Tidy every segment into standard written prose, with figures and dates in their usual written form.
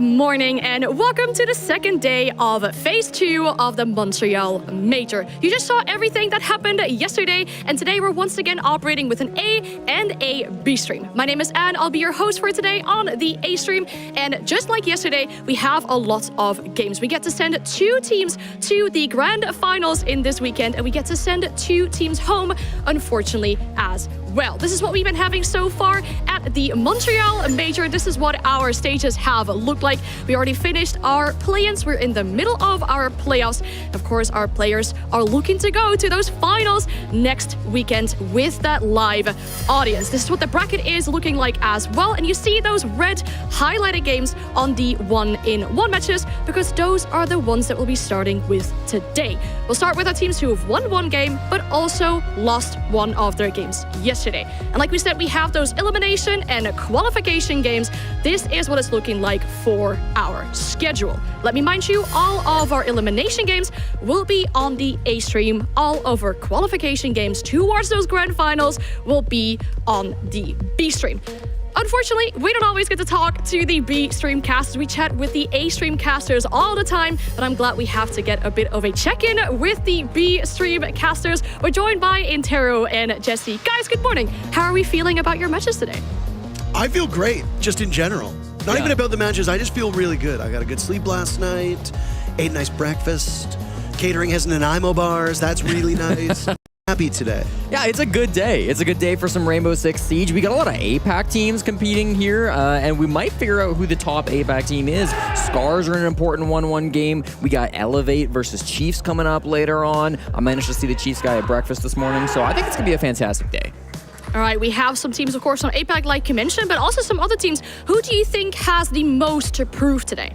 morning and welcome to the second day of Phase 2 of the Montreal Major. You just saw everything that happened yesterday, and today we're once again operating with an A and a B stream. My name is Anne, I'll be your host for today on the A stream, and just like yesterday, we have a lot of games. We get to send 2 teams to the grand finals in this weekend, and we get to send 2 teams home, unfortunately, as well. This is what we've been having so far at the Montreal Major. This is what our stages have looked like. We already finished our play-ins. We're in the middle of our playoffs. Of course, our players are looking to go to those finals next weekend with that live audience. This is what the bracket is looking like as well. And you see those red highlighted games on the 1-in-1 matches because those are the ones that we'll be starting with today. We'll start with our teams who have won 1 game, but also lost 1 of their games yesterday. And like we said, we have those elimination and qualification games. This is what it's looking like for our schedule. Let me mind you, all of our elimination games will be on the A stream. All of our qualification games towards those grand finals will be on the B stream. Unfortunately, we don't always get to talk to the B stream casters. We chat with the A stream casters all the time, but I'm glad we have to get a bit of a check-in with the B stream casters. We're joined by Intero and Jesse. Guys, good morning. How are we feeling about your matches today? I feel great, just in general. Not even about the matches, I just feel really good. I got a good sleep last night, ate a nice breakfast. Catering has Nanaimo bars, that's really nice. Happy today. Yeah, it's a good day. It's a good day for some Rainbow Six Siege. We got a lot of APAC teams competing here, and we might figure out who the top APAC team is. Scarz are in an important 1-1 game. We got Elevate versus Chiefs coming up later on. I managed to see the Chiefs guy at breakfast this morning, so I think it's going to be a fantastic day. All right, we have some teams, of course, on APAC, like you mentioned, but also some other teams. Who do you think has the most to prove today?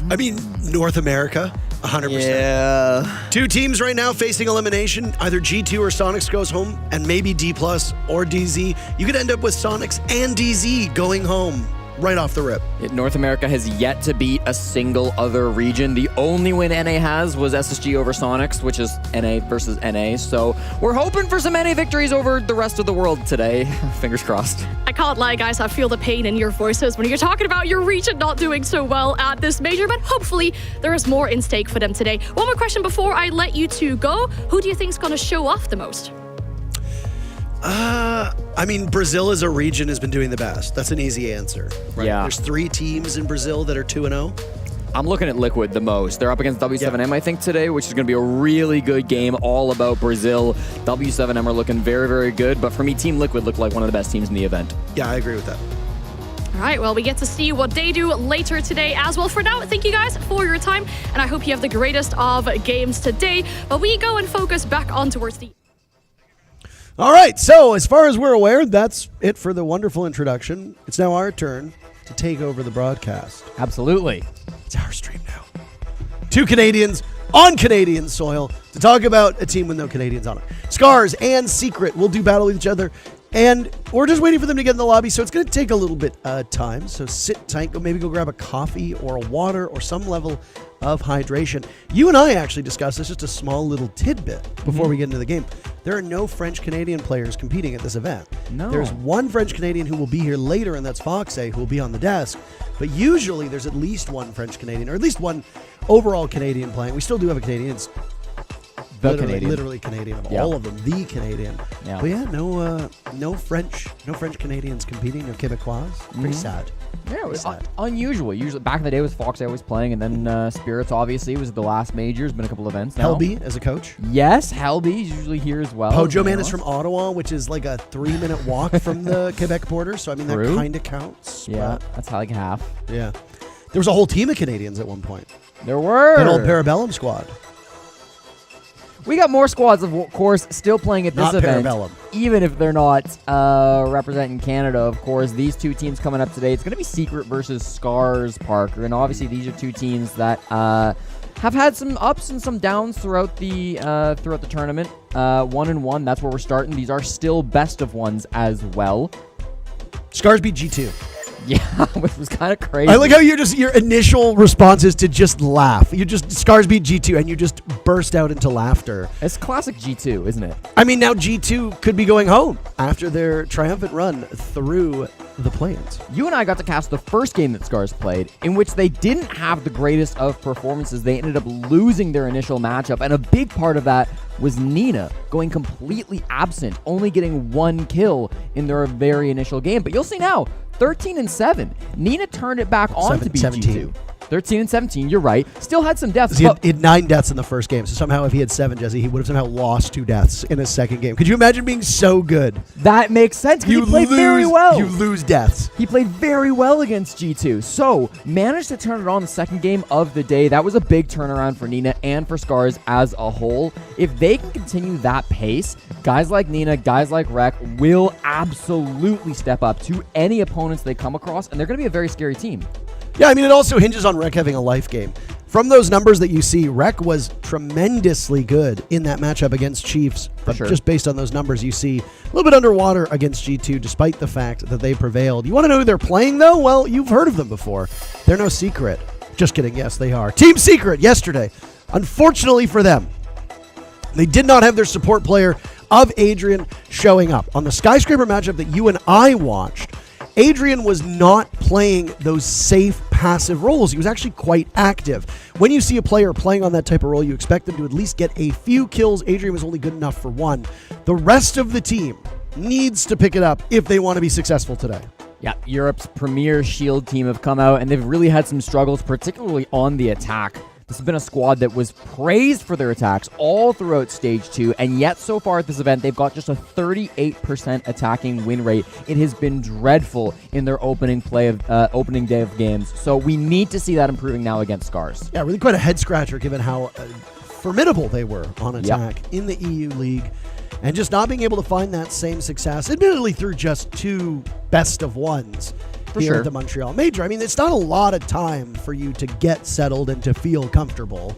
I mean, North America. 100%. Yeah. 2 teams right now facing elimination. Either G2 or Sonics goes home, and maybe D+ or DZ. You could end up with Sonics and DZ going home right off the rip. North America has yet to beat a single other region. The only win NA has was SSG over Sonics, which is NA versus NA. So we're hoping for some NA victories over the rest of the world today. Fingers crossed. I can't lie, guys. I feel the pain in your voices when you're talking about your region not doing so well at this major, but hopefully there is more in stake for them today. One more question before I let you 2 go. Who do you think is going to show off the most? I mean, Brazil as a region has been doing the best. That's an easy answer. Right? Yeah. There's 3 teams in Brazil that are 2-0. I'm looking at Liquid the most. They're up against W7M, I think, today, which is going to be a really good game all about Brazil. W7M are looking very, very good, but for me, Team Liquid looked like one of the best teams in the event. Yeah, I agree with that. All right, well, we get to see what they do later today as well. For now, thank you guys for your time, and I hope you have the greatest of games today. But we go and focus back on towards the... All right, so as far as we're aware, that's it for the wonderful introduction. It's now our turn to take over the broadcast. Absolutely. It's our stream now. 2 Canadians on Canadian soil to talk about a team with no Canadians on it. Scarz and Secret will do battle with each other, and we're just waiting for them to get in the lobby, so it's going to take a little bit time. So sit tight, maybe go grab a coffee or a water or some level of hydration. You and I actually discussed this, just a small little tidbit before we get into the game. There are no French-Canadian players competing at this event. No. There's one French-Canadian who will be here later, and that's FaZe, who will be on the desk. But usually there's at least one French-Canadian, or at least one overall Canadian playing. We still do have a Canadian. It's literally Canadian of all of them, the Canadian. Yeah. But yeah, no French Canadians competing, no Quebecois. Pretty sad. Yeah, it was unusual. Usually, back in the day, was Fox always playing, and then Spirits obviously was the last major. There's been a couple events now. Helby as a coach. Yes, Helby is usually here as well. Pojo Man is from Ottawa, which is like a 3-minute walk from the Quebec border. So I mean, that kind of counts. Yeah, that's like half. Yeah, there was a whole team of Canadians at one point. There were that old Parabellum squad. We got more squads, of course, still playing at this event. Parabellum. Even if they're not representing Canada, of course. These 2 teams coming up today, it's going to be Secret versus Scarz, Parker. And obviously, these are 2 teams that have had some ups and some downs throughout the tournament. 1-1, that's where we're starting. These are still best of ones as well. Scarz beat G2. Yeah, which was kind of crazy. I like how your initial response is to just laugh. You just Scarz beat G2 and you just burst out into laughter. It's classic G2, isn't it? I mean, now G2 could be going home after their triumphant run through the play-ins. You and I got to cast the first game that Scarz played, in which they didn't have the greatest of performances. They ended up losing their initial matchup, and a big part of that was Nina going completely absent, only getting 1 kill in their very initial game. But you'll see now, 13-7. Nina turned it back on to beat 17. G2. 13-17, you're right. Still had some deaths. He had 9 deaths in the first game, so somehow if he had 7, Jesse, he would have somehow lost 2 deaths in his second game. Could you imagine being so good? That makes sense, because he played very well. You lose deaths. He played very well against G2, so managed to turn it on the second game of the day. That was a big turnaround for Nina and for Scarz as a whole. If they can continue that pace, guys like Nina, guys like Rek will absolutely step up to any opponents they come across, and they're going to be a very scary team. Yeah, I mean, it also hinges on Rek having a life game. From those numbers that you see, Rek was tremendously good in that matchup against Chiefs. But sure. Just based on those numbers, you see a little bit underwater against G2, despite the fact that they prevailed. You want to know who they're playing, though? Well, you've heard of them before. They're no secret. Just kidding. Yes, they are. Team Secret yesterday. Unfortunately for them, they did not have their support player of Adrian showing up. On the Skyscraper matchup that you and I watched, Adrian was not playing those safe, passive roles. He was actually quite active. When you see a player playing on that type of role, you expect them to at least get a few kills. Adrian was only good enough for 1. The rest of the team needs to pick it up if they want to be successful today. Yeah, Europe's premier shield team have come out, and they've really had some struggles, particularly on the attack. This has been a squad that was praised for their attacks all throughout Stage 2, and yet so far at this event, they've got just a 38% attacking win rate. It has been dreadful in their opening day of games, so we need to see that improving now against Scarz. Yeah, really quite a head-scratcher given how formidable they were on attack in the EU League, and just not being able to find that same success, admittedly through just 2 best-of-1s. Here at the Montreal Major. I mean, it's not a lot of time for you to get settled and to feel comfortable.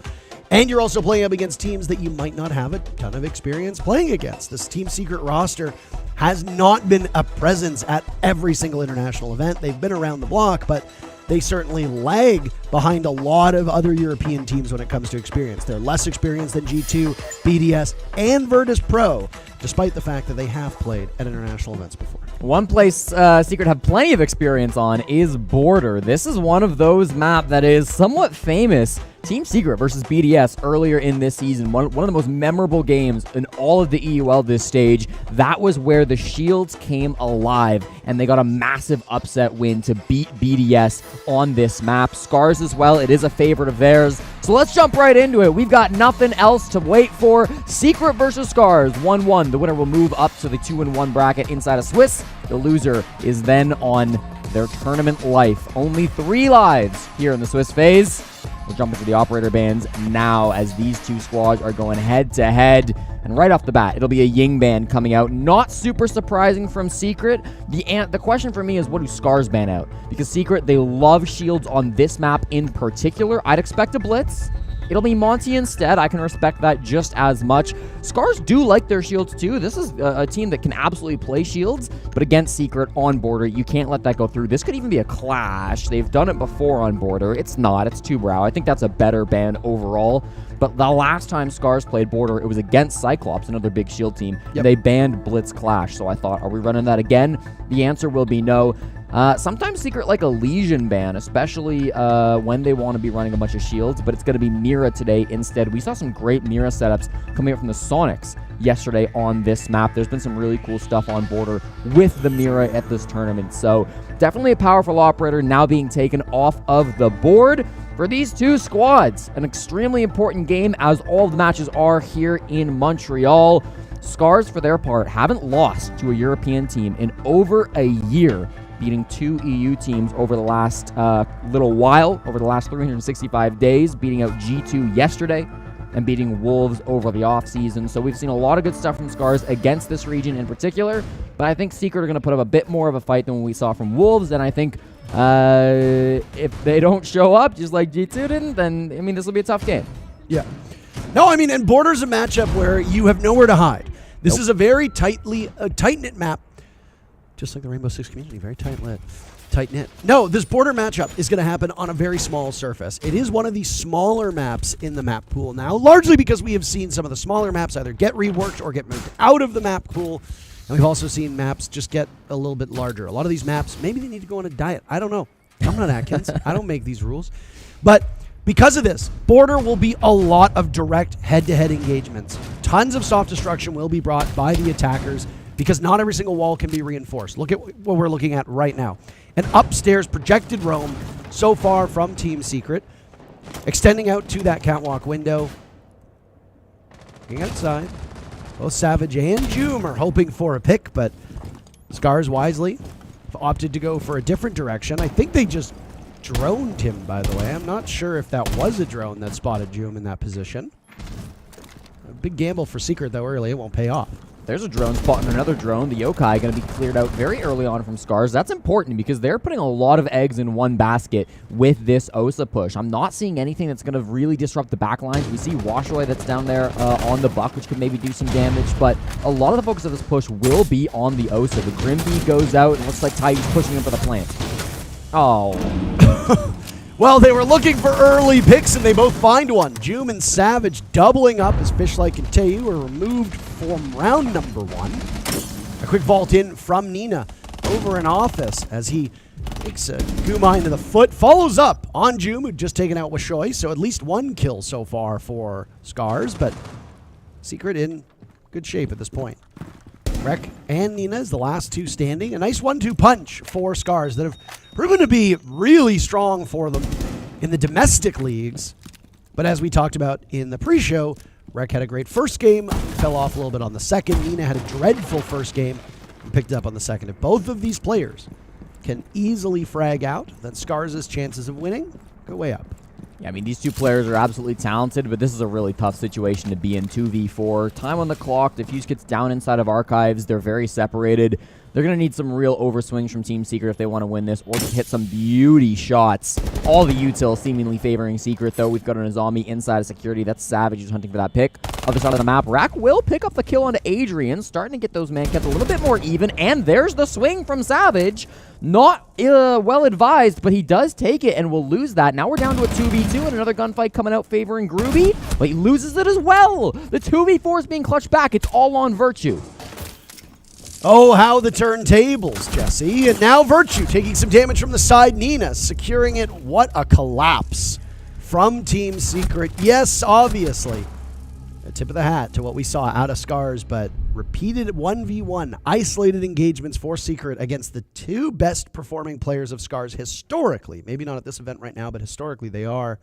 And you're also playing up against teams that you might not have a ton of experience playing against. This Team Secret roster has not been a presence at every single international event. They've been around the block, but they certainly lag behind a lot of other European teams when it comes to experience. They're less experienced than G2, BDS, and Virtus Pro, despite the fact that they have played at international events before. One place Secret have plenty of experience on is Border. This is one of those maps that is somewhat famous. Team Secret versus BDS earlier in this season, one of the most memorable games in all of the EUL this stage. That was where the Shields came alive, and they got a massive upset win to beat BDS on this map. Scarz as well, it is a favorite of theirs. So let's jump right into it. We've got nothing else to wait for. Secret versus Scarz, 1-1. The winner will move up to the 2-1 bracket inside of Swiss. The loser is then on their tournament life. Only 3 lives here in the Swiss phase. We'll jump into the operator bans now as these 2 squads are going head-to-head. And right off the bat, it'll be a Ying ban coming out. Not super surprising from Secret. The question for me is, what do Scarz ban out? Because Secret, they love shields on this map in particular. I'd expect a blitz. It'll be Monty instead. I can respect that just as much. Scarz do like their shields too. This is a team that can absolutely play shields, but against Secret on Border, you can't let that go through. This could even be a clash. They've done it before on Border. It's not. It's 2Brow. I think that's a better ban overall. But the last time Scarz played Border, it was against Cyclops, another big shield team. Yep. They banned Blitz Clash. So I thought, are we running that again? The answer will be no. Sometimes Secret like a Legion ban, especially when they want to be running a bunch of shields, but it's going to be Mira today instead. We saw some great Mira setups coming up from the Sonics yesterday on this map. There's been some really cool stuff on Border with the Mira at this tournament. So definitely a powerful operator now being taken off of the board for these 2 squads. An extremely important game, as all the matches are here in Montreal. Scarz, for their part, haven't lost to a European team in over a year, beating 2 EU teams over the last little while, over the last 365 days, beating out G2 yesterday and beating Wolves over the offseason. So we've seen a lot of good stuff from Scarz against this region in particular, but I think Secret are going to put up a bit more of a fight than what we saw from Wolves, and I think if they don't show up, just like G2 didn't, then, I mean, this will be a tough game. Yeah. No, I mean, and Border's a matchup where you have nowhere to hide. This is a very tight-knit map, just like the Rainbow Six community, very tight-knit. No, this Border matchup is going to happen on a very small surface. It is one of the smaller maps in the map pool now, largely because we have seen some of the smaller maps either get reworked or get moved out of the map pool. And we've also seen maps just get a little bit larger. A lot of these maps, maybe they need to go on a diet. I don't know. I'm not Atkins. I don't make these rules. But because of this, Border will be a lot of direct head-to-head engagements. Tons of soft destruction will be brought by the attackers because not every single wall can be reinforced. Look at what we're looking at right now. An upstairs projected roam so far from Team Secret, extending out to that catwalk window. Looking outside. Both Savage and Joom are hoping for a pick, but Scarz wisely opted to go for a different direction. I think they just droned him, by the way. I'm not sure if that was a drone that spotted Joom in that position. A big gamble for Secret, though, early. It won't pay off. There's a drone spotting another drone. The Yokai going to be cleared out very early on from Scarz. That's important because they're putting a lot of eggs in one basket with this Osa push. I'm not seeing anything that's going to really disrupt the backlines. We see Washaway that's down there on the buck, which could maybe do some damage, but a lot of the focus of this push will be on the Osa. The Grimby goes out, and looks like Tai's pushing him for the plant. Oh. Well, they were looking for early picks, and they both find one. Joom and Savage doubling up as Fishlike and Teu are removed from round number 1. A quick vault in from Nina over in office as he takes a Guma into the foot, follows up on Joom, who'd just taken out Washoy, so at least one kill so far for Scarz, but Secret in good shape at this point. Rek and Nina is the last two standing. A nice 1-2 punch for Scarz that have proven to be really strong for them in the domestic leagues. But as we talked about in the pre-show, Rek had a great first game, fell off a little bit on the second. Nina had a dreadful first game and picked up on the second. If both of these players can easily frag out, then Scarz's chances of winning go way up. Yeah, I mean, these two players are absolutely talented, but this is a really tough situation to be in 2v4. Time on the clock. Diffuse gets down inside of Archives. They're very separated. They're going to need some real overswings from Team Secret if they want to win this, or just hit some beauty shots. All the util seemingly favoring Secret, though. We've got an Azami inside of security. That's Savage who's hunting for that pick. Other side of the map, Rack will pick up the kill onto Adrian, starting to get those man counts a little bit more even, and there's the swing from Savage. Not well advised, but he does take it and will lose that. Now we're down to a 2v2 and another gunfight coming out favoring Groovy, but he loses it as well. The 2v4 is being clutched back. It's all on Virtue. Oh, how the turntables, Jesse. And now Virtue taking some damage from the side. Nina securing it. What a collapse from Team Secret. Yes, obviously. A tip of the hat to what we saw out of Scarz, but repeated 1v1 isolated engagements for Secret against the two best performing players of Scarz historically. Maybe not at this event right now, but historically they are.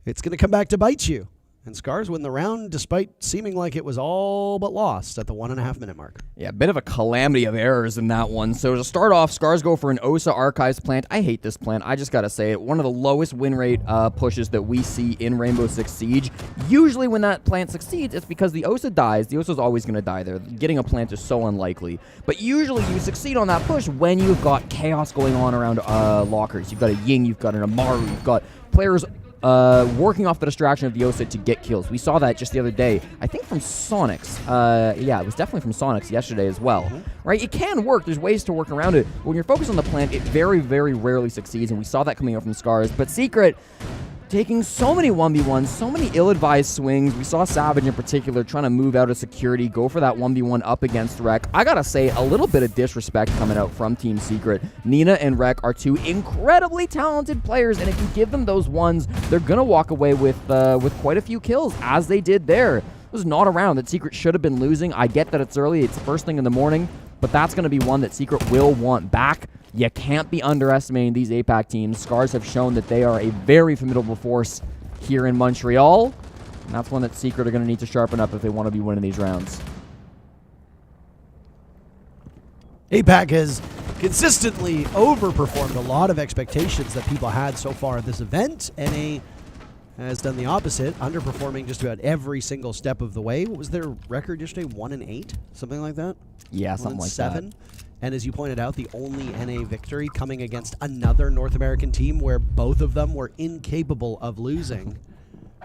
It's going to come back to bite you. And Scarz win the round despite seeming like it was all but lost at the 1.5-minute mark. Yeah, a bit of a calamity of errors in that one. So to start off, Scarz go for an Osa Archives plant. I hate this plant. I just got to say it. One of the lowest win rate pushes that we see in Rainbow Six Siege. Usually when that plant succeeds, it's because the Osa dies. The Osa's always going to die there. Getting a plant is so unlikely. But usually you succeed on that push when you've got chaos going on around lockers. You've got a Ying, you've got an Amaru, you've got players working off the distraction of the Osa to get kills. We saw that just the other day, I think from Sonics. Yeah, it was definitely from Sonics yesterday as well. Right? It can work. There's ways to work around it. When you're focused on the plant, it very, very rarely succeeds, and we saw that coming out from Scarz. But Secret taking so many 1v1s, so many ill-advised swings. We saw Savage in particular trying to move out of security, go for that 1v1 up against Rek. I gotta say, a little bit of disrespect coming out from Team Secret. Nina and Rek are two incredibly talented players, and if you give them those ones, they're gonna walk away with quite a few kills, as they did there. It was not a round that Secret should have been losing. I get that it's early, it's the first thing in the morning, but that's gonna be one that Secret will want back. You can't be underestimating these APAC teams. Scarz have shown that they are a very formidable force here in Montreal. And that's one that Secret are going to need to sharpen up if they want to be winning these rounds. APAC has consistently overperformed a lot of expectations that people had so far at this event. NA has done the opposite, underperforming just about every single step of the way. What was their record yesterday? 1-8? Something like that? Yeah, something like 7. And as you pointed out, the only NA victory coming against another North American team where both of them were incapable of losing.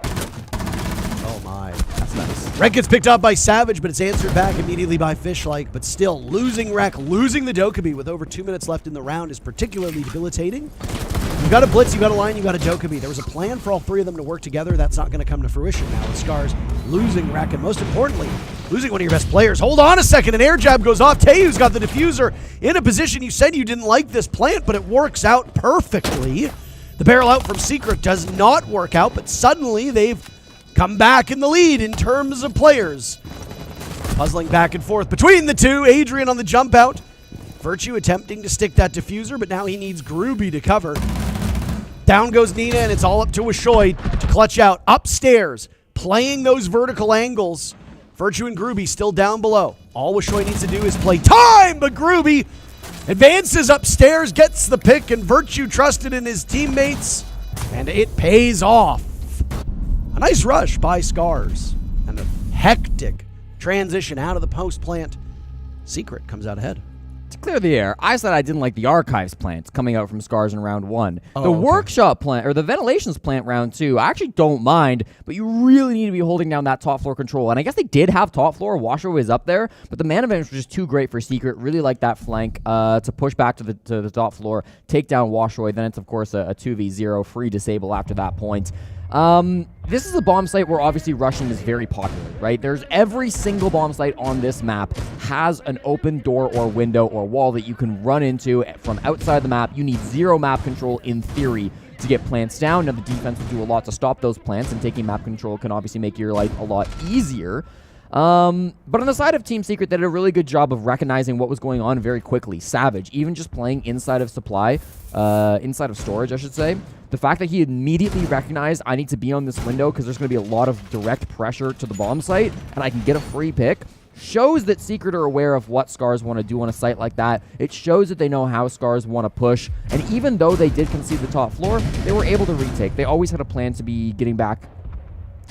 Oh my, that's nice. Rek gets picked up by Savage, but it's answered back immediately by Fishlike. But still, losing Rek, losing the Dokkaebi with over 2 minutes left in the round is particularly debilitating. You've got a Blitz, you've got a Line, you've got a Dokkaebi. There was a plan for all three of them to work together. That's not going to come to fruition now. With Scarz losing Rek, and most importantly, losing one of your best players. Hold on a second, an air jab goes off. Tayu's got the diffuser in a position. You said you didn't like this plant, but it works out perfectly. The barrel out from Secret does not work out, but suddenly they've come back in the lead in terms of players. Puzzling back and forth between the two. Adrian on the jump out. Virtue attempting to stick that diffuser, but now he needs Groovy to cover. Down goes Nina, and it's all up to Wishoy to clutch out. Upstairs, playing those vertical angles. Virtue and Groovy still down below. All Wishoy needs to do is play time, but Groovy advances upstairs, gets the pick, and Virtue trusted in his teammates, and it pays off. A nice rush by Scarz, and a hectic transition out of the post plant. Secret comes out ahead. To clear the air, I said I didn't like the archives plants coming out from Scarz in round 1. The workshop plant, or the ventilations plant round 2, I actually don't mind, but you really need to be holding down that top floor control. And I guess they did have top floor. Washer is up there, but the man advantage was just too great for Secret. Really like that flank to push back to the top floor, take down Washoy. Then it's, of course, a 2v0 free disable after that point. This is a bomb site where obviously rushing is very popular, right? There's every single bomb site on this map has an open door or window or wall that you can run into from outside the map. You need 0 map control in theory to get plants down. Now the defense will do a lot to stop those plants, and taking map control can obviously make your life a lot easier. But on the side of Team Secret, they did a really good job of recognizing what was going on very quickly. Savage, even just playing inside of supply, inside of storage, I should say. The fact that he immediately recognized, I need to be on this window because there's going to be a lot of direct pressure to the bomb site, and I can get a free pick, shows that Secret are aware of what Scarz want to do on a site like that. It shows that they know how Scarz want to push, and even though they did concede the top floor, they were able to retake. They always had a plan to be getting back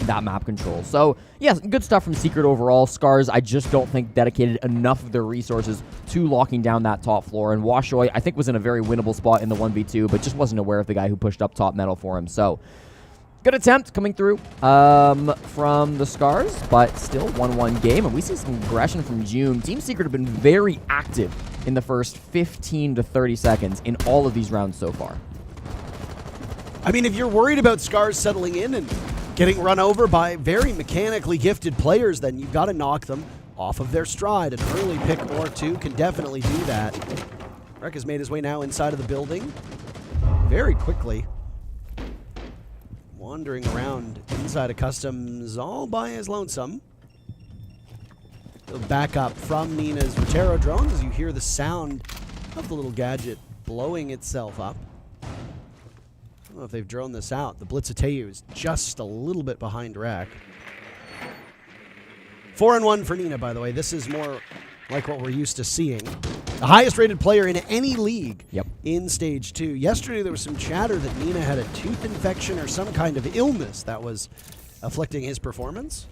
that map control. So, yes, good stuff from Secret overall. Scarz, I just don't think dedicated enough of their resources to locking down that top floor. And Washoy, I think, was in a very winnable spot in the 1v2, but just wasn't aware of the guy who pushed up top metal for him. So, good attempt coming through from the Scarz, but still 1-1 game. And we see some aggression from June. Team Secret have been very active in the first 15 to 30 seconds in all of these rounds so far. I mean, if you're worried about Scarz settling in and getting run over by very mechanically gifted players, then you've got to knock them off of their stride. An early pick or two can definitely do that. Rek has made his way now inside of the building very quickly. Wandering around inside of Customs all by his lonesome. The backup from Nina's Rotero drone as you hear the sound of the little gadget blowing itself up. I don't know if they've droned this out. The Blitzatayu is just a little bit behind Rek. 4-1 for Nina, by the way. This is more like what we're used to seeing. The highest rated player in any league in Stage 2. Yesterday there was some chatter that Nina had a tooth infection or some kind of illness that was afflicting his performance.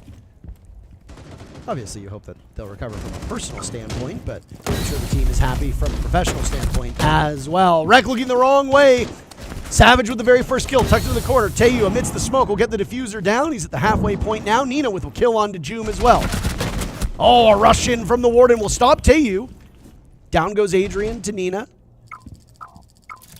Obviously you hope that they'll recover from a personal standpoint, but I'm sure the team is happy from a professional standpoint as well. Rek looking the wrong way. Savage with the very first kill, tucked into the corner. Tayu amidst the smoke will get the diffuser down. He's at the halfway point now. Nina with a kill on to Joom as well. Oh, a rush in from the Warden will stop Tayu. Down goes Adrian to Nina.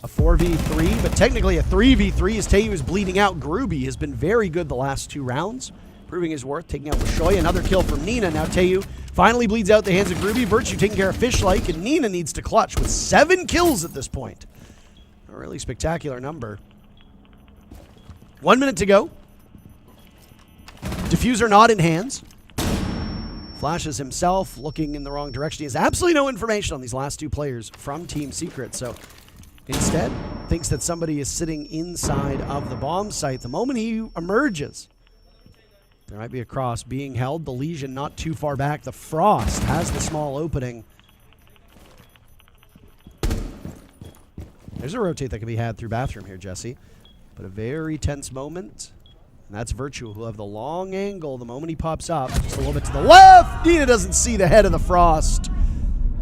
A 4v3, but technically a 3v3 as Tayu is bleeding out. Groovy has been very good the last 2 rounds, proving his worth, taking out Wishoy. Another kill from Nina. Now Tayu finally bleeds out the hands of Groovy. Virtue taking care of Fishlike, and Nina needs to clutch with 7 kills at this point. A really spectacular number. 1 minute to go. Diffuser not in hands. Flashes himself, looking in the wrong direction. He has absolutely no information on these last 2 players from Team Secret, so instead thinks that somebody is sitting inside of the bomb site. The moment he emerges, there might be a cross being held. The Legion not too far back. The Frost has the small opening. There's a rotate that can be had through bathroom here, Jesse. But a very tense moment. And that's Virtue, who'll have the long angle the moment he pops up. Just a little bit to the left. Nina doesn't see the head of the Frost.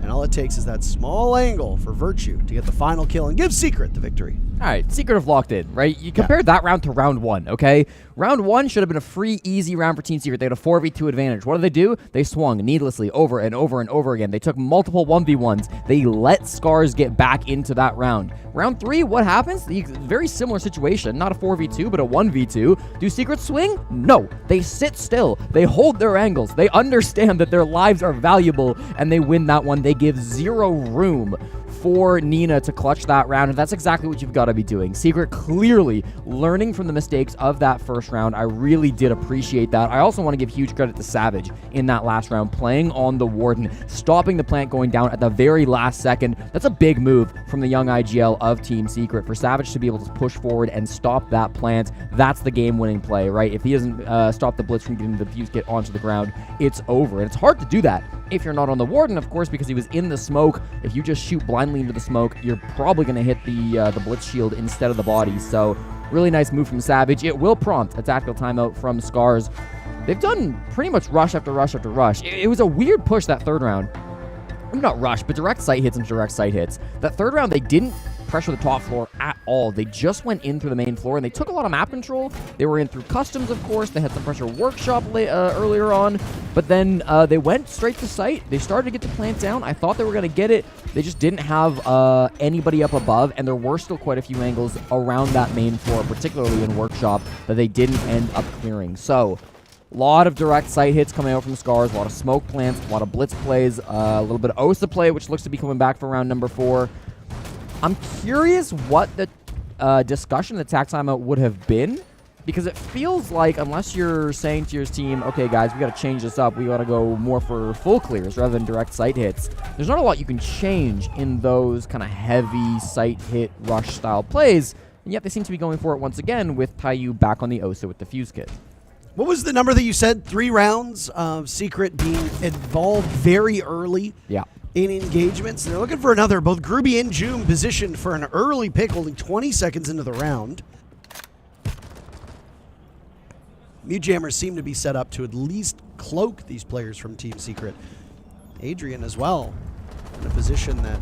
And all it takes is that small angle for Virtue to get the final kill and give Secret the victory. All right, Secret have locked in, right? You compared that round to round 1, okay? Round 1 should have been a free, easy round for Team Secret. They had a 4v2 advantage. What do? They swung needlessly over and over and over again. They took multiple 1v1s. They let Scarz get back into that round. Round 3, what happens? Very similar situation. Not a 4v2, but a 1v2. Do Secret swing? No. They sit still. They hold their angles. They understand that their lives are valuable, and they win that one. They give zero room for Nina to clutch that round, and that's exactly what you've got to be doing. Secret clearly learning from the mistakes of that first round. I really did appreciate that. I also want to give huge credit to Savage in that last round, playing on the Warden, stopping the plant going down at the very last second. That's a big move from the young IGL of Team Secret. For Savage to be able to push forward and stop that plant, that's the game-winning play, right? If he doesn't stop the Blitz from getting the fuse kit onto the ground, it's over. And it's hard to do that if you're not on the Warden, of course, because he was in the smoke. If you just shoot blindly into the smoke, you're probably going to hit the Blitz shield instead of the body. So really nice move from Savage. It will prompt a tactical timeout from Scarz. They've done pretty much rush after rush after rush. It was a weird push that third round. Not rush, but direct sight hits and direct sight hits. That third round, they didn't pressure the top floor at all. They just went in through the main floor, and they took a lot of map control. They were in through customs, of course. They had some pressure workshop earlier on, but then they went straight to site. They started to get the plant down. I thought they were going to get it. They just didn't have anybody up above, and there were still quite a few angles around that main floor, particularly in workshop, that they didn't end up clearing. So a lot of direct sight hits coming out from Scarz, a lot of smoke plants, a lot of blitz plays, a little bit of OSA play, which looks to be coming back for round number 4. I'm curious what the discussion, the tac timeout would have been, because it feels like unless you're saying to your team, okay, guys, we got to change this up. We got to go more for full clears rather than direct sight hits. There's not a lot you can change in those kind of heavy sight hit rush style plays, and yet they seem to be going for it once again with Taiyu back on the OSA with the fuse kit. What was the number that you said? 3 rounds of Secret being involved very early. Yeah. In engagements. They're looking for another. Both Groovy and Joom positioned for an early pick, holding 20 seconds into the round. Mute Jammers seem to be set up to at least cloak these players from Team Secret. Adrian as well, in a position that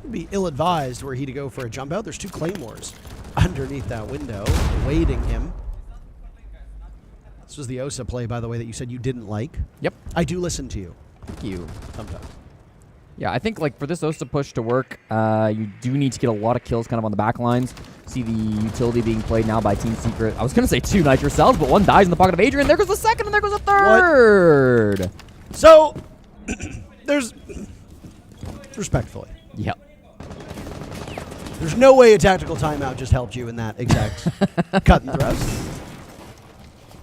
would be ill-advised were he to go for a jump out. There's 2 Claymores underneath that window, awaiting him. This was the OSA play, by the way, that you said you didn't like. Yep. I do listen to you. Thank you. Sometimes. Yeah, I think like for this OSA push to work, you do need to get a lot of kills kind of on the back lines. See the utility being played now by Team Secret. I was going to say 2 Nitro cells, but 1 dies in the pocket of Adrian. There goes the second, and there goes the third. What? So, there's... Respectfully. Yep. There's no way a tactical timeout just helped you in that exact cut and thrust.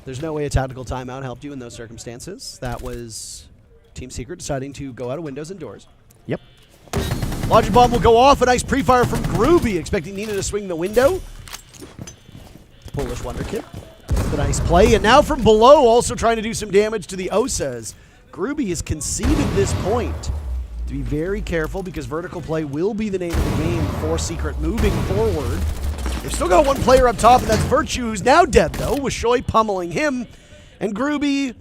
There's no way a tactical timeout helped you in those circumstances. That was Team Secret deciding to go out of windows and doors. Yep. Logic Bomb will go off. A nice pre-fire from Groovy, expecting Nina to swing the window. Polish Wonder Kid. The nice play. And now from below, also trying to do some damage to the OSAs. Groovy has conceded this point. To be very careful, because vertical play will be the name of the game for Secret moving forward. They've still got 1 player up top, and that's Virtue, who's now dead, though, with Shoy pummeling him. And Groovy,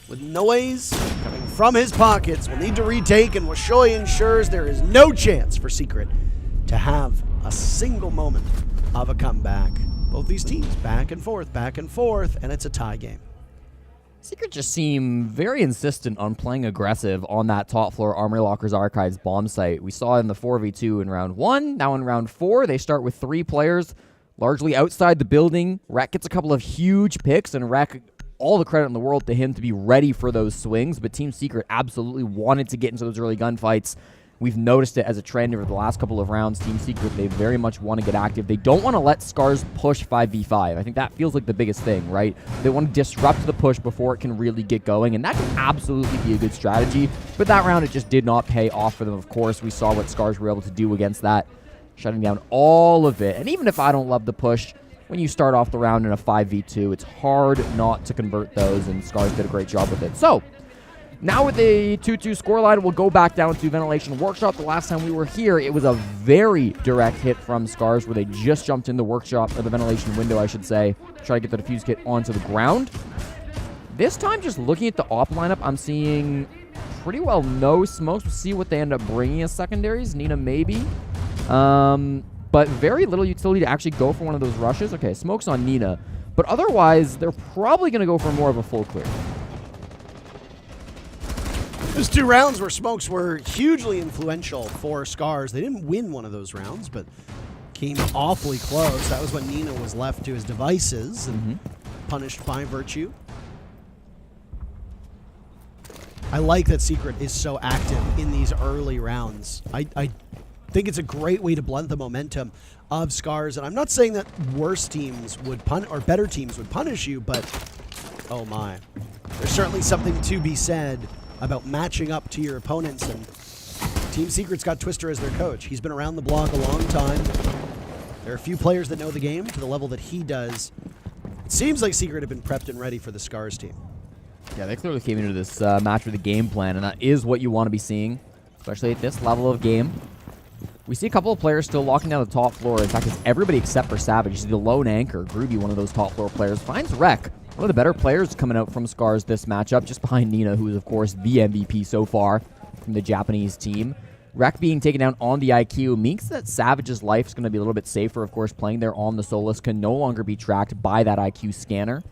with noise coming from his pockets, will need to retake, and Washoy ensures there is no chance for Secret to have a single moment of a comeback. Both these teams back and forth, and it's a tie game. Secret just seem very insistent on playing aggressive on that top floor Armory Lockers Archives bomb site. We saw in the 4v2 in round 1. Now in round 4, they start with 3 players largely outside the building. Rek gets a couple of huge picks, and Rek, all the credit in the world to him to be ready for those swings, but Team Secret absolutely wanted to get into those early gunfights. We've noticed it as a trend over the last couple of rounds. Team Secret, they very much want to get active. They don't want to let Scarz push 5v5. I think that feels like the biggest thing, right? They want to disrupt the push before it can really get going, and that can absolutely be a good strategy. But that round, it just did not pay off for them, of course. We saw what Scarz were able to do against that, shutting down all of it. And even if I don't love the push, when you start off the round in a 5v2, it's hard not to convert those, and Scarz did a great job with it. So, now with a 2-2 scoreline, we'll go back down to Ventilation Workshop. The last time we were here, it was a very direct hit from Scarz where they just jumped in the workshop, or the ventilation window, I should say, to try to get the defuse kit onto the ground. This time, just looking at the op lineup, I'm seeing pretty well no smokes. We'll see what they end up bringing as secondaries. Nina, maybe. but very little utility to actually go for one of those rushes. Okay, smoke's on Nina, but otherwise, they're probably going to go for more of a full clear. Those 2 rounds where smokes were hugely influential for Scarz. They didn't win one of those rounds, but came awfully close. That was when Nina was left to his devices and punished by Virtue. I like that Secret is so active in these early rounds. I think it's a great way to blunt the momentum of Scarz, and I'm not saying that worse teams would or better teams would punish you, but oh my. There's certainly something to be said about matching up to your opponents, and Team Secret's got Twister as their coach. He's been around the block a long time. There are a few players that know the game to the level that he does. It seems like Secret have been prepped and ready for the Scarz team. Yeah, they clearly came into this match with a game plan, and that is what you want to be seeing, especially at this level of game. We see a couple of players still locking down the top floor. In fact, it's everybody except for Savage. You see the lone anchor, Groovy, one of those top floor players, finds Rek, one of the better players coming out from Scarz this matchup, just behind Nina, who is, of course, the MVP so far from the Japanese team. Rek being taken down on the IQ means that Savage's life is going to be a little bit safer. Of course, playing there on the Solus can no longer be tracked by that IQ scanner.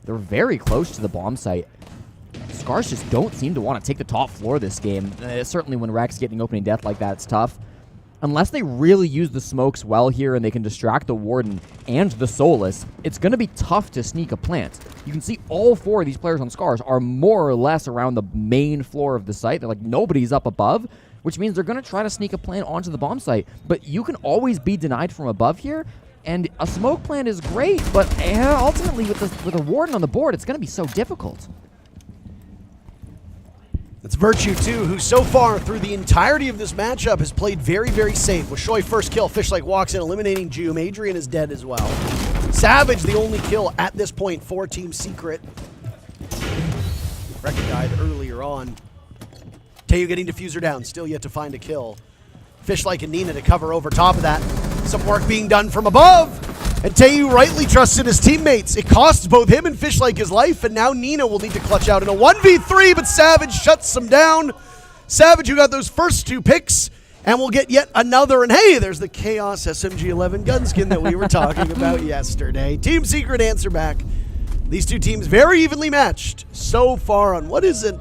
They're very close to the bomb site. Scarz just don't seem to want to take the top floor this game. Certainly when Rek's getting opening death like that, it's tough. Unless they really use the smokes well here and they can distract the Warden and the Solus, it's going to be tough to sneak a plant. You can see all 4 of these players on Scarz are more or less around the main floor of the site. They're like, nobody's up above, which means they're going to try to sneak a plant onto the bomb site. But you can always be denied from above here, and a smoke plant is great, but ultimately with a Warden on the board, it's going to be so difficult. It's Virtue, too, who so far through the entirety of this matchup has played very, very safe. With Shoy first kill, Fishlike walks in, eliminating Jume. Adrian is dead as well. Savage, the only kill at this point for Team Secret. Reka died earlier on. Tayu getting Diffuser down, still yet to find a kill. Fishlike and Nina to cover over top of that. Some work being done from above. And Tayu rightly trusts in his teammates. It costs both him and Fishlike his life, and now Nina will need to clutch out in a 1v3, but Savage shuts him down. Savage, who got those first 2 picks, and we'll get yet another. And hey, there's the Chaos SMG-11 gun skin that we were talking about yesterday. Team Secret answer back. These 2 teams very evenly matched so far on what is a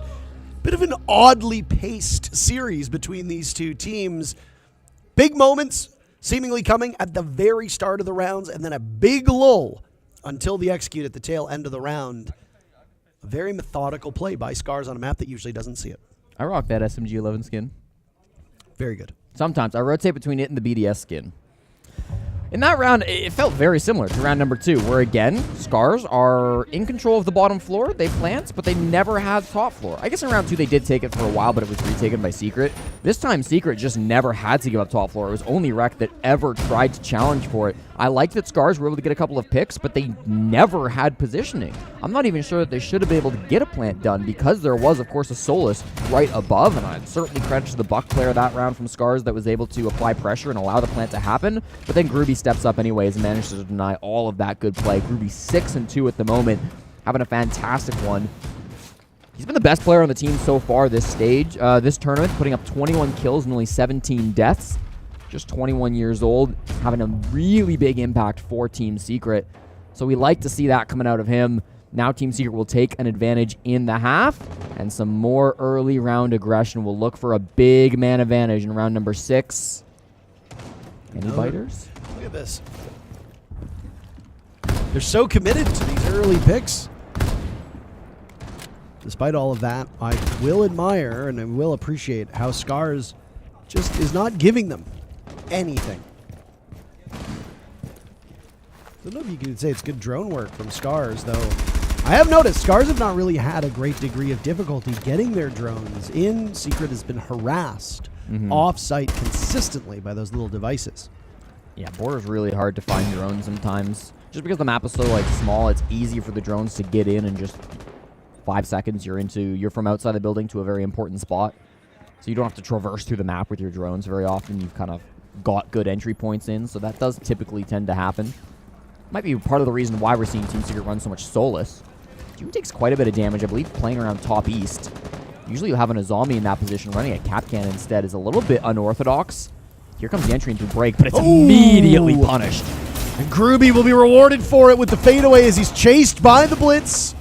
bit of an oddly paced series between these 2 teams. Big moments seemingly coming at the very start of the rounds, and then a big lull until the execute at the tail end of the round. A very methodical play by Scarz on a map that usually doesn't see it. I rock that SMG-11 skin. Very good. Sometimes I rotate between it and the BDS skin. In that round, it felt very similar to round number 2, where again, Scarz are in control of the bottom floor. They plant, but they never had top floor. I guess in round 2 they did take it for a while, but it was retaken by Secret. This time, Secret just never had to give up top floor. It was only Rek that ever tried to challenge for it. I like that Scarz were able to get a couple of picks, but they never had positioning. I'm not even sure that they should have been able to get a plant done because there was, of course, a Solus right above, and I'd certainly credit to the Buck player that round from Scarz that was able to apply pressure and allow the plant to happen, but then Groovy steps up anyways and manages to deny all of that good play. Groovy 6-2 at the moment, having a fantastic one. He's been the best player on the team so far this stage, this tournament, putting up 21 kills and only 17 deaths. Just 21 years old, having a really big impact for Team Secret. So we like to see that coming out of him. Now Team Secret will take an advantage in the half, and some more early round aggression will look for a big man advantage in round number 6. Any biters? Look at this. They're so committed to these early picks. Despite all of that, I will admire and I will appreciate how Scarz just is not giving them anything. I don't know if you could say it's good drone work from Scarz, though. I have noticed Scarz have not really had a great degree of difficulty getting their drones in. Secret has been harassed off-site consistently by those little devices. Yeah, border's really hard to find drones sometimes. Just because the map is so small, it's easy for the drones to get in and just 5 seconds you're from outside the building to a very important spot. So you don't have to traverse through the map with your drones very often. You've kind of got good entry points in, so that does typically tend to happen. Might be part of the reason why we're seeing Team Secret run so much Solus. Jume takes quite a bit of damage, I believe, playing around top east. Usually you have a zombie in that position. Running a cap cannon instead is a little bit unorthodox. Here comes the entry into break, but it's immediately punished. And Groovy will be rewarded for it with the fadeaway as he's chased by the Blitz.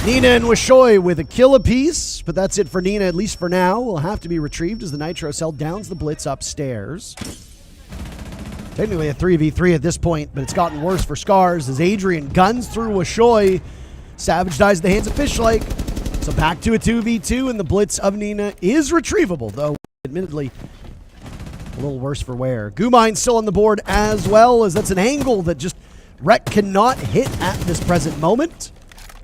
Nina and Wishoy with a kill apiece, but that's it for Nina, at least for now. Will have to be retrieved as the Nitro Cell downs the Blitz upstairs. Technically a 3v3 at this point, but it's gotten worse for Scarz as Adrian guns through Wishoy. Savage dies at the hands of Fishlike. So back to a 2v2, and the Blitz of Nina is retrievable, though admittedly a little worse for wear. Gumine's still on the board as well, as that's an angle that just Rek cannot hit at this present moment.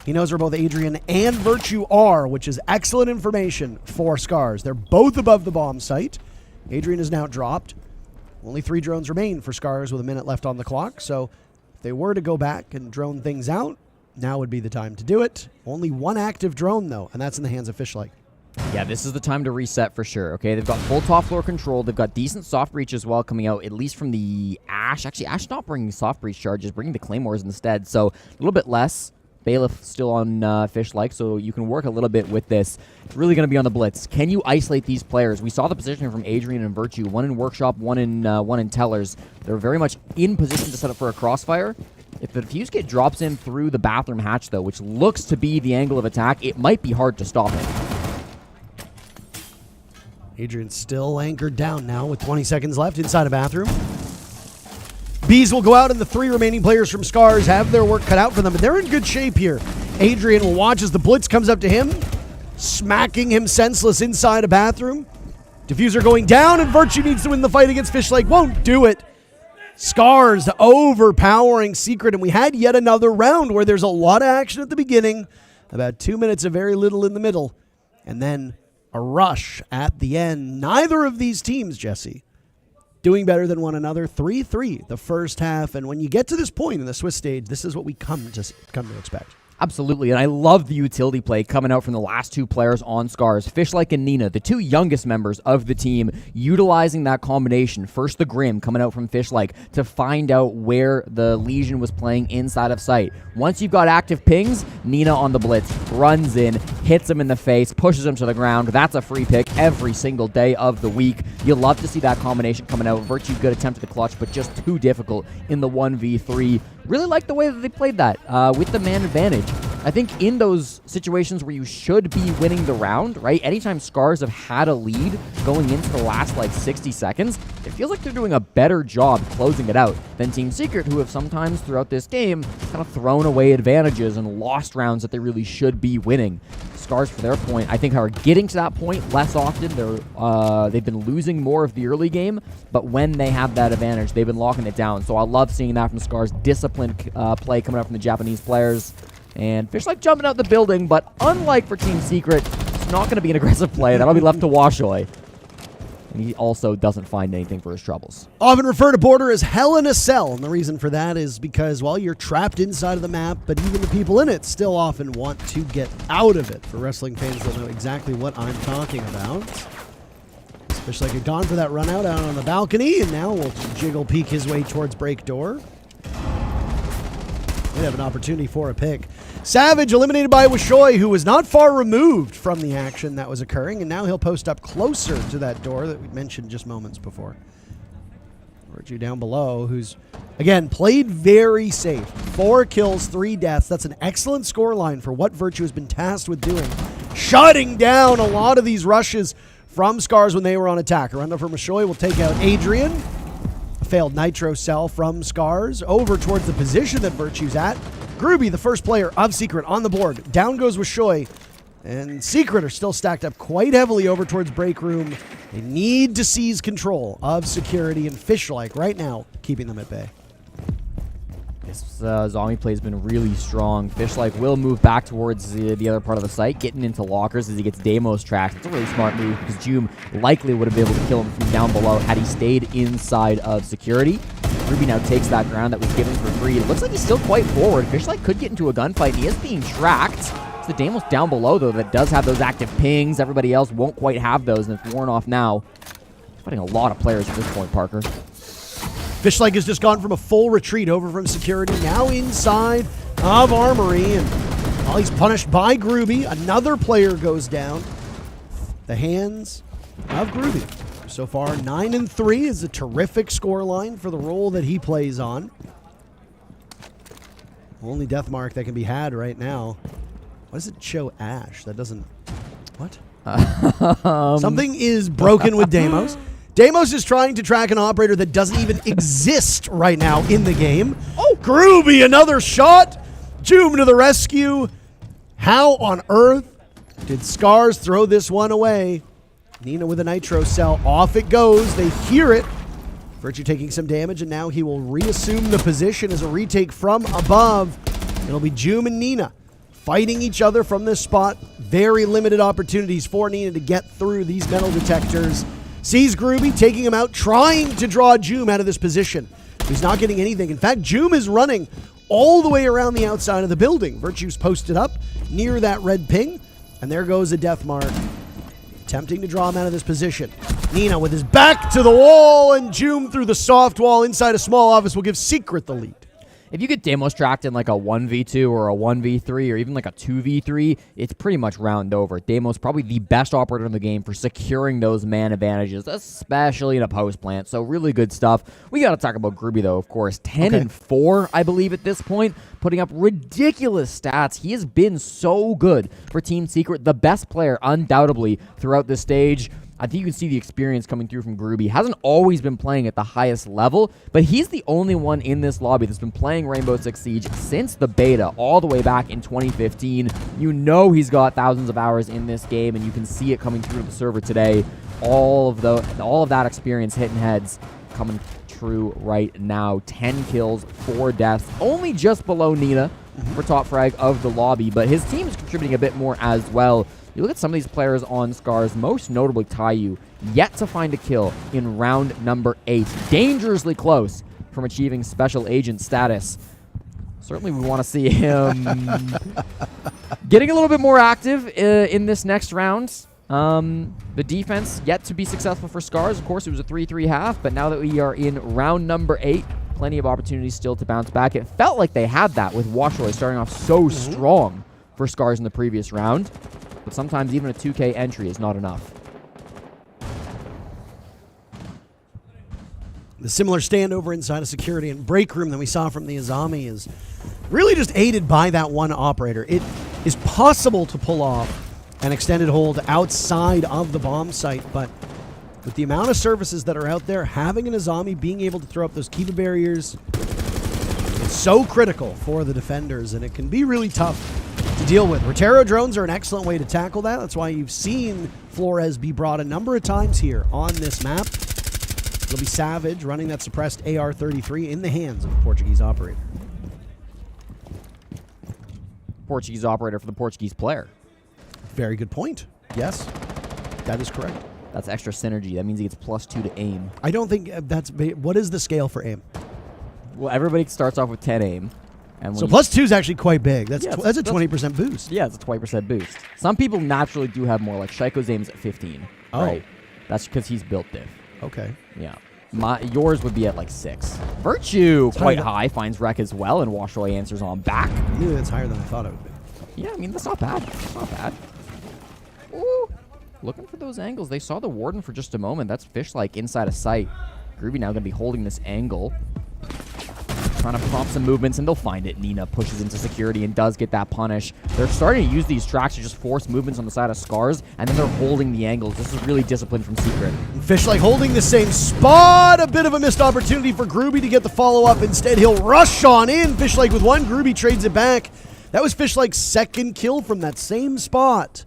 He knows where both Adrian and Virtue are, which is excellent information for Scarz. They're both above the bomb site. Adrian is now dropped. Only 3 drones remain for Scarz with a minute left on the clock, so if they were to go back and drone things out, now would be the time to do it. Only 1 active drone, though, and that's in the hands of Fishlike. Yeah, this is the time to reset for sure, okay? They've got full top floor control. They've got decent soft breach as well coming out, at least from the Ashe. Actually, Ashe not bringing soft breach charges, bringing the Claymores instead, so a little bit less. Bailiff still on Fishlike, so you can work a little bit with this. It's really going to be on the Blitz. Can you isolate these players? We saw the positioning from Adrian and Virtue, one in Workshop, one in Tellers. They're very much in position to set up for a crossfire. If the Diffuse Kit drops in through the bathroom hatch, though, which looks to be the angle of attack, it might be hard to stop it. Adrian's still anchored down now with 20 seconds left inside a bathroom. Bees will go out, and the 3 remaining players from Scarz have their work cut out for them, but they're in good shape here. Adrian will watch as the Blitz comes up to him, smacking him senseless inside a bathroom. Diffuser going down, and Virtue needs to win the fight against Fishlike. Won't do it. Scarz overpowering Secret, and we had yet another round where there's a lot of action at the beginning, about 2 minutes of very little in the middle, and then a rush at the end. Neither of these teams, Jesse, doing better than one another. 3-3 the first half, and when you get to this point in the Swiss stage, this is what we come to expect. Absolutely, and I love the utility play coming out from the last 2 players on Scarz. Fishlike and Nina, the 2 youngest members of the team, utilizing that combination. First the Grim coming out from Fishlike to find out where the Legion was playing inside of sight. Once you've got active pings, Nina on the Blitz runs in, hits him in the face, pushes him to the ground. That's a free pick every single day of the week. You'll love to see that combination coming out. Virtue, good attempt at the clutch, but just too difficult in the 1v3. Really like the way that they played that with the man advantage. I think in those situations where you should be winning the round, right? Anytime Scarz have had a lead going into the last like 60 seconds, it feels like they're doing a better job closing it out than Team Secret, who have sometimes throughout this game kind of thrown away advantages and lost rounds that they really should be winning. Scarz, for their point, I think are getting to that point less often. They've been losing more of the early game, but when they have that advantage, they've been locking it down. So I love seeing that from Scarz. Disciplined play coming out from the Japanese players. And Fishlike jumping out the building, but unlike for Team Secret, it's not going to be an aggressive play. That'll be left to Washoy. And he also doesn't find anything for his troubles. Often referred to Border as hell in a cell, and the reason for that is because, well, you're trapped inside of the map, but even the people in it still often want to get out of it. For wrestling fans, they'll know exactly what I'm talking about. Fishlike had gone for that run out on the balcony, and now will jiggle peek his way towards break door. They have an opportunity for a pick. Savage eliminated by Wishoy, who was not far removed from the action that was occurring, and now he'll post up closer to that door that we mentioned just moments before. Virtue down below, who's, again, played very safe. 4 kills, 3 deaths. That's an excellent scoreline for what Virtue has been tasked with doing. Shutting down a lot of these rushes from Scarz when they were on attack. A run from Wishoy will take out Adrian. Failed Nitro Cell from Scarz over towards the position that Virtue's at. Groovy, the first player of Secret, on the board. Down goes Wishoy. And Secret are still stacked up quite heavily over towards break room. They need to seize control of security, and Fishlike right now keeping them at bay. This zombie play has been really strong. Fishlike will move back towards the other part of the site, getting into lockers as he gets Deimos tracked. It's a really smart move because Joom likely would have been able to kill him from down below had he stayed inside of security. Ruby now takes that ground that was given for free. It looks like he's still quite forward. Fishlike could get into a gunfight, and he is being tracked. It's the Deimos down below, though, that does have those active pings. Everybody else won't quite have those, and it's worn off now. He's fighting a lot of players at this point, Parker. Fishlike has just gone from a full retreat over from security, now inside of Armory, and while he's punished by Groovy, another player goes down. The hands of Groovy. So far, 9-3 is a terrific scoreline for the role that he plays on. Only death mark that can be had right now. Why does it show Ash? That doesn't... What? Something is broken with Deimos. Deimos is trying to track an operator that doesn't even exist right now in the game. Oh, Groovy, another shot. Joom to the rescue. How on earth did Scarz throw this one away? Nina with a nitro cell. Off it goes. They hear it. Virtue taking some damage, and now he will reassume the position as a retake from above. It'll be Joom and Nina fighting each other from this spot. Very limited opportunities for Nina to get through these metal detectors. Sees Groovy, taking him out, trying to draw Joom out of this position. He's not getting anything. In fact, Joom is running all the way around the outside of the building. Virtue's posted up near that red ping, and there goes a death mark. Attempting to draw him out of this position. Nina with his back to the wall, and Joom through the soft wall inside a small office will give Secret the lead. If you get Deimos tracked in like a 1v2 or a 1v3 or even like a 2v3, it's pretty much round over. Deimos probably the best operator in the game for securing those man advantages, especially in a post plant. So really good stuff. We got to talk about Groovy though, of course. 10-4, I believe, at this point, putting up ridiculous stats. He has been so good for Team Secret, the best player undoubtedly throughout this stage. I think you can see the experience coming through from Groovy. Hasn't always been playing at the highest level, but he's the only one in this lobby that's been playing Rainbow Six Siege since the beta, all the way back in 2015. You know he's got thousands of hours in this game, and you can see it coming through the server today. All of that experience hitting heads coming true right now. 10 kills, 4 deaths, only just below Nina for top frag of the lobby, but his team is contributing a bit more as well. You look at some of these players on Scarz, most notably Tayu, yet to find a kill in round number 8. Dangerously close from achieving special agent status. Certainly we want to see him getting a little bit more active in this next round. The defense yet to be successful for Scarz. Of course, it was a 3-3 half, but now that we are in round number 8, plenty of opportunities still to bounce back. It felt like they had that with Washroy starting off so strong for Scarz in the previous round. But sometimes even a 2K entry is not enough. The similar standover inside of security and break room that we saw from the Azami is really just aided by that one operator. It is possible to pull off an extended hold outside of the bomb site, but with the amount of services that are out there, having an Azami being able to throw up those Kiva barriers is so critical for the defenders, and it can be really tough to deal with. Rotero drones are an excellent way to tackle that. That's why you've seen Flores be brought a number of times here on this map. It'll be Savage running that suppressed AR-33 in the hands of the Portuguese operator. Portuguese operator for the Portuguese player. Very good point. Yes, that is correct. That's extra synergy. That means he gets +2 to aim. I don't think that's... What is the scale for aim? Well, everybody starts off with 10 aim. And so +2 is actually quite big. That's a 20% boost. Yeah, it's a 20% boost. Some people naturally do have more, like Shaiko's aim's at 15. Oh. Right? That's because he's built diff. Okay. Yeah. Yours would be at like 6. Virtue, quite high, finds Wreck as well, and Washroy answers on back. Maybe that's higher than I thought it would be. Yeah, I mean, that's not bad. That's not bad. Ooh. Looking for those angles. They saw the Warden for just a moment. That's Fish-like inside of sight. Groovy now going to be holding this angle. Trying to prompt some movements, and they'll find it. Nina pushes into security and does get that punish. They're starting to use these tracks to just force movements on the side of Scarz, and then they're holding the angles. This is really disciplined from Secret. Fish-like holding the same spot. A bit of a missed opportunity for Groovy to get the follow-up. Instead, he'll rush on in. Fish-like with one. Groovy trades it back. That was Fish-like's second kill from that same spot.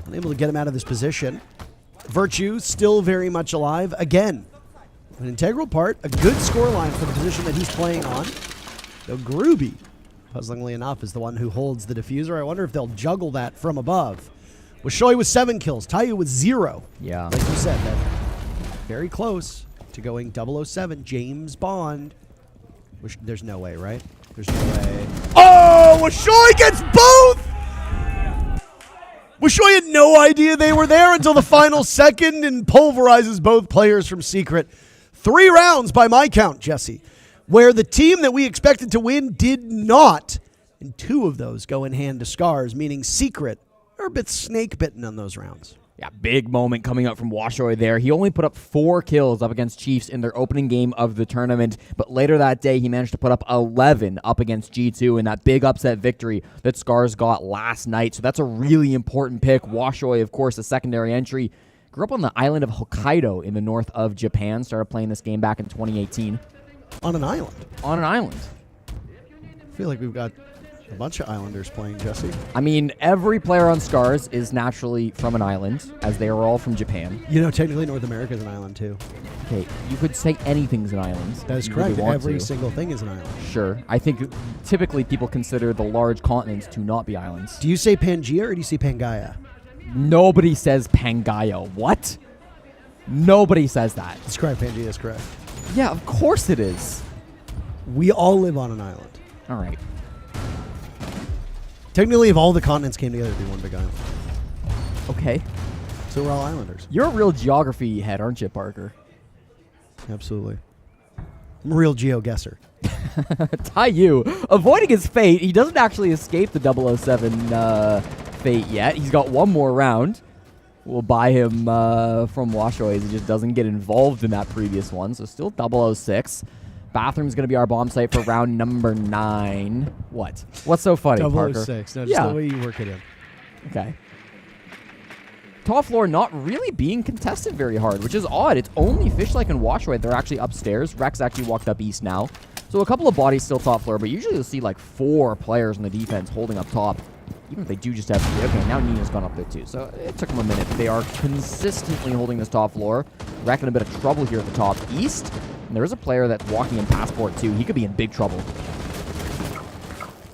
Unable to get him out of this position. Virtue still very much alive. Again, an integral part, a good scoreline for the position that he's playing on. Though Groovy, puzzlingly enough, is the one who holds the diffuser. I wonder if they'll juggle that from above. Washoy with 7 kills, Tayu with 0. Yeah. Like you said, that very close to going 007, James Bond. There's no way, right? There's no way. Oh, Washoy gets both! Washoy had no idea they were there until the final second and pulverizes both players from Secret. 3 rounds by my count, Jesse, where the team that we expected to win did not. And 2 of those go in hand to Scarz, meaning Secret are a bit snake-bitten on those rounds. Yeah, big moment coming up from Washoy there. He only put up 4 kills up against Chiefs in their opening game of the tournament, but later that day he managed to put up 11 up against G2 in that big upset victory that Scarz got last night. So that's a really important pick. Washoy, of course, a secondary entry. Grew up on the island of Hokkaido in the north of Japan. Started playing this game back in 2018. On an island? On an island. I feel like we've got a bunch of Islanders playing, Jesse. I mean, every player on Scarz is naturally from an island, as they are all from Japan. You know, technically North America is an island, too. Okay, you could say anything's an island. That is if you correct. really want Every to. single thing is an island. Sure. I think typically people consider the large continents to not be islands. Do you say Pangea or do you say Pangaea? Nobody says Pangaea. What? Nobody says that. That's correct. Pangea is correct. Yeah, of course it is. We all live on an island. All right. Technically, if all the continents came together, it'd be one big island. Okay. So we're all islanders. You're a real geography head, aren't you, Parker? Absolutely. I'm a real geo-guesser. Taiyu, avoiding his fate. He doesn't actually escape the 007 fate yet. He's got one more round. We'll buy him from Washoy as he just doesn't get involved in that previous one. So still 006. Bathroom's going to be our bomb site for round number 9. What? What's so funny, Parker? 006. No, just the way you work it in. Okay. Top floor not really being contested very hard, which is odd. It's only Fishlike and Washoy. They're actually upstairs. Rex actually walked up east now. So a couple of bodies still top floor, but usually you'll see like 4 players on the defense holding up top. Even if they do just have 3. Okay, now Nina's gone up there too. So it took them a minute. They are consistently holding this top floor. Rex in a bit of trouble here at the top east. And there is a player that's walking in passport too. He could be in big trouble.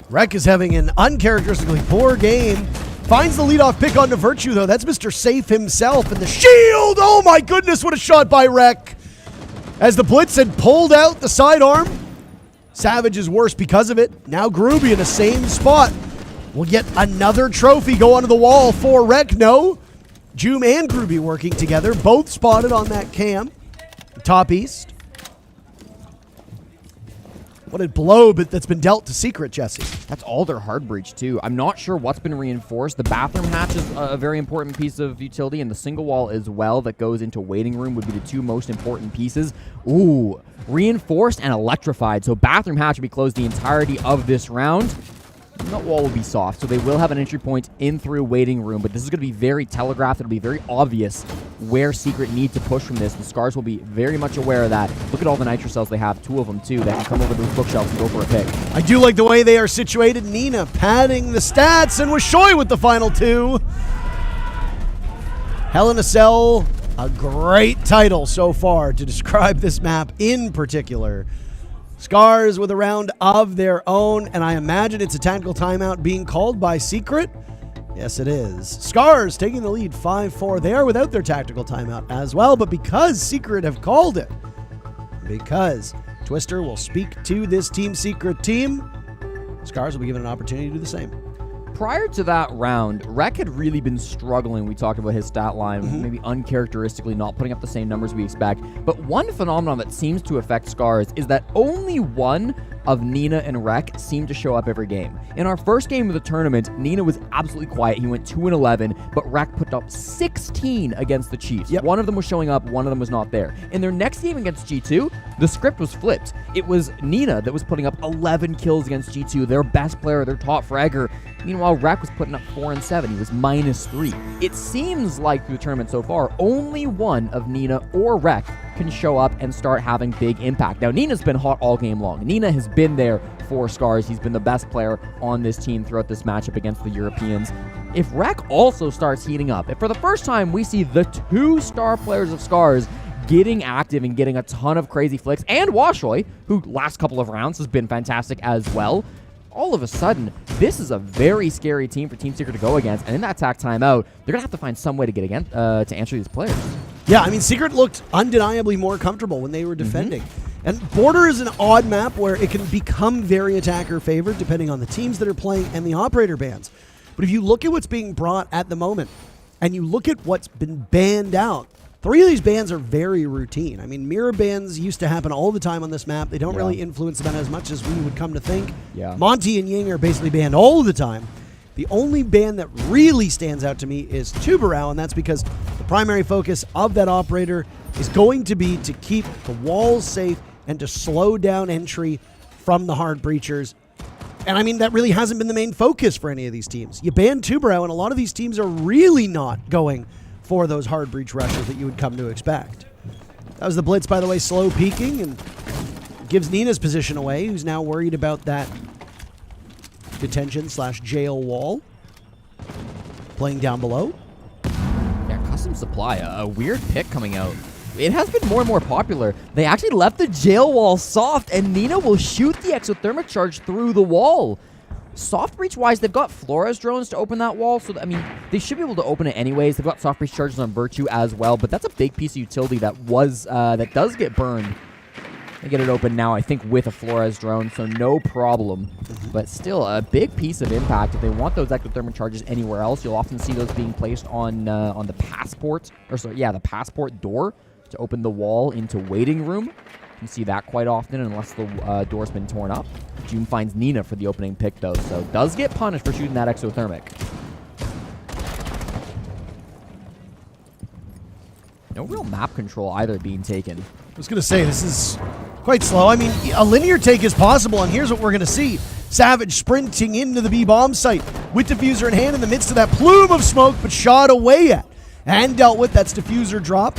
Rek is having an uncharacteristically poor game. Finds the leadoff pick onto Virtue, though. That's Mr. Safe himself. And the shield! Oh, my goodness, what a shot by Rek. As the Blitz had pulled out the sidearm. Savage is worse because of it. Now Groovy in the same spot. We'll get another trophy go onto the wall for Rek. No. Joom and Groovy working together. Both spotted on that cam. Top east. What a blow that's been dealt to Secret, Jesse. That's all their hard breach, too. I'm not sure what's been reinforced. The bathroom hatch is a very important piece of utility, and the single wall as well that goes into waiting room would be the 2 most important pieces. Ooh, reinforced and electrified. So bathroom hatch will be closed the entirety of this round. That wall will be soft, so they will have an entry point in through waiting room, but this is going to be very telegraphed. It'll be very obvious where Secret need to push from this. The Scarz will be very much aware of that. Look at all the nitro cells they have, 2 of them too, that can come over those bookshelves and go for a pick. I do like the way they are situated. Nina padding the stats, and Washoy with the final 2. Hell in a Cell, a great title so far to describe this map in particular. Scarz with a round of their own, and I imagine it's a tactical timeout being called by Secret. Yes, it is. Scarz taking the lead 5-4. They are without their tactical timeout as well, but because Secret have called it, because Twister will speak to this Team Secret team, Scarz will be given an opportunity to do the same. Prior to that round, Rek had really been struggling. We talked about his stat line, maybe uncharacteristically not putting up the same numbers we expect. But one phenomenon that seems to affect Scarz is that only one of Nina and Rek seem to show up every game. In our first game of the tournament, Nina was absolutely quiet. He went 2-11, but Rek put up 16 against the Chiefs. Yep. One of them was showing up, one of them was not there. In their next game against G2, the script was flipped. It was Nina that was putting up 11 kills against G2, their best player, their top fragger. Meanwhile, Rek was putting up 4 and 7. He was -3. It seems like through the tournament so far, only one of Nina or Rek can show up and start having big impact. Now, Nina's been hot all game long. Nina has been there for Scarz. He's been the best player on this team throughout this matchup against the Europeans. If Rek also starts heating up, if for the first time we see the 2 star players of Scarz getting active and getting a ton of crazy flicks, and Washoy, who last couple of rounds has been fantastic as well, all of a sudden, this is a very scary team for Team Secret to go against, and in that attack timeout, they're going to have to find some way to get against to answer these players. Yeah, I mean, Secret looked undeniably more comfortable when they were defending. And Border is an odd map where it can become very attacker-favored depending on the teams that are playing and the operator bans. But if you look at what's being brought at the moment, and you look at what's been banned out, 3 of these bans are very routine. I mean, mirror bans used to happen all the time on this map. They don't really influence the meta as much as we would come to think. Yeah. Monty and Ying are basically banned all the time. The only ban that really stands out to me is Tubarão, and that's because the primary focus of that operator is going to be to keep the walls safe and to slow down entry from the hard breachers. And I mean, that really hasn't been the main focus for any of these teams. You ban Tubarão, and a lot of these teams are really not going for those hard breach rushes that you would come to expect. That was the blitz, by the way, slow peeking, and gives Nina's position away, who's now worried about that detention/jail wall. Playing down below. Yeah, custom supply, a weird pick coming out. It has been more and more popular. They actually left the jail wall soft, and Nina will shoot the exothermic charge through the wall. Soft breach wise, they've got Flores drones to open that wall, so I mean, they should be able to open it anyways. They've got soft breach charges on Virtue as well, but that's a big piece of utility that does get burned. They get it open now, I think, with a Flores drone, so no problem. But still, a big piece of impact. If they want those exothermic charges anywhere else, you'll often see those being placed on the passport, the passport door to open the wall into waiting room. You see that quite often unless the door's been torn up. June finds Nina for the opening pick, though, so does get punished for shooting that exothermic. No real map control either being taken. I was going to say, this is quite slow. I mean, a linear take is possible, and here's what we're going to see. Savage sprinting into the B-bomb site with Diffuser in hand in the midst of that plume of smoke, but shot away at and dealt with. That's Diffuser drop.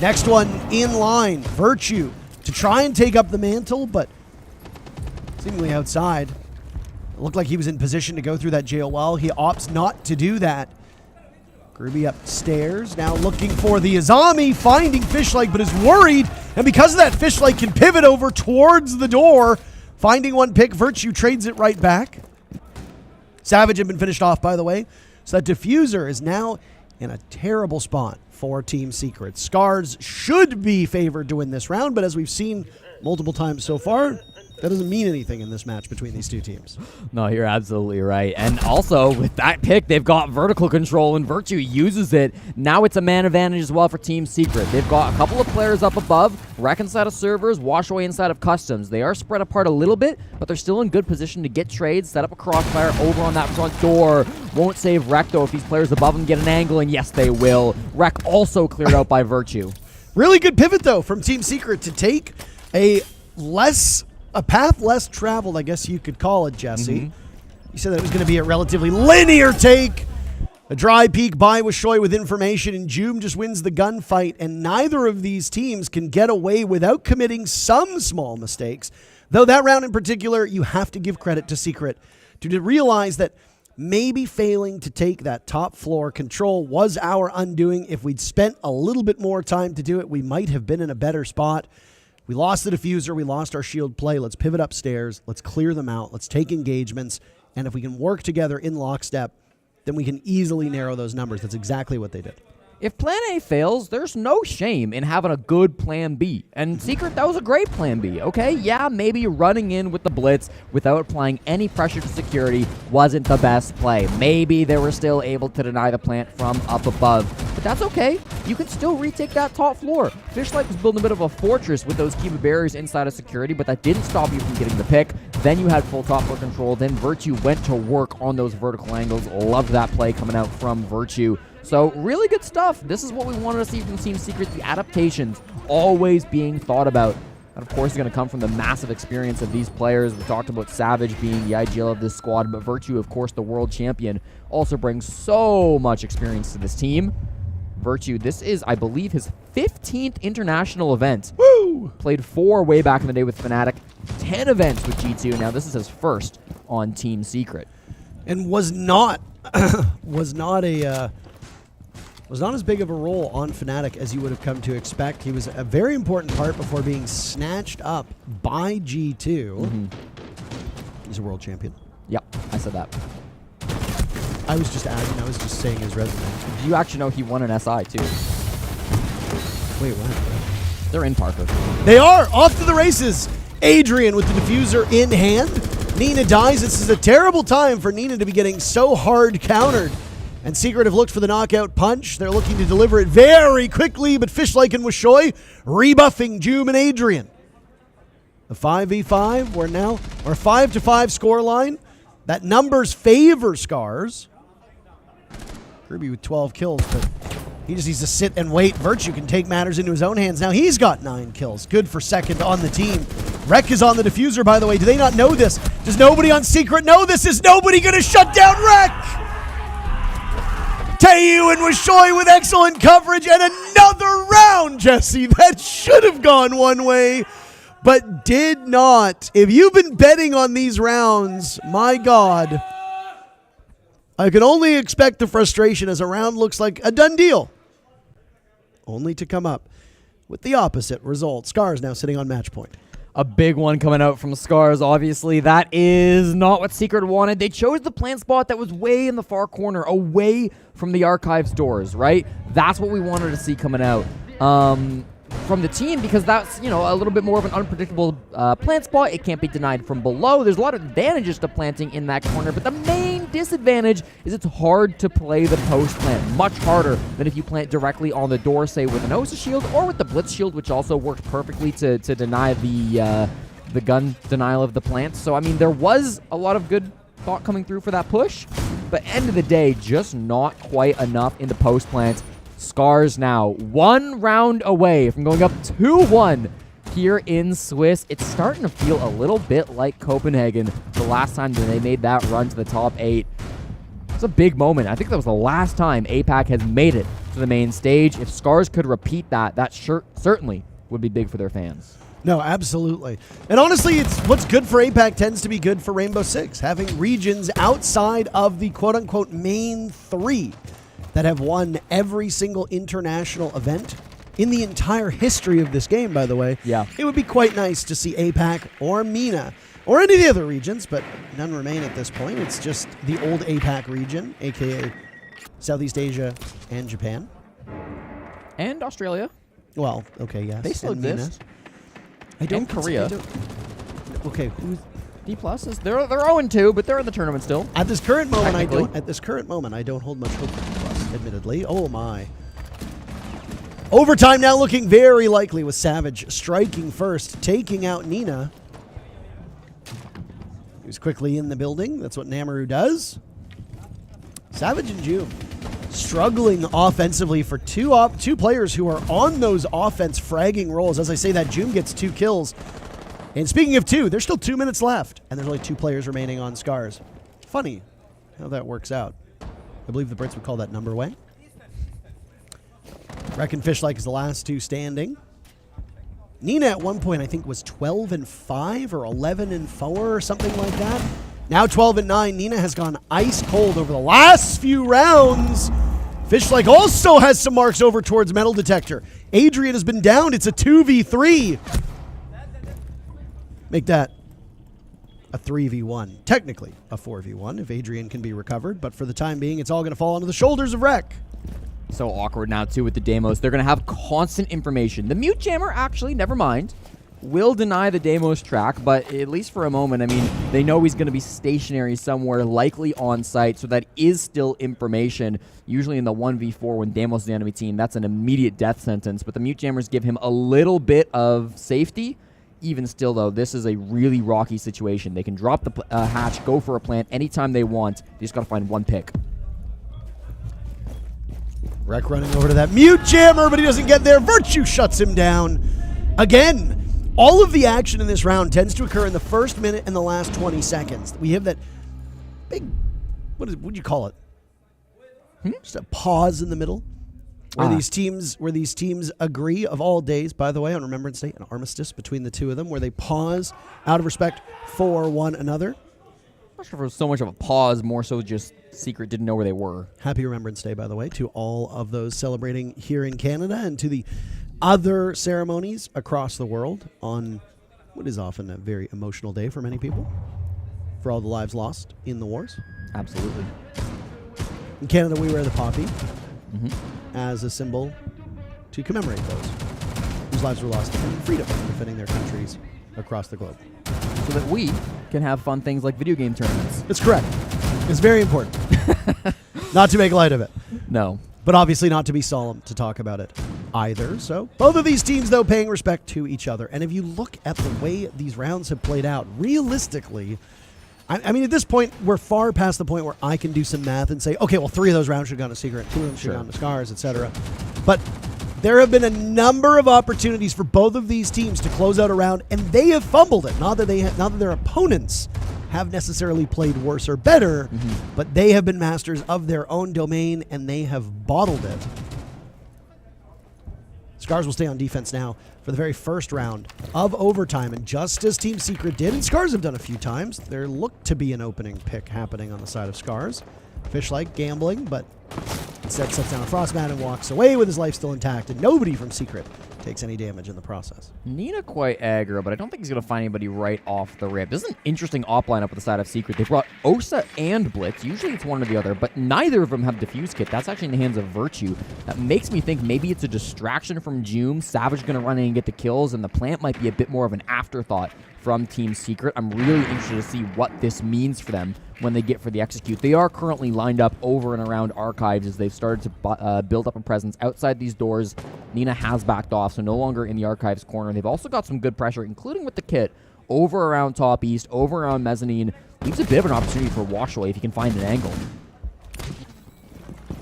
Next one in line. Virtue to try and take up the mantle, but seemingly outside. It looked like he was in position to go through that jail wall. He opts not to do that. Groovy upstairs, now looking for the Azami, finding Fishlike, but is worried. And because of that, Fishlike can pivot over towards the door. Finding one pick, Virtue trades it right back. Savage had been finished off, by the way. So that Diffuser is now in a terrible spot for Team Secret. Scarz should be favored to win this round, but as we've seen multiple times so far, that doesn't mean anything in this match between these two teams. No, you're absolutely right. And also, with that pick, they've got vertical control, and Virtue uses it. Now it's a man advantage as well for Team Secret. They've got a couple of players up above, Wreck inside of servers, Wash away inside of customs. They are spread apart a little bit, but they're still in good position to get trades, set up a crossfire over on that front door. Won't save Wreck, though, if these players above him get an angle, and yes, they will. Wreck also cleared out by Virtue. Really good pivot, though, from Team Secret to take a path less traveled, I guess you could call it, Jesse. You said that it was going to be a relatively linear take. A dry peek by Wishoy with information, and Joom just wins the gunfight, and neither of these teams can get away without committing some small mistakes. Though that round in particular, you have to give credit to Secret to realize that maybe failing to take that top floor control was our undoing. If we'd spent a little bit more time to do it, we might have been in a better spot. We lost the diffuser. We lost our shield play. Let's pivot upstairs. Let's clear them out. Let's take engagements. And if we can work together in lockstep, then we can easily narrow those numbers. That's exactly what they did. If plan A fails, there's no shame in having a good plan B. And Secret, that was a great plan B, okay? Yeah, maybe running in with the blitz without applying any pressure to security wasn't the best play. Maybe they were still able to deny the plant from up above. But that's okay. You can still retake that top floor. Fishlike was building a bit of a fortress with those Kiva barriers inside of security, but that didn't stop you from getting the pick. Then you had full top floor control. Then Virtue went to work on those vertical angles. Loved that play coming out from Virtue. So really good stuff. This is what we wanted to see from Team Secret. The adaptations always being thought about. And of course, it's going to come from the massive experience of these players. We talked about Savage being the IGL of this squad, but Virtue, of course, the world champion, also brings so much experience to this team. Virtue, this is, I believe, his 15th international event. Woo! Played 4 way back in the day with Fnatic, 10 events with G2. Now this is his first on Team Secret. And was not as big of a role on Fnatic as you would have come to expect. He was a very important part before being snatched up by G2. He's a world champion. Yep, I said that. I was just adding, I was just saying his resume. You actually know he won an SI too. Wait, what? They're in Parker. They are off to the races. Adrian with the diffuser in hand. Nina dies. This is a terrible time for Nina to be getting so hard countered. And Secret have looked for the knockout punch. They're looking to deliver it very quickly, but Fishlike and Wishoy rebuffing Joom and Adrian. A 5v5, we're now, or 5-5 scoreline. That numbers favor Scarz. Kirby with 12 kills, but he just needs to sit and wait. Virtue can take matters into his own hands now. He's got 9 kills. Good for second on the team. Rec is on the diffuser, by the way. Do they not know this? Does nobody on Secret know this? Is nobody going to shut down Rec? Taeyu and Wishoy with excellent coverage, and another round, Jesse. That should have gone one way, but did not. If you've been betting on these rounds, my God, I can only expect the frustration as a round looks like a done deal, only to come up with the opposite result. Scarz now sitting on match point. A big one coming out from Scarz, obviously. That is not what Secret wanted. They chose the plant spot that was way in the far corner, away from the archives doors, right? That's what we wanted to see coming out from the team, because that's, you know, a little bit more of an unpredictable plant spot. It can't be denied from below. There's a lot of advantages to planting in that corner, but the main disadvantage is it's hard to play the post plant. Much harder than if you plant directly on the door, say with an Osa shield or with the Blitz shield, which also worked perfectly to deny the gun denial of the plant. So, I mean, there was a lot of good thought coming through for that push, but end of the day, just not quite enough in the post plant. Scarz now 1 round away from going up 2-1 here in Swiss. It's starting to feel a little bit like Copenhagen the last time that they made that run to the top 8. It's a big moment. I think that was the last time APAC has made it to the main stage. If Scarz could repeat that, that certainly would be big for their fans. No, absolutely. And honestly, it's what's good for APAC tends to be good for Rainbow Six, having regions outside of the quote-unquote main 3 that have won every single international event in the entire history of this game, by the way. Yeah. It would be quite nice to see APAC or MENA or any of the other regions, but none remain at this point. It's just the old APAC region, a.k.a. Southeast Asia and Japan. And Australia. Well, okay, yes. They still and MENA. exist. I don't And Korea. Okay, who's... D+, they're 0-2, but they're in the tournament still. At this current moment, I Technically. don't. At this current moment, I don't hold much hope for D+, admittedly. Oh my! Overtime now looking very likely with Savage striking first, taking out Nina. He's quickly in the building. That's what Namaru does. Savage and June struggling offensively for two players who are on those offense fragging roles. As I say that, June gets 2 kills. And speaking of 2, there's still 2 minutes left, and there's only 2 players remaining on Scarz. Funny how that works out. I believe the Brits would call that number way. Reckon Fishlike is the last 2 standing. Nina at one point I think was 12-5 or 11-4 or something like that. Now 12-9. Nina has gone ice cold over the last few rounds. Fishlike also has some marks over towards metal detector. Adrian has been down. It's a 2v3. Make that a 3v1. Technically a 4v1 if Adrian can be recovered, but for the time being, it's all going to fall onto the shoulders of Rec. So awkward now, too, with the Deimos. They're going to have constant information. The Mute Jammer, actually, never mind, will deny the Deimos track, but at least for a moment, I mean, they know he's going to be stationary somewhere, likely on site, so that is still information. Usually in the 1v4 when Deimos is the enemy team, that's an immediate death sentence, but the Mute Jammers give him a little bit of safety. Even still, though, this is a really rocky situation. They can drop the hatch, go for a plant anytime they want. They just got to find one pick. Rec running over to that Mute Jammer, but he doesn't get there. Virtue shuts him down. Again, all of the action in this round tends to occur in the first minute and the last 20 seconds. We have that big, what would you call it? Just a pause in the middle. Where these teams agree, of all days, by the way, on Remembrance Day, an armistice between the two of them, where they pause out of respect for one another. I'm not sure if it was so much of a pause, more so just Secret didn't know where they were. Happy Remembrance Day, by the way, to all of those celebrating here in Canada and to the other ceremonies across the world on what is often a very emotional day for many people, for all the lives lost in the wars. Absolutely. In Canada, we wear the poppy. As a symbol to commemorate those whose lives were lost defending freedom, defending their countries across the globe. So that we can have fun things like video game tournaments. That's correct. It's very important. Not to make light of it. No. But obviously not to be solemn to talk about it either. So both of these teams, though, paying respect to each other. And if you look at the way these rounds have played out, realistically, I mean, at this point, we're far past the point where I can do some math and say, okay, well, 3 of those rounds should have gone to Secret, 2 of them should have gone to Scarz, etc. But there have been a number of opportunities for both of these teams to close out a round, and they have fumbled it. Not that their opponents have necessarily played worse or better, but they have been masters of their own domain, and they have bottled it. Scarz will stay on defense now for the very first round of overtime. And just as Team Secret did, and Scarz have done a few times, there looked to be an opening pick happening on the side of Scarz. Fish-like gambling, but instead sets down a Frostmat and walks away with his life still intact, and nobody from Secret takes any damage in the process. Nina quite aggro, but I don't think he's going to find anybody right off the rip. This is an interesting op lineup with the side of Secret. They brought Osa and Blitz. Usually it's one or the other, but neither of them have Diffuse Kit. That's actually in the hands of Virtue. That makes me think maybe it's a distraction from Joom. Savage going to run in and get the kills, and the plant might be a bit more of an afterthought from Team Secret. I'm really interested to see what this means for them when they get for the execute. They are currently lined up over and around Archives as they've started to build up a presence outside these doors. Nina has backed off, so no longer in the Archives corner. They've also got some good pressure, including with the kit, over around top east, over around mezzanine. Leaves a bit of an opportunity for Washaway if he can find an angle.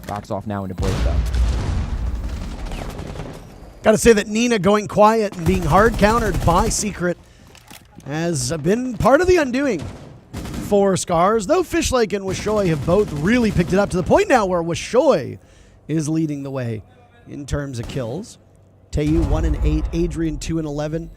Backs off now into break, though. Got to say that Nina going quiet and being hard countered by Secret has been part of the undoing for Scarz, though Fishlake and Washoy have both really picked it up to the point now where Washoy is leading the way in terms of kills. Tayu 1-8, Adrian 2-11.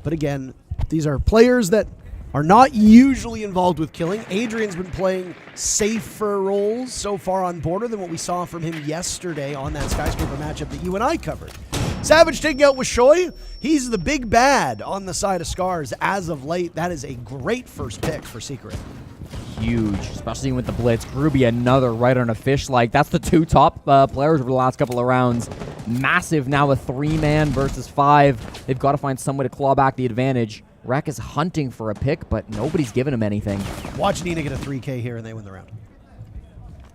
But again, these are players that are not usually involved with killing. Adrian's been playing safer roles so far on border than what we saw from him yesterday on that Skyscraper matchup that you and I covered. Savage taking out Washoy. He's the big bad on the side of Scarz as of late. That is a great first pick for Secret. Huge, especially with the Blitz. Groovy, another right on a fish like. That's the 2 top players over the last couple of rounds. Massive now a 3-man versus 5. They've got to find some way to claw back the advantage. Rek is hunting for a pick, but nobody's giving him anything. Watch Nina get a 3K here and they win the round.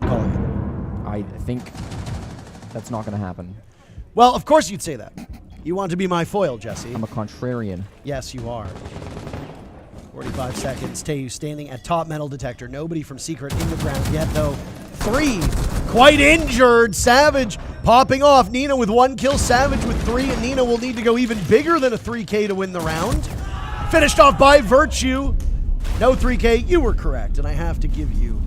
Calling it. I think that's not going to happen. Well, of course you'd say that. You want to be my foil, Jesse. I'm a contrarian. Yes, you are. 45 seconds. Tayu standing at top metal detector. Nobody from Secret in the ground yet, though. 3. Quite injured. Savage popping off. Nina with 1 kill. Savage with 3. And Nina will need to go even bigger than a 3K to win the round. Finished off by Virtue. No 3K. You were correct. And I have to give you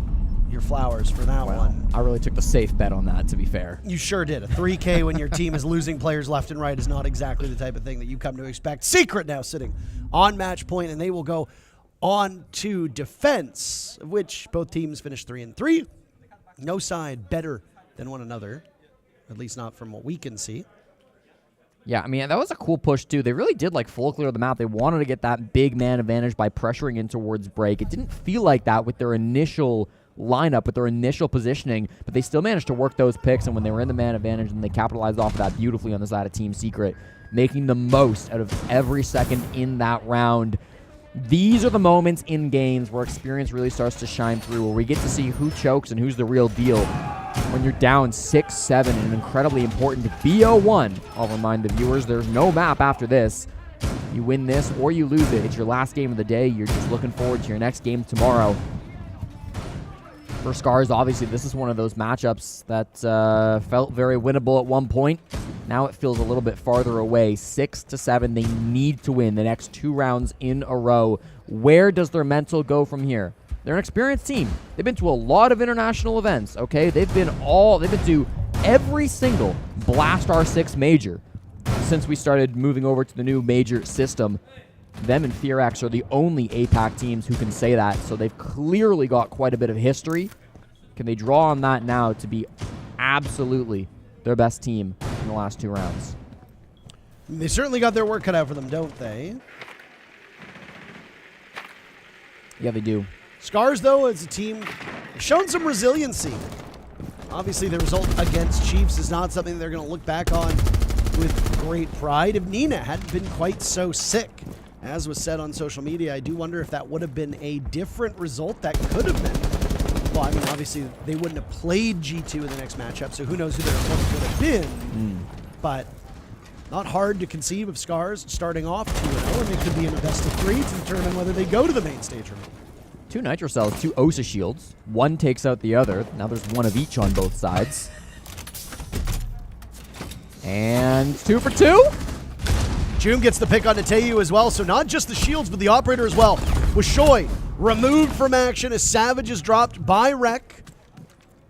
your flowers for that one. I really took the safe bet on that, to be fair. You sure did. A 3K when your team is losing players left and right is not exactly the type of thing that you come to expect. Secret now sitting on match point, and they will go on to defense, of which both teams finished 3-3. No side better than one another, at least not from what we can see. Yeah, I mean, that was a cool push, too. They really did, full clear of the map. They wanted to get that big man advantage by pressuring in towards break. It didn't feel like that with their initial lineup, with their initial positioning, but they still managed to work those picks, and when they were in the man advantage, and they capitalized off of that beautifully on the side of Team Secret, making the most out of every second in that round. These are the moments in games where experience really starts to shine through, where we get to see who chokes and who's the real deal. When you're down 6-7 in an incredibly important BO1, I'll remind the viewers, there's no map after this. You win this or you lose it. It's your last game of the day. You're just looking forward to your next game tomorrow. For Scarz, obviously, this is one of those matchups that felt very winnable at one point. Now it feels a little bit farther away. 6-7. They need to win the next 2 rounds in a row. Where does their mental go from here? They're an experienced team. They've been to a lot of international events, okay? They've been to every single Blast R6 major since we started moving over to the new major system. Them and FearX are the only APAC teams who can say that, so they've clearly got quite a bit of history. Can they draw on that now to be absolutely their best team in the last 2 rounds? They certainly got their work cut out for them, don't they? Yeah, they do. Scarz, though, as a team, shown some resiliency. Obviously, the result against Chiefs is not something they're going to look back on with great pride. If Nina hadn't been quite so sick, as was said on social media, I do wonder if that would have been a different result. That could have been. Well, I mean, obviously, they wouldn't have played G2 in the next matchup, so who knows who their opponent would have been. But not hard to conceive of Scarz starting off 2-0, and it could be in a best of 3 to determine whether they go to the main stage or not. 2 Nitro Cells, 2 Osa Shields. One takes out the other. Now there's one of each on both sides. And 2 for 2. Joom gets the pick on Taeyu as well, so not just the shields, but the operator as well. With Shoy removed from action as Savage is dropped by Rek.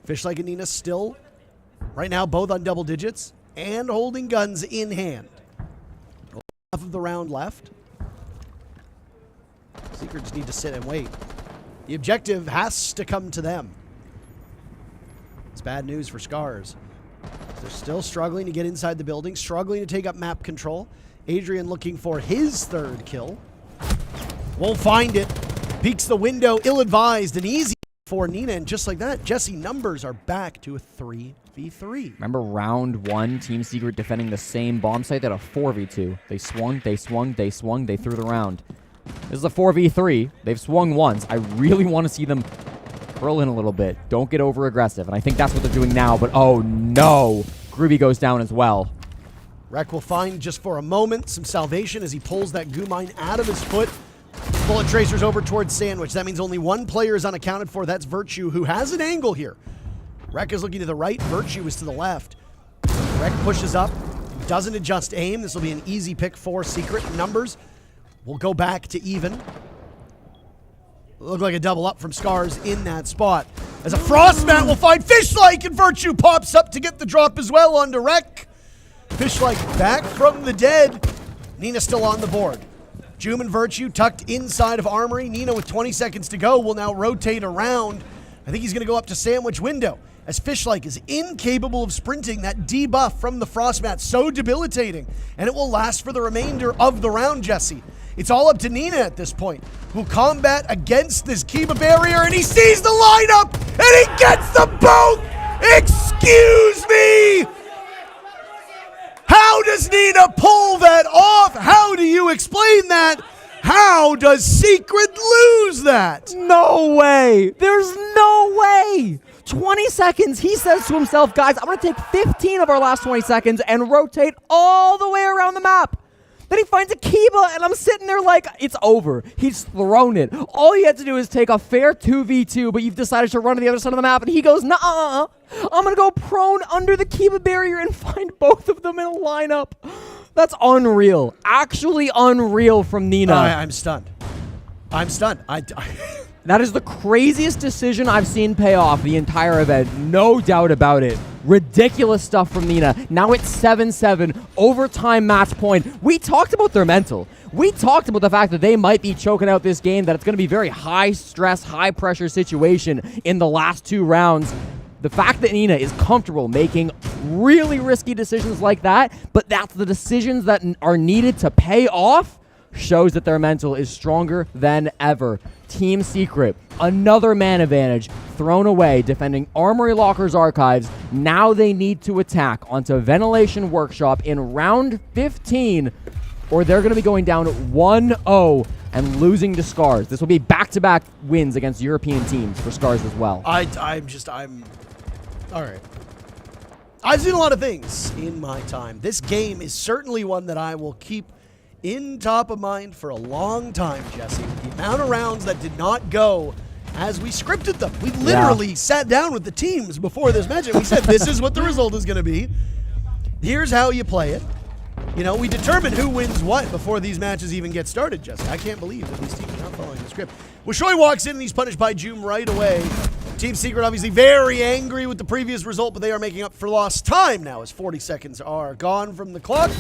Fishlike and Nina still, right now, both on double digits and holding guns in hand. Half of the round left. Secrets need to sit and wait. The objective has to come to them. It's bad news for Scarz. They're still struggling to get inside the building, struggling to take up map control. Adrian looking for his 3rd kill. Won't find it. Peeks the window, ill-advised and easy for Nina. And just like that, Jesse numbers are back to a 3v3. Remember round 1, Team Secret defending the same bomb site at a 4v2. They swung, they swung, they swung, they threw the round. This is a 4v3. They've swung once. I really want to see them curl in a little bit. Don't get over aggressive. And I think that's what they're doing now. But oh no, Groovy goes down as well. Rek will find just for a moment some salvation as he pulls that goo mine out of his foot. Bullet tracers over towards Sandwich. That means only one player is unaccounted for. That's Virtue, who has an angle here. Rek is looking to the right. Virtue is to the left. Rek pushes up. Doesn't adjust aim. This will be an easy pick for Secret. Numbers will go back to even. Look like a double up from Scarz in that spot. As a Frostmat will find Fishlike, and Virtue pops up to get the drop as well onto Rek. Fishlike back from the dead. Nina still on the board. Joom and Virtue tucked inside of Armory. Nina with 20 seconds to go will now rotate around. I think he's going to go up to Sandwich window as Fishlike is incapable of sprinting. That debuff from the Frostmat so debilitating, and it will last for the remainder of the round, Jesse. It's all up to Nina at this point, who'll combat against this Kiba barrier, and he sees the lineup, and he gets them both! Excuse me! How does Nina pull that off? How do you explain that? How does Secret lose that? No way! There's no way! 20 seconds, he says to himself, guys, I'm going to take 15 of our last 20 seconds and rotate all the way around the map. Then he finds a Kiba, and I'm sitting there like, it's over. He's thrown it. All he had to do is take a fair 2v2, but you've decided to run to the other side of the map, and he goes, nah, I'm going to go prone under the Kiba barrier and find both of them in a lineup. That's unreal. Actually unreal from Nina. I'm stunned. I'm stunned. That is the craziest decision I've seen pay off the entire event. No doubt about it. Ridiculous stuff from Nina. Now it's 7-7, overtime match point. We talked about their mental. We talked about the fact that they might be choking out this game, that it's going to be very high stress, high pressure situation in the last 2 rounds. The fact that Nina is comfortable making really risky decisions like that, but that's the decisions that are needed to pay off, shows that their mental is stronger than ever. Team Secret, another man advantage thrown away defending Armory Locker's archives. Now they need to attack onto Ventilation Workshop in round 15, or they're going to be going down 1-0 and losing to Scarz. This will be back-to-back wins against European teams for Scarz as well. I'm all right. I've seen a lot of things in my time. This game is certainly one that I will keep in top of mind for a long time, Jesse. The amount of rounds that did not go as we scripted them. We literally sat down with the teams before this match and we said, this is what the result is going to be. Here's how you play it. You know, we determine who wins what before these matches even get started, Jesse. I can't believe that these teams are not following the script. Wishoy walks in and he's punished by Joom right away. Team Secret obviously very angry with the previous result, but they are making up for lost time now as 40 seconds are gone from the clock.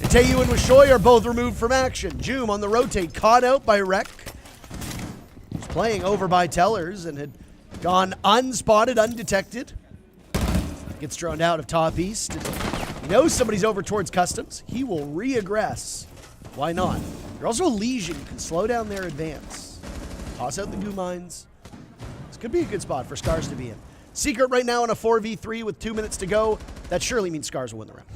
And Taeyu and Wishoy are both removed from action. Joom on the rotate, caught out by Rek. He's playing over by Tellers and had gone unspotted, undetected. Gets droned out of top east. He knows somebody's over towards customs. He will re-aggress. Why not? You're also a Legion. You can slow down their advance. Toss out the goo mines. This could be a good spot for Scarz to be in. Secret right now in a 4v3 with 2 minutes to go. That surely means Scarz will win the round.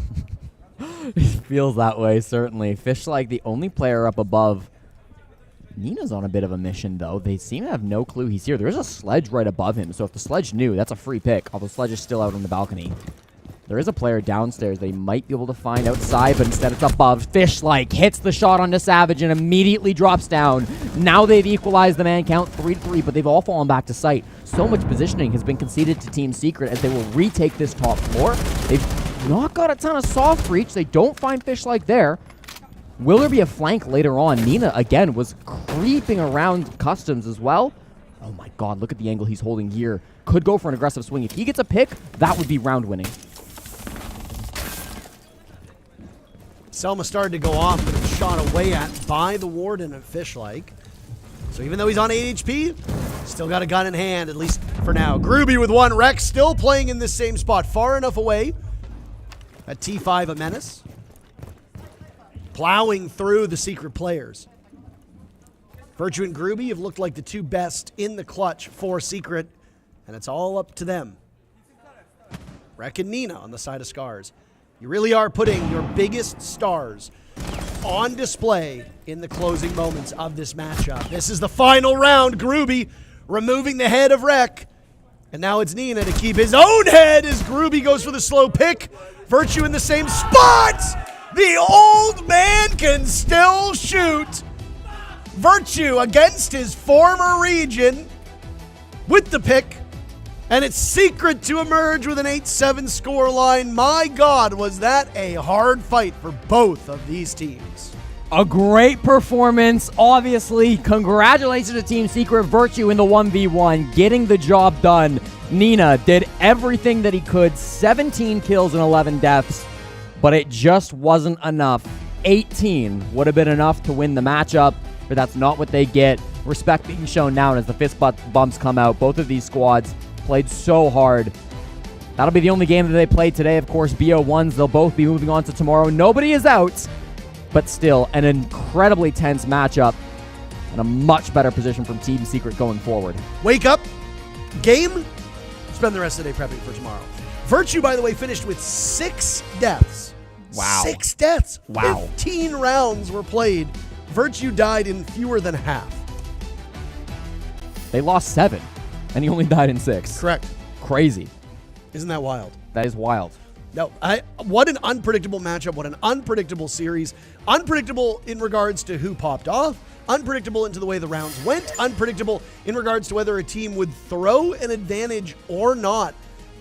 It feels that way, certainly. Fishlike, the only player up above. Nina's on a bit of a mission, though. They seem to have no clue he's here. There is a sledge right above him, so if the sledge knew, that's a free pick, although sledge is still out on the balcony. There is a player downstairs they might be able to find outside, but instead it's above. Fish-like hits the shot onto Savage and immediately drops down. Now they've equalized the man count 3-3, but they've all fallen back to site. So much positioning has been conceded to Team Secret as they will retake this top floor. They've not got a ton of soft reach. They don't find Fish-like there. Will there be a flank later on? Nina, again, was creeping around Customs as well. Oh my god, look at the angle he's holding here. Could go for an aggressive swing. If he gets a pick, that would be round winning. Selma started to go off, but it's shot away at by the Warden at Fish-like. So even though he's on 8 HP, still got a gun in hand, at least for now. Groovy with 1. Rex still playing in this same spot, far enough away. At T5, a menace. Plowing through the Secret players. Virtue and Groovy have looked like the 2 best in the clutch for Secret, and it's all up to them. Rek and Nina on the side of Scarz. You really are putting your biggest stars on display in the closing moments of this matchup. This is the final round. Groovy removing the head of Rek. And now it's Nina to keep his own head as Groovy goes for the slow pick. Virtue in the same spot. The old man can still shoot. Virtue against his former region with the pick. And it's Secret to emerge with an 8-7 score line. My God, was that a hard fight for both of these teams. A great performance, obviously. Congratulations to Team Secret. Virtue in the 1v1, getting the job done. Nina did everything that he could. 17 kills and 11 deaths, but it just wasn't enough. 18 would have been enough to win the matchup, but that's not what they get. Respect being shown now as the fist bumps come out. Both of these squads played so hard. That'll be the only game that they played today. Of course, BO1s, they'll both be moving on to tomorrow. Nobody is out, but still an incredibly tense matchup and a much better position from Team Secret going forward. Wake up, game, spend the rest of the day prepping for tomorrow. Virtue, by the way, finished with 6 deaths. Wow. 6 deaths. Wow. 15 rounds were played. Virtue died in fewer than half. They lost 7. And he only died in 6. Correct. Crazy. Isn't that wild? That is wild. No, what an unpredictable matchup. What an unpredictable series. Unpredictable in regards to who popped off. Unpredictable into the way the rounds went. Unpredictable in regards to whether a team would throw an advantage or not.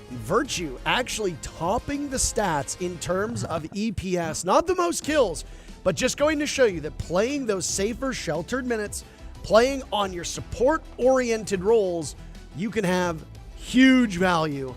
Virtue actually topping the stats in terms of EPS. Not the most kills, but just going to show you that playing those safer, sheltered minutes, playing on your support-oriented roles, you can have huge value.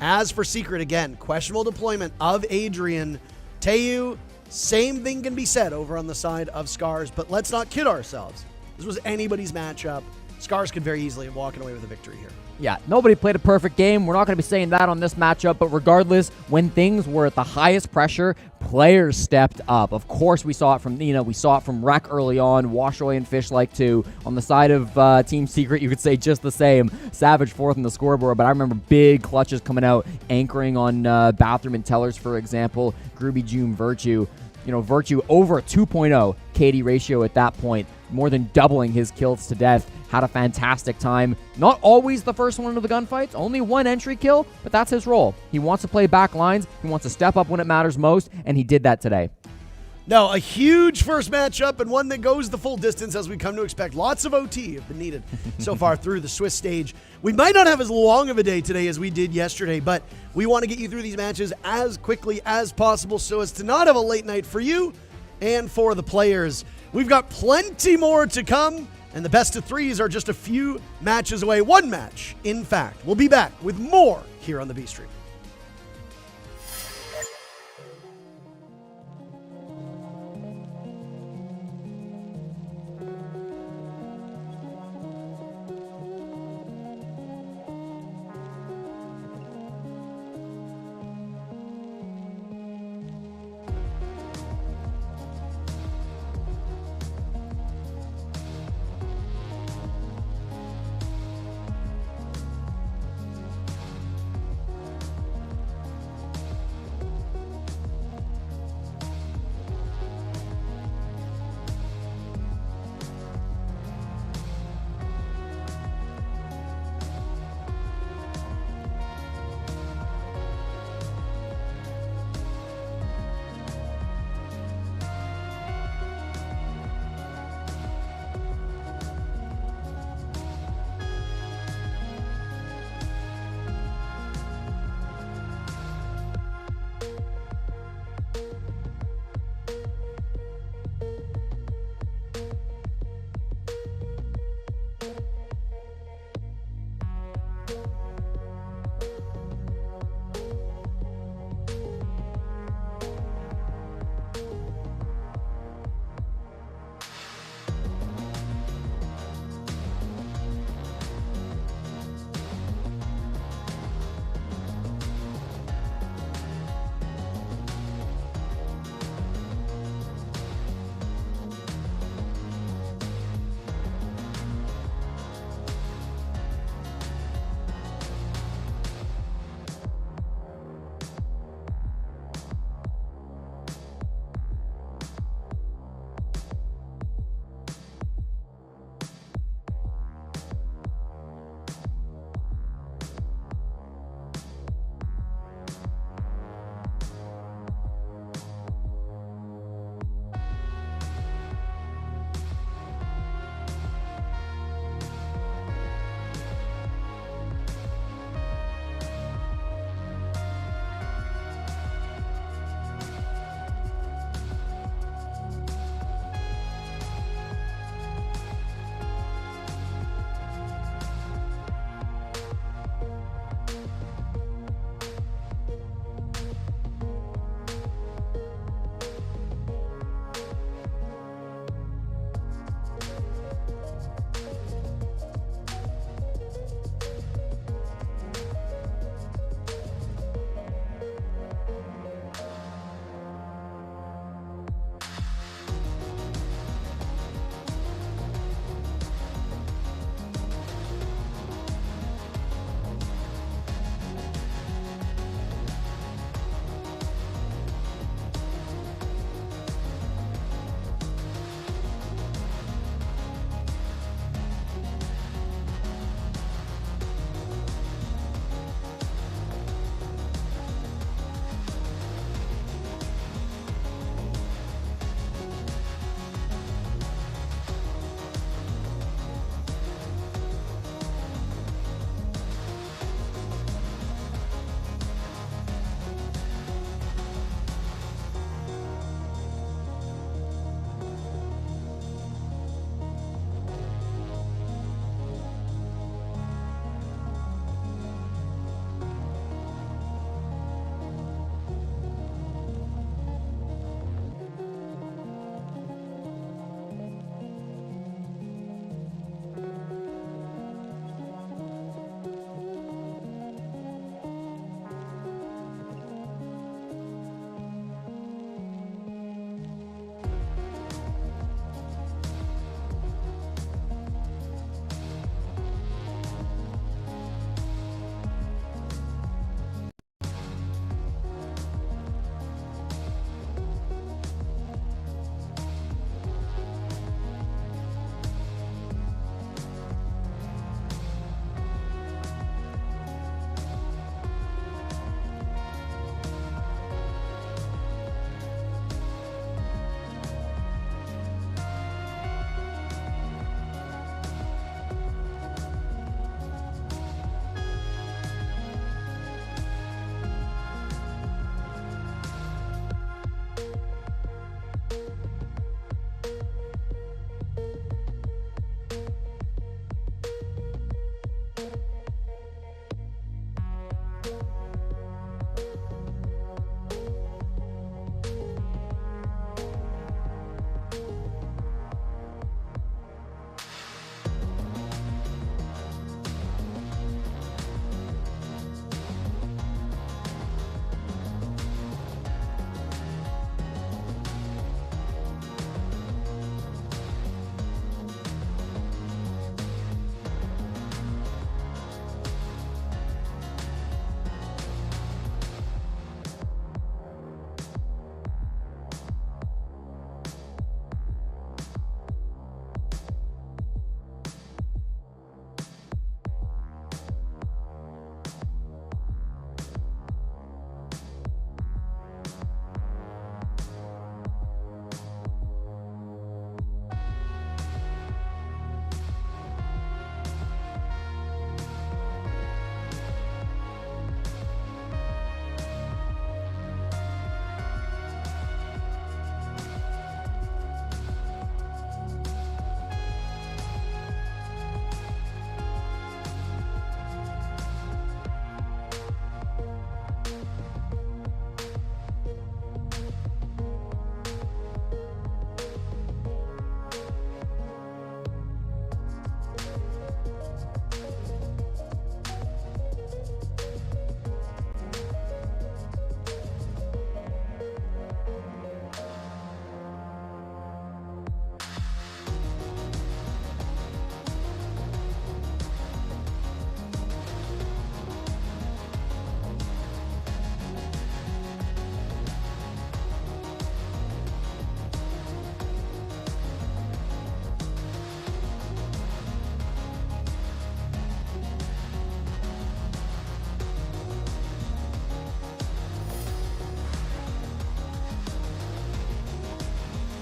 As for Secret, again, questionable deployment of Adrian. Teu, same thing can be said over on the side of Scarz, but let's not kid ourselves. This was anybody's matchup. Scarz could very easily have walked away with a victory here. Yeah, nobody played a perfect game. We're not going to be saying that on this matchup, but regardless, when things were at the highest pressure, players stepped up. Of course, we saw it from Nina. We saw it from Rek early on. Wash away and Fish-like too. On the side of Team Secret, you could say just the same. Savage 4th in the scoreboard, but I remember big clutches coming out, anchoring on Bathroom and Tellers, for example. Groovy, June, Virtue. You know, Virtue over a 2.0 KD ratio at that point, more than doubling his kills to death. Had a fantastic time. Not always the first one into the gunfights. Only 1 entry kill, but that's his role. He wants to play back lines. He wants to step up when it matters most, and he did that today. No, a huge first matchup and one that goes the full distance as we come to expect. Lots of OT have been needed so far through the Swiss stage. We might not have as long of a day today as we did yesterday, but we want to get you through these matches as quickly as possible so as to not have a late night for you and for the players. We've got plenty more to come, and the best of 3s are just a few matches away. 1 match, in fact. We'll be back with more here on the B Stream.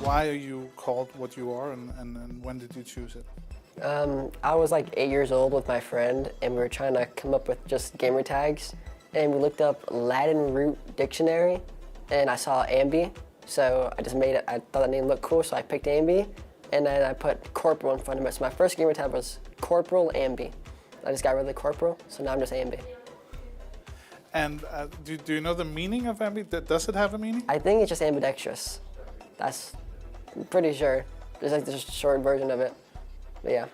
Why are you called what you are, and when did you choose it? I was like 8 years old with my friend, and we were trying to come up with just gamer tags. And we looked up Latin root dictionary, and I saw Ambi. So I just made it. I thought the name looked cool, so I picked Ambi, and then I put Corporal in front of it. So my first gamer tag was Corporal Ambi. I just got rid of the Corporal, so now I'm just Ambi. And do you know the meaning of ambi? Does it have a meaning? I think it's just ambidextrous. I'm pretty sure. There's like this short version of it. But yeah.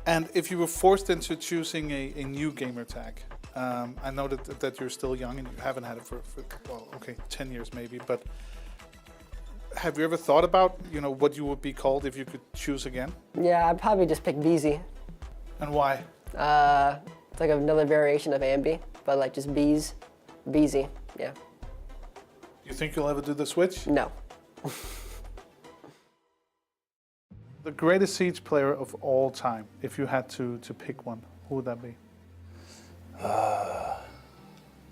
And if you were forced into choosing a new gamer tag, I know that you're still young and you haven't had it for 10 years maybe, but have you ever thought about, what you would be called if you could choose again? Yeah, I'd probably just pick BZ. And why? It's like another variation of Ambi, but like just B's. BZ, yeah. You think you'll ever do the switch? No. The greatest Siege player of all time, if you had to pick one, who would that be? I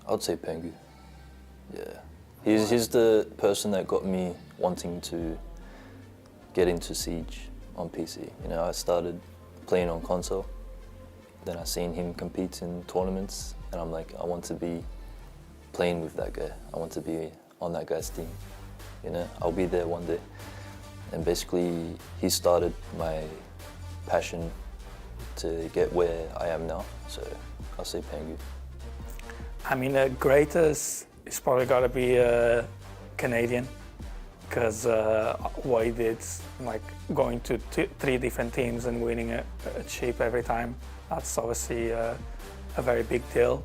would say Pengu. Yeah. He's the person that got me wanting to get into Siege on PC. I started playing on console, then I seen him compete in tournaments, and I'm like, I want to be playing with that guy. I want to be on that guy's team. I'll be there one day. And basically, he started my passion to get where I am now. So I'll say Pengu. I mean, the greatest is probably got to be Canadian, because what he did, like going to 3 different teams and winning a chip every time, that's obviously a very big deal.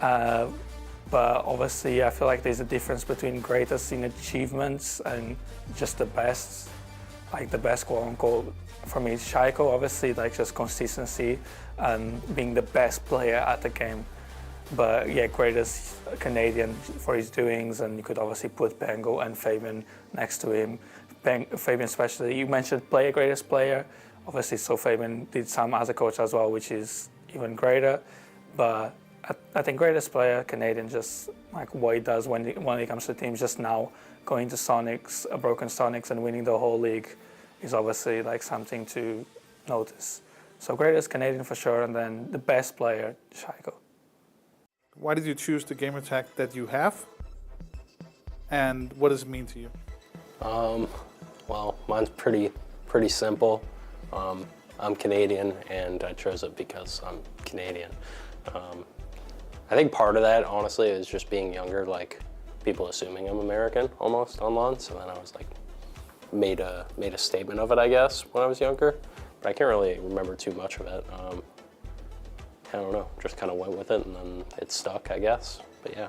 But obviously, I feel like there's a difference between greatest in achievements and just the best. Like the best, quote unquote, for me is Shaiko, obviously, like just consistency and being the best player at the game. But yeah, greatest Canadian for his doings, and you could obviously put Bengo and Fabian next to him. Fabian especially, you mentioned greatest player, obviously, so Fabian did some as a coach as well, which is even greater. But I think greatest player, Canadian, just like what he does when he comes to teams, just now going to Sonics, broken Sonics, and winning the whole league is obviously like something to notice. So greatest Canadian for sure, and then the best player, Shaiko. Why did you choose the gamer tag that you have? And what does it mean to you? Well, mine's pretty simple. I'm Canadian, and I chose it because I'm Canadian. I think part of that, honestly, is just being younger, like people assuming I'm American almost online. So then I was like, made a statement of it, I guess, when I was younger. But I can't really remember too much of it. I don't know, just kind of went with it, and then it stuck, I guess. But yeah.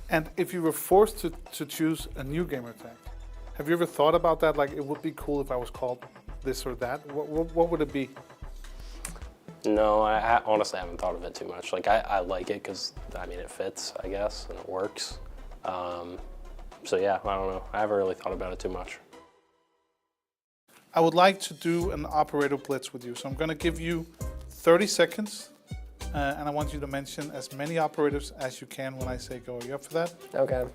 And if you were forced to choose a new gamer tag, have you ever thought about that? Like, it would be cool if I was called this or that. What would it be? No, I honestly haven't thought of it too much. Like, I like it because, I mean, it fits, I guess, and it works. So yeah, I don't know. I haven't really thought about it too much. I would like to do an operator blitz with you. So I'm going to give you 30 seconds, and I want you to mention as many operators as you can when I say go. Are you up for that? Okay.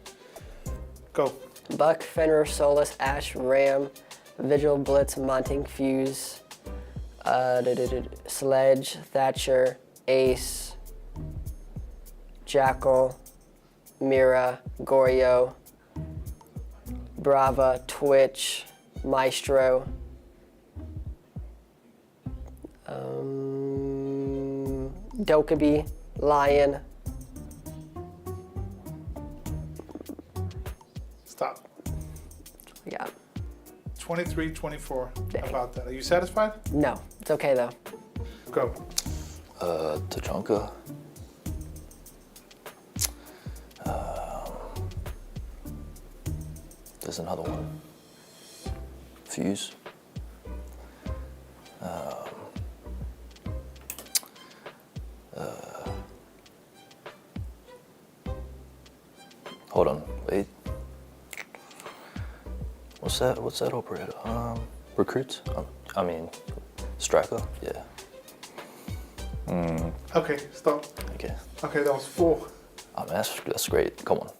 Go. Buck, Fenrir, Solus, Ash, Ram, Vigil, Blitz, Monting, Fuse, Sledge, Thatcher, Ace, Jackal, Mira, Goryo, Brava, Twitch, Maestro, Dokkaebi, Lion. Stop. Yeah. 23, 24. Dang. About that. Are you satisfied? No, it's okay though. Go. Tachanka. There's another one. Fuse. Hold on, wait. What's that operator? Recruit? I mean, striker? Yeah. Okay, stop. Okay. Okay, that was 4. Oh, man, that's great. Come on.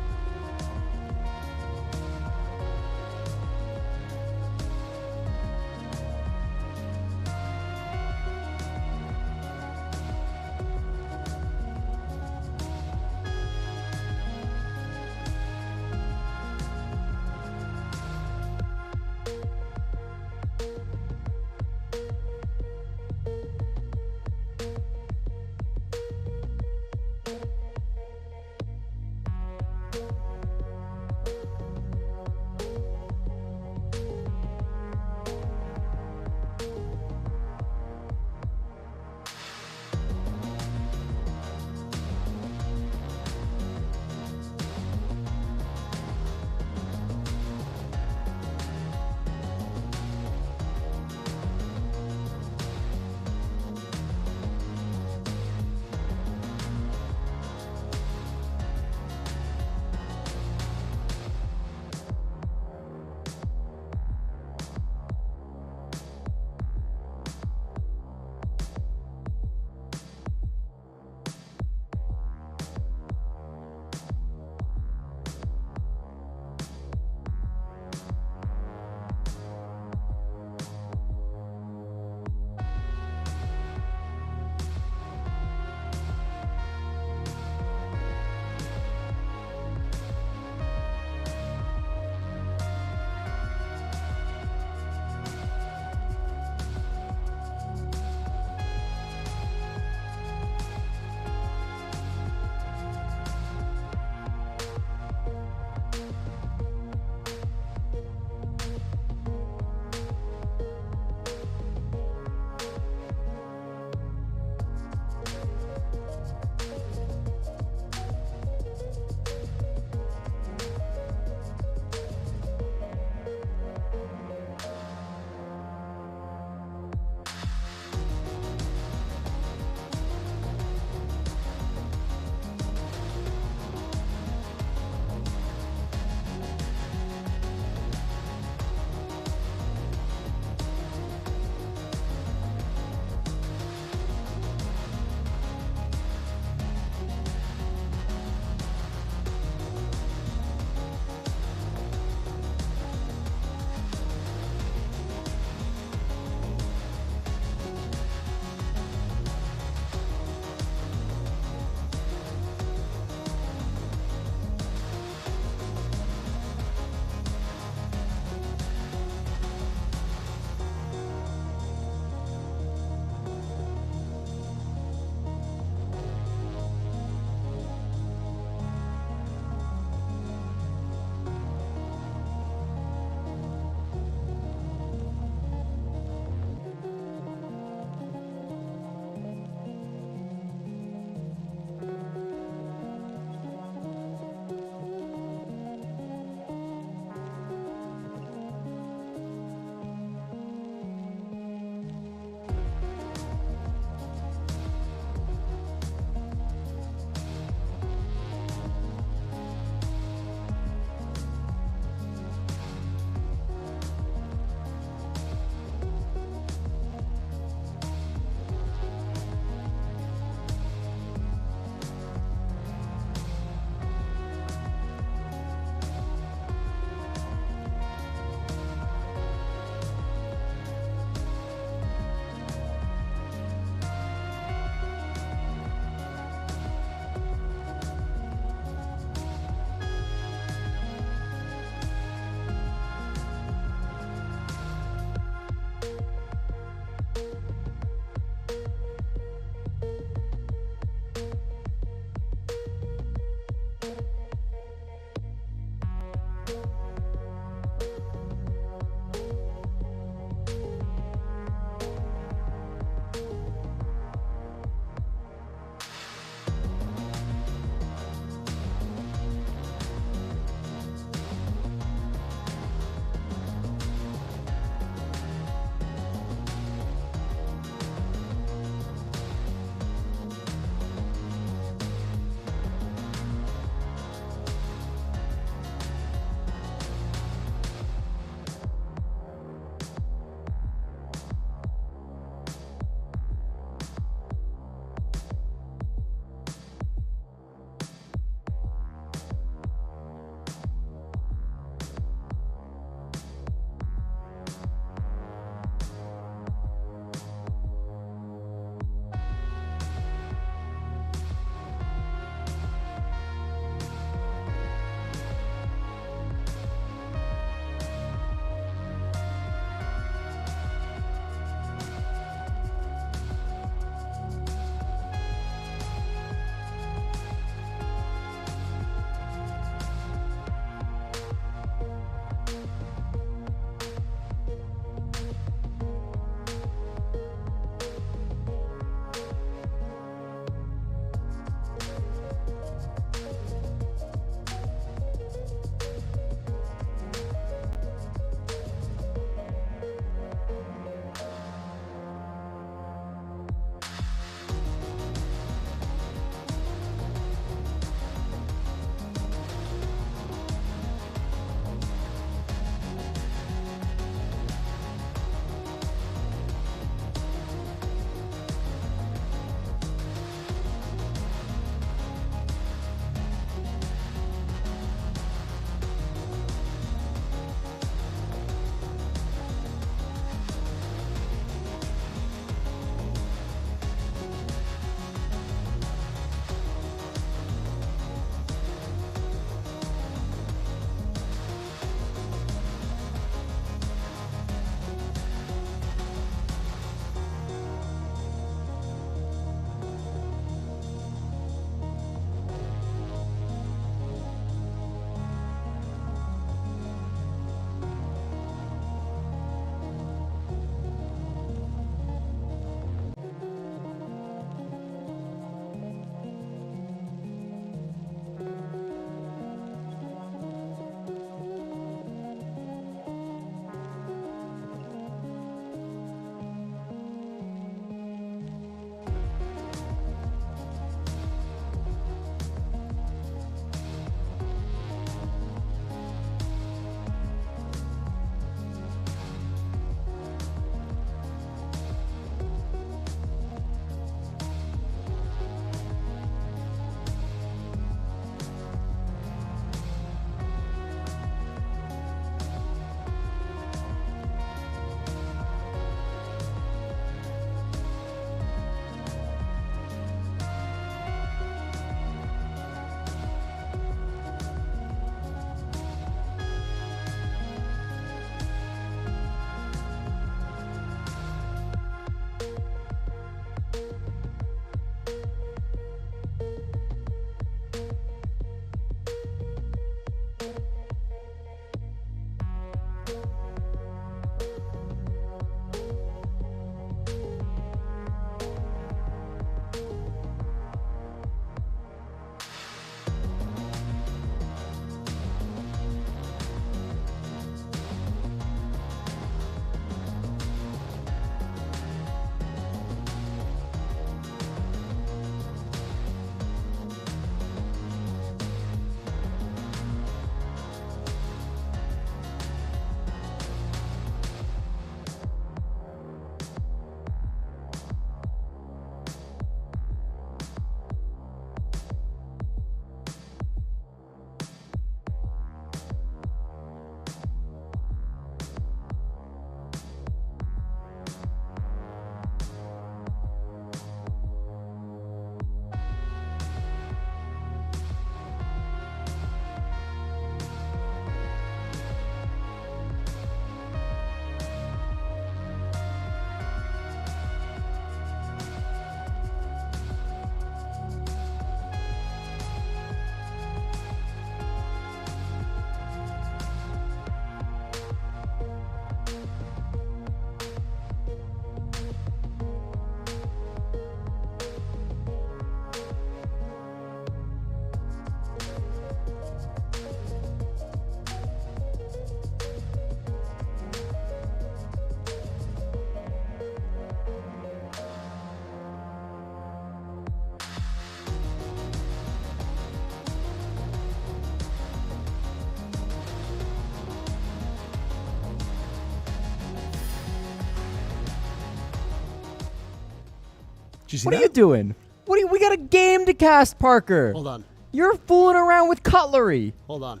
Did you see What that? are you doing? We got a game to cast, Parker. Hold on. You're fooling around with cutlery. Hold on.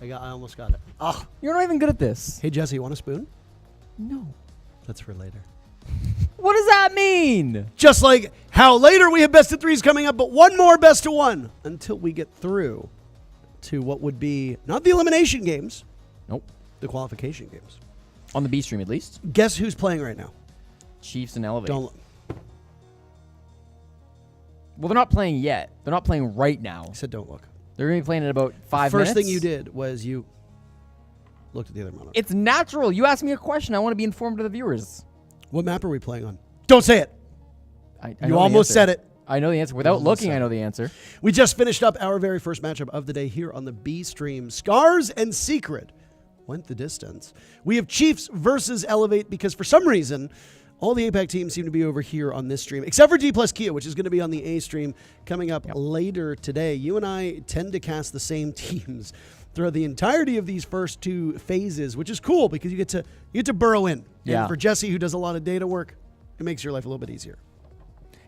I almost got it. Oh. You're not even good at this. Hey, Jesse, you want a spoon? No. That's for later. What does that mean? Just like how later we have best of threes coming up, but one more best of one until we get through to what would be not the elimination games. Nope. The qualification games. On the B stream, at least. Guess who's playing right now? Chiefs and Elevate. Don't look. Well, they're not playing yet. They're not playing right now. I said don't look. They're going to be playing in about 5 minutes. First thing you did was you looked at the other monitor. It's natural. You asked me a question. I want to be informed to the viewers. What map are we playing on? Don't say it. I You know the almost answer. said it. I know the answer. Without almost looking, said I it. know the answer. We just finished up our very first matchup of the day here on the B stream. Scarz and Secret went the distance. We have Chiefs versus Elevate because for some reason, all the APAC teams seem to be over here on this stream, except for D plus Kia, which is going to be on the A stream coming up later today. You and I tend to cast the same teams throughout the entirety of these first two phases, which is cool because you get to burrow in. Yeah. And for Jesse, who does a lot of data work, it makes your life a little bit easier.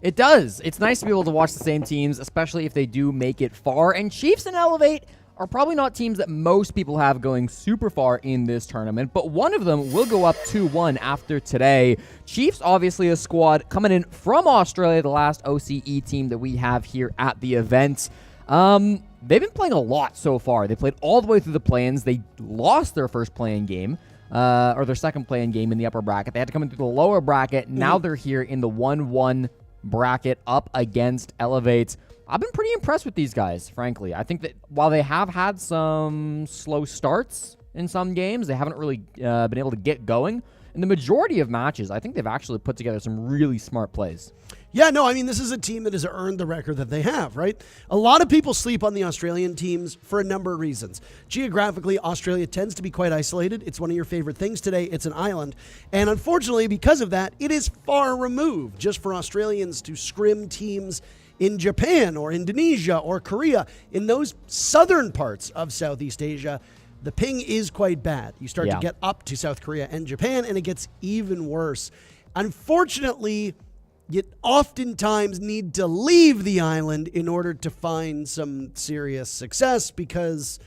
It does. It's nice to be able to watch the same teams, especially if they do make it far. And Chiefs and Elevate are probably not teams that most people have going super far in this tournament, but one of them will go up 2-1 after today. Chiefs, obviously a squad coming in from Australia, the last OCE team that we have here at the event. They've been playing a lot so far. They played all the way through the play-ins. They lost their first play-in game, or their second play-in game in the upper bracket. They had to come into the lower bracket. Now they're here in the 1-1 bracket up against Elevate. I've been pretty impressed with these guys, frankly. I think that while they have had some slow starts in some games, they haven't really been able to get going. In the majority of matches, I think they've actually put together some really smart plays. Yeah, no, I mean, this is a team that has earned the record that they have, right? A lot of people sleep on the Australian teams for a number of reasons. Geographically, Australia tends to be quite isolated. It's one of your favorite things today. It's an island. And unfortunately, because of that, it is far removed just for Australians to scrim teams in Japan or Indonesia or Korea. In those southern parts of Southeast Asia, the ping is quite bad. You start to get up to South Korea and Japan, and it gets even worse. Unfortunately, you oftentimes need to leave the island in order to find some serious success because,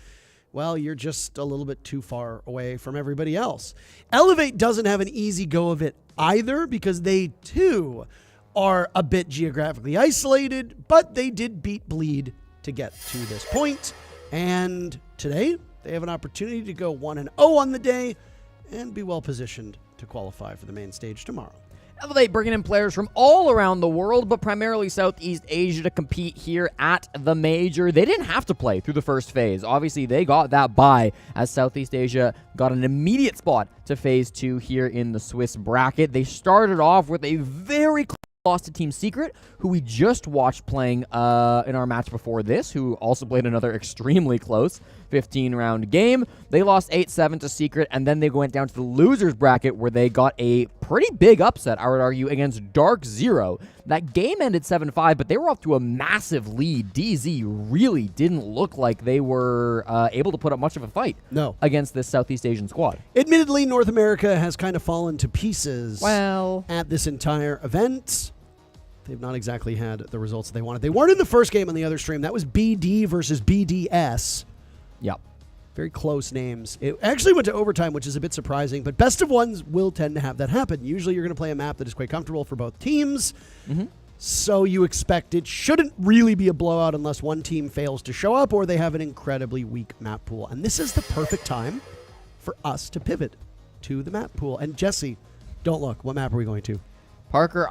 well, you're just a little bit too far away from everybody else. Elevate doesn't have an easy go of it either because they, too, are a bit geographically isolated, but they did beat Bleed to get to this point. And today, they have an opportunity to go 1-0 on the day and be well positioned to qualify for the main stage tomorrow. Elevate bringing in players from all around the world, but primarily Southeast Asia to compete here at the Major. They didn't have to play through the first phase. Obviously, they got that bye as Southeast Asia got an immediate spot to Phase 2 here in the Swiss bracket. They started off with a very close loss to Team Secret, who we just watched playing in our match before this, who also played another extremely close 15-round game. They lost 8-7 to Secret, and then they went down to the losers bracket where they got a pretty big upset, I would argue, against Dark Zero. That game ended 7-5, but they were off to a massive lead. DZ really didn't look like they were able to put up much of a fight against this Southeast Asian squad. Admittedly, North America has kind of fallen to pieces at this entire event. They've not exactly had the results they wanted. They weren't in the first game on the other stream. That was BD versus BDS. Yep. Very close names. It actually went to overtime, which is a bit surprising, but best of ones will tend to have that happen. Usually you're going to play a map that is quite comfortable for both teams, so you expect it shouldn't really be a blowout unless one team fails to show up or they have an incredibly weak map pool. And this is the perfect time for us to pivot to the map pool. And Jesse, don't look. What map are we going to? Parker,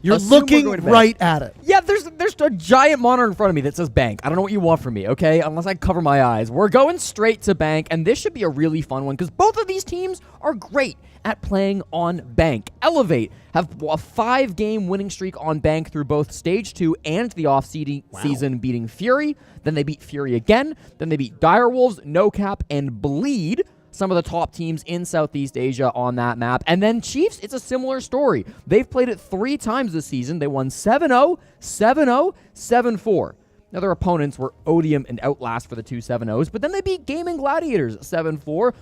You're looking right at it. Yeah, there's a giant monitor in front of me that says bank. I don't know what you want from me, okay? Unless I cover my eyes. We're going straight to bank, and this should be a really fun one because both of these teams are great at playing on bank. Elevate have a 5-game winning streak on bank through both Stage 2 and the off-season beating Fury. Then they beat Fury again. Then they beat Direwolves, No Cap, and Bleed, some of the top teams in Southeast Asia on that map. And then Chiefs, it's a similar story. They've played it 3 times this season. They won 7-0, 7-0, 7-4. Now their opponents were Odium and Outlast for the 2 7-0s, but then they beat Gaming Gladiators 7-4,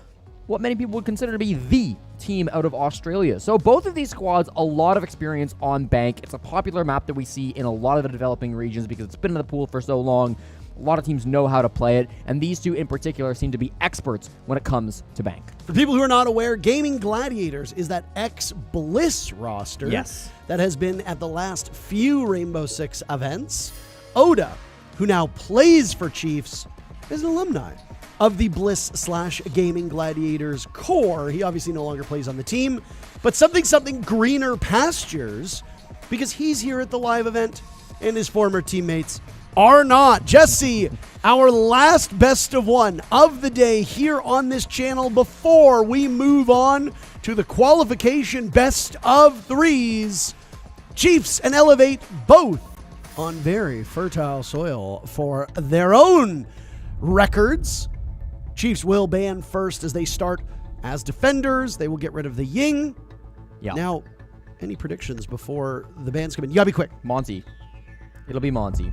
what many people would consider to be the team out of Australia. So both of these squads, a lot of experience on Bank. It's a popular map that we see in a lot of the developing regions because it's been in the pool for so long. A lot of teams know how to play it, and these two in particular seem to be experts when it comes to Bank. For people who are not aware, Gaming Gladiators is that ex-Bliss roster that has been at the last few Rainbow Six events. Oda, who now plays for Chiefs, is an alumni of the Bliss/Gaming Gladiators core. He obviously no longer plays on the team, but something greener pastures because he's here at the live event and his former teammates are not. Jesse, our last best of one of the day here on this channel before we move on to the qualification best of threes. Chiefs and Elevate both on very fertile soil for their own records. Chiefs will ban first as they start as defenders. They will get rid of the Ying. Yeah. Now, any predictions before the bans come in? You gotta be quick. Monty. It'll be Monty.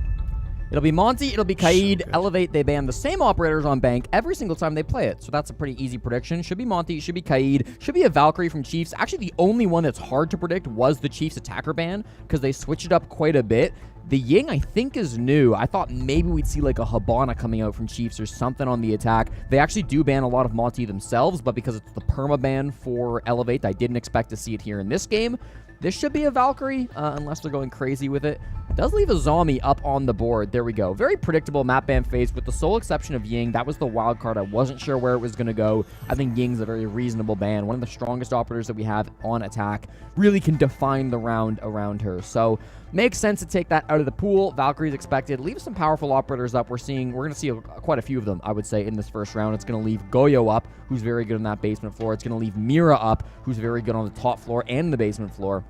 It'll be Monty, it'll be Kaid. Elevate, they ban the same operators on Bank every single time they play it. So that's a pretty easy prediction. Should be Monty, should be Kaid, should be a Valkyrie from Chiefs. Actually, the only one that's hard to predict was the Chiefs attacker ban because they switched it up quite a bit. The Ying, I think, is new. I thought maybe we'd see like a Habana coming out from Chiefs or something on the attack. They actually do ban a lot of Monty themselves, but because it's the perma ban for Elevate, I didn't expect to see it here in this game. This should be a Valkyrie, unless they're going crazy with it. It does leave a zombie up on the board. There we go. Very predictable map ban phase with the sole exception of Ying. That was the wild card. I wasn't sure where it was going to go. I think Ying's a very reasonable ban. One of the strongest operators that we have on attack. Really can define the round around her. So makes sense to take that out of the pool. Valkyrie's expected. Leave some powerful operators up. We're going to see quite a few of them, I would say, in this first round. It's going to leave Goyo up, who's very good on that basement floor. It's going to leave Mira up, who's very good on the top floor and the basement floor.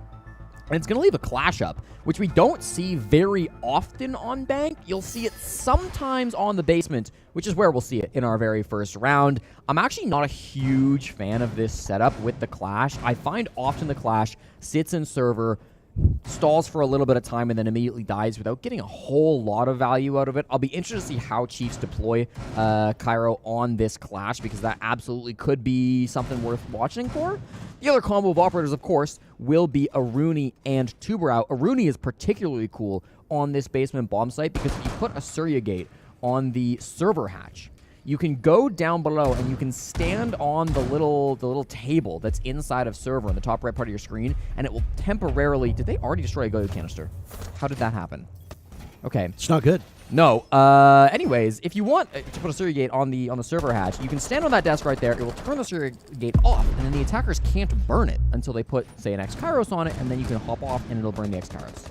And it's going to leave a Clash up, which we don't see very often on Bank. You'll see it sometimes on the basement, which is where we'll see it in our very first round. I'm actually not a huge fan of this setup with the Clash. I find often the Clash sits in server, stalls for a little bit of time, and then immediately dies without getting a whole lot of value out of it. I'll be interested to see how Chiefs deploy Cairo on this Clash, because that absolutely could be something worth watching for. The other combo of operators, of course, will be Aruni and Tuberau. Aruni is particularly cool on this basement bomb site because if you put a Surya Gate on the server hatch, you can go down below and you can stand on the little table that's inside of server on the top right part of your screen, and it will temporarily... Did they already destroy a Goyo canister? How did that happen? Okay. It's not good. No. Anyways, if you want to put a Surya Gate on the server hatch, you can stand on that desk right there. It will turn the Surya Gate off, and then the attackers can't burn it until they put, say, an X-Kairos on it, and then you can hop off, and it'll burn the X-Kairos.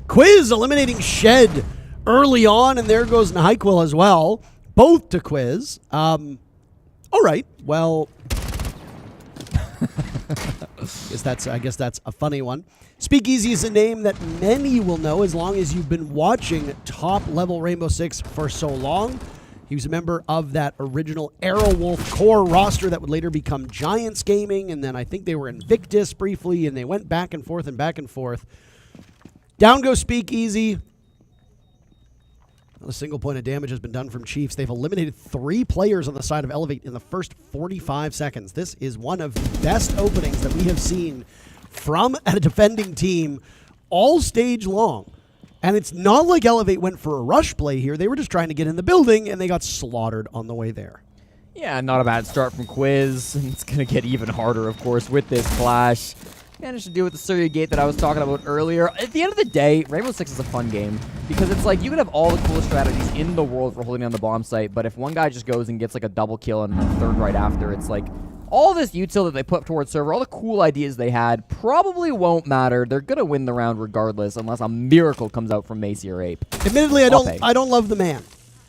Quiz eliminating Shed early on, and there goes Nyquil as well. Both to Quiz. All right. Well, I guess that's a funny one. Speakeasy is a name that many will know as long as you've been watching top-level Rainbow Six for so long. He was a member of that original Aerowolf core roster that would later become Giants Gaming, and then I think they were Invictus briefly, and they went back and forth and back and forth. Down goes Speakeasy. A single point of damage has been done from Chiefs. They've eliminated 3 players on the side of Elevate in the first 45 seconds. This is one of the best openings that we have seen from a defending team all stage long. And it's not like Elevate went for a rush play here. They were just trying to get in the building, and they got slaughtered on the way there. Yeah, not a bad start from Quiz. It's going to get even harder, of course, with this Clash. Managed to do with the Surya Gate that I was talking about earlier. At the end of the day, Rainbow Six is a fun game because it's like you can have all the coolest strategies in the world for holding down the bomb site, but if one guy just goes and gets like a double kill and a third right after, it's like all this util that they put towards server, all the cool ideas they had probably won't matter. They're going to win the round regardless unless a miracle comes out from Macy or Ape. Admittedly, I don't love the man.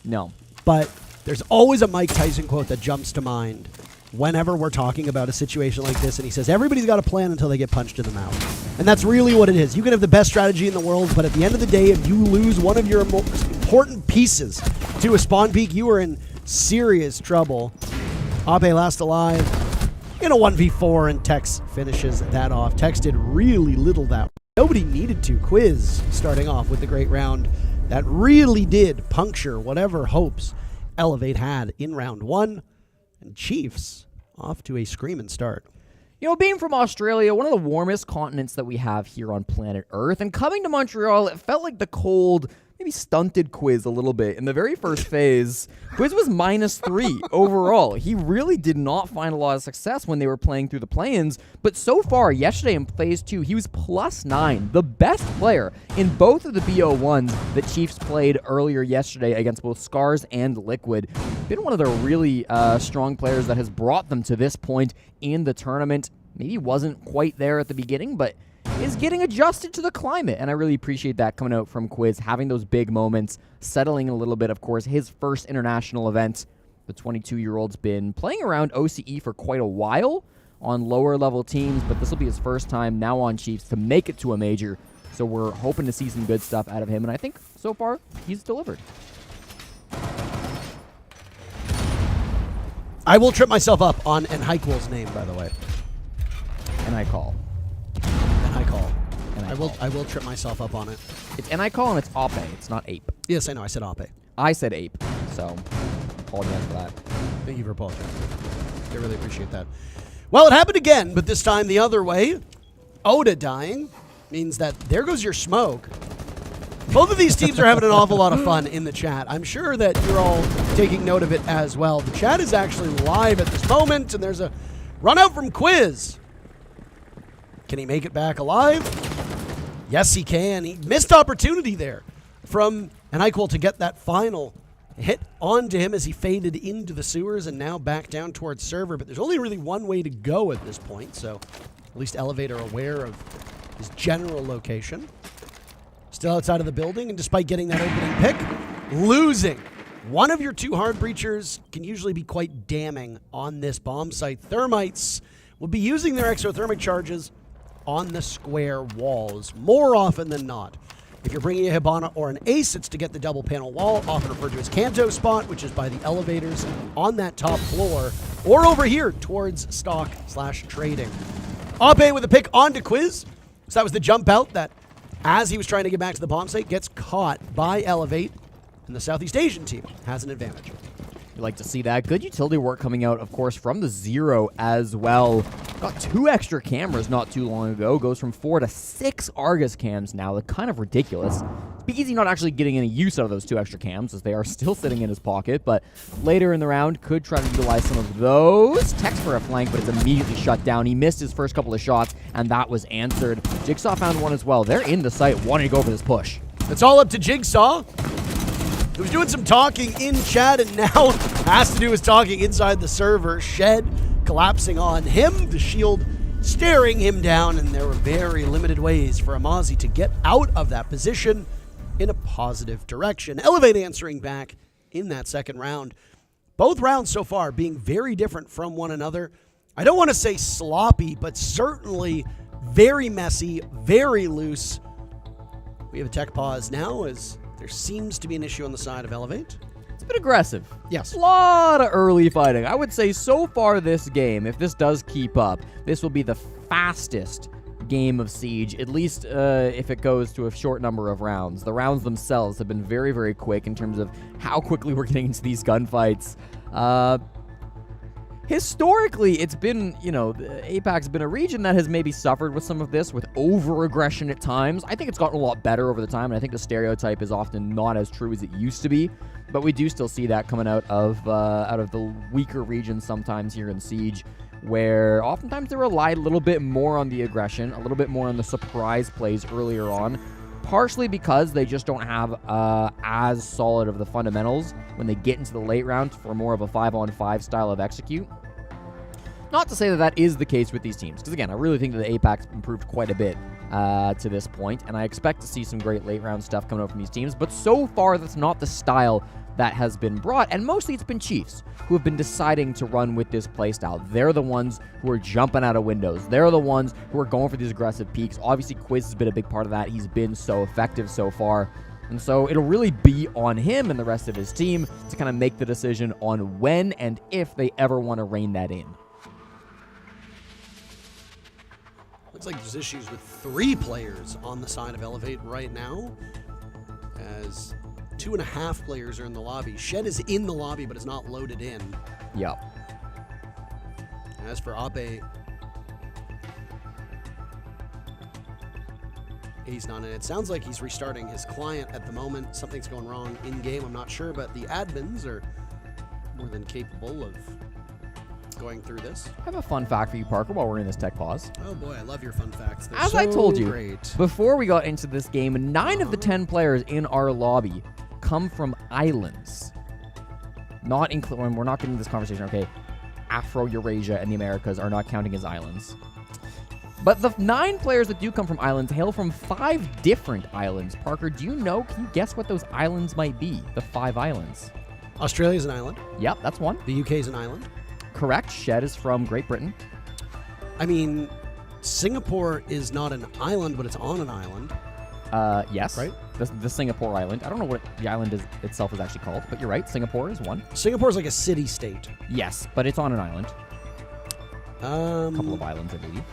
No. But there's always a Mike Tyson quote that jumps to mind whenever we're talking about a situation like this, and he says, everybody's got a plan until they get punched in the mouth. And that's really what it is. You can have the best strategy in the world, but at the end of the day, if you lose one of your most important pieces to a spawn peak, you are in serious trouble. Ape last alive in a 1v4, and Tex finishes that off. Tex did really little that. Nobody needed to. Quiz starting off with the great round that really did puncture whatever hopes Elevate had in round 1. And Chiefs off to a screaming start. You know, being from Australia, one of the warmest continents that we have here on planet Earth, and coming to Montreal, it felt like the cold maybe stunted Quiz a little bit. In the very first phase, Quiz was -3 overall. He really did not find a lot of success when they were playing through the play-ins, but so far, yesterday in phase 2, he was +9, the best player in both of the BO1s that Chiefs played earlier yesterday against both Scarz and Liquid. Been one of the really strong players that has brought them to this point in the tournament. Maybe wasn't quite there at the beginning, but is getting adjusted to the climate, and I really appreciate that coming out from Quiz, having those big moments, settling a little bit. Of course, his first international event. The 22-year-old's been playing around OCE for quite a while on lower-level teams, but this will be his first time now on Chiefs to make it to a major, so we're hoping to see some good stuff out of him, and I think so far he's delivered. I will trip myself up on Enhyquil's name, by the way. And I call. I will trip myself up on it. It's N-I-Call and it's Ape. It's not Ape. Yes, I know. I said Ape. I said Ape, so apologize for that. Thank you for apologizing. I really appreciate that. Well, it happened again, but this time the other way. Oda dying means that there goes your smoke. Both of these teams are having an awful lot of fun in the chat. I'm sure that you're all taking note of it as well. The chat is actually live at this moment, and there's a run out from Quiz. Can he make it back alive? Yes, he can. He missed opportunity there from Enhyquil to get that final hit onto him as he faded into the sewers and now back down towards server. But there's only really one way to go at this point, so at least Elevate are aware of his general location. Still outside of the building, and despite getting that opening pick, losing. One of your two hard breachers can usually be quite damning on this bomb site. Thermites will be using their exothermic charges on the square walls more often than not. If you're bringing a Hibana or an Ace, it's to get the double panel wall, often referred to as Kanto spot, which is by the elevators on that top floor, or over here towards stock/trading. Ape with a pick onto Quiz. So that was the jump out that, as he was trying to get back to the bomb site, gets caught by Elevate, and the Southeast Asian team has an advantage. You like to see that. Good utility work coming out, of course, from the Zero as well. Got 2 extra cameras not too long ago. Goes from 4 to 6 Argus cams now. They're kind of ridiculous. Speakeasy not actually getting any use out of those 2 extra cams, as they are still sitting in his pocket, but later in the round could try to utilize some of those. Text for a flank, but it's immediately shut down. He missed his first couple of shots, and that was answered. Jigsaw found one as well. They're in the site, wanting to go for this push. It's all up to Jigsaw, who's doing some talking in chat and now has to do his talking inside the server. Shed collapsing on him, the shield staring him down, and there were very limited ways for Amazi to get out of that position in a positive direction. Elevate answering back in that second round. Both rounds so far being very different from one another. I don't want to say sloppy, but certainly very messy, very loose. We have a tech pause now as there seems to be an issue on the side of Elevate. It's a bit aggressive. Yes. A lot of early fighting. I would say so far this game, if this does keep up, this will be the fastest game of Siege, at least if it goes to a short number of rounds. The rounds themselves have been very, very quick in terms of how quickly we're getting into these gunfights. Historically, it's been, APAC's been a region that has maybe suffered with some of this, with over-aggression at times. I think it's gotten a lot better over the time, and I think the stereotype is often not as true as it used to be. But we do still see that coming out of the weaker regions sometimes here in Siege, where oftentimes they rely a little bit more on the aggression, a little bit more on the surprise plays earlier on, partially because they just don't have as solid of the fundamentals when they get into the late round for more of a 5-on-5 style of execute. Not to say that that is the case with these teams, because again, I really think that the APAC's improved quite a bit to this point, and I expect to see some great late round stuff coming out from these teams, but so far that's not the style that has been brought, and mostly it's been Chiefs who have been deciding to run with this playstyle. They're the ones who are jumping out of windows. They're the ones who are going for these aggressive peaks. Obviously, Quiz has been a big part of that. He's been so effective so far, and so it'll really be on him and the rest of his team to kind of make the decision on when and if they ever want to rein that in. Looks like there's issues with 3 players on the side of Elevate right now, as 2.5 players are in the lobby. Shed is in the lobby, but is not loaded in. Yep. As for Ape, he's not in it. It sounds like he's restarting his client at the moment. Something's going wrong in-game. I'm not sure, but the admins are more than capable of going through this. I have a fun fact for you, Parker, while we're in this tech pause. Oh boy, I love your fun facts. They're As so I told you, great. before we got into this game, 9 of the 10 players in our lobby come from islands. Not including, we're not getting this conversation, okay? Afro-Eurasia and the Americas are not counting as islands. But the 9 players that do come from islands hail from 5 different islands. Parker, do you know, can you guess what those islands might be? The 5 islands. Australia's an island. Yep, that's one. The UK's an island. Correct. Shed is from Great Britain. I mean, Singapore is not an island, but it's on an island. Yes. Right? The Singapore island. I don't know what the island itself is actually called, but you're right. Singapore is one. Singapore's like a city-state. Yes, but it's on an island. A couple of Um, islands, I believe.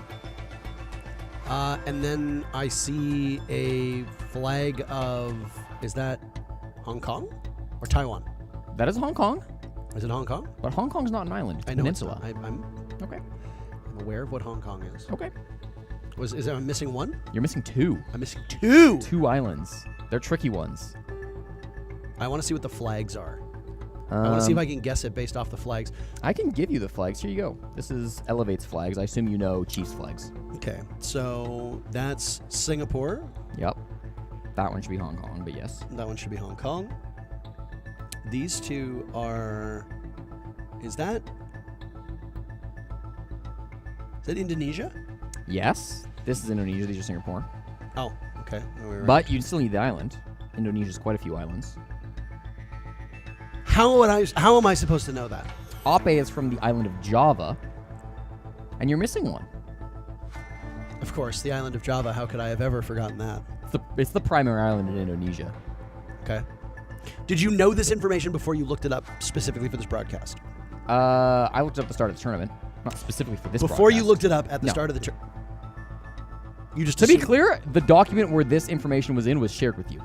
and then I see a flag of, is that Hong Kong or Taiwan? That is Hong Kong, Is it Hong Kong? but Hong Kong's not an island. It's I a know peninsula. it's not. I'm Okay. aware of what Hong Kong is. Okay. Is there, I'm missing one? You're missing 2. I'm missing 2. 2 islands. They're tricky ones. I want to see what the flags are. I want to see if I can guess it based off the flags. I can give you the flags. Here you go. This is Elevate's flags. I assume you know Chiefs flags. Okay, so that's Singapore. Yep. That one should be Hong Kong, but yes. That one should be Hong Kong. These 2 are. Is that Indonesia? Yes. This is Indonesia. These are Singapore. Oh, okay. No, we were right. But you still need the island. Indonesia's quite a few islands. How am I supposed to know that? Ape is from the island of Java. And you're missing one. Of course, the island of Java. How could I have ever forgotten that? It's the primary island in Indonesia. Okay. Did you know this information before you looked it up specifically for this broadcast? I looked it up at the start of the tournament. Not specifically for this Before you broadcast. looked it up at the No. start of the tournament? You just To be assumed- clear, the document where this information was in was shared with you.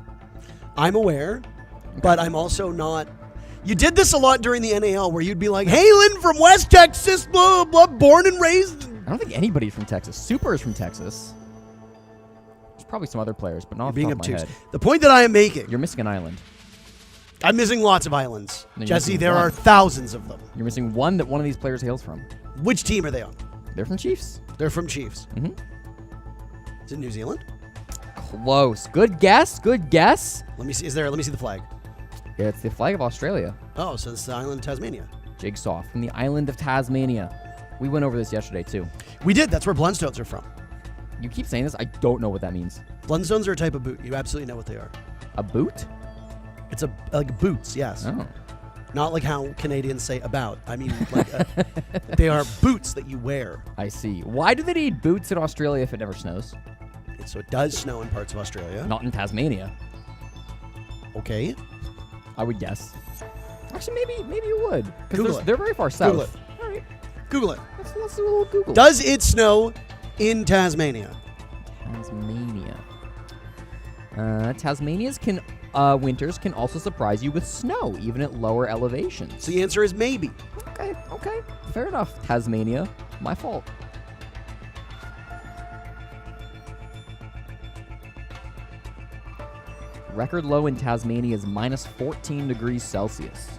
I'm aware, but I'm also not. You did this a lot during the NAL where you'd be like, Halen from West Texas, blah, blah, born and raised. I don't think anybody's from Texas. Super is from Texas. There's probably some other players, but not off the Being top of my obtuse. head. The point that I am making, You're missing an island. I'm missing lots of islands. No, you're Jesse, missing there one. are thousands of them. You're missing one that one of these players hails from. Which team are they on? They're from Chiefs. They're from Chiefs. Mhm. Is it New Zealand? Close. Good guess. Good guess. Let me see. Let me see the flag. Yeah, it's the flag of Australia. Oh, so it's the island of Tasmania. Jigsaw from the island of Tasmania. We went over this yesterday, too. We did. That's where Blundstones are from. You keep saying this. I don't know what that means. Blundstones are a type of boot. You absolutely know what they are. A boot? It's like boots, yes. Oh. Not like how Canadians say about. I mean, like they are boots that you wear. I see. Why do they need boots in Australia if it never snows? So it does snow in parts of Australia. Not in Tasmania, Okay. I would guess. Actually, maybe you would. Google Because it. they're very far south. Google it. All right. Google it. Let's do a little Google. Does it snow in Tasmania? Tasmania. Tasmania's winters can also surprise you with snow, even at lower elevations. So the answer is maybe. Okay. Fair enough. Tasmania. My fault. Record low in Tasmania is minus 14 degrees Celsius.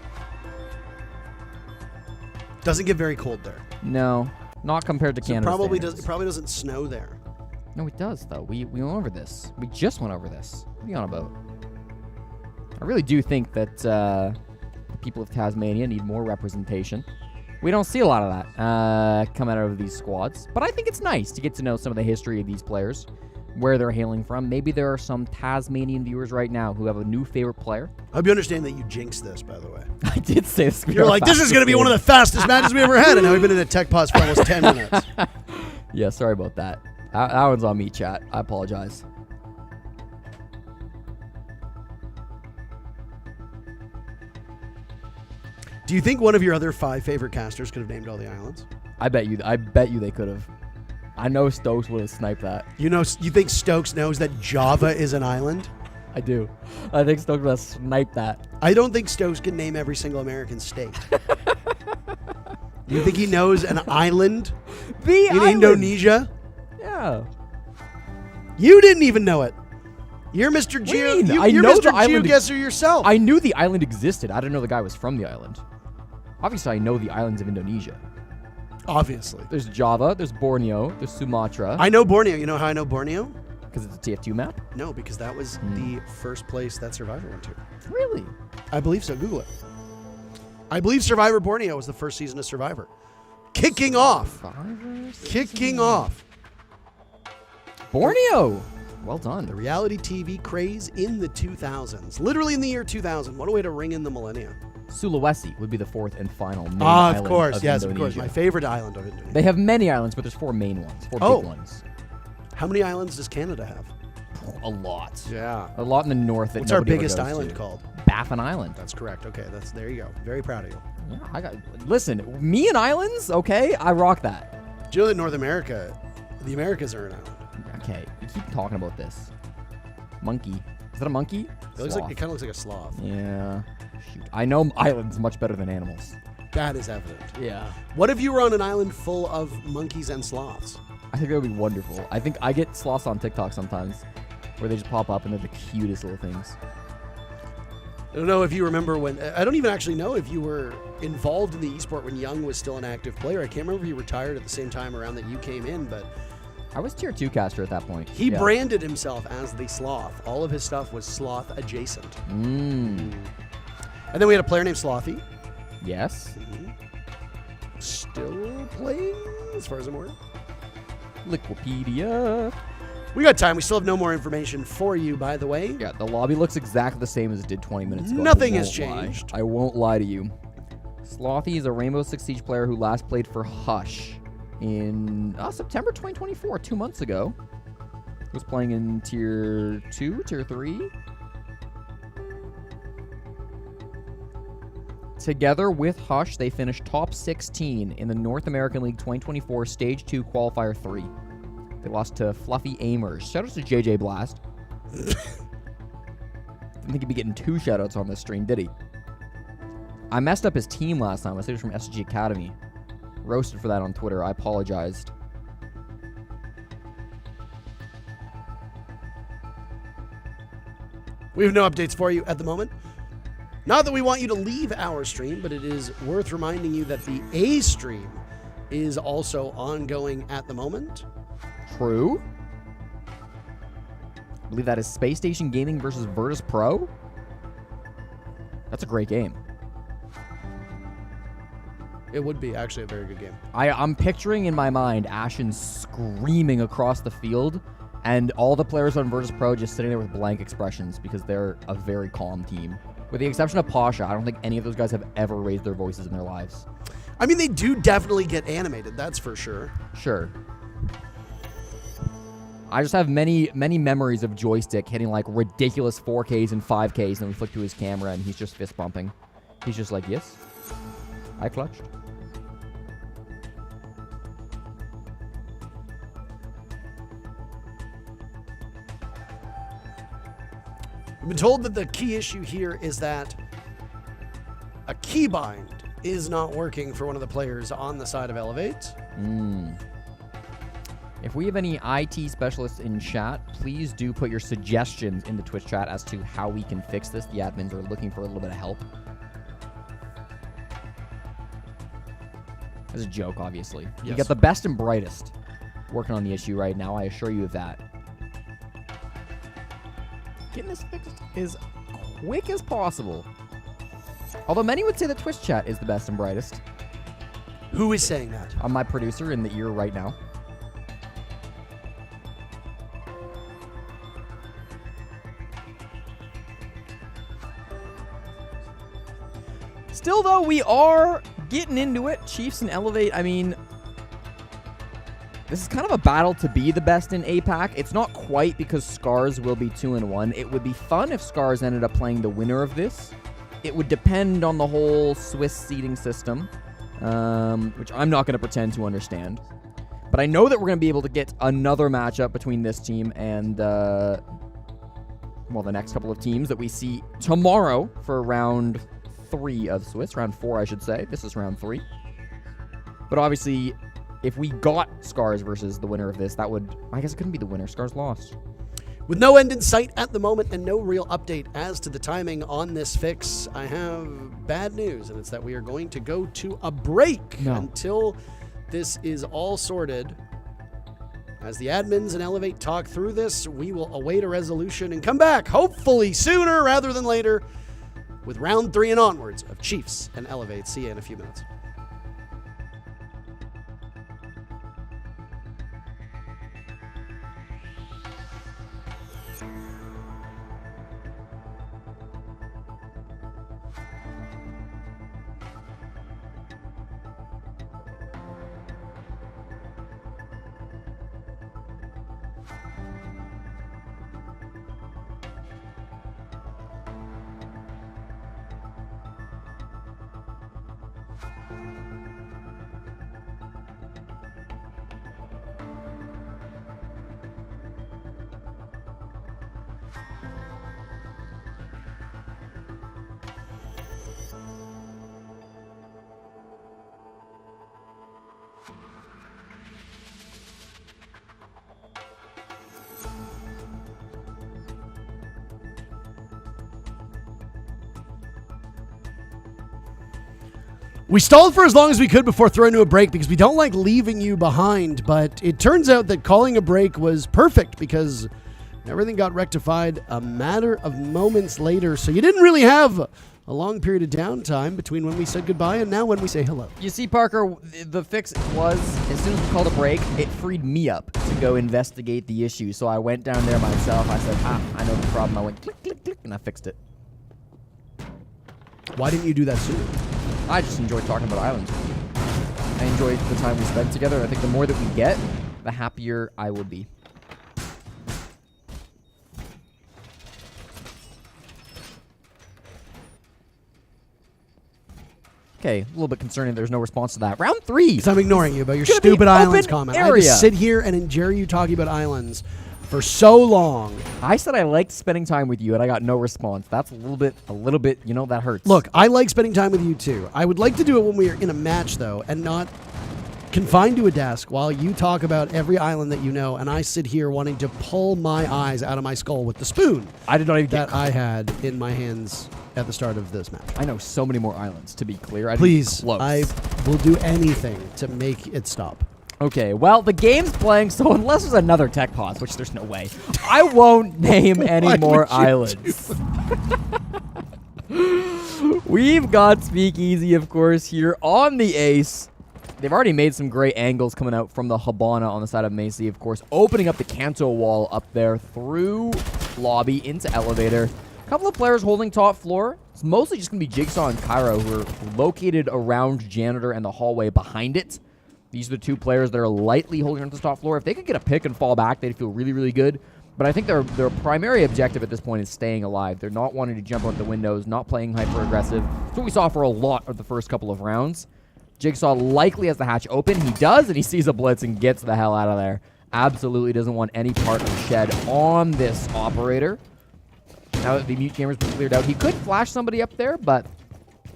Doesn't get very cold there. No, not compared to So it Canada. probably doesn't snow there. No, it does, though. We went over this. We just went over this. What are you on about? I really do think that the people of Tasmania need more representation. We don't see a lot of that come out of these squads. But I think it's nice to get to know some of the history of these players, where they're hailing from. Maybe there are some Tasmanian viewers right now who have a new favorite player. I hope you understand that you jinxed this, by the way. I did say this. You're like, this is going to be one of the fastest matches we ever had, and now we've been in a tech pause for almost 10 minutes. Yeah, sorry about that. That one's on me, chat. I apologize. Do you think one of your other 5 favorite casters could have named all the islands? I bet you they could have. I know Stokes would have sniped that. You think Stokes knows that Java is an island? I do. I think Stokes would have sniped that. I don't think Stokes can name every single American state. You think he knows an island The in island. Indonesia? Yeah. You didn't even know it. You're Mr. do you Geo. mean? I You're know Mr. the island- Geoguesser yourself. I knew the island existed. I didn't know the guy was from the island. Obviously, I know the islands of Indonesia. Obviously. There's Java, there's Borneo, there's Sumatra. I know Borneo. You know how I know Borneo? Because it's a TF2 map? No, because that was the first place that Survivor went to. Really? I believe so. Google it. I believe Survivor Borneo was the first season of Survivor. Kicking off. Kicking off. Borneo! Well done. The reality TV craze in the 2000s. Literally in the year 2000. What a way to ring in the millennia. Sulawesi would be the fourth and final main Of island course. of Yes, of Indonesia. course. My favorite island of Indonesia. They have many islands, but there's 4 main ones, 4 Oh. big ones. How many islands does Canada have? A lot. Yeah. A lot in the north that What's our nobody ever biggest goes island to. called? Baffin Island. That's correct. Okay, there you go. Very proud of you. Yeah, listen, me and islands, okay? I rock that. Do you know that North America, the Americas are an island? Okay, you keep talking about this. Monkey. Is that a monkey? It looks like it kind of looks like a sloth. Yeah. Shoot. I know islands much better than animals. That is evident. Yeah. What if you were on an island full of monkeys and sloths? I think that would be wonderful. I think I get sloths on TikTok sometimes where they just pop up and they're the cutest little things. I don't know if you remember when. I don't even actually know if you were involved in the esport when Young was still an active player. I can't remember if he retired at the same time around that you came in, but I was tier 2 caster at that point. he Yeah. branded himself as the Sloth. All of his stuff was sloth adjacent. Mm. And then we had a player named Slothy. Yes. Still playing, as far as I'm aware. Liquipedia. We got time. We still have no more information for you, by the way. Yeah, the lobby looks exactly the same as it did 20 minutes ago. Nothing I has won't lie. changed. I won't lie to you. Slothy is a Rainbow Six Siege player who last played for Hush in September 2024, 2 months ago. He was playing in tier 2, tier 3. Together with Hush, they finished top 16 in the North American League 2024 Stage 2 Qualifier 3. They lost to Fluffy Aimers. Shoutouts to JJ Blast. Didn't think he'd be getting 2 shoutouts on this stream, did he? I messed up his team last time. I said he was from SG Academy. Roasted for that on Twitter. I apologized. We have no updates for you at the moment. Not that we want you to leave our stream, but it is worth reminding you that the A stream is also ongoing at the moment. True. I believe that is Space Station Gaming versus Virtus Pro. That's a great game. It would be actually a very good game. I'm picturing in my mind Ashen screaming across the field and all the players on Virtus Pro just sitting there with blank expressions because they're a very calm team. With the exception of Pasha, I don't think any of those guys have ever raised their voices in their lives. I mean, they do definitely get animated, that's for sure. Sure. I just have many, many memories of Joystick hitting like ridiculous 4Ks and 5Ks, and then we flick to his camera and he's just fist bumping. He's just like, yes, I clutched. We've been told that the key issue here is that a keybind is not working for one of the players on the side of Elevate. If we have any IT specialists in chat, please do put your suggestions in the Twitch chat as to how we can fix this. The admins are looking for a little bit of help. As a joke, obviously. You Yes. got the best and brightest working on the issue right now. I assure you of that. Getting this fixed as quick as possible. Although many would say that Twitch chat is the best and brightest. Who is saying that? I'm my producer in the ear right now. Still, though, we are getting into it. Chiefs and Elevate, I mean, this is kind of a battle to be the best in APAC. It's not quite because Scarz will be 2-1. It would be fun if Scarz ended up playing the winner of this. It would depend on the whole Swiss seeding system, which I'm not going to pretend to understand. But I know that we're going to be able to get another matchup between this team and, well, the next couple of teams that we see tomorrow for round 3 of Swiss. Round 4, I should say. This is round 3. But obviously, if we got Scarz versus the winner of this, that would, I guess it couldn't be the winner. Scarz lost. With no end in sight at the moment and no real update as to the timing on this fix, I have bad news, and it's that we are going to go to a break until this is all sorted. As the admins and Elevate talk through this, we will await a resolution and come back, hopefully sooner rather than later, with round 3 and onwards of Chiefs and Elevate. See you in a few minutes. We stalled for as long as we could before throwing to a break because we don't like leaving you behind, but it turns out that calling a break was perfect because everything got rectified a matter of moments later, so you didn't really have a long period of downtime between when we said goodbye and now when we say hello. You see, Parker, the fix was, as soon as we called a break, it freed me up to go investigate the issue, so I went down there myself. I said, I know the problem. I went click, click, click, and I fixed it. Why didn't you do that sooner? I just enjoyed talking about islands with you. I enjoyed the time we spent together. I think the more that we get, the happier I will be. Okay, a little bit concerning there's no response to that. Round 3. Because I'm ignoring you about your stupid islands comment. Area. I just sit here and endure you talking about islands for so long. I said I liked spending time with you, and I got no response. That's a little bit, you know, that hurts. Look, I like spending time with you too. I would like to do it when we are in a match, though, and not confined to a desk while you talk about every island that you know, and I sit here wanting to pull my eyes out of my skull with the spoon. I did not even that I had in my hands at the start of this match. I know so many more islands, to be clear. Please, I will do anything to make it stop. Okay, well, the game's playing, so unless there's another tech pause, which there's no way, I won't name any more islands. We've got Speakeasy, of course, here on the Ace. They've already made some great angles coming out from the Habana on the side of Macy, of course, opening up the Kanto wall up there through lobby into elevator. A couple of players holding top floor. It's mostly just going to be Jigsaw and Cairo, who are located around Janitor and the hallway behind it. These are the two players that are lightly holding on to the top floor. If they could get a pick and fall back, they'd feel really, really good. But I think their primary objective at this point is staying alive. They're not wanting to jump out the windows, not playing hyper-aggressive. That's what we saw for a lot of the first couple of rounds. Jigsaw likely has the hatch open. He does, and he sees a blitz and gets the hell out of there. Absolutely doesn't want any part of the shed on this operator. Now that the mute camera's been cleared out, he could flash somebody up there, but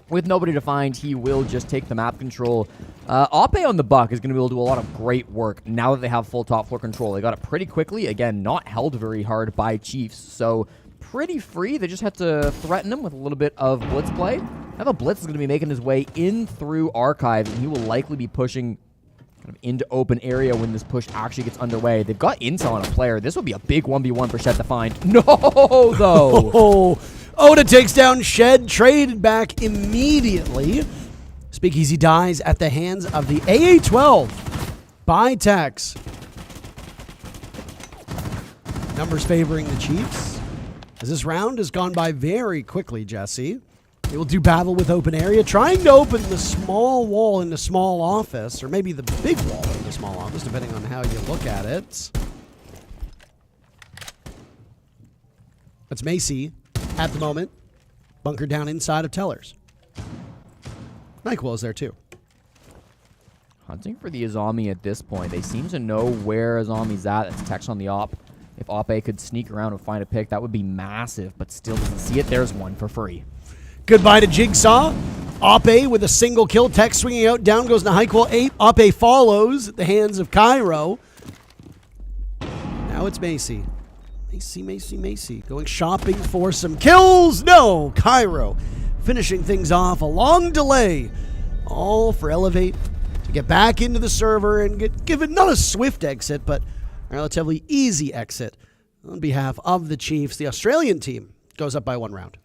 with nobody to find, he will just take the map control. Ape on the Buck is going to be able to do a lot of great work now that they have full top floor control. They got it pretty quickly. Again, not held very hard by Chiefs, so pretty free. They just had to threaten him with a little bit of blitz play. Now the blitz is going to be making his way in through Archive, and he will likely be pushing kind of into open area when this push actually gets underway. They've got intel on a player. This would be a big 1v1 for Shed to find. No, though. Oda takes down Shed, traded back immediately. Speakeasy dies at the hands of the AA-12 by Tex. Numbers favoring the Chiefs. As this round has gone by very quickly, Jesse. They will do battle with open area, trying to open the small wall in the small office, or maybe the big wall in the small office, depending on how you look at it. That's Macy at the moment, bunkered down inside of Tellers. NyQuil is there too. Hunting for the Azami at this point. They seem to know where Azami's at. That's text on the op. If Ape could sneak around and find a pick, that would be massive, but still doesn't see it. There's one for free. Goodbye to Jigsaw. Ape with a single kill. Tech swinging out. Down goes Nahiqual. Ape follows at the hands of Cairo. Now it's Macy. Macy. Going shopping for some kills. No, Cairo finishing things off. A long delay. All for Elevate to get back into the server and get given not a swift exit, but a relatively easy exit on behalf of the Chiefs. The Australian team goes up by 1 round.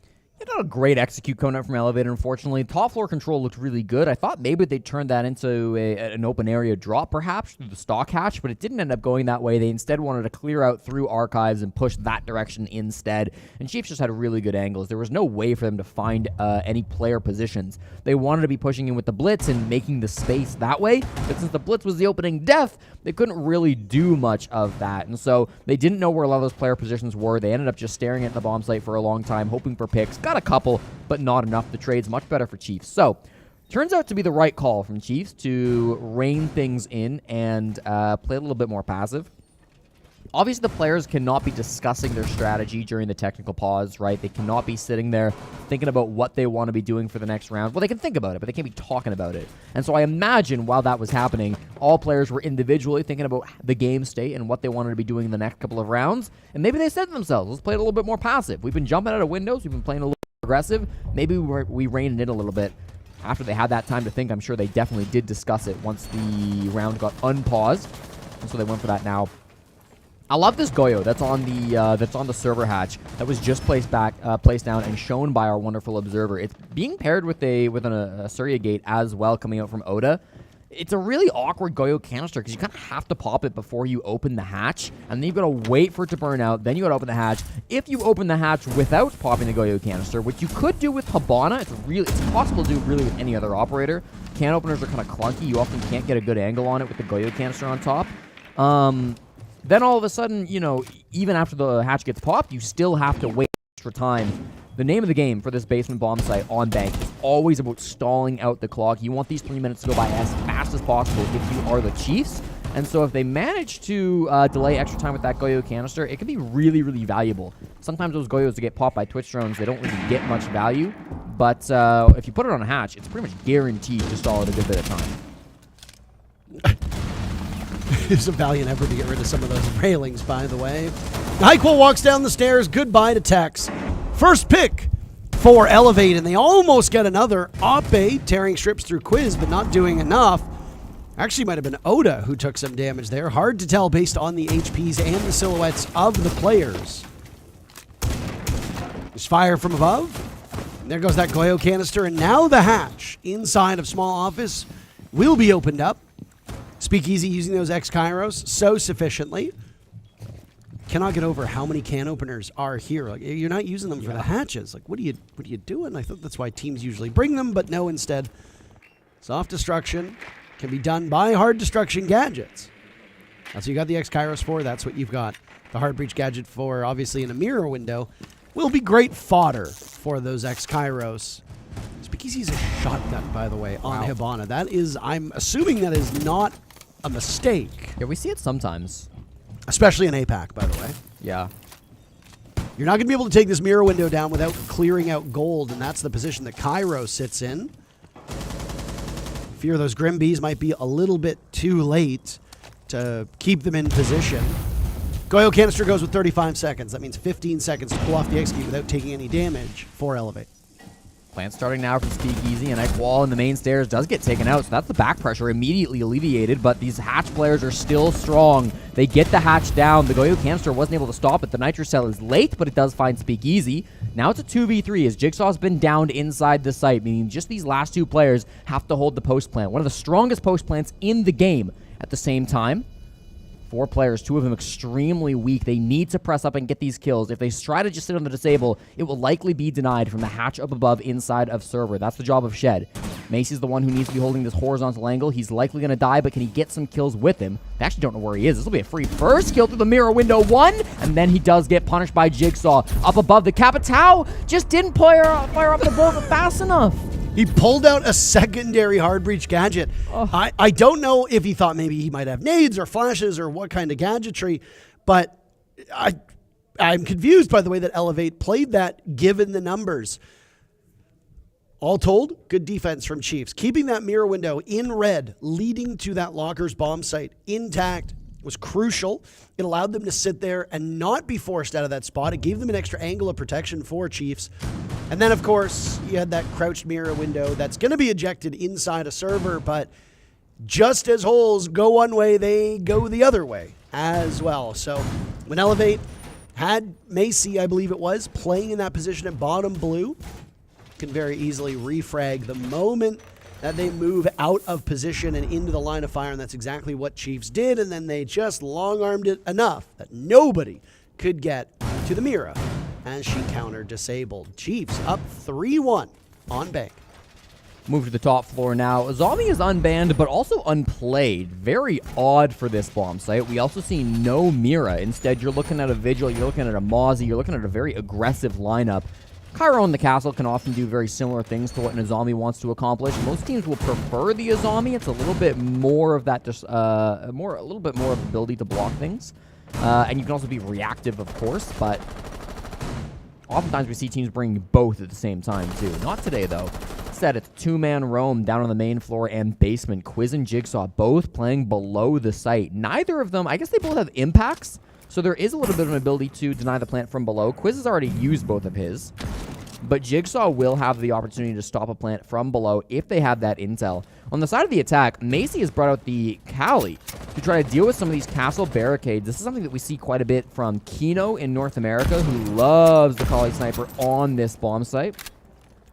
Not a great execute coming up from Elevator, unfortunately. Top floor control looked really good. I thought maybe they'd turn that into an open area drop, perhaps, through the stock hatch, but it didn't end up going that way. They instead wanted to clear out through archives and push that direction instead. And Chiefs just had really good angles. There was no way for them to find any player positions. They wanted to be pushing in with the blitz and making the space that way, but since the blitz was the opening death, they couldn't really do much of that. And so they didn't know where a lot of those player positions were. They ended up just staring at the bomb site for a long time, hoping for picks. Got a couple, but not enough. The trade's much better for Chiefs. So, turns out to be the right call from Chiefs to rein things in and play a little bit more passive. Obviously, the players cannot be discussing their strategy during the technical pause, right? They cannot be sitting there thinking about what they want to be doing for the next round. Well, they can think about it, but they can't be talking about it. And so I imagine while that was happening, all players were individually thinking about the game state and what they wanted to be doing in the next couple of rounds. And maybe they said to themselves, let's play it a little bit more passive. We've been jumping out of windows. We've been playing a little aggressive. Maybe we rein it in a little bit. After they had that time to think, I'm sure they definitely did discuss it once the round got unpaused. And so they went for that now. I love this Goyo that's on the server hatch that was just placed down and shown by our wonderful observer. It's being paired with a Surya gate as well coming out from Oda. It's a really awkward Goyo canister because you kind of have to pop it before you open the hatch, and then you've got to wait for it to burn out. Then you got to open the hatch. If you open the hatch without popping the Goyo canister, which you could do with Habana, it's impossible to do really with any other operator. Can openers are kind of clunky. You often can't get a good angle on it with the Goyo canister on top. Then all of a sudden, even after the hatch gets popped, you still have to wait extra time. The name of the game for this basement bomb site on bank is always about stalling out the clock. You want these 3 minutes to go by as fast as possible if you are the Chiefs. And so if they manage to delay extra time with that Goyo canister, it can be really, really valuable. Sometimes those Goyos that get popped by Twitch drones, they don't really get much value. But if you put it on a hatch, it's pretty much guaranteed to stall it a good bit of time. It's a valiant effort to get rid of some of those railings, by the way. Nahiqual walks down the stairs. Goodbye to Tex. First pick for Elevate, and they almost get another. Ape tearing strips through Quiz, but not doing enough. Actually, might have been Oda who took some damage there. Hard to tell based on the HPs and the silhouettes of the players. There's fire from above. And there goes that Goyo canister, and now the hatch inside of small office will be opened up. Speakeasy using those X-Kairos so sufficiently. Cannot get over how many can openers are here. Like, you're not using them for the hatches. Like, what are you doing? I thought that's why teams usually bring them, but no, instead. Soft destruction can be done by hard destruction gadgets. That's what you got the X-Kairos for. That's what you've got the hard breach gadget for. Obviously, in a mirror window, will be great fodder for those X-Kairos. Speakeasy's a shotgun, by the way, on Hibana. That is, I'm assuming that is not a mistake. Yeah, we see it sometimes. Especially in APAC, by the way. Yeah. You're not going to be able to take this mirror window down without clearing out gold, and that's the position that Cairo sits in. Fear those Grim Bees might be a little bit too late to keep them in position. Goyo canister goes with 35 seconds. That means 15 seconds to pull off the execute without taking any damage for Elevate. Plant starting now from Speakeasy, and Wall in the main stairs does get taken out, so that's the back pressure immediately alleviated, but these hatch players are still strong. They get the hatch down. The Goyo canister wasn't able to stop it. The Nitro Cell is late, but it does find Speakeasy. Now it's a 2v3 as Jigsaw's been downed inside the site, meaning just these last two players have to hold the post plant. One of the strongest post plants in the game at the same time. 4 players, 2 of them extremely weak. They need to press up and get these kills. If they try to just sit on the disable, it will likely be denied from the hatch up above inside of server. That's the job of Shed. Macy's the one who needs to be holding this horizontal angle. He's likely going to die, but can he get some kills with him? They actually don't know where he is. This will be a free first kill through the mirror window 1, and then he does get punished by Jigsaw. Up above, the Capitao just didn't fire up the bolt fast enough. He pulled out a secondary hard breach gadget. Oh. I don't know if he thought maybe he might have nades or flashes or what kind of gadgetry, but I'm confused by the way that Elevate played that given the numbers. All told, good defense from Chiefs. Keeping that mirror window in red, leading to that Lockers bomb site intact, was crucial. It allowed them to sit there and not be forced out of that spot. It gave them an extra angle of protection for Chiefs. And then, of course, you had that crouched mirror window that's going to be ejected inside a server, but just as holes go one way, they go the other way as well. So when Elevate had Macy, I believe it was, playing in that position at bottom blue, can very easily refrag the moment that they move out of position and into the line of fire, and that's exactly what Chiefs did, and then they just long-armed it enough that nobody could get to the Mira as she counter-disabled. Chiefs up 3-1 on Bank. Move to the top floor now. Zombie is unbanned, but also unplayed. Very odd for this bomb site. We also see no Mira. Instead, you're looking at a Vigil, you're looking at a Mozzie, you're looking at a very aggressive lineup. Cairo and the Castle can often do very similar things to what an Azami wants to accomplish. Most teams will prefer the Azami. It's a little bit more of that, just a little bit more of ability to block things. And you can also be reactive, of course, but oftentimes we see teams bring both at the same time, too. Not today, though. Instead, it's two-man roam down on the main floor and basement. Quiz and Jigsaw both playing below the site. Neither of them, I guess they both have impacts, so there is a little bit of an ability to deny the plant from below. Quiz has already used both of his, but Jigsaw will have the opportunity to stop a plant from below if they have that intel. On the side of the attack, Macy has brought out the Kali to try to deal with some of these castle barricades. This is something that we see quite a bit from Kino in North America, who loves the Kali Sniper on this bomb site.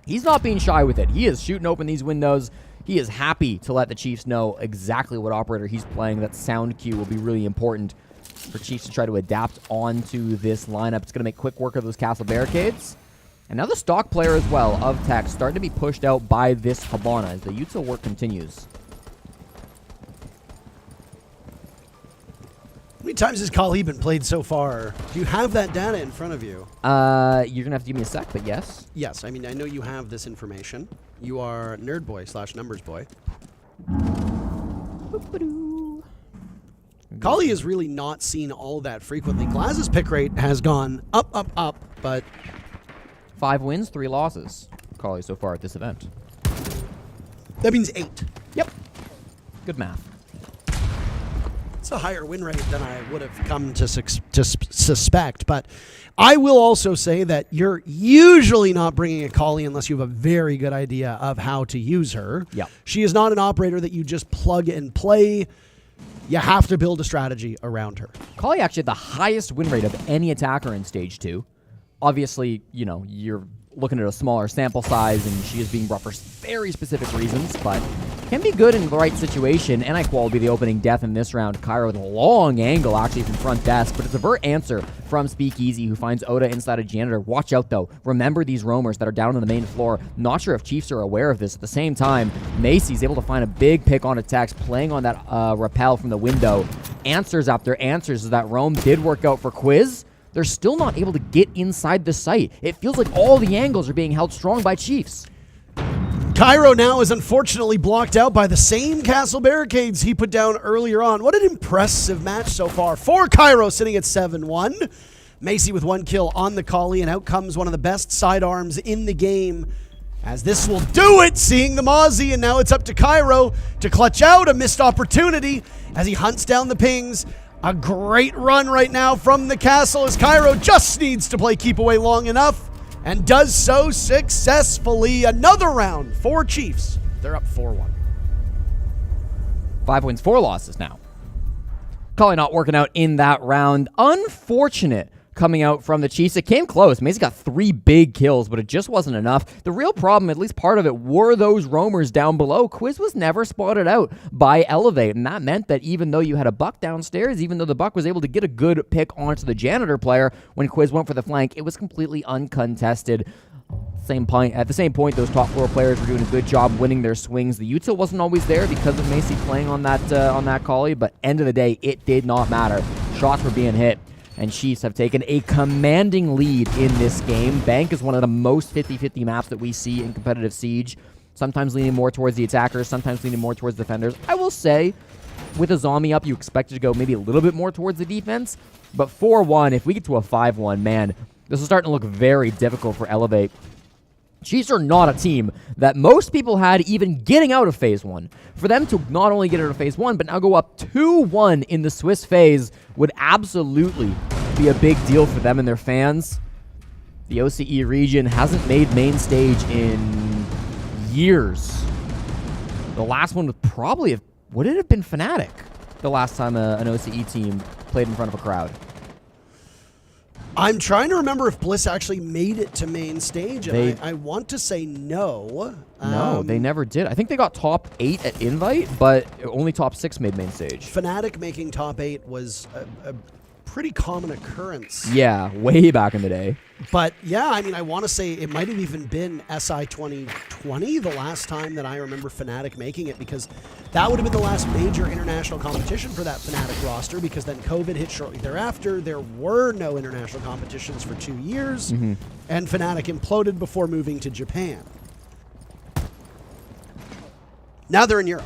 He's not being shy with it. He is shooting open these windows. He is happy to let the Chiefs know exactly what operator he's playing. That sound cue will be really important for Chiefs to try to adapt onto this lineup. It's going to make quick work of those castle barricades. And now the stock player as well of Tech starting to be pushed out by this Habana as the util work continues. How many times has Kali been played so far? Do you have that data in front of you? You're going to have to give me a sec, but yes. Yes, I mean, I know you have this information. You are nerd boy / numbers boy. Kali is really not seen all that frequently. Glaz's pick rate has gone up, but 5 wins, 3 losses. Kali so far at this event. that means 8. Yep. Good math. It's a higher win rate than I would have come to suspect, but I will also say that you're usually not bringing a Kali unless you have a very good idea of how to use her. Yeah. She is not an operator that you just plug and play. You have to build a strategy around her. Kali actually had the highest win rate of any attacker in Stage 2. Obviously, you know, you're looking at a smaller sample size, and she is being brought for very specific reasons, but can be good in the right situation. And will be the opening death in this round. Cairo with a long angle, actually, from front desk, but it's a vert answer from Speakeasy, who finds Oda inside a janitor. Watch out, though. Remember these roamers that are down on the main floor. Not sure if Chiefs are aware of this. At the same time, Macy's able to find a big pick on attacks, playing on that rappel from the window. Answers after answers as that roam did work out for Quiz. They're still not able to get inside the site. It feels like all the angles are being held strong by Chiefs. Cairo now is unfortunately blocked out by the same castle barricades he put down earlier on. What an impressive match so far for Cairo, sitting at 7-1. Macy with 1 kill on the Kali, and out comes one of the best sidearms in the game, as this will do it, seeing the Mozzie, and now it's up to Cairo to clutch out a missed opportunity as he hunts down the pings. A great run right now from the castle as Cairo just needs to play keep away long enough and does so successfully. Another round for Chiefs. They're up 4-1. 5 wins, 4 losses now. Kali not working out in that round. Unfortunate coming out from the Chiefs. It came close. Macy got 3 big kills, but it just wasn't enough. The real problem, at least part of it, were those roamers down below. Quiz was never spotted out by Elevate, and that meant that even though you had a buck downstairs, even though the buck was able to get a good pick onto the janitor player, when Quiz went for the flank, it was completely uncontested. At the same point, those top floor players were doing a good job winning their swings. The util wasn't always there because of Macy playing on that Kali, but end of the day, it did not matter. Shots were being hit, and Chiefs have taken a commanding lead in this game. Bank is one of the most 50-50 maps that we see in competitive Siege, sometimes leaning more towards the attackers, sometimes leaning more towards defenders. I will say, with a zombie up, you expect it to go maybe a little bit more towards the defense, but 4-1, if we get to a 5-1, man, this is starting to look very difficult for Elevate. Chiefs are not a team that most people had even getting out of Phase 1. For them to not only get out of Phase 1, but now go up 2-1 in the Swiss phase would absolutely be a big deal for them and their fans. The OCE region hasn't made main stage in years. The last one would it have been Fnatic the last time an OCE team played in front of a crowd? I'm trying to remember if Bliss actually made it to main stage, and I want to say no. No, they never did. I think they got top 8 at Invite, but only top 6 made main stage. Fnatic making top 8 was a pretty common occurrence. Yeah, way back in the day. But yeah, I mean, I want to say it might have even been SI 2020 the last time that I remember Fnatic making it, because that would have been the last major international competition for that Fnatic roster, because then COVID hit shortly thereafter. There were no international competitions for 2 years, and Fnatic imploded before moving to Japan. Now they're in Europe.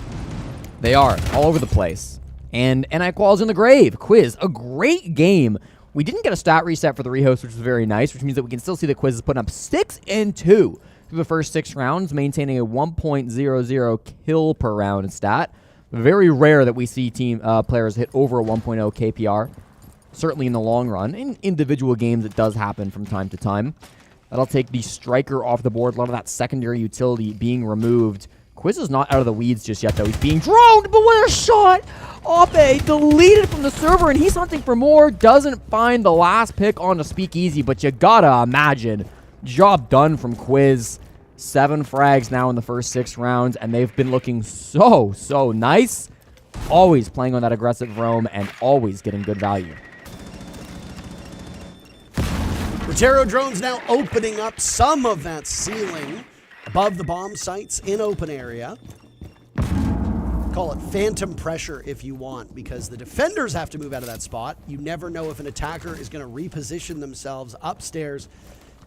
They are, all over the place. And NI Qual's in the grave. Quiz, a great game. We didn't get a stat reset for the rehost, which was very nice, which means that we can still see the Quiz is putting up 6 and 2 through the first 6 rounds, maintaining a 1.00 kill per round stat. Very rare that we see team players hit over a 1.0 KPR. Certainly in the long run. In individual games, it does happen from time to time. That'll take the striker off the board. A lot of that secondary utility being removed. Quiz is not out of the weeds just yet, though. He's being droned, but what a shot! Ope deleted from the server, and he's hunting for more. Doesn't find the last pick on the speakeasy, but you gotta imagine. Job done from Quiz. 7 frags now in the first 6 rounds, and they've been looking so nice. Always playing on that aggressive roam and always getting good value. Rotero drones now opening up some of that ceiling above the bomb sites in open area. Call it phantom pressure if you want, because the defenders have to move out of that spot. You never know if an attacker is going to reposition themselves upstairs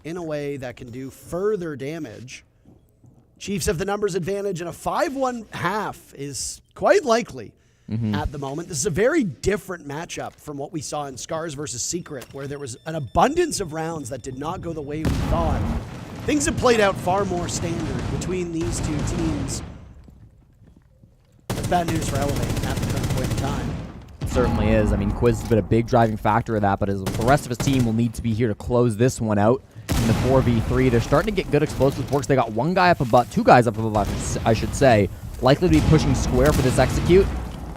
in a way that can do further damage. Chiefs have the numbers advantage, and a 5-1 half is quite likely at the moment. This is a very different matchup from what we saw in Scarz versus Secret, where there was an abundance of rounds that did not go the way we thought. Things have played out far more standard between these two teams. That's bad news for Elevate at the current point in time. It certainly is. I mean, Quiz has been a big driving factor of that, but the rest of his team will need to be here to close this one out. In the 4v3, they're starting to get good explosive works. They got 2 guys up above, I should say. Likely to be pushing square for this execute.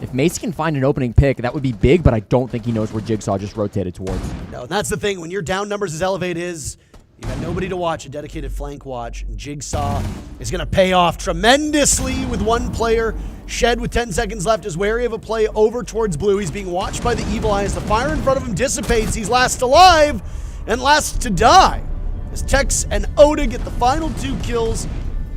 If Mace can find an opening pick, that would be big, but I don't think he knows where Jigsaw just rotated towards. No, and that's the thing. When your down numbers as Elevate is, you got nobody to watch, a dedicated flank watch. And Jigsaw is going to pay off tremendously with 1 player. Shed with 10 seconds left is wary of a play over towards Blue. He's being watched by the Evil Eye as the fire in front of him dissipates. He's last alive and last to die. As Tex and Oda get the final 2 kills.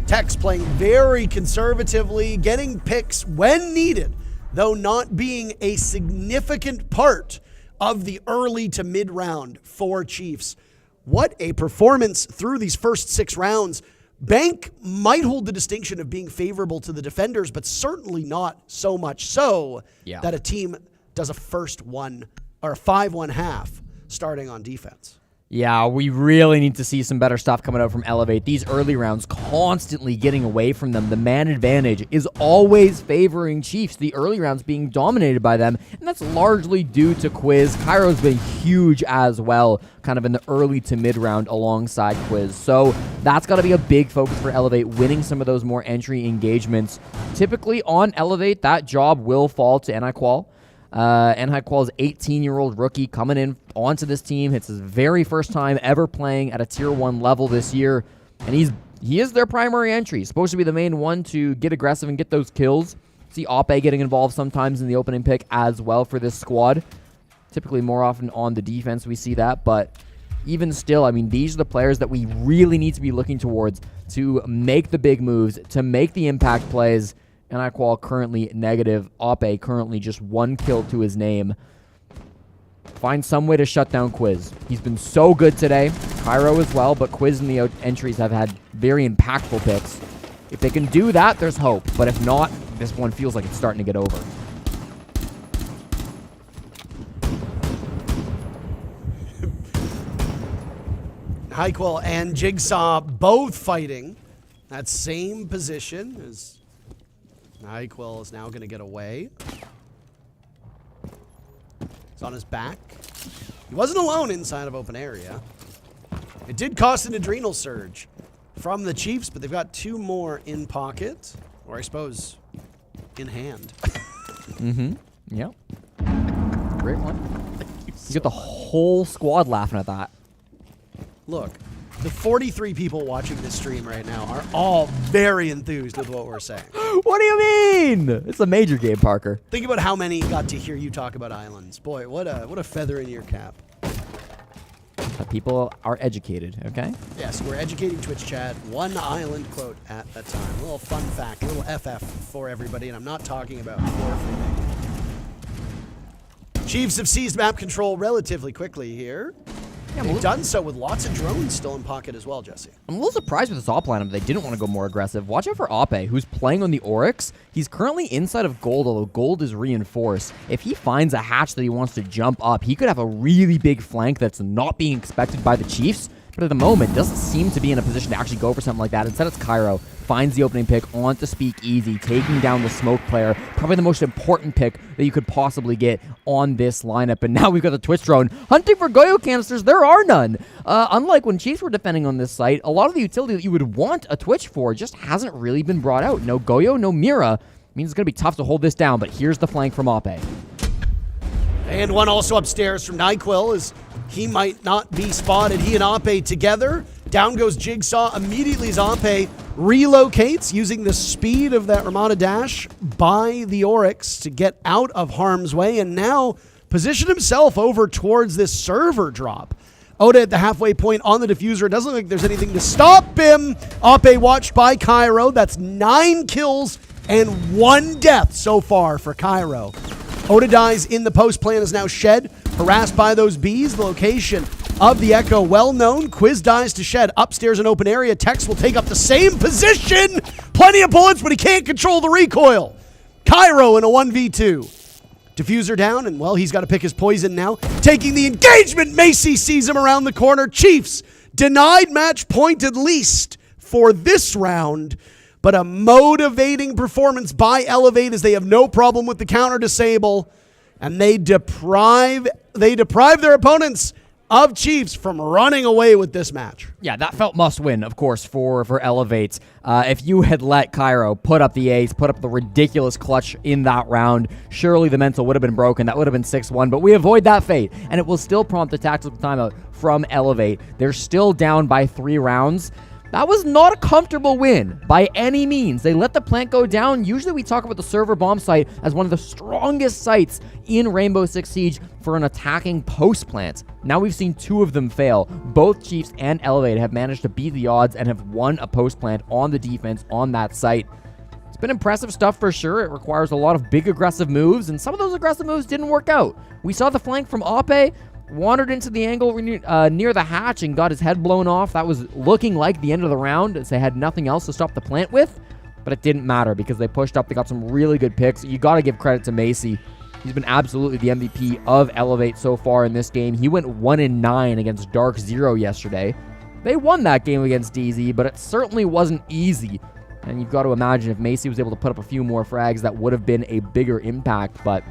Tex playing very conservatively, getting picks when needed, though not being a significant part of the early to mid round for Chiefs. What a performance through these first 6 rounds. Bank might hold the distinction of being favorable to the defenders, but certainly not so much so that a team does a 5-1 half starting on defense. Yeah, we really need to see some better stuff coming out from Elevate. These early rounds constantly getting away from them. The man advantage is always favoring Chiefs, the early rounds being dominated by them, and that's largely due to Quiz. Cairo's been huge as well, kind of in the early to mid round alongside Quiz. So that's got to be a big focus for Elevate, winning some of those more entry engagements. Typically on Elevate, that job will fall to NI Qual. NI Qual's 18-year-old rookie coming in onto this team. It's his very first time ever playing at a Tier 1 level this year, and he is their primary entry. He's supposed to be the main one to get aggressive and get those kills. See Ope getting involved sometimes in the opening pick as well for this squad. Typically more often on the defense we see that, but even still, I mean, these are the players that we really need to be looking towards to make the big moves, to make the impact plays. NI Qual currently negative. Ope currently just 1 kill to his name. Find some way to shut down Quiz. He's been so good today. Cairo as well, but Quiz and the entries have had very impactful picks. If they can do that, there's hope. But if not, this one feels like it's starting to get over. Hyquil and Jigsaw both fighting that same position as Hyquil is now going to get away. He's on his back. He wasn't alone inside of open area. It did cost an adrenal surge from the Chiefs, but they've got 2 more in pocket, or I suppose in hand. Yep. Great one. You get the whole squad laughing at that. Look, the 43 people watching this stream right now are all very enthused with what we're saying. What do you mean? It's a major game, Parker. Think about how many got to hear you talk about islands. Boy, what a feather in your cap. People are educated, okay? Yes, we're educating Twitch chat. 1 island quote at a time. A little fun fact, a little FF for everybody, and I'm not talking about warframing. Chiefs have seized map control relatively quickly here. They've done so with lots of drones still in pocket as well, Jesse. I'm a little surprised with this op lineup. They didn't want to go more aggressive. Watch out for Ape, who's playing on the Oryx. He's currently inside of gold, although gold is reinforced. If he finds a hatch that he wants to jump up, he could have a really big flank that's not being expected by the Chiefs. But at the moment, doesn't seem to be in a position to actually go for something like that. Instead, it's Cairo. Finds the opening pick onto Speakeasy, taking down the smoke player. Probably the most important pick that you could possibly get on this lineup. And now we've got the Twitch drone hunting for Goyo canisters. There are none. Unlike when Chiefs were defending on this site, a lot of the utility that you would want a Twitch for just hasn't really been brought out. No Goyo, no Mira. Means it's going to be tough to hold this down, but here's the flank from Ape. And one also upstairs from Nyquil as he might not be spotted. He and Ape together. Down goes Jigsaw immediately as Ape relocates using the speed of that Ramada dash by the Oryx to get out of harm's way and now position himself over towards this server drop. Oda at the halfway point on the diffuser. It doesn't look like there's anything to stop him. Ape watched by Cairo. That's 9 kills and 1 death so far for Cairo. Oda dies in the post. Plan is now Shed, harassed by those bees. The location of the Echo well known. Quiz dies to Shed upstairs in open area. Tex will take up the same position. Plenty of bullets, but he can't control the recoil. Cairo in a 1v2. Diffuser down, and well, he's got to pick his poison now. Taking the engagement, Macy sees him around the corner. Chiefs denied match point at least for this round, but a motivating performance by Elevate as they have no problem with the counter disable, and they deprive their opponents of Chiefs from running away with this match. Yeah, that felt must win, of course, for Elevate. If you had let Cairo put up the ace, put up the ridiculous clutch in that round, surely the mental would have been broken. That would have been 6-1, but we avoid that fate, and it will still prompt a tactical timeout from Elevate. They're still down by 3 rounds. That was not a comfortable win by any means. They let the plant go down. Usually we talk about the server bomb site as one of the strongest sites in Rainbow Six Siege for an attacking post plant. Now we've seen 2 of them fail. Both Chiefs and Elevate have managed to beat the odds and have won a post plant on the defense on that site. It's been impressive stuff for sure. It requires a lot of big aggressive moves, and some of those aggressive moves didn't work out. We saw the flank from Ape. Wandered into the angle near the hatch and got his head blown off. That was looking like the end of the round as they had nothing else to stop the plant with, but it didn't matter because they pushed up. They got some really good picks. You got to give credit to Macy. He's been absolutely the MVP of Elevate so far in this game. He went 1-9 against Dark Zero yesterday. They won that game against DZ, but it certainly wasn't easy. And you've got to imagine if Macy was able to put up a few more frags, that would have been a bigger impact. But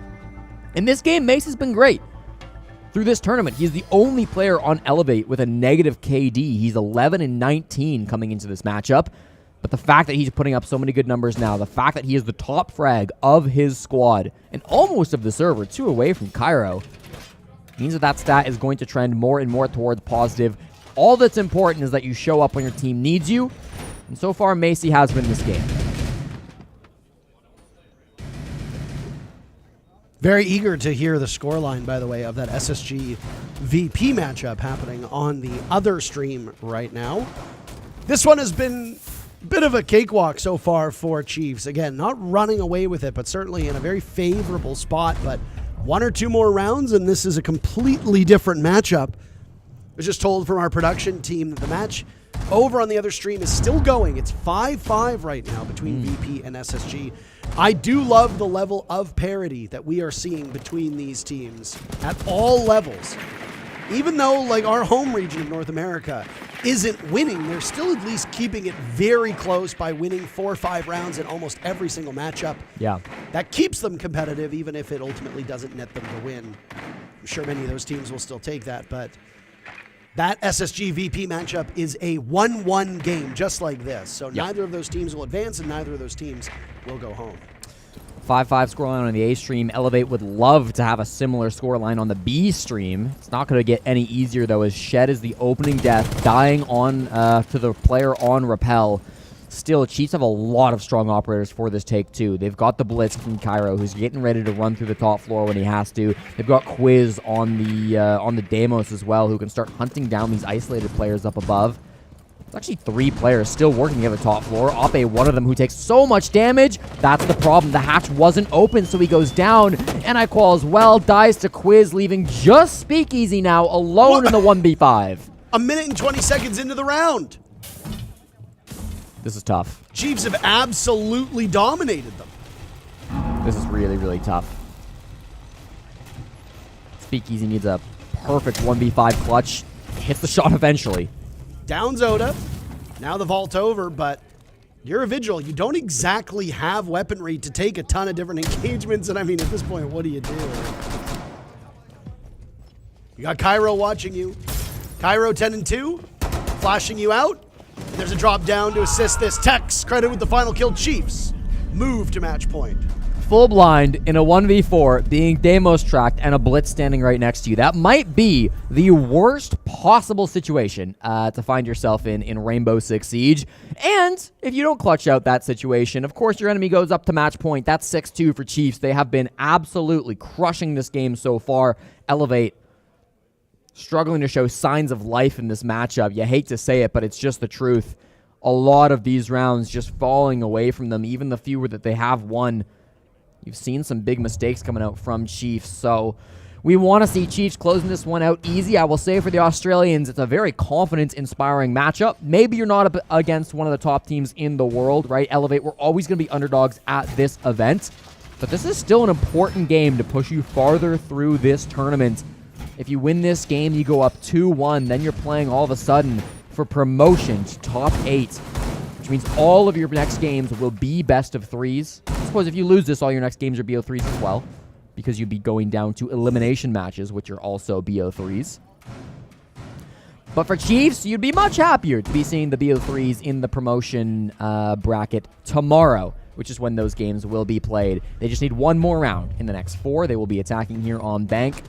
in this game, Macy's been great. Through this tournament, he's the only player on Elevate with a negative KD. He's 11-19 coming into this matchup. But the fact that he's putting up so many good numbers now, the fact that he is the top frag of his squad and almost of the server, 2 away from Cairo, means that stat is going to trend more and more towards positive. All that's important is that you show up when your team needs you. And so far, Macy has been this game. Very eager to hear the scoreline, by the way, of that SSG VP matchup happening on the other stream right now. This one has been a bit of a cakewalk so far for Chiefs. Again, not running away with it, but certainly in a very favorable spot. But 1 or 2 more rounds, and this is a completely different matchup. I was just told from our production team that the match over on the other stream is still going. It's 5-5 right now between VP and SSG. I do love the level of parity that we are seeing between these teams at all levels. Even though, like, our home region of North America isn't winning, they're still at least keeping it very close by winning 4 or 5 rounds in almost every single matchup. Yeah. That keeps them competitive, even if it ultimately doesn't net them to win. I'm sure many of those teams will still take that, but that SSG VP matchup is a 1-1 game, just like this. So neither of those teams will advance, and neither of those teams will go home. 5-5 scoreline on the A stream. Elevate would love to have a similar scoreline on the B stream. It's not going to get any easier, though, as Shed is the opening death, dying on to the player on Repel. Still, Chiefs have a lot of strong operators for this take, too. They've got the Blitz from Cairo, who's getting ready to run through the top floor when he has to. They've got Quiz on the Deimos as well, who can start hunting down these isolated players up above. It's actually 3 players still working near the top floor. Ape, one of them who takes so much damage. That's the problem. The hatch wasn't open, so he goes down. And iQual as well dies to Quiz, leaving just Speakeasy now alone in the 1v5. A minute and 20 seconds into the round. This is tough. Chiefs have absolutely dominated them. This is really, really tough. Speakeasy needs a perfect 1v5 clutch. Hits the shot eventually. Down Zoda. Now the vault over, but you're a Vigil. You don't exactly have weaponry to take a ton of different engagements, and I mean, at this point, what do you do? You got Cairo watching you. Cairo 10-2, flashing you out. And there's a drop down to assist this. Tex, credit with the final kill. Chiefs move to match point. Full blind in a 1v4, being Deimos tracked and a Blitz standing right next to you. That might be the worst possible situation to find yourself in Rainbow Six Siege. And if you don't clutch out that situation, of course your enemy goes up to match point. That's 6-2 for Chiefs. They have been absolutely crushing this game so far. Elevate struggling to show signs of life in this matchup. You hate to say it, but it's just the truth. A lot of these rounds just falling away from them, even the few that they have won. You've seen some big mistakes coming out from Chiefs, so we want to see Chiefs closing this one out easy. I will say for the Australians, it's a very confidence-inspiring matchup. Maybe you're not up against one of the top teams in the world, right? Elevate, we're always going to be underdogs at this event, but this is still an important game to push you farther through this tournament. If you win this game, you go up 2-1, then you're playing all of a sudden for promotion to top 8, which means all of your next games will be best of 3s. I suppose if you lose this, all your next games are BO3s as well, because you'd be going down to elimination matches, which are also BO3s. But for Chiefs, you'd be much happier to be seeing the BO3s in the promotion bracket tomorrow, which is when those games will be played. They just need one more round in the next 4. They will be attacking here on Bank.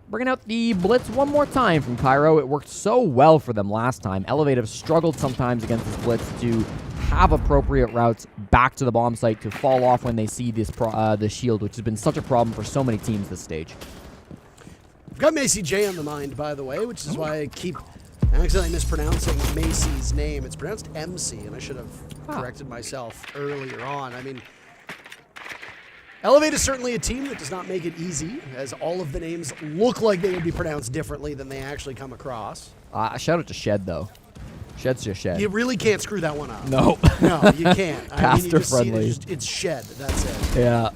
Bringing out the Blitz one more time from Cairo. It worked so well for them last time. Elevate have struggled sometimes against this Blitz to have appropriate routes back to the bomb site to fall off when they see this the shield, which has been such a problem for so many teams this stage. We've got Macy J on the mind, by the way, which is why I keep accidentally mispronouncing Macy's name. It's pronounced MC, and I should have corrected myself earlier on. I mean, Elevate is certainly a team that does not make it easy, as all of the names look like they would be pronounced differently than they actually come across. Shout out to Shed, though. Shed's just Shed. You really can't screw that one up. No. No, you can't. I mean, you just friendly. see it's Shed. That's it. Yeah.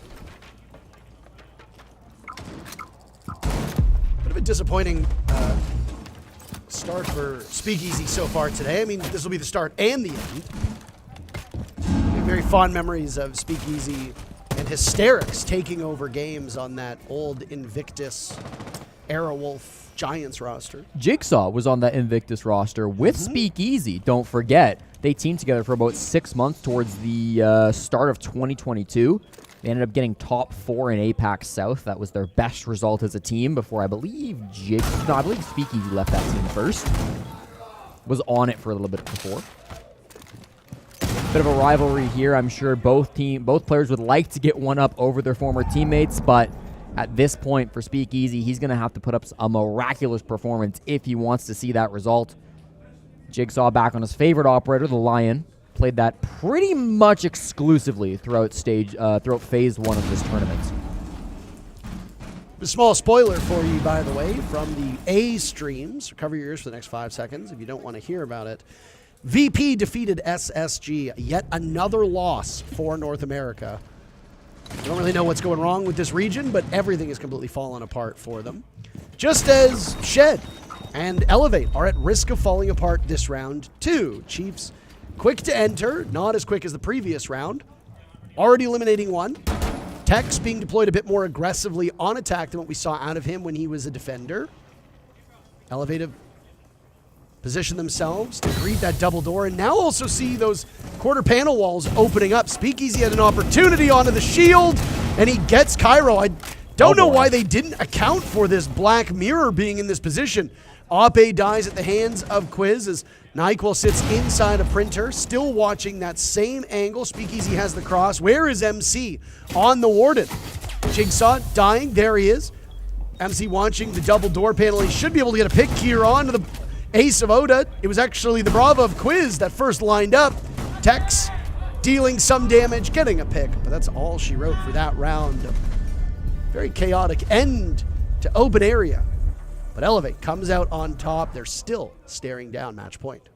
Bit of a disappointing start for Speakeasy so far today. I mean, this will be the start and the end. We have very fond memories of Speakeasy and Hysterics taking over games on that old Invictus Aerowolf Giants roster. Jigsaw was on that Invictus roster with Speakeasy. Don't forget, they teamed together for about 6 months towards the start of 2022. They ended up getting top 4 in APAC South. That was their best result as a team before, I believe, Speakeasy left that team first. Was on it for a little bit before. Bit of a rivalry here. I'm sure both players would like to get one up over their former teammates, but at this point for Speakeasy, he's going to have to put up a miraculous performance if he wants to see that result. Jigsaw back on his favorite operator, the Lion. Played that pretty much exclusively throughout phase 1 of this tournament. A small spoiler for you, by the way, from the A streams. Cover your ears for the next 5 seconds if you don't want to hear about it. VP defeated SSG. Yet another loss for North America. I don't really know what's going wrong with this region, but everything is completely fallen apart for them. Just as Shed and Elevate are at risk of falling apart this round too. Chiefs quick to enter, not as quick as the previous round. Already eliminating one. Tex being deployed a bit more aggressively on attack than what we saw out of him when he was a defender. Elevate have positioned themselves to greet that double door, and now also see those quarter panel walls opening up. Speakeasy had an opportunity onto the shield, and he gets Cairo. I don't know why they didn't account for this Black Mirror being in this position. Ape dies at the hands of Quiz as Nyquil sits inside a Printer, still watching that same angle. Speakeasy has the cross. Where is MC? On the Warden. Jigsaw dying. There he is. MC watching the double door panel. He should be able to get a pick here onto the Ace of Oda. It was actually the Bravo of Quiz that first lined up. Tex dealing some damage, getting a pick, but that's all she wrote for that round. Very chaotic end to open area. But Elevate comes out on top. They're still staring down match point.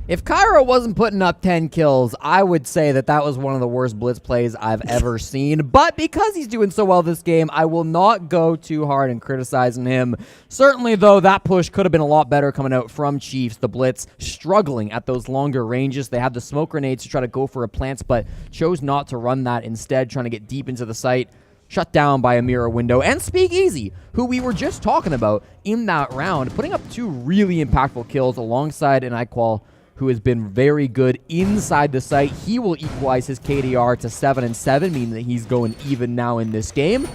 If Cairo wasn't putting up 10 kills, I would say that that was one of the worst blitz plays I've ever seen. But because he's doing so well this game, I will not go too hard in criticizing him. Certainly, though, that push could have been a lot better coming out from Chiefs. The blitz struggling at those longer ranges. They had the smoke grenades to try to go for a plant, but chose not to run that, instead trying to get deep into the site. Shut down by a mirror window, and Speakeasy, who we were just talking about in that round, putting up 2 really impactful kills alongside an Nyquil who has been very good inside the site. He will equalize his KDR to 7-7, meaning that he's going even now in this game.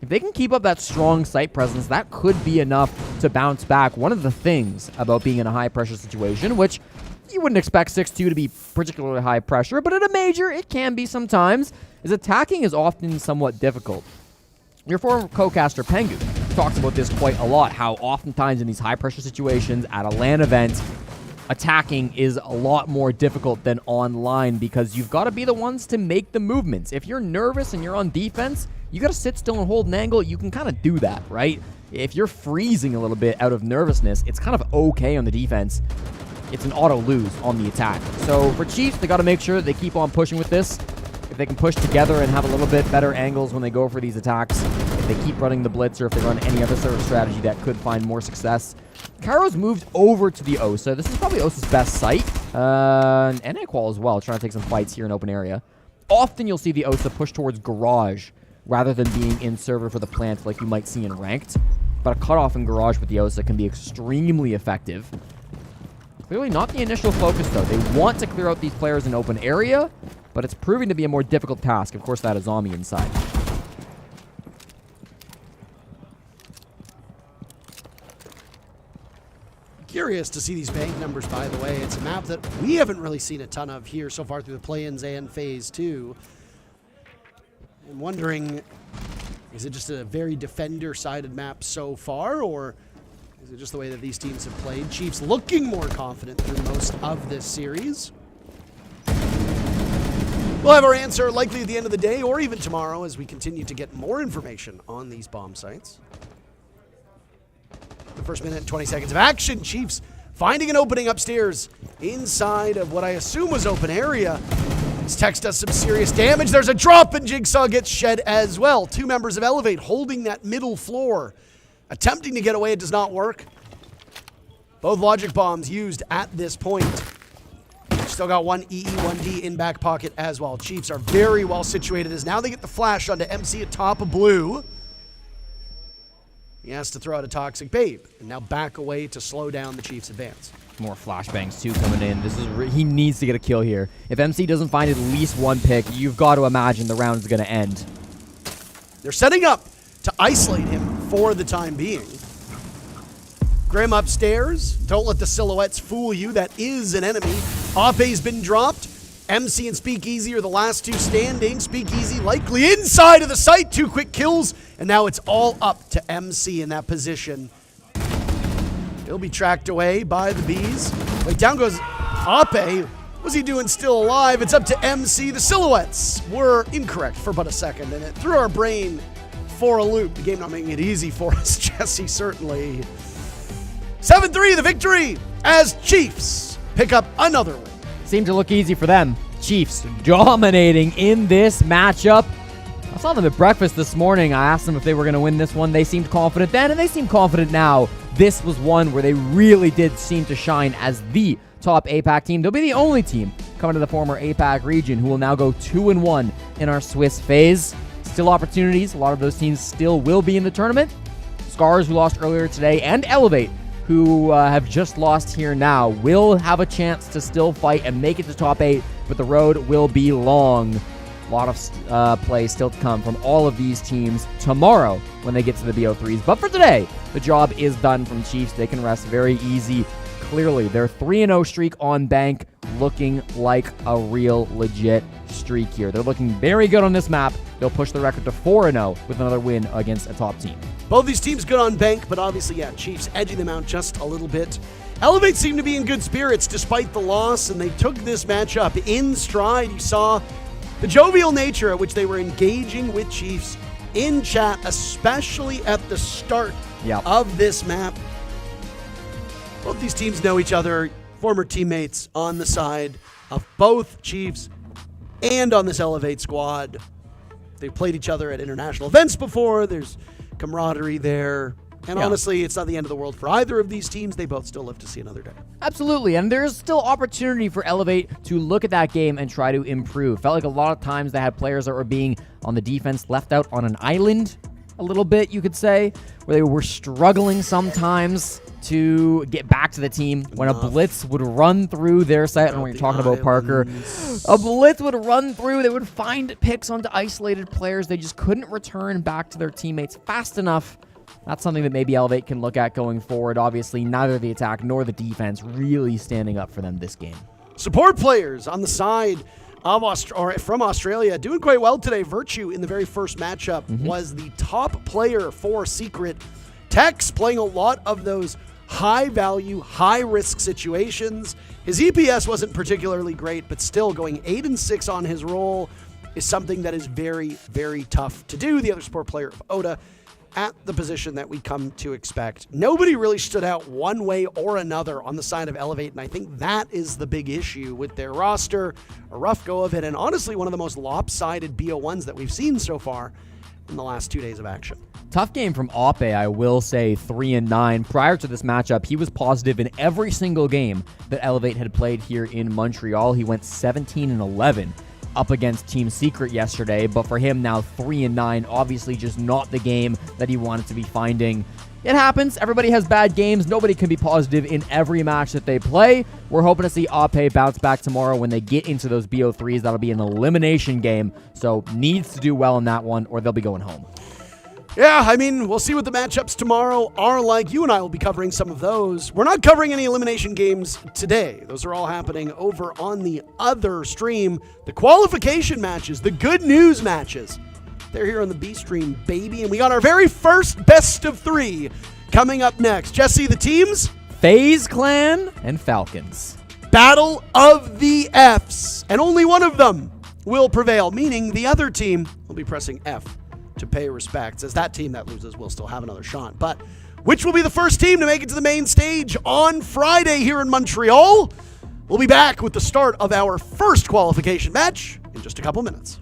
If they can keep up that strong site presence, that could be enough to bounce back. One of the things about being in a high-pressure situation, which you wouldn't expect 6-2 to be particularly high pressure, but at a major, it can be sometimes, is attacking is often somewhat difficult. Your former co-caster Pengu talks about this quite a lot, how oftentimes in these high-pressure situations at a LAN event, attacking is a lot more difficult than online because you've got to be the ones to make the movements. If you're nervous and you're on defense, you got to sit still and hold an angle. You can kind of do that, right? If you're freezing a little bit out of nervousness, it's kind of okay on the defense. It's an auto lose on the attack. So for Chiefs, they got to make sure that they keep on pushing with this. If they can push together and have a little bit better angles when they go for these attacks, if they keep running the blitz or if they run any other sort of strategy that could find more success. Cairo's moved over to the Osa. This is probably Osa's best site. And Nyquil as well, trying to take some fights here in open area. Often you'll see the Osa push towards Garage rather than being in server for the plant like you might see in Ranked. But a cutoff in Garage with the Osa can be extremely effective. Clearly not the initial focus, though. They want to clear out these players in open area, but it's proving to be a more difficult task. Of course, that is Zombie inside. Curious to see these bank numbers, by the way. It's a map that we haven't really seen a ton of here so far through the play-ins and phase 2. I'm wondering, is it just a very defender-sided map so far, or is it just the way that these teams have played? Chiefs looking more confident through most of this series. We'll have our answer likely at the end of the day or even tomorrow as we continue to get more information on these bomb sites. The first minute and 20 seconds of action. Chiefs finding an opening upstairs inside of what I assume was open area. This Tex does some serious damage. There's a drop and Jigsaw gets shed as well. 2 members of Elevate holding that middle floor. Attempting to get away, it does not work. Both logic bombs used at this point. Still got one EE, 1D in back pocket as well. Chiefs are very well situated as now they get the flash onto MC at top of blue. He has to throw out a Toxic Babe and now back away to slow down the Chiefs' advance. More flashbangs too coming in. This is he needs to get a kill here. If MC doesn't find at least one pick, you've got to imagine the round is going to end. They're setting up to isolate him for the time being. Grim upstairs. Don't let the silhouettes fool you. That is an enemy. Ape's been dropped. MC and Speakeasy are the last 2 standing. Speakeasy likely inside of the site. 2 quick kills. And now it's all up to MC in that position. He'll be tracked away by the bees. Wait, down goes Ape. What's he doing still alive? It's up to MC. The silhouettes were incorrect for but a second. And it threw our brain for a loop. The game not making it easy for us, Jesse, certainly. 7-3, the victory as Chiefs pick up another win. Seemed to look easy for them. Chiefs dominating in this matchup. I saw them at breakfast this morning. I asked them if they were going to win this one. They seemed confident then, and they seem confident now. This was one where they really did seem to shine as the top APAC team. They'll be the only team coming to the former APAC region who will now go 2-1 in our Swiss phase. Still opportunities. A lot of those teams still will be in the tournament. Scarz, who lost earlier today, and Elevate, who have just lost here now, will have a chance to still fight and make it to top 8, but the road will be long. A lot of play still to come from all of these teams tomorrow when they get to the BO3s. But for today, the job is done from Chiefs. They can rest very easy. Clearly, their 3-0 streak on bank looking like a real legit streak here. They're looking very good on this map. They'll push the record to 4-0 with another win against a top team. Both these teams good on bank, but obviously, yeah, Chiefs edging them out just a little bit. Elevate seemed to be in good spirits despite the loss, and they took this matchup in stride. You saw the jovial nature at which they were engaging with Chiefs in chat, especially at the start of this map. Both these teams know each other, former teammates on the side of both Chiefs and on this Elevate squad. They've played each other at international events before. There's camaraderie there. And honestly, it's not the end of the world for either of these teams. They both still live to see another day. Absolutely, and there's still opportunity for Elevate to look at that game and try to improve. Felt like a lot of times they had players that were being on the defense left out on an island a little bit, you could say, where they were struggling sometimes to get back to the team when a blitz would run through their site. And when you're talking about Parker, a blitz would run through. They would find picks onto isolated players. They just couldn't return back to their teammates fast enough. That's something that maybe Elevate can look at going forward. Obviously, neither the attack nor the defense really standing up for them this game. Support players on the side of from Australia doing quite well today. Virtue in the very first matchup was the top player for Secret. Tex playing a lot of those high-value, high-risk situations. His EPS wasn't particularly great, but still going 8-6 on his role is something that is very, very tough to do. The other support player of Oda at the position that we come to expect. Nobody really stood out one way or another on the side of Elevate, and I think that is the big issue with their roster. A rough go of it, and honestly one of the most lopsided BO1s that we've seen so far in the last 2 days of action. Tough game from Ape, I will say, 3-9. Prior to this matchup, he was positive in every single game that Elevate had played here in Montreal. He went 17-11 up against Team Secret yesterday, but for him now 3-9, obviously just not the game that he wanted to be finding. It happens. Everybody has bad games. Nobody can be positive in every match that they play. We're hoping to see Ape bounce back tomorrow when they get into those BO3s. That'll be an elimination game, so needs to do well in that one or they'll be going home. Yeah, I mean, we'll see what the matchups tomorrow are like. You and I will be covering some of those. We're not covering any elimination games today. Those are all happening over on the other stream. The qualification matches, the good news matches, they're here on the B stream, baby. And we got our very first best of 3 coming up next. Jesse, the teams? FaZe Clan and Falcons. Battle of the Fs. And only one of them will prevail, meaning the other team will be pressing F to pay respects, as that team that loses will still have another shot. But which will be the first team to make it to the main stage on Friday here in Montreal? We'll be back with the start of our first qualification match in just a couple minutes.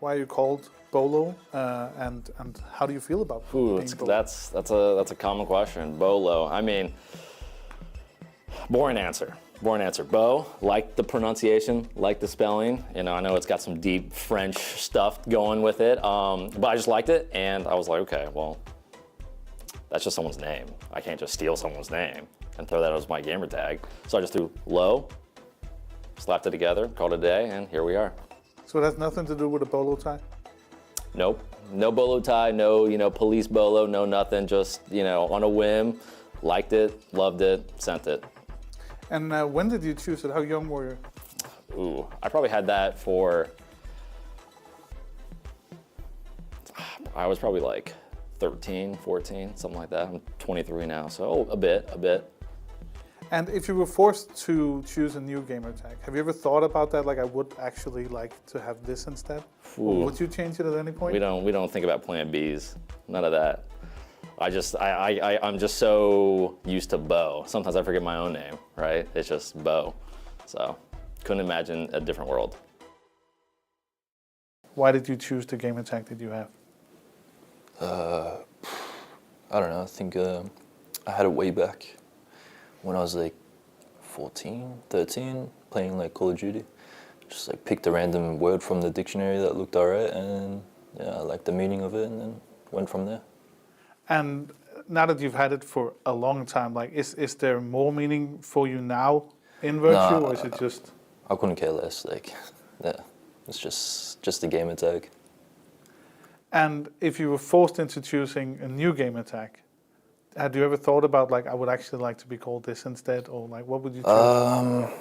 Why are you called Bolo? And how do you feel about Ooh, being Bolo? that's a common question. Bolo. I mean, boring answer. Bo, like the pronunciation, like the spelling. You know, I know it's got some deep French stuff going with it, but I just liked it, and I was like, okay, well, that's just someone's name. I can't just steal someone's name and throw that as my gamer tag. So I just threw Lo, slapped it together, called it a day, and here we are. So it has nothing to do with a bolo tie? Nope, no bolo tie, no, police bolo, no nothing, just, on a whim, liked it, loved it, sent it. And when did you choose it? How young were you? Ooh, I probably had that I was probably like 13, 14, something like that. I'm 23 now, so a bit. And if you were forced to choose a new gamer tag, have you ever thought about that? Like, I would actually like to have this instead? Or would you change it at any point? We don't think about plan Bs, none of that. I'm just so used to Bo. Sometimes I forget my own name, right? It's just Bo. So couldn't imagine a different world. Why did you choose the gamer tag that you have? I don't know, I think I had it way back when I was like 14, 13, playing like Call of Duty. Just like picked a random word from the dictionary that looked alright, and yeah, I liked the meaning of it, and then went from there. And now that you've had it for a long time, like, is there more meaning for you now in Virtue, or is it just? I couldn't care less. Like, yeah, it's just a gamer tag. And if you were forced into choosing a new gamer tag, had you ever thought about, like, I would actually like to be called this instead, or like, what would you choose?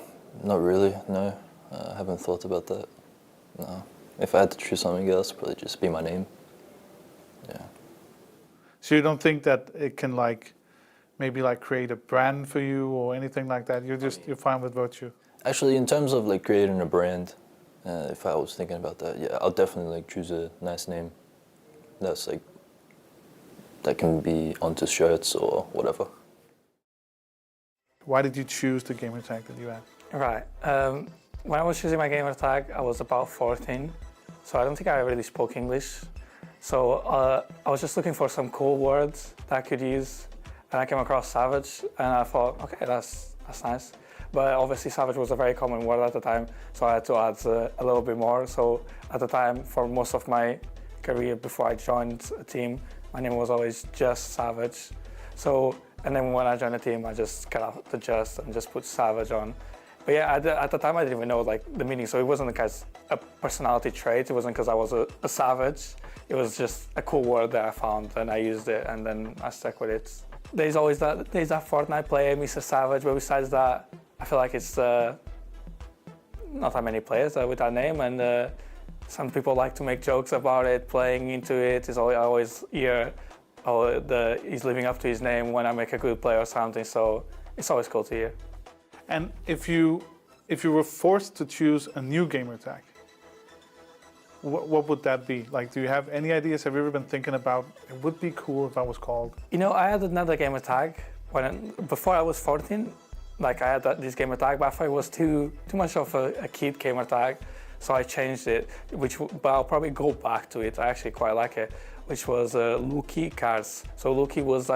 Not really. No, I haven't thought about that. No, if I had to choose something else, probably just be my name. Yeah. So you don't think that it can maybe create a brand for you or anything like that? You're fine with Virtue. Actually, in terms of like creating a brand, if I was thinking about that, yeah, I'll definitely choose a nice name. That's that can be onto shirts or whatever. Why did you choose the gamer tag that you had? Right. When I was choosing my gamer tag, I was about 14, so I don't think I really spoke English. So I was just looking for some cool words that I could use, and I came across Savage, and I thought, okay, that's nice. But obviously Savage was a very common word at the time, so I had to add a little bit more. So at the time, for most of my career before I joined a team, my name was always just Savage. So, and then when I joined a team, I just cut out the just and just put Savage on. But yeah, at the time I didn't even know the meaning, so it wasn't because a personality trait, it wasn't because I was a savage. It was just a cool word that I found, and I used it, and then I stuck with it. There's that Fortnite player, Mr. Savage, but besides that, I feel like it's not that many players with that name, and some people like to make jokes about it, playing into it. I always hear, he's living up to his name when I make a good play or something, so it's always cool to hear. And if you were forced to choose a new gamer tag, what would that be? Like, do you have any ideas? Have you ever been thinking about, it would be cool if I was called? I had another gamer tag before I was 14. I had this gamer tag, but I thought it was too much of a kid gamer tag, so I changed it. But I'll probably go back to it. I actually quite like it, which was Luki Scarz. So Luki was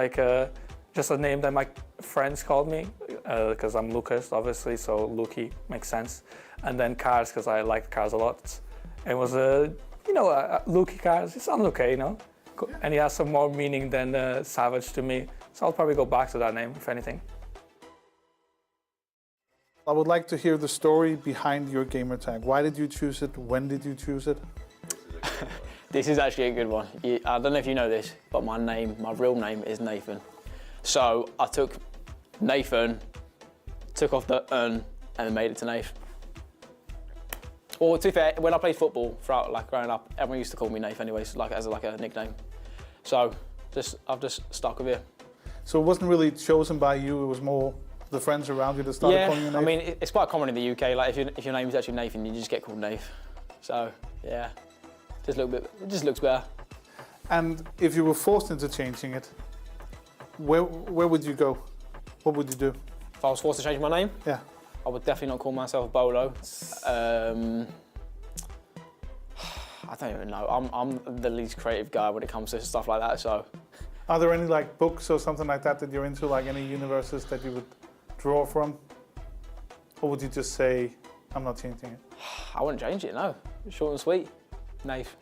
just a name that my friends called me, because I'm Lucas, obviously, so Luki makes sense. And then Scarz, because I liked Scarz a lot. It was Luki Scarz. It sounds okay, and it has some more meaning than Savage to me. So I'll probably go back to that name, if anything. I would like to hear the story behind your gamer tag. Why did you choose it? When did you choose it? This is actually a good one. I don't know if you know this, but my real name is Nathan. So I took Nathan, took off the N, and made it to Nath. Or to be fair, when I played football throughout growing up, everyone used to call me Nath anyways, as a nickname. So I've just stuck with it. So it wasn't really chosen by you, it was more the friends around you that started calling you Nath? I mean, it's quite common in the UK, if your name is actually Nathan, you just get called Nath. So yeah, it just looks better. And if you were forced into changing it, where would you go? What would you do? If I was forced to change my name? Yeah. I would definitely not call myself Bolo. I don't even know. I'm the least creative guy when it comes to stuff like that. So, Are there any like books or something like that that you're into, like any universes that you would draw from? Or would you just say, I'm not changing it? I wouldn't change it. No, short and sweet. Nath.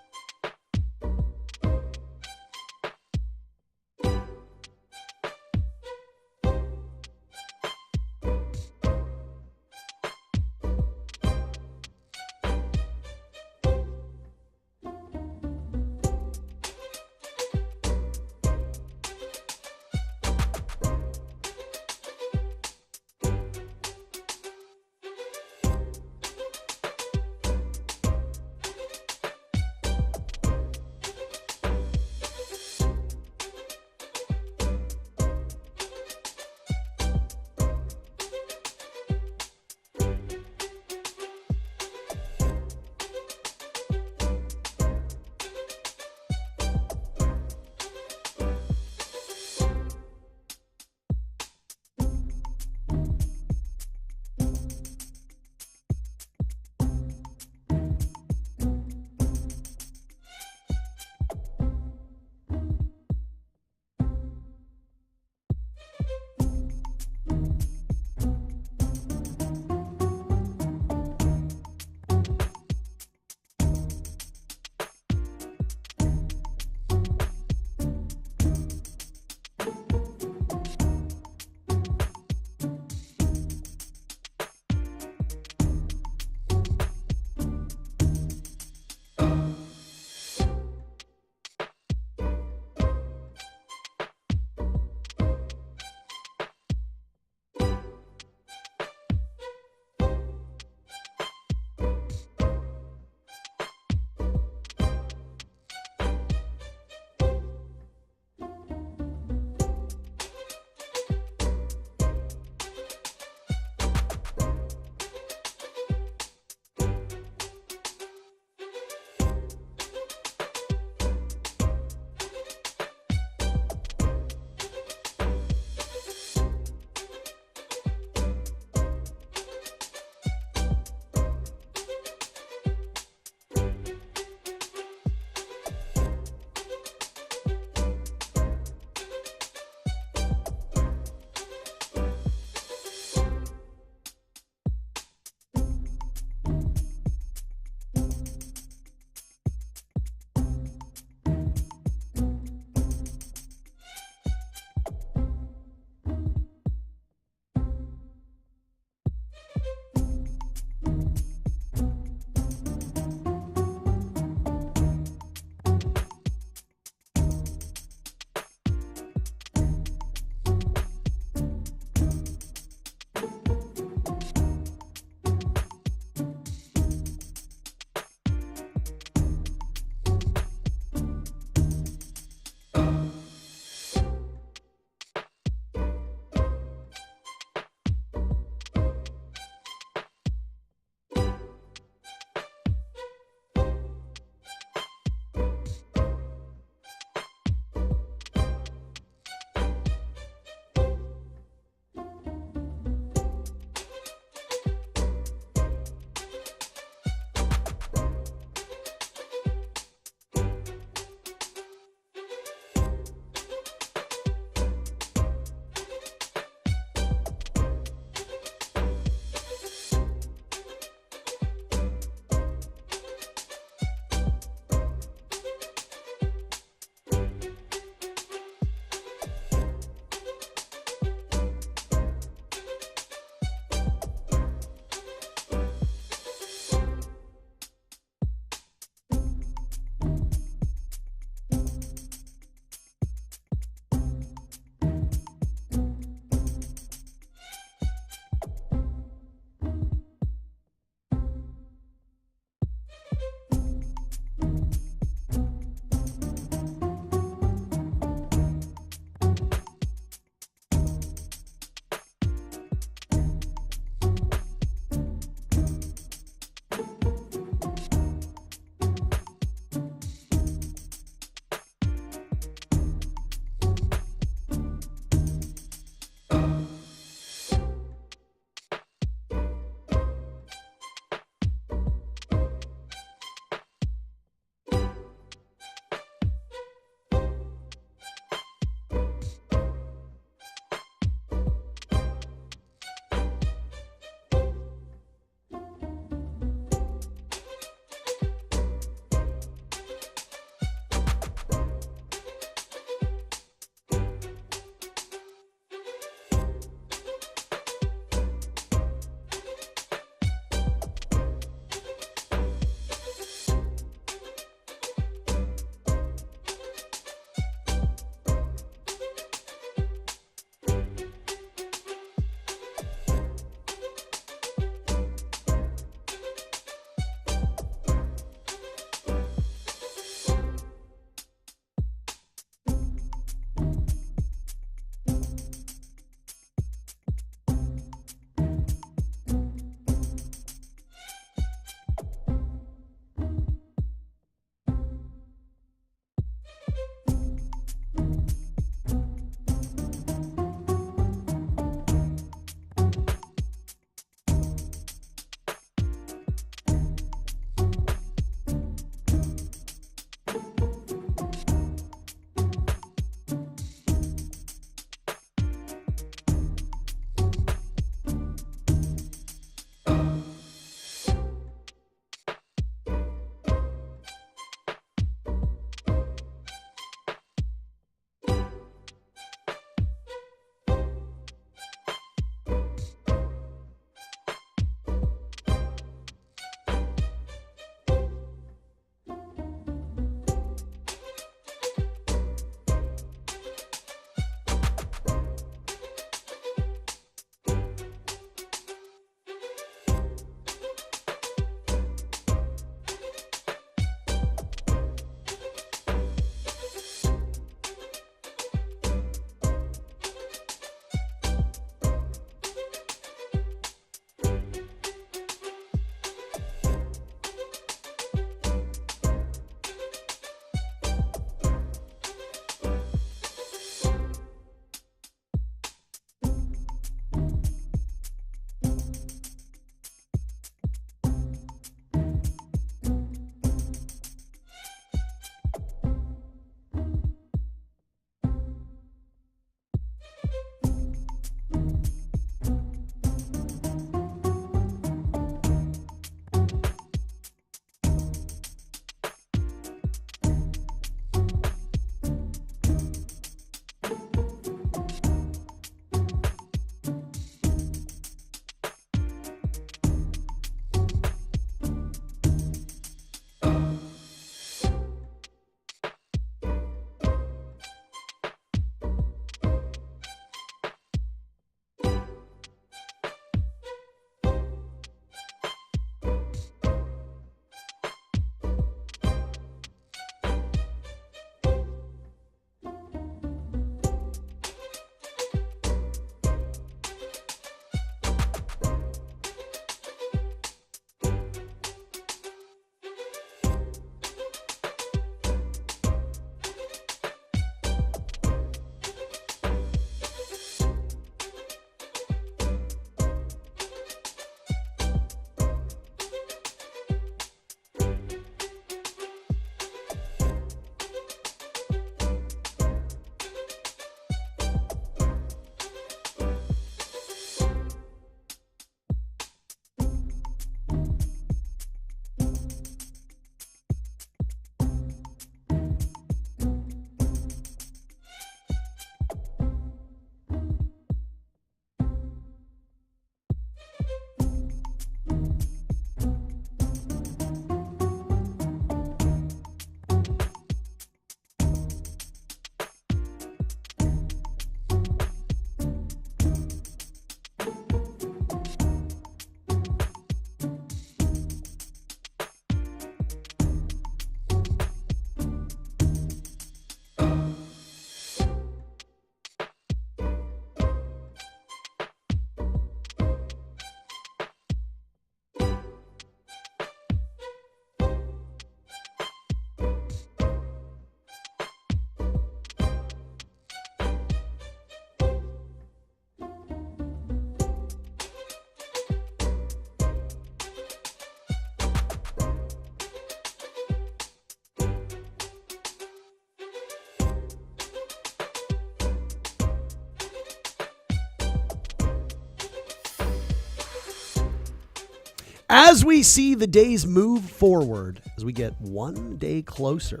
As we see the days move forward, as we get one day closer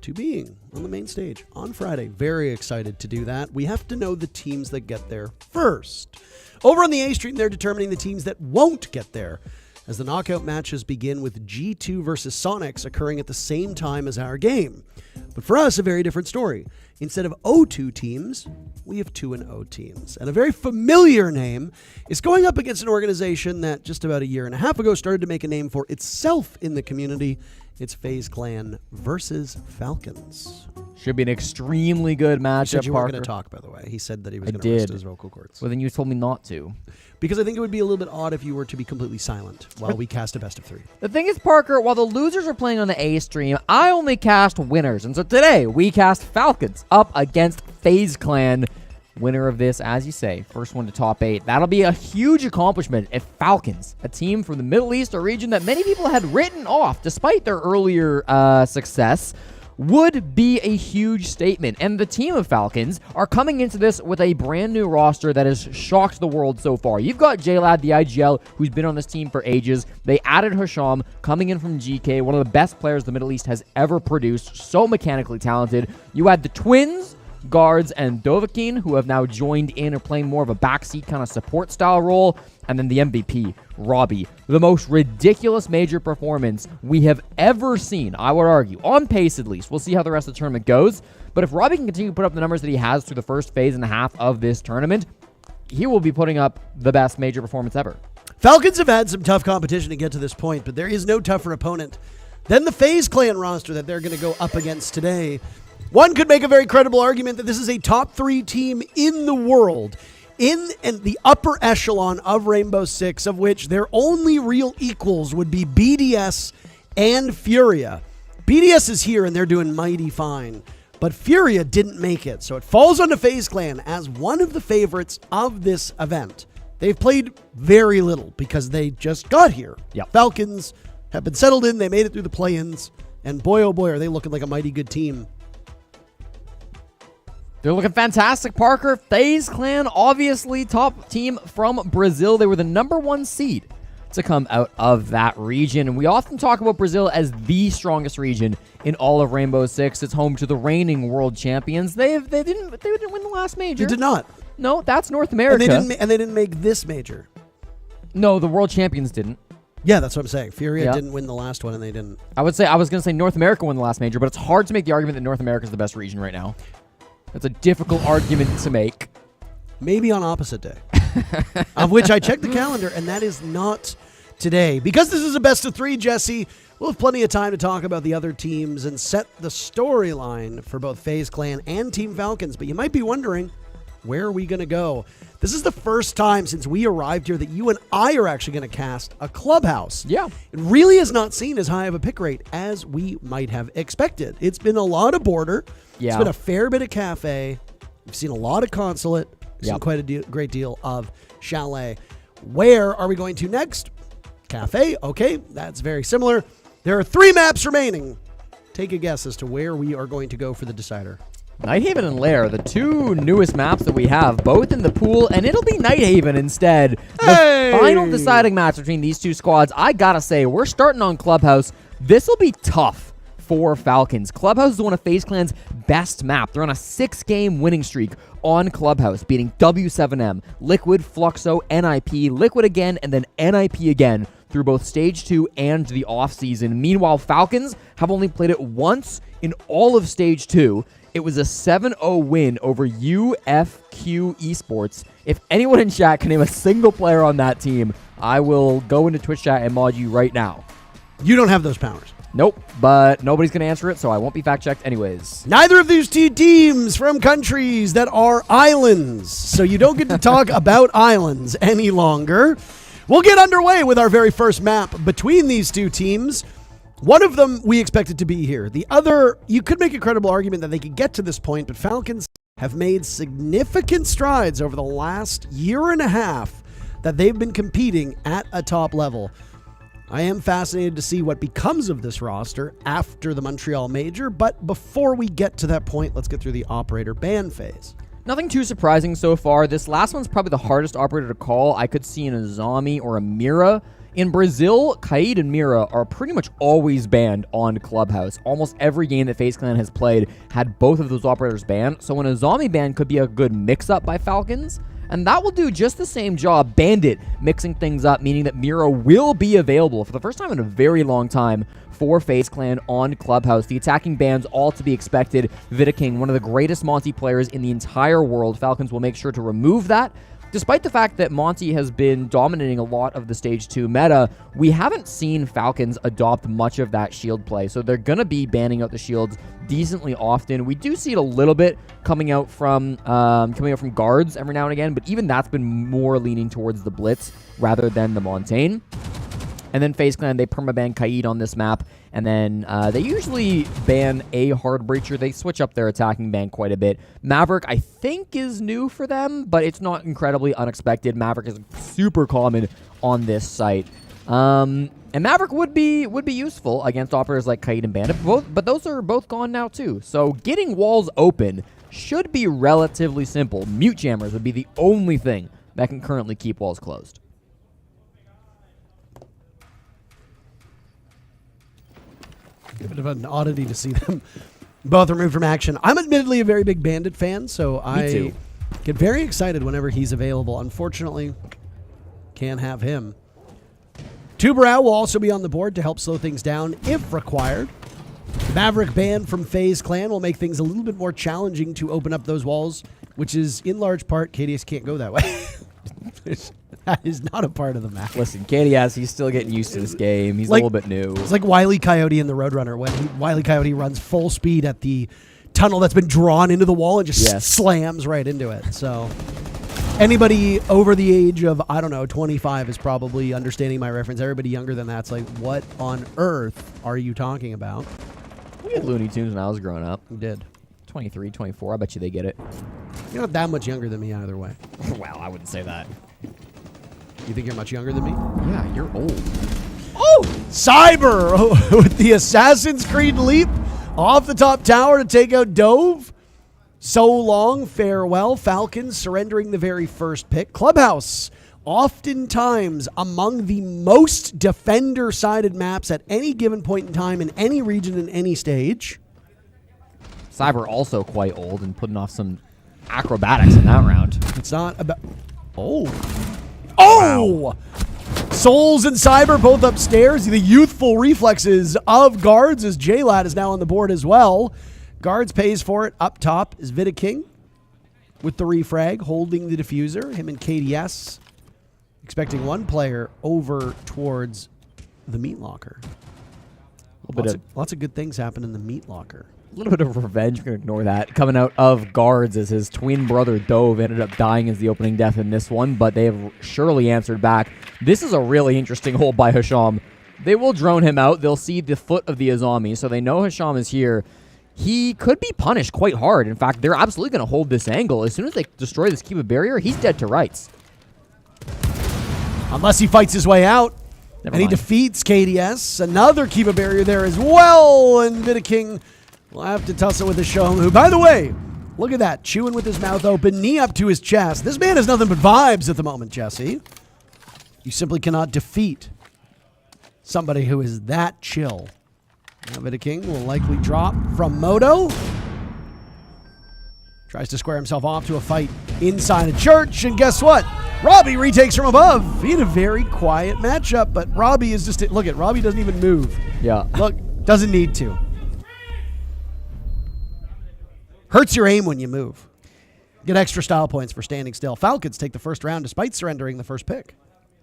to being on the main stage on Friday, very excited to do that. We have to know the teams that get there first. Over on the A stream, they're determining the teams that won't get there, as the knockout matches begin with G2 versus Sonics occurring at the same time as our game. But for us, a very different story. Instead of 0-2 teams, we have 2-0 teams. And a very familiar name is going up against an organization that just about a year and a half ago started to make a name for itself in the community. It's FaZe Clan versus Falcons. Should be an extremely good matchup. You said you weren't Parker. going to talk, by the way. He said that he was I going to rest did. his vocal cords. Well, then you told me not to. Because I think it would be a little bit odd if you were to be completely silent while we cast a best of 3. The thing is, Parker, while the losers are playing on the A stream, I only cast winners. And so today, we cast Falcons up against FaZe Clan. Winner of this, as you say, first one to top 8. That'll be a huge accomplishment if Falcons, a team from the Middle East, a region that many people had written off despite their earlier success, would be a huge statement. And the team of Falcons are coming into this with a brand new roster that has shocked the world so far. You've got J-Lad, the IGL, who's been on this team for ages. They added Hisham, coming in from GK, one of the best players the Middle East has ever produced, so mechanically talented. You had the Twins, Guards, and Dovahkiin, who have now joined in or playing more of a backseat kind of support style role. And then the MVP, Robbie. The most ridiculous major performance we have ever seen, I would argue. On pace, at least. We'll see how the rest of the tournament goes. But if Robbie can continue to put up the numbers that he has through the first phase and a half of this tournament, he will be putting up the best major performance ever. Falcons have had some tough competition to get to this point, but there is no tougher opponent than the FaZe Clan roster that they're going to go up against today. One could make a very credible argument that this is a top 3 team in the world, in the upper echelon of Rainbow Six, of which their only real equals would be BDS and Furia. BDS is here and they're doing mighty fine, but Furia didn't make it, so it falls onto FaZe Clan as one of the favorites of this event. They've played very little because they just got here. Yep. Falcons have been settled in, they made it through the play-ins, and boy oh boy are they looking like a mighty good team. They're looking fantastic, Parker. FaZe Clan, obviously top team from Brazil. They were the #1 seed to come out of that region. And we often talk about Brazil as the strongest region in all of Rainbow Six. It's home to the reigning world champions. They didn't win the last major. They did not. No, that's North America. And they didn't make this major. No, the world champions didn't. Yeah, that's what I'm saying. Furia didn't win the last one, and they didn't. I was going to say North America won the last major, but it's hard to make the argument that North America is the best region right now. That's a difficult argument to make. Maybe on opposite day. Of which I checked the calendar, and that is not today. Because this is a best of 3, Jesse, we'll have plenty of time to talk about the other teams and set the storyline for both FaZe Clan and Team Falcons. But you might be wondering, where are we going to go? This is the first time since we arrived here that you and I are actually going to cast a Clubhouse. Yeah. It really has not seen as high of a pick rate as we might have expected. It's been a lot of Border. Yeah. It's been a fair bit of Kafe. We've seen a lot of Consulate. We've seen quite a great deal of Chalet. Where are we going to next? Kafe. Okay, that's very similar. There are 3 maps remaining. Take a guess as to where we are going to go for the decider. Nighthaven and Lair, the 2 newest maps that we have, both in the pool, and it'll be Nighthaven instead. The final deciding match between these 2 squads, I gotta say, we're starting on Clubhouse. This will be tough for Falcons. Clubhouse is one of FaZe Clan's best map. They're on a 6-game winning streak on Clubhouse, beating W7M, Liquid, Fluxo, NIP, Liquid again, and then NIP again through both Stage 2 and the offseason. Meanwhile, Falcons have only played it once in all of Stage 2. It was a 7-0 win over UFQ Esports. If anyone in chat can name a single player on that team, I will go into Twitch chat and mod you right now. You don't have those powers. Nope, but nobody's going to answer it, so I won't be fact-checked anyways. Neither of these 2 teams from countries that are islands, so you don't get to talk about islands any longer. We'll get underway with our very first map between these 2 teams. One of them we expected to be here. The other, you could make a credible argument that they could get to this point, but Falcons have made significant strides over the last year and a half that they've been competing at a top level. I am fascinated to see what becomes of this roster after the Montreal Major, but before we get to that point, let's get through the operator ban phase. Nothing too surprising so far. This last one's probably the hardest operator to call. I could see an Azami or a Mira In Brazil, Kaid and Mira are pretty much always banned on Clubhouse. Almost every game that FaZe Clan has played had both of those operators banned, so an Azami ban could be a good mix-up by Falcons, and that will do just the same job, Bandit mixing things up, meaning that Mira will be available for the first time in a very long time for FaZe Clan on Clubhouse. The attacking bans all to be expected. Vidaking, one of the greatest Monty players in the entire world. Falcons will make sure to remove that. Despite the fact that Monty has been dominating a lot of the Stage 2 meta, we haven't seen Falcons adopt much of that shield play, so they're going to be banning out the shields decently often. We do see it a little bit coming out from guards every now and again, but even that's been more leaning towards the Blitz rather than the Montaigne. And then FaZe Clan, they permaban Kaid on this map, and then they usually ban a hard breacher. They switch up their attacking ban quite a bit. Maverick, I think, is new for them, but it's not incredibly unexpected. Maverick is super common on this site. And Maverick would be useful against operators like Kaid and Bandit, but those are both gone now too. So getting walls open should be relatively simple. Mute jammers would be the only thing that can currently keep walls closed. A bit of an oddity to see them both removed from action. I'm admittedly a very big Bandit fan, so I get very excited whenever he's available. Unfortunately, can't have him. Tubarao will also be on the board to help slow things down if required. The Maverick ban from FaZe Clan will make things a little bit more challenging to open up those walls, which is in large part KDS can't go that way. That is not a part of the map. Listen, KDS, he's still getting used to this game. He's like, a little bit new. It's like Wile E. Coyote in the Roadrunner when Wile E. Coyote runs full speed at the tunnel that's been drawn into the wall and just slams right into it. So anybody over the age of, 25 is probably understanding my reference. Everybody younger than that's like, what on earth are you talking about? We had Looney Tunes when I was growing up. We did. 23, 24. I bet you they get it. You're not that much younger than me either way. Well, I wouldn't say that. You think you're much younger than me? Yeah, you're old. Oh! Cyber with the Assassin's Creed leap off the top tower to take out Dove. So long, farewell. Falcons surrendering the very first pick. Clubhouse, oftentimes among the most defender-sided maps at any given point in time in any region in any stage. Cyber also quite old and putting off some acrobatics in that round. It's not about... Oh! Wow. Souls and Cyber both upstairs. The youthful reflexes of Guards as J-Lad is now on the board as well. Guards pays for it. Up top is Vidaking with the refrag, holding the diffuser. Him and KDS expecting one player over towards the meat locker. Lots of good things happen in the meat locker. A little bit of revenge, I'm going to ignore that, coming out of Guards as his twin brother Dove ended up dying as the opening death in this one, but they have surely answered back. This is a really interesting hold by Hisham. They will drone him out. They'll see the foot of the Azami, so they know Hisham is here. He could be punished quite hard. In fact, they're absolutely going to hold this angle. As soon as they destroy this Kiba barrier, he's dead to rights. Unless he fights his way out. Never and mind. He defeats KDS. Another Kiba barrier there as well, and Vidaking will have to tussle with Hisham, who, by the way, look at that, chewing with his mouth open, knee up to his chest. This man has nothing but vibes at the moment, Jesse. You simply cannot defeat somebody who is that chill. Now Vidaking will likely drop from Moto. Tries to square himself off to a fight inside a church, and guess what? Robbie retakes from above. He had a very quiet matchup, but Robbie is just... Look at Robbie doesn't even move. Yeah. Look, doesn't need to. Hurts your aim when you move. Get extra style points for standing still. Falcons take the first round despite surrendering the first pick.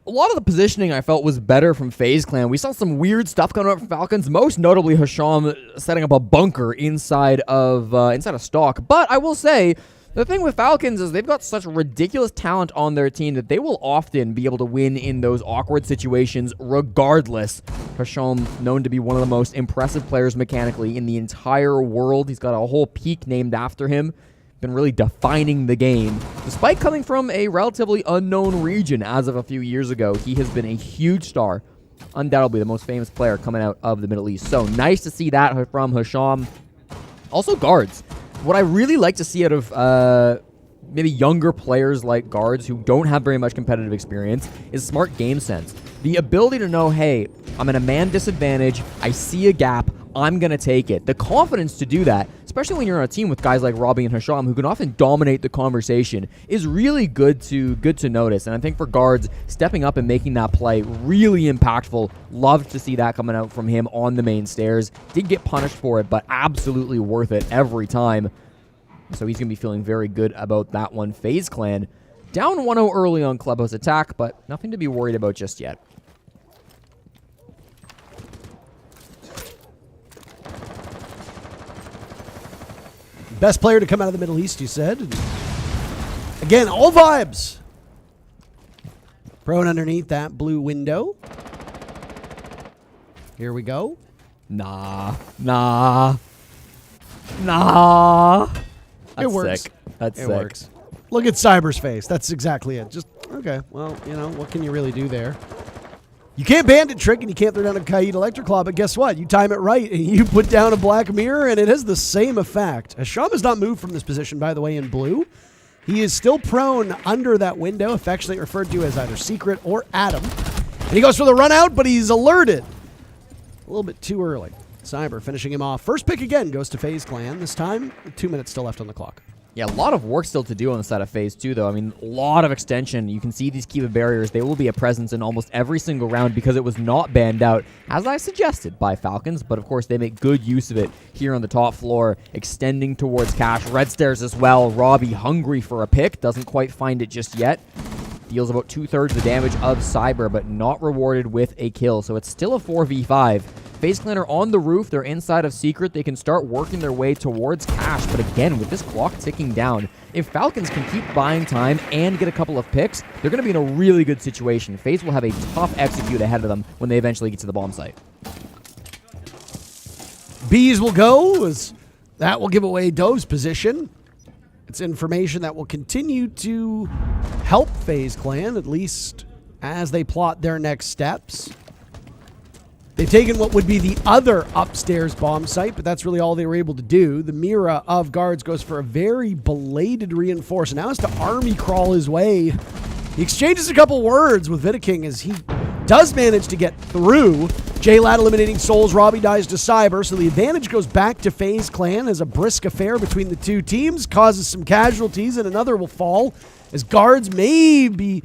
A lot of the positioning I felt was better from FaZe Clan. We saw some weird stuff coming up from Falcons, most notably Hisham setting up a bunker inside of a stock. But I will say, the thing with Falcons is they've got such ridiculous talent on their team that they will often be able to win in those awkward situations regardless. Hisham, known to be one of the most impressive players mechanically in the entire world. He's got a whole peak named after him. Been really defining the game. Despite coming from a relatively unknown region as of a few years ago, he has been a huge star. Undoubtedly the most famous player coming out of the Middle East. So nice to see that from Hisham. Also Guards. What I really like to see out of maybe younger players like guards who don't have very much competitive experience is smart game sense. The ability to know, hey, I'm in a man disadvantage, I see a gap, I'm going to take it. The confidence to do that, especially when you're on a team with guys like Robbie and Hisham who can often dominate the conversation, is really good to notice. And I think for guards, stepping up and making that play really impactful. Loved to see that coming out from him on the main stairs. Did get punished for it, but absolutely worth it every time. So he's going to be feeling very good about that one. FaZe Clan down 1-0 early on Clubhouse attack, but nothing to be worried about just yet. Best player to come out of the Middle East, you said. Again, all vibes. Prone underneath that blue window. Here we go. Nah. It works. Sick. That's It sick. works. Look at Cyber's face. That's exactly it. Just, okay, well, you know, what can you really do there? You can't bandit trick and you can't throw down a Kaid Electric Claw, but guess what? You time it right and you put down a Black Mirror and it has the same effect. Hisham has not moved from this position, by the way, in blue. He is still prone under that window, affectionately referred to as either Secret or Adam. And he goes for the run out, but he's alerted. A little bit too early. Cyber finishing him off. First pick again goes to FaZe Clan. This time, 2 minutes still left on the clock. Yeah, a lot of work still to do on the side of FaZe 2, though. I mean, a lot of extension. You can see these Kiva barriers. They will be a presence in almost every single round because it was not banned out, as I suggested, by Falcons. But, of course, they make good use of it here on the top floor, extending towards Cash. Red stairs as well. Robbie hungry for a pick. Doesn't quite find it just yet. Deals about 2/3 the damage of Cyber, but not rewarded with a kill. So it's still a 4v5. FaZe Clan are on the roof. They're inside of Secret. They can start working their way towards Cash. But again, with this clock ticking down, if Falcons can keep buying time and get a couple of picks, they're going to be in a really good situation. FaZe will have a tough execute ahead of them when they eventually get to the bomb site. Bees will go, as that will give away Dove's position. It's information that will continue to help FaZe Clan, at least as they plot their next steps. They've taken what would be the other upstairs bomb site, but that's really all they were able to do. The Mira of guards goes for a very belated reinforce. Now has to army crawl his way. He exchanges a couple words with Vidaking as he does manage to get through. J-Lad eliminating Souls. Robbie dies to Cyber, so the advantage goes back to FaZe Clan as a brisk affair between the two teams causes some casualties, and another will fall as guards may be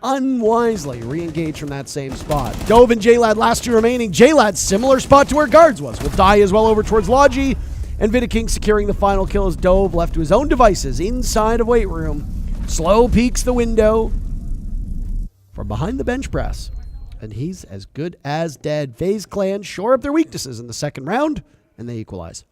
unwisely re-engage from that same spot. Dove and J-Lad last two remaining. J-Lad similar spot to where guards was. Will die as well over towards Logi. And Vidaking securing the final kill as Dove left to his own devices inside of weight room. Slow peeks the window from behind the bench press. And he's as good as dead. FaZe Clan shore up their weaknesses in the second round, and they equalize.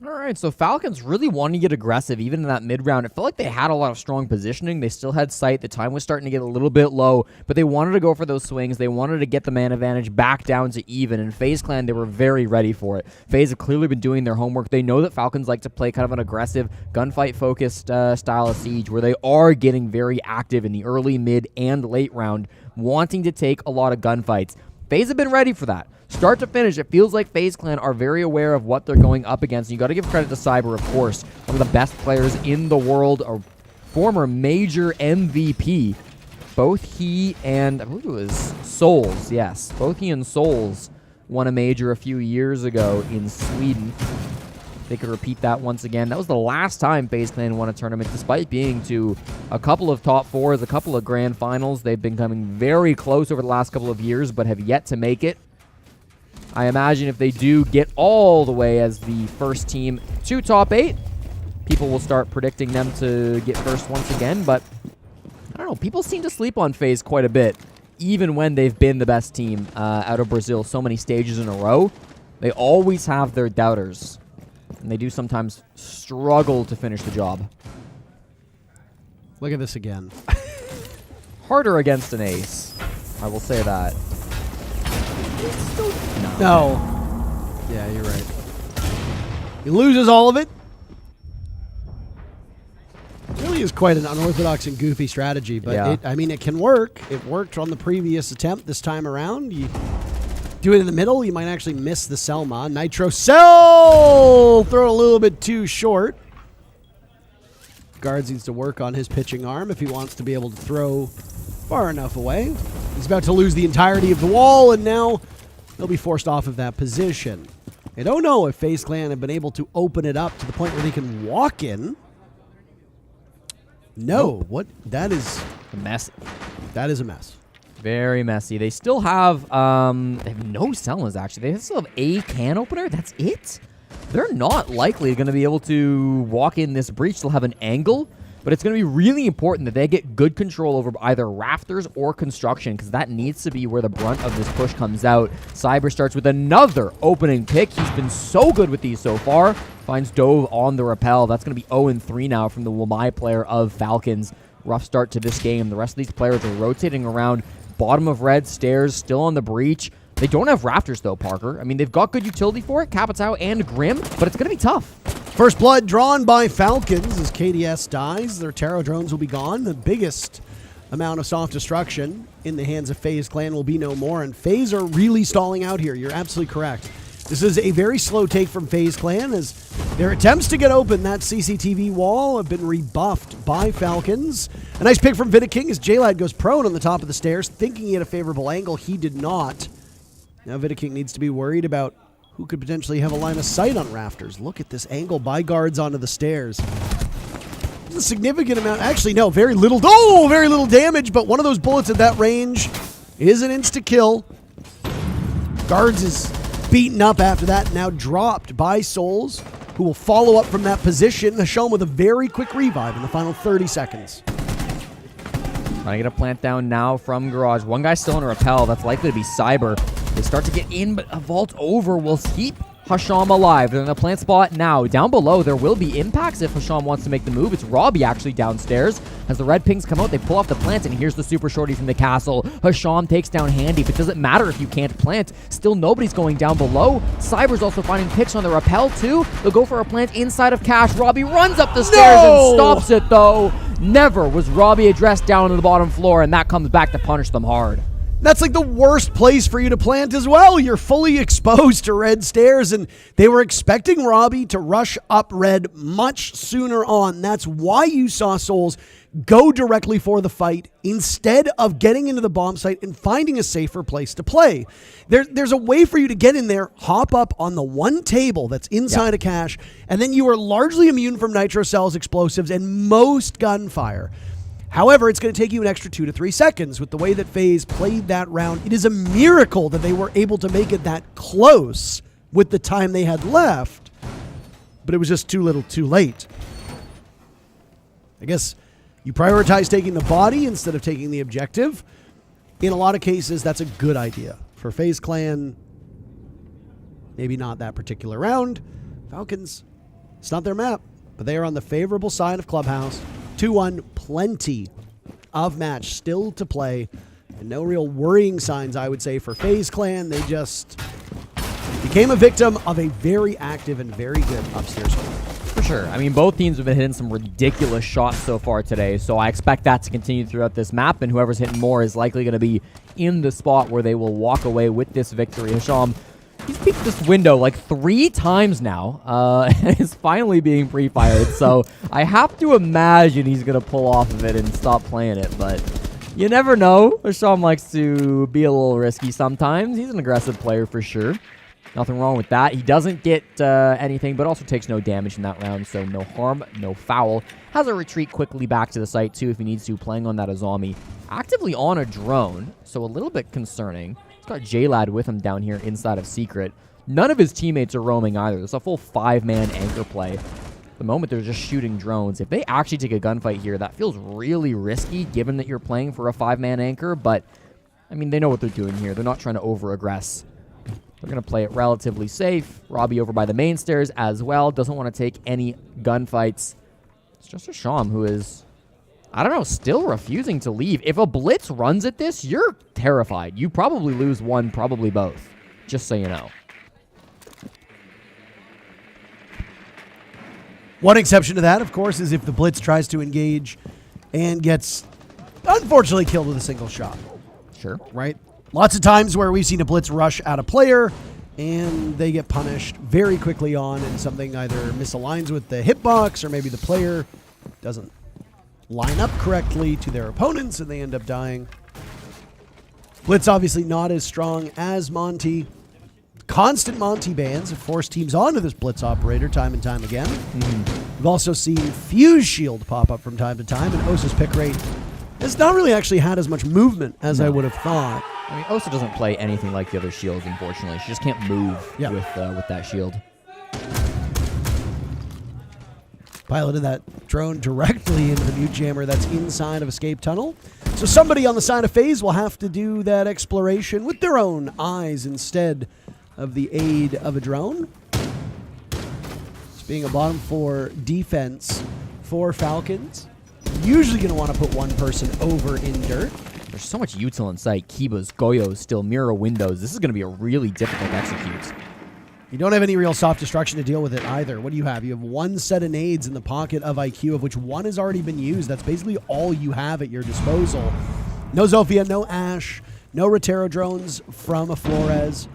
All right, so Falcons really wanting to get aggressive even in that mid-round. It felt like they had a lot of strong positioning. They still had sight. The time was starting to get a little bit low, but they wanted to go for those swings. They wanted to get the man advantage back down to even, and FaZe Clan, they were very ready for it. FaZe have clearly been doing their homework. They know that Falcons like to play kind of an aggressive, gunfight-focused style of Siege, where they are getting very active in the early, mid, and late round, wanting to take a lot of gunfights. FaZe have been ready for that. Start to finish, it feels like FaZe Clan are very aware of what they're going up against. And you got to give credit to Cyber, of course, one of the best players in the world, a former major MVP. Both he and, I believe it was Souls, yes. Both he and Souls won a major a few years ago in Sweden. They could repeat that once again. That was the last time FaZe Clan won a tournament, despite being to a couple of top fours, a couple of grand finals. They've been coming very close over the last couple of years, but have yet to make it. I imagine if they do get all the way as the first team to top 8, people will start predicting them to get first once again, but I don't know. People seem to sleep on FaZe quite a bit, even when they've been the best team out of Brazil so many stages in a row. They always have their doubters, and they do sometimes struggle to finish the job. Look at this again. Harder against an ace, I will say that. No. Yeah, you're right. He loses all of it. It really is quite an unorthodox and goofy strategy, but yeah. it can work. It worked on the previous attempt this time around. You do it in the middle, you might actually miss the Selma. Nitro Cell! Throw it a little bit too short. Scarz needs to work on his pitching arm if he wants to be able to throw far enough away. He's about to lose the entirety of the wall, and now he'll be forced off of that position. I don't know if FaZe Clan have been able to open it up to the point where they can walk in. No, what? That is messy. That is a mess. Very messy. They still have, they have no sellers, actually. They still have a can opener. That's it? They're not likely going to be able to walk in this breach. They'll have an angle, but it's going to be really important that they get good control over either rafters or construction, because that needs to be where the brunt of this push comes out. Cyber starts with another opening pick. He's been so good with these so far. Finds Dove on the rappel. That's going to be 0-3 now from the Wamai player of Falcons. Rough start to this game. The rest of these players are rotating around. Bottom of red, stairs, still on the breach. They don't have rafters, though, Parker. I mean, they've got good utility for it, Capitao and Grim, but it's going to be tough. First blood drawn by Falcons as KDS dies. Their Terror drones will be gone. The biggest amount of soft destruction in the hands of FaZe Clan will be no more, and FaZe are really stalling out here. You're absolutely correct. This is a very slow take from FaZe Clan as their attempts to get open that CCTV wall have been rebuffed by Falcons. A nice pick from Vidiking as J-Lad goes prone on the top of the stairs, thinking he had a favorable angle. He did not. Now Vidiking needs to be worried about who could potentially have a line of sight on rafters. Look at this angle by guards onto the stairs. There's a significant amount. Actually, no, very little. Oh, very little damage, but one of those bullets at that range is an insta-kill. Guards is beaten up after that, now dropped by Souls, who will follow up from that position. Hasham with a very quick revive in the final 30 seconds. Trying to get a plant down now from Garage. One guy still on a rappel. That's likely to be Cyber. They start to get in, but a vault over will keep Hasham alive. They're in the plant spot now. Down below, there will be impacts if Hasham wants to make the move. It's Robbie actually downstairs. As the red pings come out, they pull off the plant, and here's the super shorty from the castle. Hasham takes down Handy, but it doesn't matter if you can't plant. Still nobody's going down below. Cyber's also finding picks on the rappel too. They'll go for a plant inside of Cash. Robbie runs up the stairs and stops it though. Never was Robbie addressed down to the bottom floor, and that comes back to punish them hard. That's like the worst place for you to plant as well. You're fully exposed to red stairs, and they were expecting Robbie to rush up red much sooner on. That's why you saw Souls go directly for the fight instead of getting into the bomb site and finding a safer place to play. There's a way for you to get in there, hop up on the one table that's inside a cache, and then you are largely immune from nitro cells, explosives, and most gunfire. However, it's going to take you an extra 2 to 3 seconds with the way that FaZe played that round. It is a miracle that they were able to make it that close with the time they had left, but it was just too little too late. I guess you prioritize taking the body instead of taking the objective. In a lot of cases, that's a good idea. For FaZe Clan, maybe not that particular round. Falcons, it's not their map, but they are on the favorable side of Clubhouse. 2-1, plenty of match still to play, and no real worrying signs, I would say, for FaZe Clan. They just became a victim of a very active and very good upstairs hold. For sure. I mean, both teams have been hitting some ridiculous shots so far today, so I expect that to continue throughout this map, and whoever's hitting more is likely going to be in the spot where they will walk away with this victory. Hasham, he's peeked this window like 3 times now, and is finally being pre-fired, so I have to imagine he's going to pull off of it and stop playing it, but you never know. Hasham likes to be a little risky sometimes. He's an aggressive player for sure. Nothing wrong with that. He doesn't get anything, but also takes no damage in that round, so no harm, no foul. Has a retreat quickly back to the site, too, if he needs to, playing on that Azami. Actively on a drone, so a little bit concerning. He's got J-Lad with him down here inside of Secret. None of his teammates are roaming either. There's a full 5-man anchor play. The moment they're just shooting drones. If they actually take a gunfight here, that feels really risky, given that you're playing for a 5-man anchor, but, I mean, they know what they're doing here. They're not trying to over-aggress. They're going to play it relatively safe. Robbie over by the main stairs as well. Doesn't want to take any gunfights. It's just Hasham who is, I don't know, still refusing to leave. If a blitz runs at this, you're terrified. You probably lose one, probably both. Just so you know. One exception to that, of course, is if the blitz tries to engage and gets, unfortunately, killed with a single shot. Sure. Right? Lots of times where we've seen a blitz rush at a player and they get punished very quickly on, and something either misaligns with the hitbox or maybe the player doesn't line up correctly to their opponents, and they end up dying. Blitz obviously not as strong as Monty. Constant Monty bans have forced teams onto this Blitz operator time and time again. We've also seen Fuse Shield pop up from time to time, and Osa's pick rate has not really actually had as much movement as I would have thought. I mean, Osa doesn't play anything like the other shields, unfortunately. She just can't move with that shield. Piloted that drone directly into the mute jammer that's inside of Escape Tunnel. So somebody on the side of FaZe will have to do that exploration with their own eyes instead of the aid of a drone. It's being a bottom 4 defense for Falcons. Usually going to want to put one person over in dirt. There's so much util in sight. Kibas, Goyos, still mirror windows. This is going to be a really difficult execute. You don't have any real soft destruction to deal with it either. What do you have? You have one set of nades in the pocket of IQ, of which one has already been used. That's basically all you have at your disposal. No Zofia, no Ash, no Rotero drones from a Flores.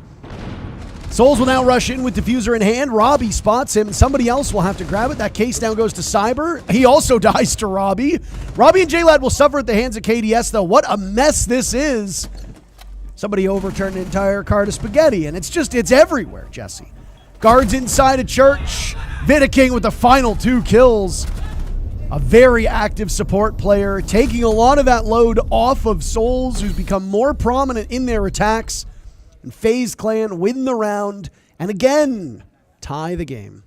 Souls will now rush in with Diffuser in hand. Robbie spots him, and somebody else will have to grab it. That case now goes to Cyber. He also dies to Robbie. Robbie and JLad will suffer at the hands of KDS, though. What a mess this is. Somebody overturned an entire cart of spaghetti, and it's everywhere, Jesse. Guards inside a church. Vidaking with the final 2 kills. A very active support player, taking a lot of that load off of Souls, who's become more prominent in their attacks. And FaZe Clan win the round, and again, tie the game.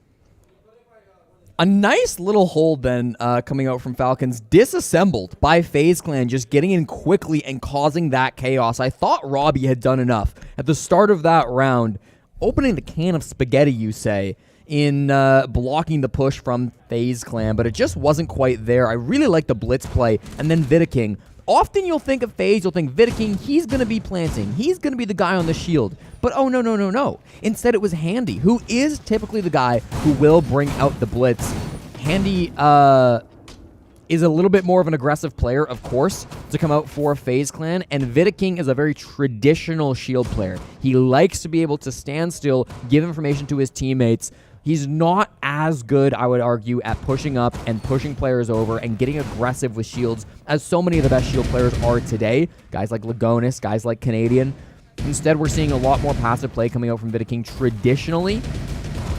A nice little hold then coming out from Falcons, disassembled by FaZe Clan, just getting in quickly and causing that chaos. I thought Robbie had done enough at the start of that round, opening the can of spaghetti, you say, in blocking the push from FaZe Clan, but it just wasn't quite there. I really like the blitz play, and then Vidaking. Often you'll think of FaZe, you'll think Vidaking, he's going to be planting. He's going to be the guy on the shield. But oh, no. Instead, it was Handy, who is typically the guy who will bring out the blitz. Handy is a little bit more of an aggressive player, of course, to come out for FaZe Clan, and Vidaking is a very traditional shield player. He likes to be able to stand still, give information to his teammates. He's not as good, I would argue, at pushing up and pushing players over and getting aggressive with shields as so many of the best shield players are today. Guys like Lagonis, guys like Canadian. Instead, we're seeing a lot more passive play coming out from Vidaking traditionally.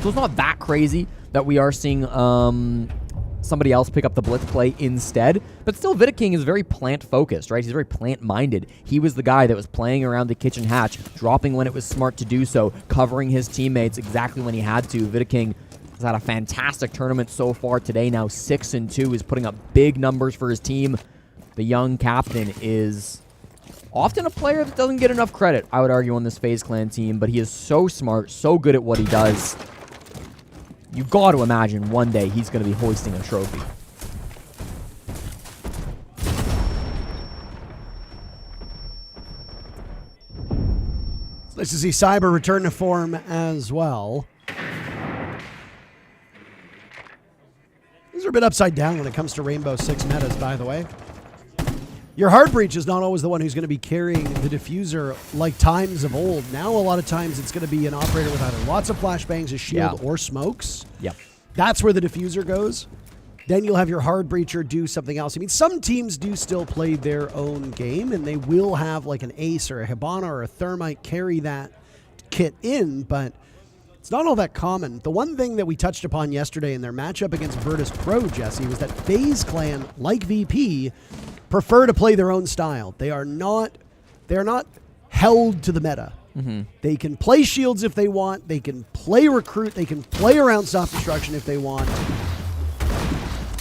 So it's not that crazy that we are seeing somebody else pick up the blitz play instead. But still, Vidaking is very plant-focused, right? He's very plant-minded. He was the guy that was playing around the kitchen hatch, dropping when it was smart to do so, covering his teammates exactly when he had to. Vidaking has had a fantastic tournament so far today. Now 6-2, is putting up big numbers for his team. The young captain is often a player that doesn't get enough credit, I would argue, on this FaZe Clan team, but he is so smart, so good at what he does. You got to imagine one day he's going to be hoisting a trophy. It's nice to see Cyber return to form as well. These are a bit upside down when it comes to Rainbow Six metas, by the way. Your hard breach is not always the one who's going to be carrying the diffuser like times of old. Now, a lot of times, it's going to be an operator with either lots of flashbangs, a shield, or smokes. Yep. That's where the diffuser goes. Then you'll have your hard breacher do something else. I mean, some teams do still play their own game, and they will have like an Ace or a Hibana or a Thermite carry that kit in, but it's not all that common. The one thing that we touched upon yesterday in their matchup against Virtus Pro, Jesse, was that FaZe Clan, like VP, prefer to play their own style. They are not held to the meta. Mm-hmm. They can play shields if they want. They can play recruit. They can play around soft destruction if they want.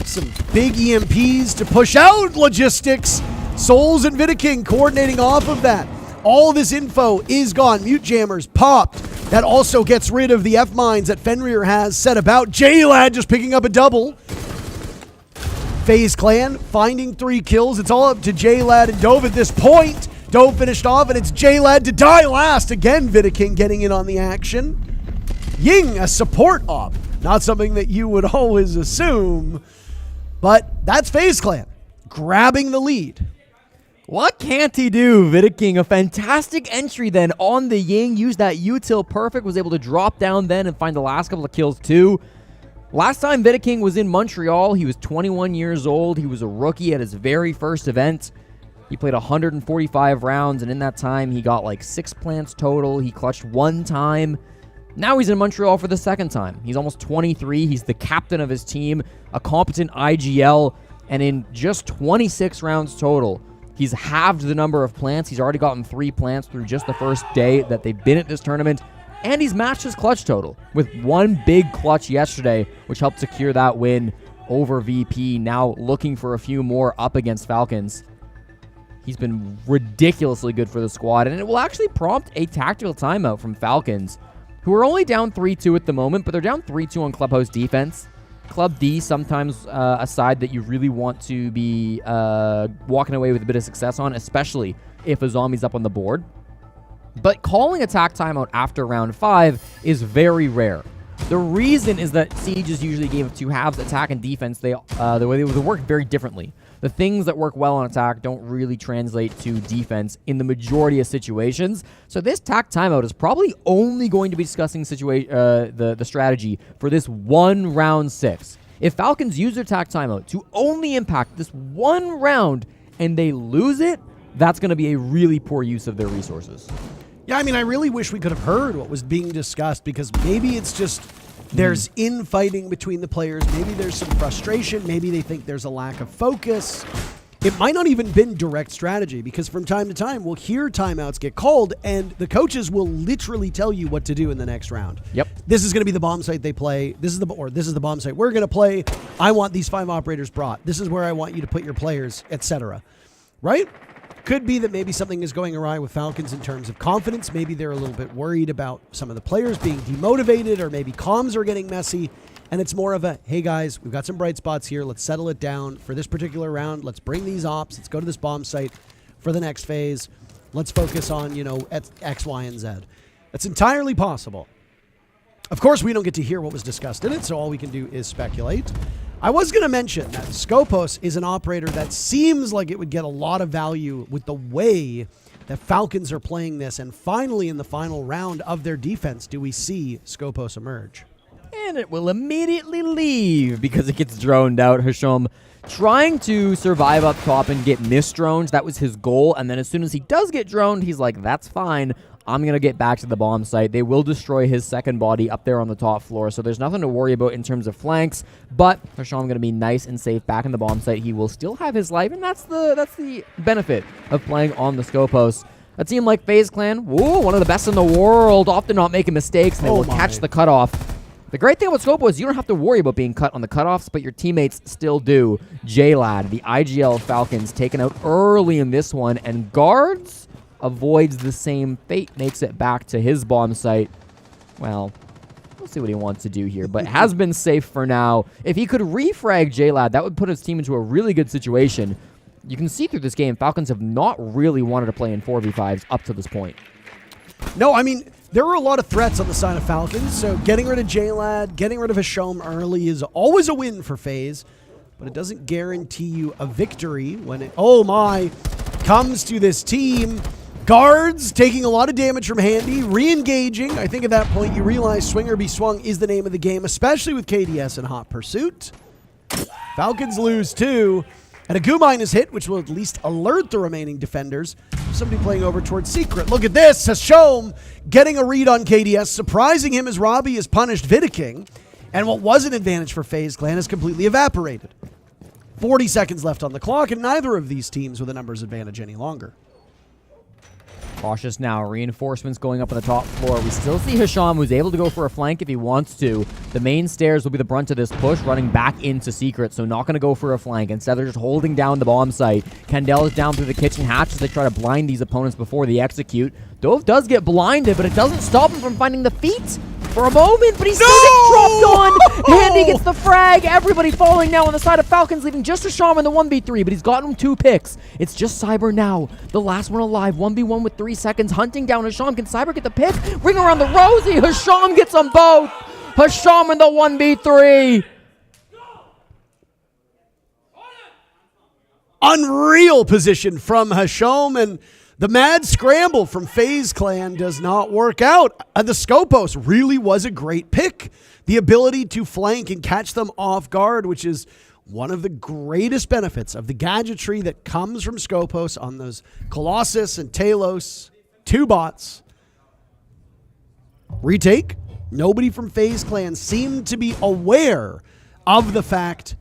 Some big EMPs to push out logistics. Souls and Vidaking coordinating off of that. All this info is gone. Mute jammers popped. That also gets rid of the F-mines that Fenrir has set about. JLad just picking up a double. FaZe Clan finding 3 kills. It's all up to JLad and Dove at this point. Dove finished off, and it's JLad to die last. Again, Vidaking getting in on the action. Ying, a support op. Not something that you would always assume, but that's FaZe Clan grabbing the lead. What can't he do? Vidaking, a fantastic entry then on the Ying. Used that util perfect. Was able to drop down then and find the last couple of kills too. Last time Vidiking was in Montreal, he was 21 years old. He was a rookie at his very first event. He played 145 rounds, and in that time, he got like 6 plants total. He clutched 1 time. Now he's in Montreal for the second time. He's almost 23. He's the captain of his team, a competent IGL, and in just 26 rounds total, he's halved the number of plants. He's already gotten 3 plants through just the first day that they've been at this tournament, and he's matched his clutch total with 1 big clutch yesterday, which helped secure that win over VP, now looking for a few more up against Falcons. He's been ridiculously good for the squad, and it will actually prompt a tactical timeout from Falcons, who are only down 3-2 at the moment, but they're down 3-2 on Clubhouse defense. Club D, sometimes a side that you really want to be walking away with a bit of success on, especially if a zombie's up on the board. But calling attack timeout after round 5 is very rare. The reason is that Siege is usually a game of 2 halves. Attack and defense, they work very differently. The things that work well on attack don't really translate to defense in the majority of situations. So this tack timeout is probably only going to be discussing the strategy for this 1 round 6. If Falcons use their tack timeout to only impact this 1 round and they lose it, that's going to be a really poor use of their resources. Yeah, I mean, I really wish we could have heard what was being discussed, because maybe it's just there's infighting between the players. Maybe there's some frustration. Maybe they think there's a lack of focus. It might not even been direct strategy, because from time to time we'll hear timeouts get called and the coaches will literally tell you what to do in the next round. Yep. This is going to be the bomb site they play. This is the bomb site we're going to play. I want these 5 operators brought. This is where I want you to put your players, etc. Right? Could be that maybe something is going awry with Falcons in terms of confidence. Maybe they're a little bit worried about some of the players being demotivated, or maybe comms are getting messy. And it's more of a, hey guys, we've got some bright spots here. Let's settle it down for this particular round. Let's bring these ops. Let's go to this bomb site for the next phase. Let's focus on, X, Y, and Z. That's entirely possible. Of course, we don't get to hear what was discussed in it, so all we can do is speculate. I was going to mention that Scopos is an operator that seems like it would get a lot of value with the way that Falcons are playing this. And finally, in the final round of their defense, do we see Scopos emerge. And it will immediately leave because it gets droned out. Hasham trying to survive up top and get misdroned. That was his goal. And then as soon as he does get droned, he's like, that's fine. I'm going to get back to the bomb site. They will destroy his second body up there on the top floor, so there's nothing to worry about in terms of flanks, but Hasham going to be nice and safe back in the bomb site. He will still have his life, and that's the benefit of playing on the Scopos. A team like FaZe Clan, one of the best in the world, often not making mistakes, and they will catch the cutoff. The great thing about Scopos is you don't have to worry about being cut on the cutoffs, but your teammates still do. J-Lad, the IGL Falcons, taken out early in this one, and Guards avoids the same fate, makes it back to his bomb site. Well, we'll see what he wants to do here, but has been safe for now. If he could refrag J-Lad, that would put his team into a really good situation. You can see through this game, Falcons have not really wanted to play in 4v5s up to this point. No, I mean, there were a lot of threats on the side of Falcons, so getting rid of J-Lad, getting rid of Hasham early is always a win for FaZe, but it doesn't guarantee you a victory when it, comes to this team. Guards taking a lot of damage from Handy, re-engaging. I think at that point you realize swing or be swung is the name of the game, especially with KDS in hot pursuit. Falcons lose 2, and a Gumine is hit, which will at least alert the remaining defenders. Somebody playing over towards Secret. Look at this, Hasham getting a read on KDS, surprising him as Robbie has punished Vidiking, and what was an advantage for FaZe Clan has completely evaporated. 40 seconds left on the clock, and neither of these teams with a numbers advantage any longer. Cautious now. Reinforcements going up on the top floor. We still see Hasham, who's able to go for a flank if he wants to. The main stairs will be the brunt of this push, running back into Secret, so not going to go for a flank. Instead, they're just holding down the bomb site. Kendall is down through the kitchen hatch as they try to blind these opponents before they execute. Dove does get blinded, but it doesn't stop him from finding the feet for a moment, but he still gets dropped on. Handy gets the frag. Everybody falling now on the side of Falcons, leaving just Hasham in the 1v3, but he's gotten him 2 picks. It's just Cyber now, the last one alive. 1v1 with 3 seconds, hunting down Hasham. Can Cyber get the pick? Ring around the Rosie. Hasham gets them both. Hasham in the 1v3. Unreal position from Hasham, and The mad scramble from FaZe Clan does not work out. The Scopos really was a great pick. The ability to flank and catch them off guard, which is one of the greatest benefits of the gadgetry that comes from Scopos on those Colossus and Talos, 2 bots. Retake. Nobody from FaZe Clan seemed to be aware of the fact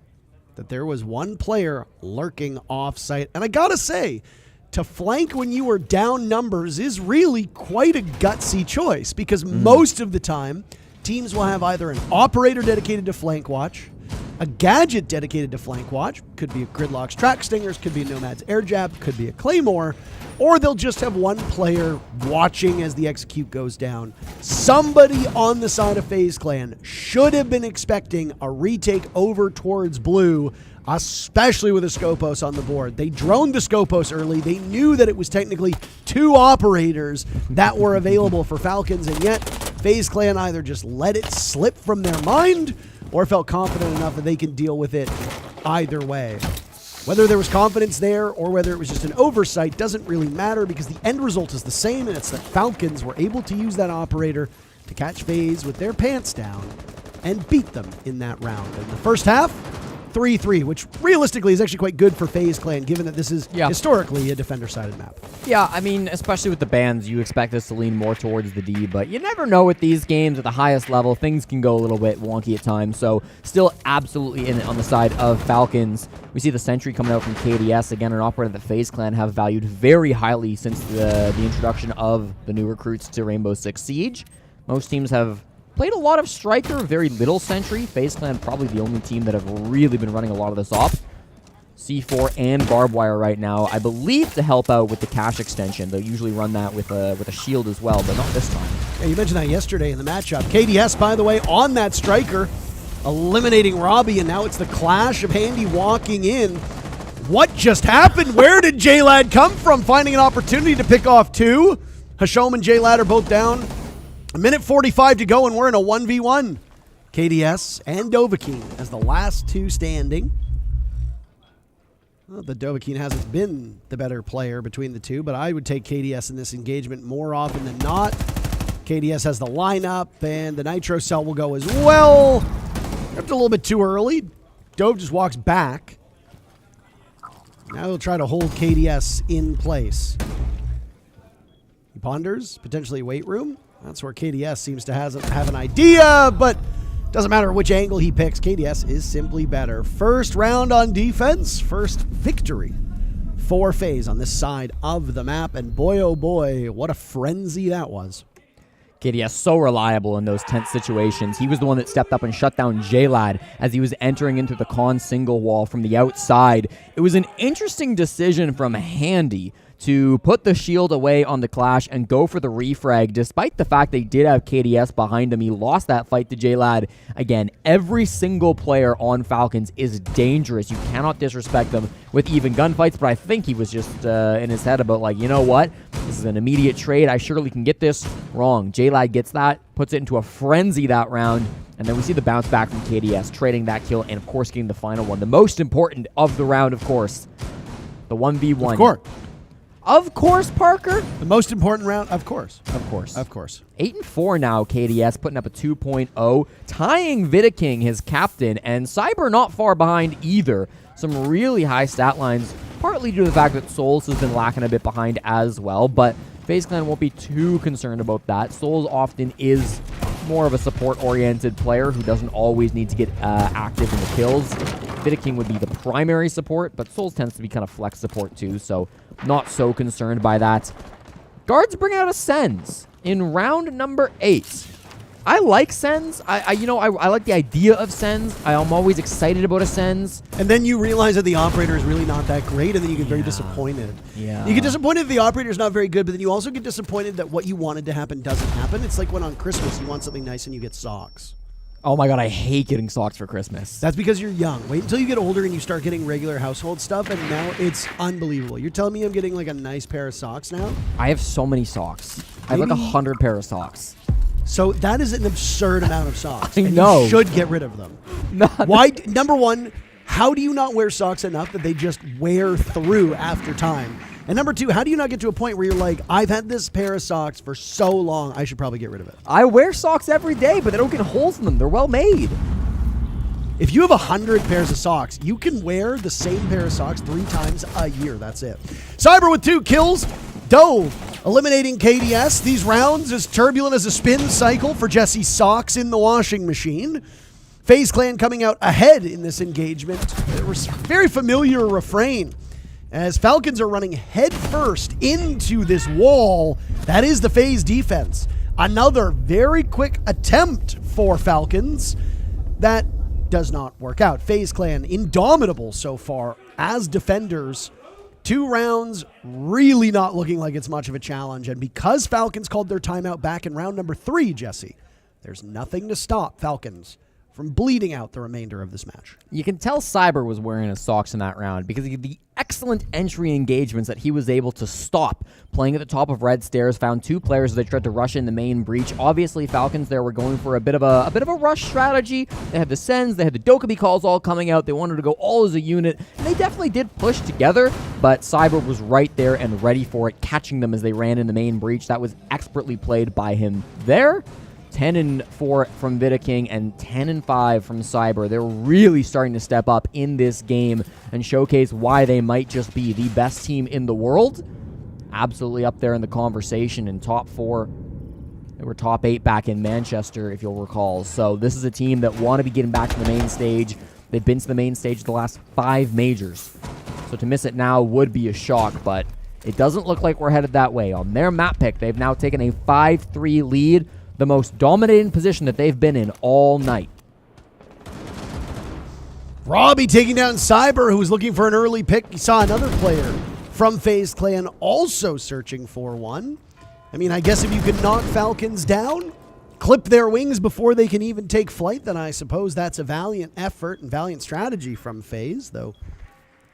that there was one player lurking off-site. And I gotta say, to flank when you are down numbers is really quite a gutsy choice, because most of the time, teams will have either an operator dedicated to flank watch, a gadget dedicated to flank watch, could be a Gridlock's Track Stingers, could be a Nomad's Air Jab, could be a Claymore, or they'll just have one player watching as the execute goes down. Somebody on the side of FaZe Clan should have been expecting a retake over towards blue, especially with a Scopos on the board. They droned the Scopos early. They knew that it was technically 2 operators that were available for Falcons, and yet FaZe Clan either just let it slip from their mind or felt confident enough that they can deal with it either way. Whether there was confidence there or whether it was just an oversight doesn't really matter, because the end result is the same, and it's that Falcons were able to use that operator to catch FaZe with their pants down and beat them in that round. In the first half, 3-3, which realistically is actually quite good for FaZe Clan, given that this is historically a defender-sided map. Yeah, I mean, especially with the bans, you expect this to lean more towards the D, but you never know with these games at the highest level. Things can go a little bit wonky at times, so still absolutely in it on the side of Falcons. We see the Sentry coming out from KDS, again, an operator that FaZe Clan have valued very highly since the introduction of the new recruits to Rainbow Six Siege. Most teams have played a lot of Striker, very little Sentry. FaZe Clan probably the only team that have really been running a lot of this op. C4 and Barbed Wire right now, I believe, to help out with the cache extension. They'll usually run that with a shield as well, but not this time. Yeah, you mentioned that yesterday in the matchup. KDS, by the way, on that Striker, eliminating Robbie, and now it's the clash of Handy walking in. What just happened? Where did J-Lad come from? Finding an opportunity to pick off 2. Hashom and J-Lad are both down. A minute 45 to go, and we're in a 1v1. KDS and Dovahkiin as the last 2 standing. Well, the Dovahkiin hasn't been the better player between the 2, but I would take KDS in this engagement more often than not. KDS has the lineup, and the Nitro Cell will go as well. Up a little bit too early. Dove just walks back. Now he'll try to hold KDS in place. He ponders, potentially weight room. That's where KDS seems to have an idea, but doesn't matter which angle he picks. KDS is simply better. First round on defense, first victory for FaZe on this side of the map, and boy, oh boy, what a frenzy that was. KDS so reliable in those tense situations. He was the one that stepped up and shut down J-Lad as he was entering into the con single wall from the outside. It was an interesting decision from Handy to put the shield away on the clash and go for the refrag, despite the fact they did have KDS behind him. He lost that fight to J-Lad. Again, every single player on Falcons is dangerous. You cannot disrespect them with even gunfights, but I think he was just in his head about, like, you know what? This is an immediate trade. I surely can get this. Wrong. J-Lad gets that, puts it into a frenzy that round, and then we see the bounce back from KDS, trading that kill and, of course, getting the final one. The most important of the round, of course. The 1v1. Of course. Of course, Parker. The most important round, of course. Of course. Of course. 8-4 now, KDS, putting up a 2.0, tying Vidaking, his captain, and Cyber not far behind either. Some really high stat lines, partly due to the fact that Souls has been lacking a bit behind as well, but FaZe Clan won't be too concerned about that. Souls often is more of a support-oriented player who doesn't always need to get active in the kills. Vidaking would be the primary support, but Souls tends to be kind of flex support too, so not so concerned by that. Guards bring out a Sens in round number 8. I like Sens. I like the idea of Sens. I'm always excited about a Sens. And then you realize that the operator is really not that great, and then you get very disappointed. Yeah. You get disappointed that the operator is not very good, but then you also get disappointed that what you wanted to happen doesn't happen. It's like when on Christmas you want something nice and you get socks. Oh my god, I hate getting socks for Christmas. That's because you're young. Wait until you get older and you start getting regular household stuff, and now it's unbelievable. You're telling me I'm getting like a nice pair of socks now? I have so many socks. I have like 100 pair of socks. So that is an absurd amount of socks. I and know. You should get rid of them. Why? Number one, how do you not wear socks enough that they just wear through after time? And number two, how do you not get to a point where you're like, I've had this pair of socks for so long, I should probably get rid of it? I wear socks every day, but they don't get holes in them. They're well made. If you have 100 pairs of socks, you can wear the same pair of socks 3 times a year. That's it. Cyber with 2 kills. Dove eliminating KDS. These rounds as turbulent as a spin cycle for Jesse's socks in the washing machine. FaZe Clan coming out ahead in this engagement. It was a very familiar refrain as Falcons are running head first into this wall. That is the FaZe defense. Another very quick attempt for Falcons that does not work out. FaZe Clan indomitable so far as defenders. 2 rounds really not looking like it's much of a challenge. And because Falcons called their timeout back in round number 3, Jesse, there's nothing to stop Falcons from bleeding out the remainder of this match. You can tell Cyber was wearing his socks in that round because of the excellent entry engagements that he was able to stop. Playing at the top of red stairs, found 2 players as they tried to rush in the main breach. Obviously, Falcons there were going for a bit of a rush strategy. They had the sends, they had the Dokkaebi calls all coming out. They wanted to go all as a unit, and they definitely did push together, but Cyber was right there and ready for it, catching them as they ran in the main breach. That was expertly played by him there. 10-4 from Vidaking and 10-5 from Cyber. They're really starting to step up in this game and showcase why they might just be the best team in the world. Absolutely up there in the conversation in top 4. They were top 8 back in Manchester, if you'll recall. So this is a team that want to be getting back to the main stage. They've been to the main stage the last 5 majors. So to miss it now would be a shock, but it doesn't look like we're headed that way. On their map pick, they've now taken a 5-3 lead. The most dominating position that they've been in all night. Robbie taking down Cyber, who was looking for an early pick. He saw another player from FaZe Clan also searching for one. I mean, I guess if you could knock Falcons down, clip their wings before they can even take flight, then I suppose that's a valiant effort and valiant strategy from FaZe, though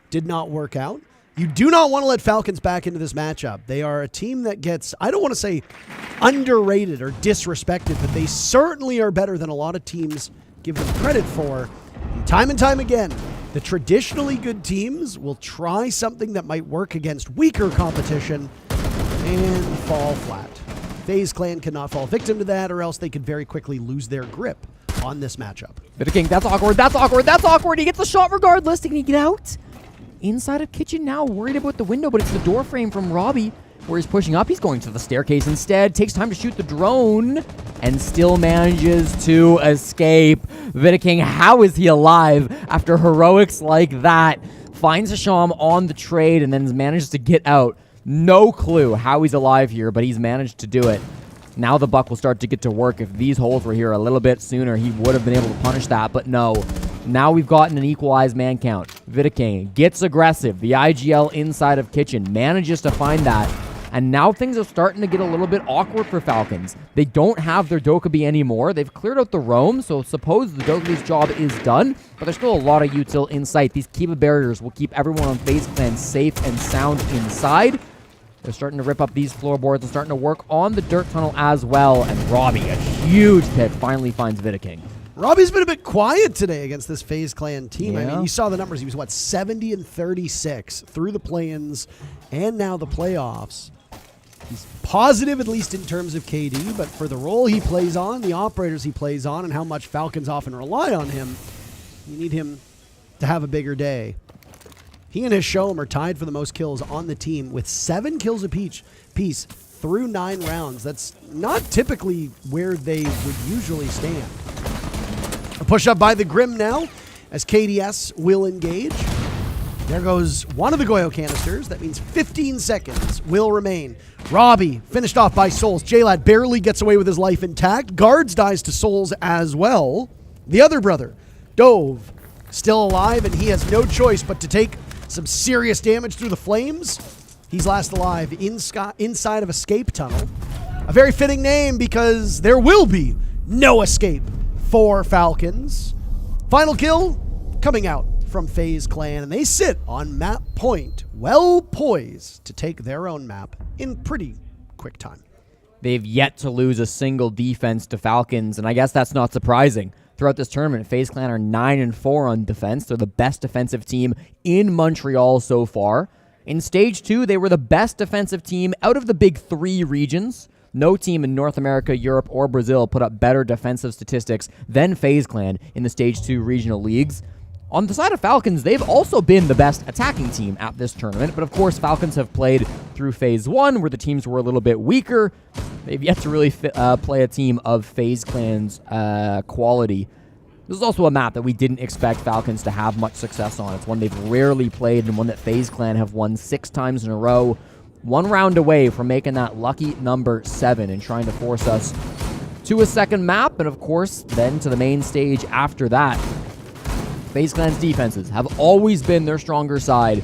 did not work out. You do not want to let Falcons back into this matchup. They are a team that gets, I don't want to say underrated or disrespected, but they certainly are better than a lot of teams give them credit for. And time again, the traditionally good teams will try something that might work against weaker competition and fall flat. FaZe Clan cannot fall victim to that, or else they could very quickly lose their grip on this matchup. Vidaking, that's awkward, that's awkward, that's awkward. He gets the shot regardless. Can he get out? Inside of kitchen now, worried about the window, but it's the door frame from Robbie where he's pushing up. He's going to the staircase instead, takes time to shoot the drone, and still manages to escape. Vidaking, how is he alive after heroics like that? Finds Hasham on the trade and then manages to get out. No clue how he's alive here, but he's managed to do it. Now the buck will start to get to work. If these holes were here a little bit sooner, he would have been able to punish that, but no. Now we've gotten an equalized man count. Vidaking gets aggressive. The IGL inside of kitchen manages to find that. And now things are starting to get a little bit awkward for Falcons. They don't have their Dokkaebi anymore. They've cleared out the roam, so suppose the Dokkaebi's job is done, but there's still a lot of util in sight. These Kiva barriers will keep everyone on FaZe Clan safe and sound inside. They're starting to rip up these floorboards and starting to work on the dirt tunnel as well. And Robbie, a huge pick, finally finds Vidaking. Robbie's been a bit quiet today against this FaZe Clan team. Yeah. I mean, you saw the numbers. He was, 70-36 through the play-ins and now the playoffs. He's positive, at least in terms of KD, but for the role he plays on, the operators he plays on, and how much Falcons often rely on him, you need him to have a bigger day. He and Hasham are tied for the most kills on the team with 7 kills apiece through 9 rounds. That's not typically where they would usually stand. A push up by the Grim now as KDS will engage. There goes one of the Goyo canisters. That means 15 seconds will remain. Robbie finished off by Souls. J-Lad barely gets away with his life intact. Guards dies to Souls as well. The other brother, Dove, still alive, and he has no choice but to take some serious damage through the flames. He's last alive inside of Escape Tunnel. A very fitting name because there will be no escape for Falcons. Final kill coming out from FaZe Clan, and they sit on map point, well poised to take their own map in pretty quick time. They've yet to lose a single defense to Falcons, and I guess that's not surprising. Throughout this tournament, FaZe Clan are 9-4 on defense. They're the best defensive team in Montreal so far. In Stage 2, they were the best defensive team out of the big 3 regions. No team in North America, Europe, or Brazil put up better defensive statistics than FaZe Clan in the Stage 2 regional leagues. On the side of Falcons, they've also been the best attacking team at this tournament, but of course Falcons have played through Phase 1, where the teams were a little bit weaker. They've yet to really play a team of FaZe Clan's quality. This is also a map that we didn't expect Falcons to have much success on. It's one they've rarely played and one that FaZe Clan have won 6 times in a row. 1 round away from making that lucky number 7 and trying to force us to a second map, and of course, then to the main stage after that. FaZe Clan's defenses have always been their stronger side.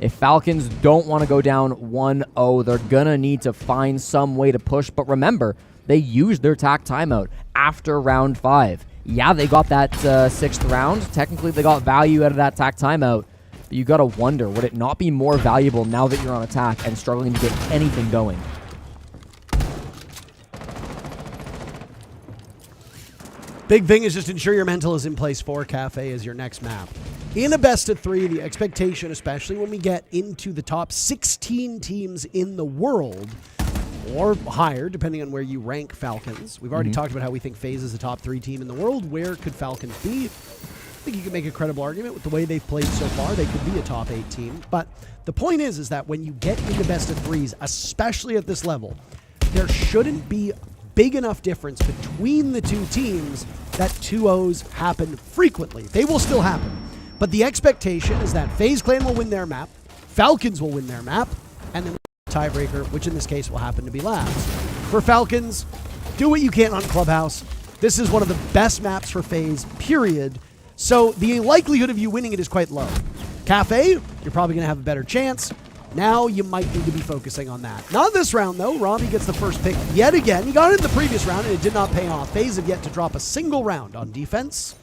If Falcons don't want to go down 1-0, they're gonna need to find some way to push, but remember, they used their TAC timeout after round 5. Yeah, they got that 6th round. Technically, they got value out of that TAC timeout. But you gotta wonder, would it not be more valuable now that you're on attack and struggling to get anything going? Big thing is just ensure your mental is in place for Kafe as your next map. In a best of 3, the expectation, especially when we get into the top 16 teams in the world, or higher, depending on where you rank Falcons. We've already talked about how we think FaZe is the top 3 team in the world. Where could Falcons be? I think you can make a credible argument with the way they've played so far. They could be a top 8 team. But the point is that when you get into best of 3s, especially at this level, there shouldn't be big enough difference between the 2 teams that 2-0s happen frequently. They will still happen. But the expectation is that FaZe Clan will win their map, Falcons will win their map, and then tiebreaker, which in this case will happen to be last. For Falcons, do what you can on Clubhouse. This is one of the best maps for FaZe, period. So the likelihood of you winning it is quite low. Kafe, you're probably going to have a better chance. Now you might need to be focusing on that. Not this round, though. Robbie gets the first pick yet again. He got it in the previous round, and it did not pay off. FaZe have yet to drop a single round on defense,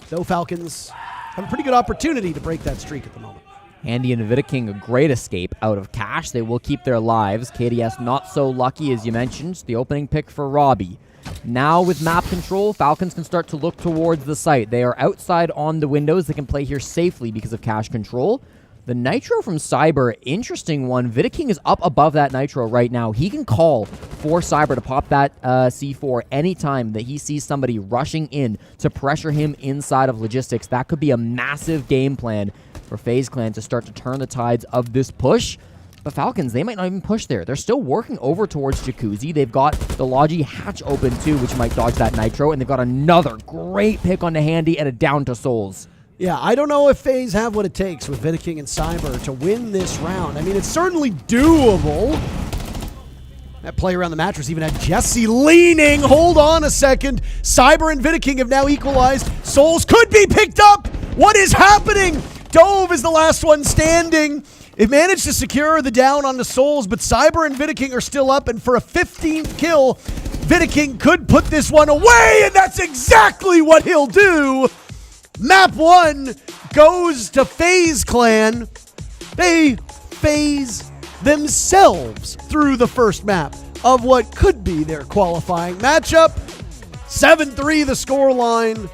though Falcons have a pretty good opportunity to break that streak at the moment. Andy and Vidiking, a great escape out of cash. They will keep their lives. KDS not so lucky, as you mentioned. The opening pick for Robbie. Now with map control, Falcons can start to look towards the site. They are outside on the windows. They can play here safely because of cash control. The Nitro from Cyber, interesting one. Vidiking is up above that Nitro right now. He can call for Cyber to pop that C4 anytime that he sees somebody rushing in to pressure him inside of logistics. That could be a massive game plan for FaZe Clan to start to turn the tides of this push. But Falcons, they might not even push there. They're still working over towards Jacuzzi. They've got the Logi hatch open too, which might dodge that Nitro. And they've got another great pick on the Handy and a down to Souls. Yeah, I don't know if FaZe have what it takes with Vidiking and Cyber to win this round. I mean, it's certainly doable. That play around the mattress even had Jesse leaning. Hold on a second. Cyber and Vidiking have now equalized. Souls could be picked up. What is happening? Dove is the last one standing. It managed to secure the down on the Souls, but Cyber and Vidiking are still up, and for a 15th kill, Vidiking could put this one away, and that's exactly what he'll do. Map 1 goes to FaZe Clan. They FaZe themselves through the first map of what could be their qualifying matchup. 7-3 the scoreline.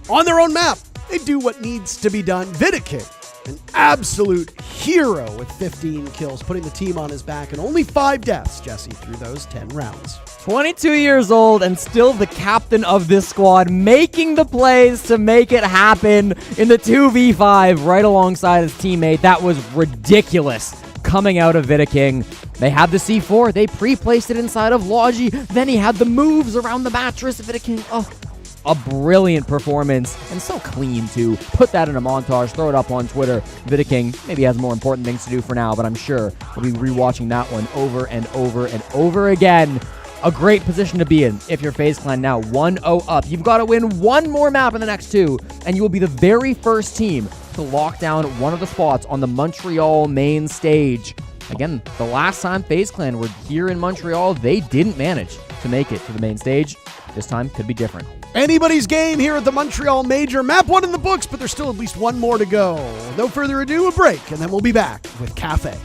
On their own map, they do what needs to be done. Vidiking, an absolute hero with 15 kills, putting the team on his back, and only 5 deaths, Jesse, through those 10 rounds. 22 years old and still the captain of this squad, making the plays to make it happen in the 2v5 right alongside his teammate. That was ridiculous coming out of Vidiking. They had the C4. They pre-placed it inside of Logi. Then he had the moves around the mattress. Vidiking, a brilliant performance, and so clean too. Put that in a montage, throw it up on Twitter. Vidiking maybe has more important things to do for now, but I'm sure we'll be rewatching that one over and over and over again. A great position to be in if you're FaZe Clan now. 1-0 up. You've got to win one more map in the next 2, and you will be the very first team to lock down one of the spots on the Montreal main stage. Again, the last time FaZe Clan were here in Montreal, they didn't manage to make it to the main stage. This time could be different. Anybody's game here at the Montreal Major. Map 1 in the books, but there's still at least one more to go. No further ado, a break, and then we'll be back with Kafe.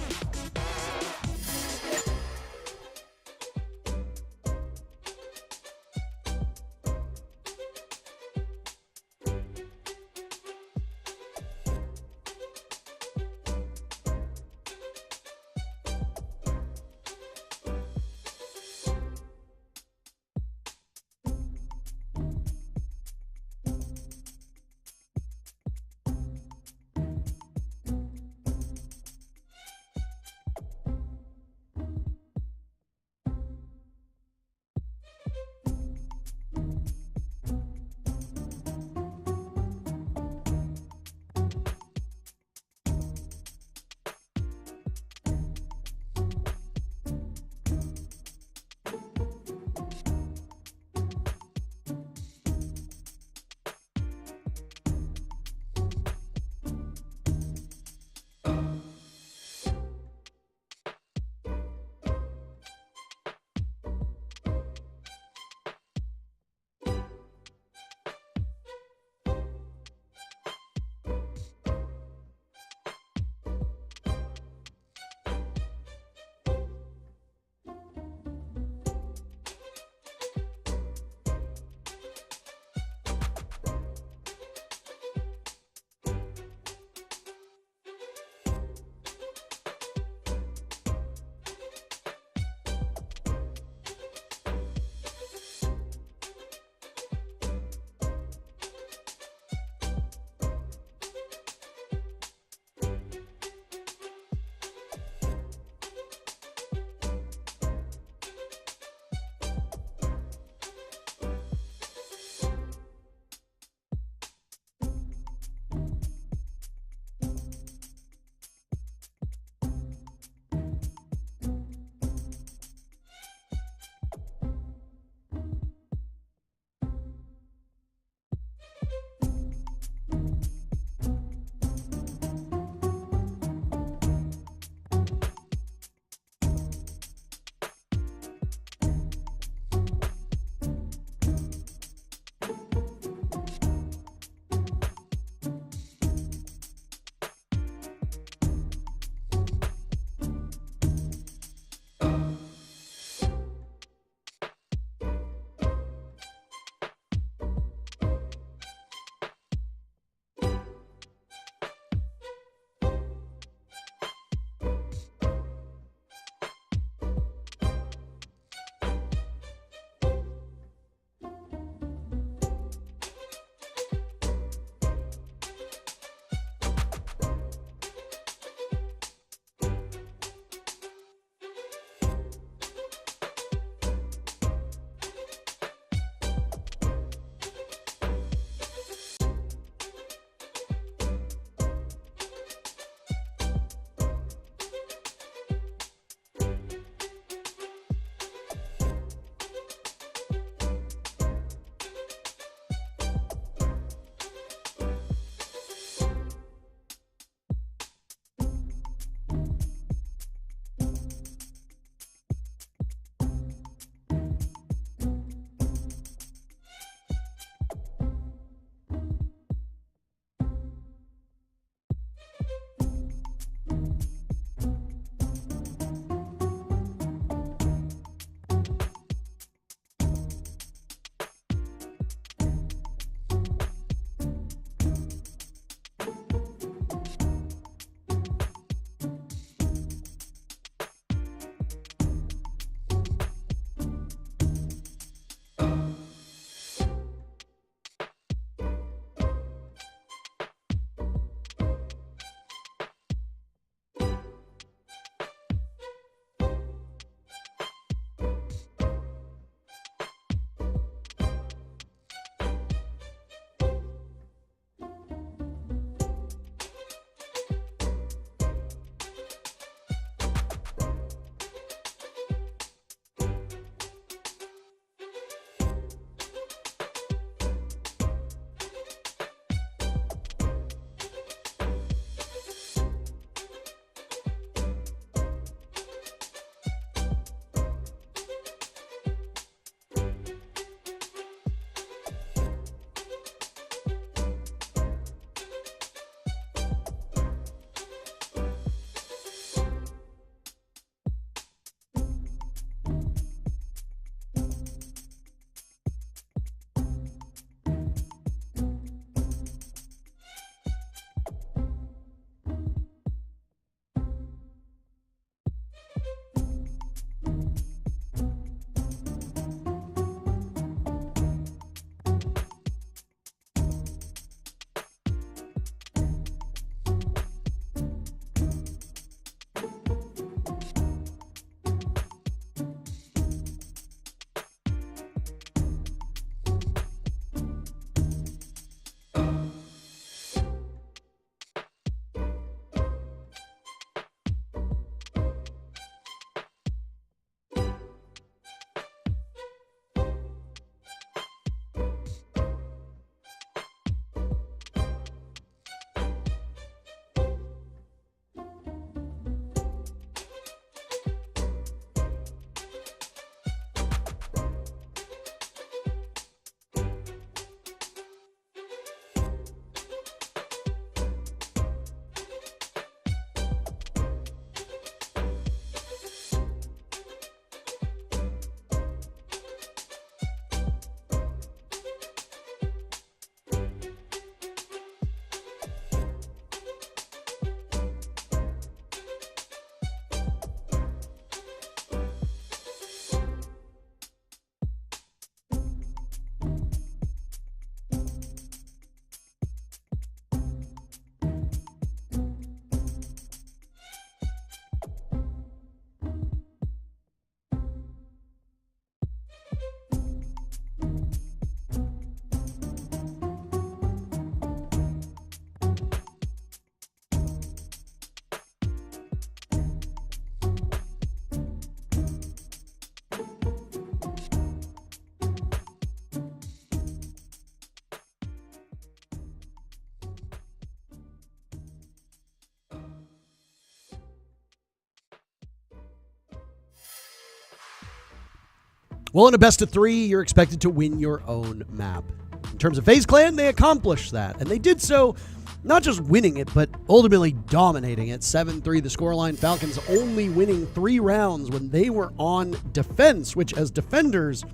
Well, in a best of 3, you're expected to win your own map. In terms of FaZe Clan, they accomplished that, and they did so not just winning it, but ultimately dominating it. 7-3 the scoreline. Falcons only winning 3 rounds when they were on defense, which as defenders,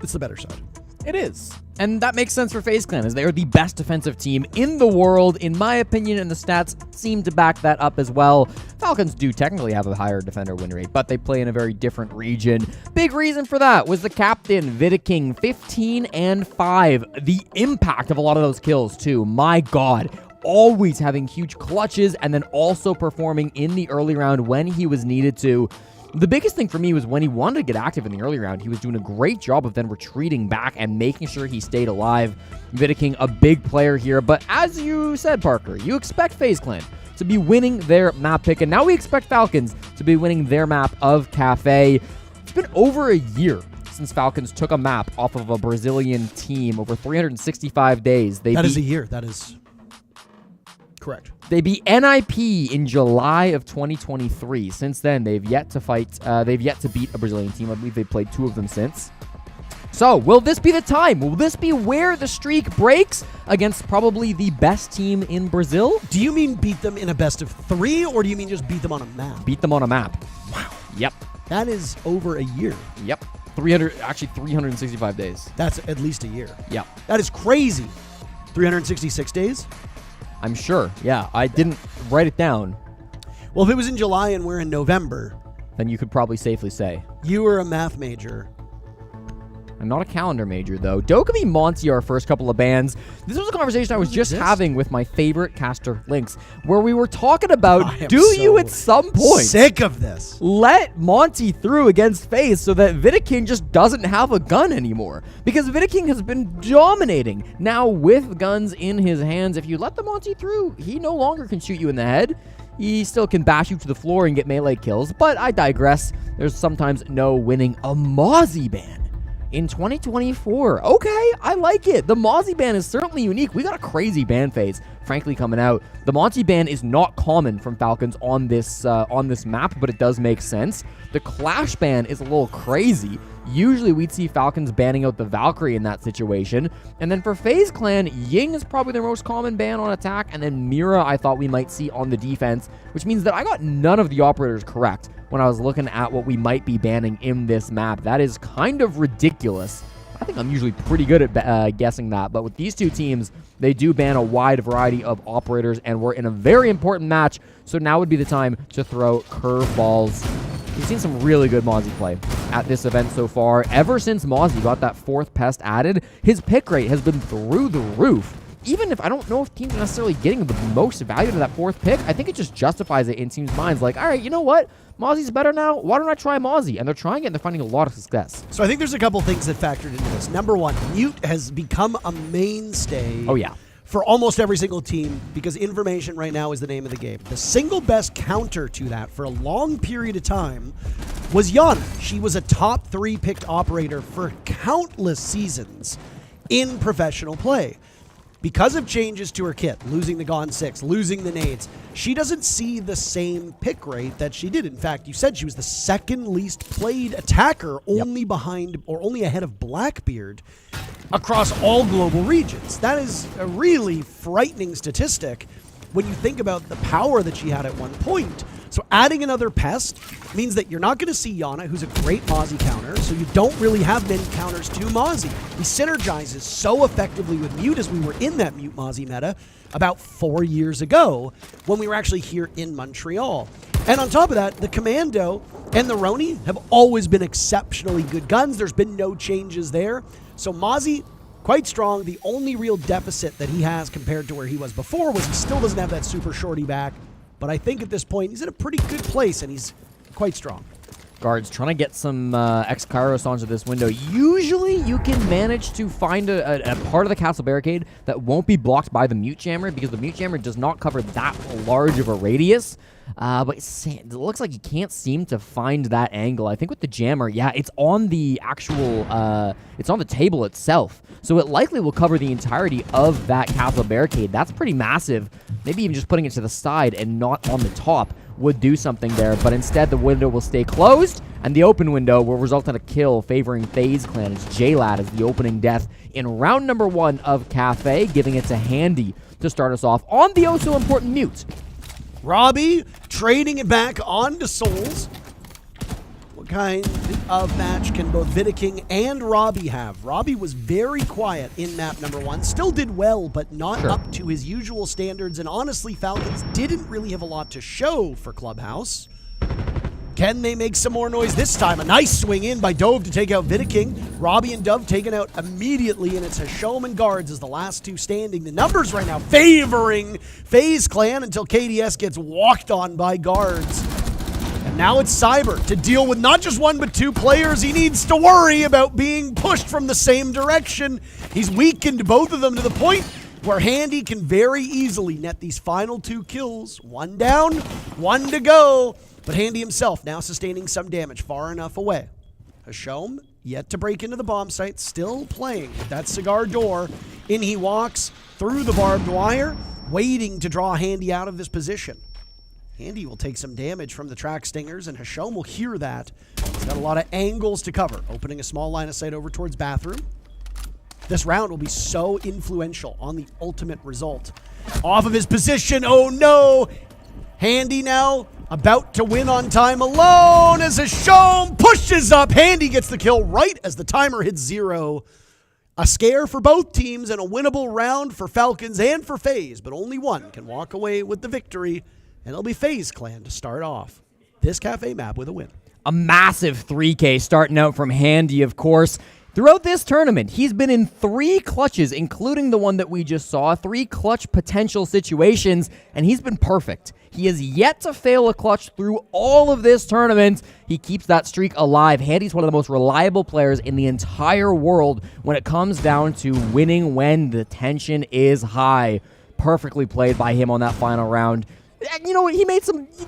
it's the better side. It is. And that makes sense for FaZe Clan, as they are the best defensive team in the world, in my opinion, and the stats seem to back that up as well. Falcons do technically have a higher defender win rate, but they play in a very different region. Big reason for that was the captain, Vidiking, 15 and 5. The impact of a lot of those kills, too. My God. Always having huge clutches and then also performing in the early round when he was needed to. The biggest thing for me was when he wanted to get active in the early round, he was doing a great job of then retreating back and making sure he stayed alive. Vidiking, a big player here, but as you said, Parker, you expect FaZe Clan to be winning their map pick, and now we expect Falcons to be winning their map of Kafe. It's been over a year since Falcons took a map off of a Brazilian team, over 365 days. That is a year. That is correct. They beat NIP in July of 2023. Since then, they've yet to fight. They've yet to beat a Brazilian team. I believe they've played 2 of them since. So, will this be the time? Will this be where the streak breaks against probably the best team in Brazil? Do you mean beat them in a best of 3, or do you mean just beat them on a map? Beat them on a map. Wow. Yep. That is over a year. Yep. 365 days. That's at least a year. Yep. That is crazy. 366 days? I'm sure. Yeah, I didn't write it down. Well, if it was in July and we're in November, then you could probably safely say. You were a math major. I'm not a calendar major, though. Dokumi Monty, our first couple of bans. This was a conversation I was just having with my favorite caster, Lynx, where we were talking about, you at some point sick of this? Let Monty through against FaZe so that Vidiking just doesn't have a gun anymore. Because Vidiking has been dominating. Now, with guns in his hands, if you let the Monty through, he no longer can shoot you in the head. He still can bash you to the floor and get melee kills, but I digress. There's sometimes no winning a Mozzie ban in 2024. Okay, I like it. The Mozzie ban is certainly unique. We got a crazy ban phase, frankly, coming out. The Monty ban is not common from Falcons on this map, but it does make sense. The Clash ban is a little crazy. Usually we'd see Falcons banning out the Valkyrie in that situation. And then for FaZe Clan, Ying is probably their most common ban on attack, and then Mira I thought we might see on the defense, which means that I got none of the operators correct when I was looking at what we might be banning in this map. That is kind of ridiculous. I think I'm usually pretty good at guessing that, but with these two teams, they do ban a wide variety of operators, and we're in a very important match, so now would be the time to throw curveballs. We've seen some really good Mozzie play at this event so far. Ever since Mozzie got that 4th pest added, his pick rate has been through the roof. Even if I don't know if teams are necessarily getting the most value to that 4th pick, I think it just justifies it in teams' minds. Like, all right, you know what? Mozzie's better now. Why don't I try Mozzie? And they're trying it, and they're finding a lot of success. So I think there's a couple things that factored into this. Number one, Mute has become a mainstay. Oh, yeah. For almost every single team, because information right now is the name of the game. The single best counter to that for a long period of time was Yana. She was a top 3 picked operator for countless seasons in professional play. Because of changes to her kit, losing the Gone 6, losing the nades, she doesn't see the same pick rate that she did. In fact, you said she was the 2nd least played attacker, only behind or only ahead of Blackbeard across all global regions. That is a really frightening statistic when you think about the power that she had at one point. So adding another pest means that you're not going to see Yana, who's a great Mozzie counter, so you don't really have many counters to Mozzie. He synergizes so effectively with Mute as we were in that Mute Mozzie meta about 4 years ago when we were actually here in Montreal. And on top of that, the Commando and the Roni have always been exceptionally good guns. There's been no changes there. So Mozzie, quite strong. The only real deficit that he has compared to where he was before was he still doesn't have that super shorty back. But I think at this point, he's in a pretty good place, and he's quite strong. Guards trying to get some X-Kairos onto this window. Usually, you can manage to find a part of the castle barricade that won't be blocked by the Mute Jammer, because the Mute Jammer does not cover that large of a radius. But it looks like he can't seem to find that angle. I think with the Jammer, yeah, it's on the actual, it's on the table itself. So it likely will cover the entirety of that castle barricade. That's pretty massive. maybe even just putting it to the side and not on the top would do something there, but instead the window will stay closed, and the open window will result in a kill favoring FaZe Clan as J-Lad is the opening death in round number 1 of Kafe, giving it to Handy to start us off on the oh-so-important mute. Robbie trading it back on to Souls. What kind of match can both Vidiking and Robbie have? Robbie was very quiet in map number 1. Still did well, but not up to his usual standards. And honestly, Falcons didn't really have a lot to show for Clubhouse. Can they make some more noise this time? A nice swing in by Dove to take out Vidiking. Robbie and Dove taken out immediately, and it's Hashom and Guards as the last two standing. The numbers right now favoring FaZe Clan until KDS gets walked on by Guards. And now it's Cyber to deal with not just one but two players. He needs to worry about being pushed from the same direction. He's weakened both of them to the point where Handy can very easily net these final 2 kills. 1 down, 1 to go. But Handy himself now sustaining some damage far enough away. Hashom yet to break into the bomb site, still playing with that cigar door. In he walks through the barbed wire, waiting to draw Handy out of this position. Handy will take some damage from the track stingers, and Hashom will hear that. He's got a lot of angles to cover, opening a small line of sight over towards bathroom. This round will be so influential on the ultimate result. Off of his position, oh no! Handy now about to win on time alone as Hashom pushes up. Handy gets the kill right as the timer hits 0. A scare for both teams and a winnable round for Falcons and for FaZe, but only one can walk away with the victory, and it'll be FaZe Clan to start off this Kafe map with a win. A massive 3K starting out from Handy, of course. Throughout this tournament, he's been in 3 clutches, including the one that we just saw, 3 clutch potential situations, and he's been perfect. He has yet to fail a clutch through all of this tournament. He keeps that streak alive. Handy's one of the most reliable players in the entire world when it comes down to winning when the tension is high. Perfectly played by him on that final round. You know what,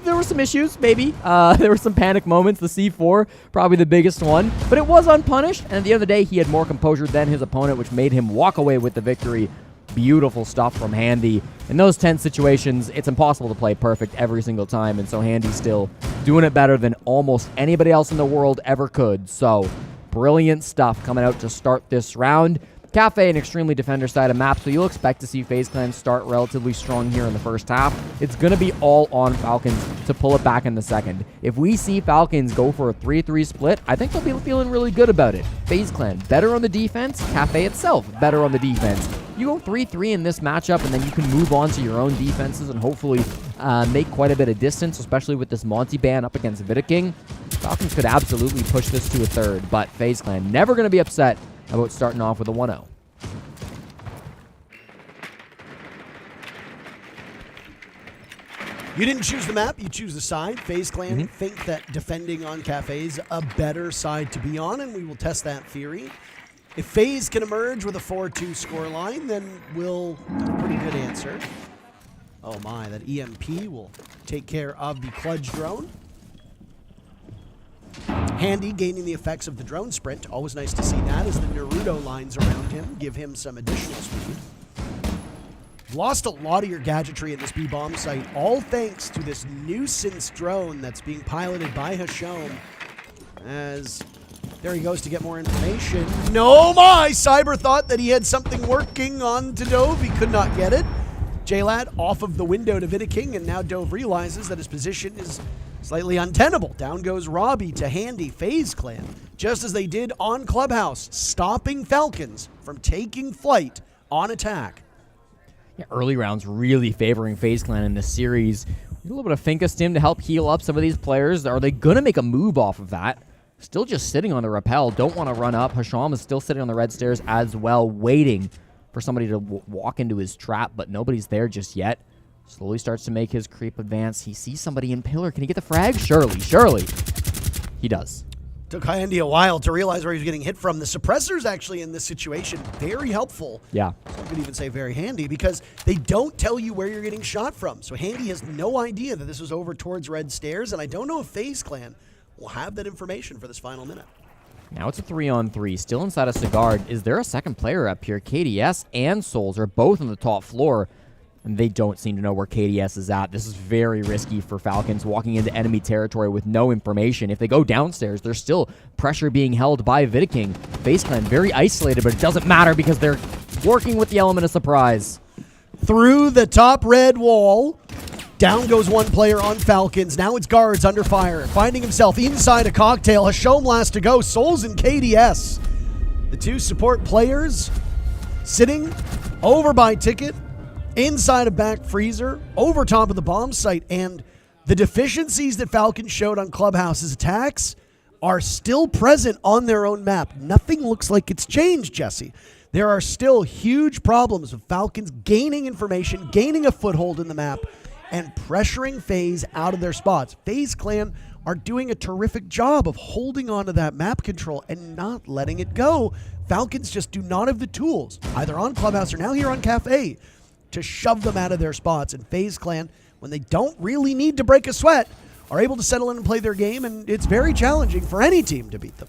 there were some issues, maybe. There were some panic moments. The C4, probably the biggest one. But it was unpunished, and at the end of the day, he had more composure than his opponent, which made him walk away with the victory. Beautiful stuff from Handy. In those tense situations, it's impossible to play perfect every single time, and so Handy's still doing it better than almost anybody else in the world ever could. So, brilliant stuff coming out to start this round. Kafe, an extremely defender-sided map, so you'll expect to see FaZe Clan start relatively strong here in the first half. It's going to be all on Falcons to pull it back in the second. If we see Falcons go for a 3-3 split, I think they'll be feeling really good about it. FaZe Clan, better on the defense. Kafe itself, better on the defense. You go 3-3 in this matchup, and then you can move on to your own defenses and hopefully make quite a bit of distance, especially with this Monty ban up against Vidiking. Falcons could absolutely push this to a third, but FaZe Clan never going to be upset about starting off with a 1-0. You didn't choose the map, you choose the side. FaZe Clan think that defending on Kafe's a better side to be on, and we will test that theory. If FaZe can emerge with a 4-2 scoreline, then we'll have a pretty good answer. Oh my, that EMP will take care of the Kludge drone. Handy gaining the effects of the drone sprint. Always nice to see that as the Naruto lines around him give him some additional speed. Lost a lot of your gadgetry in this B-bomb site, all thanks to this nuisance drone that's being piloted by Hashom. As there he goes to get more information. No, my! Cyber thought that he had something working on to Dove. He could not get it. J-Lad off of the window to Vidiking, and now Dove realizes that his position is slightly untenable. Down goes Robbie to Handy. FaZe Clan, just as they did on Clubhouse, stopping Falcons from taking flight on attack. Yeah, early rounds really favoring FaZe Clan in this series. A little bit of Finka Stim to help heal up some of these players. Are they going to make a move off of that? Still just sitting on the rappel. Don't want to run up. Hasham is still sitting on the red stairs as well, waiting for somebody to walk into his trap, but nobody's there just yet. Slowly starts to make his creep advance. He sees somebody in pillar. Can he get the frag? Surely. He does. Took Handy a while to realize where he was getting hit from. The suppressors actually in this situation, very helpful. Yeah. I could even say very handy because they don't tell you where you're getting shot from. So Handy has no idea that this was over towards red stairs, and I don't know if FaZe Clan will have that information for this final minute. Now it's a 3-on-3, still inside of Scarz. Is there a second player up here? KDS and Souls are both on the top floor. and they don't seem to know where KDS is at. This is very risky for Falcons, walking into enemy territory with no information. If they go downstairs, there's still pressure being held by Vidiking. FaZe Clan very isolated, but it doesn't matter because they're working with the element of surprise. Through the top red wall. Down goes one player on Falcons. Now it's Guards under fire. Finding himself inside a cocktail. Hashom last to go. Souls and KDS. The two support players sitting over by Ticket, inside a back freezer, over top of the bomb site. And the deficiencies that Falcons showed on Clubhouse's attacks are still present on their own map. Nothing looks like it's changed, Jesse. There are still huge problems with Falcons gaining information, gaining a foothold in the map, and pressuring FaZe out of their spots. FaZe Clan are doing a terrific job of holding on to that map control and not letting it go. Falcons just do not have the tools, either on Clubhouse or now here on Kafe, to shove them out of their spots. And FaZe Clan, when they don't really need to break a sweat, are able to settle in and play their game, and it's very challenging for any team to beat them.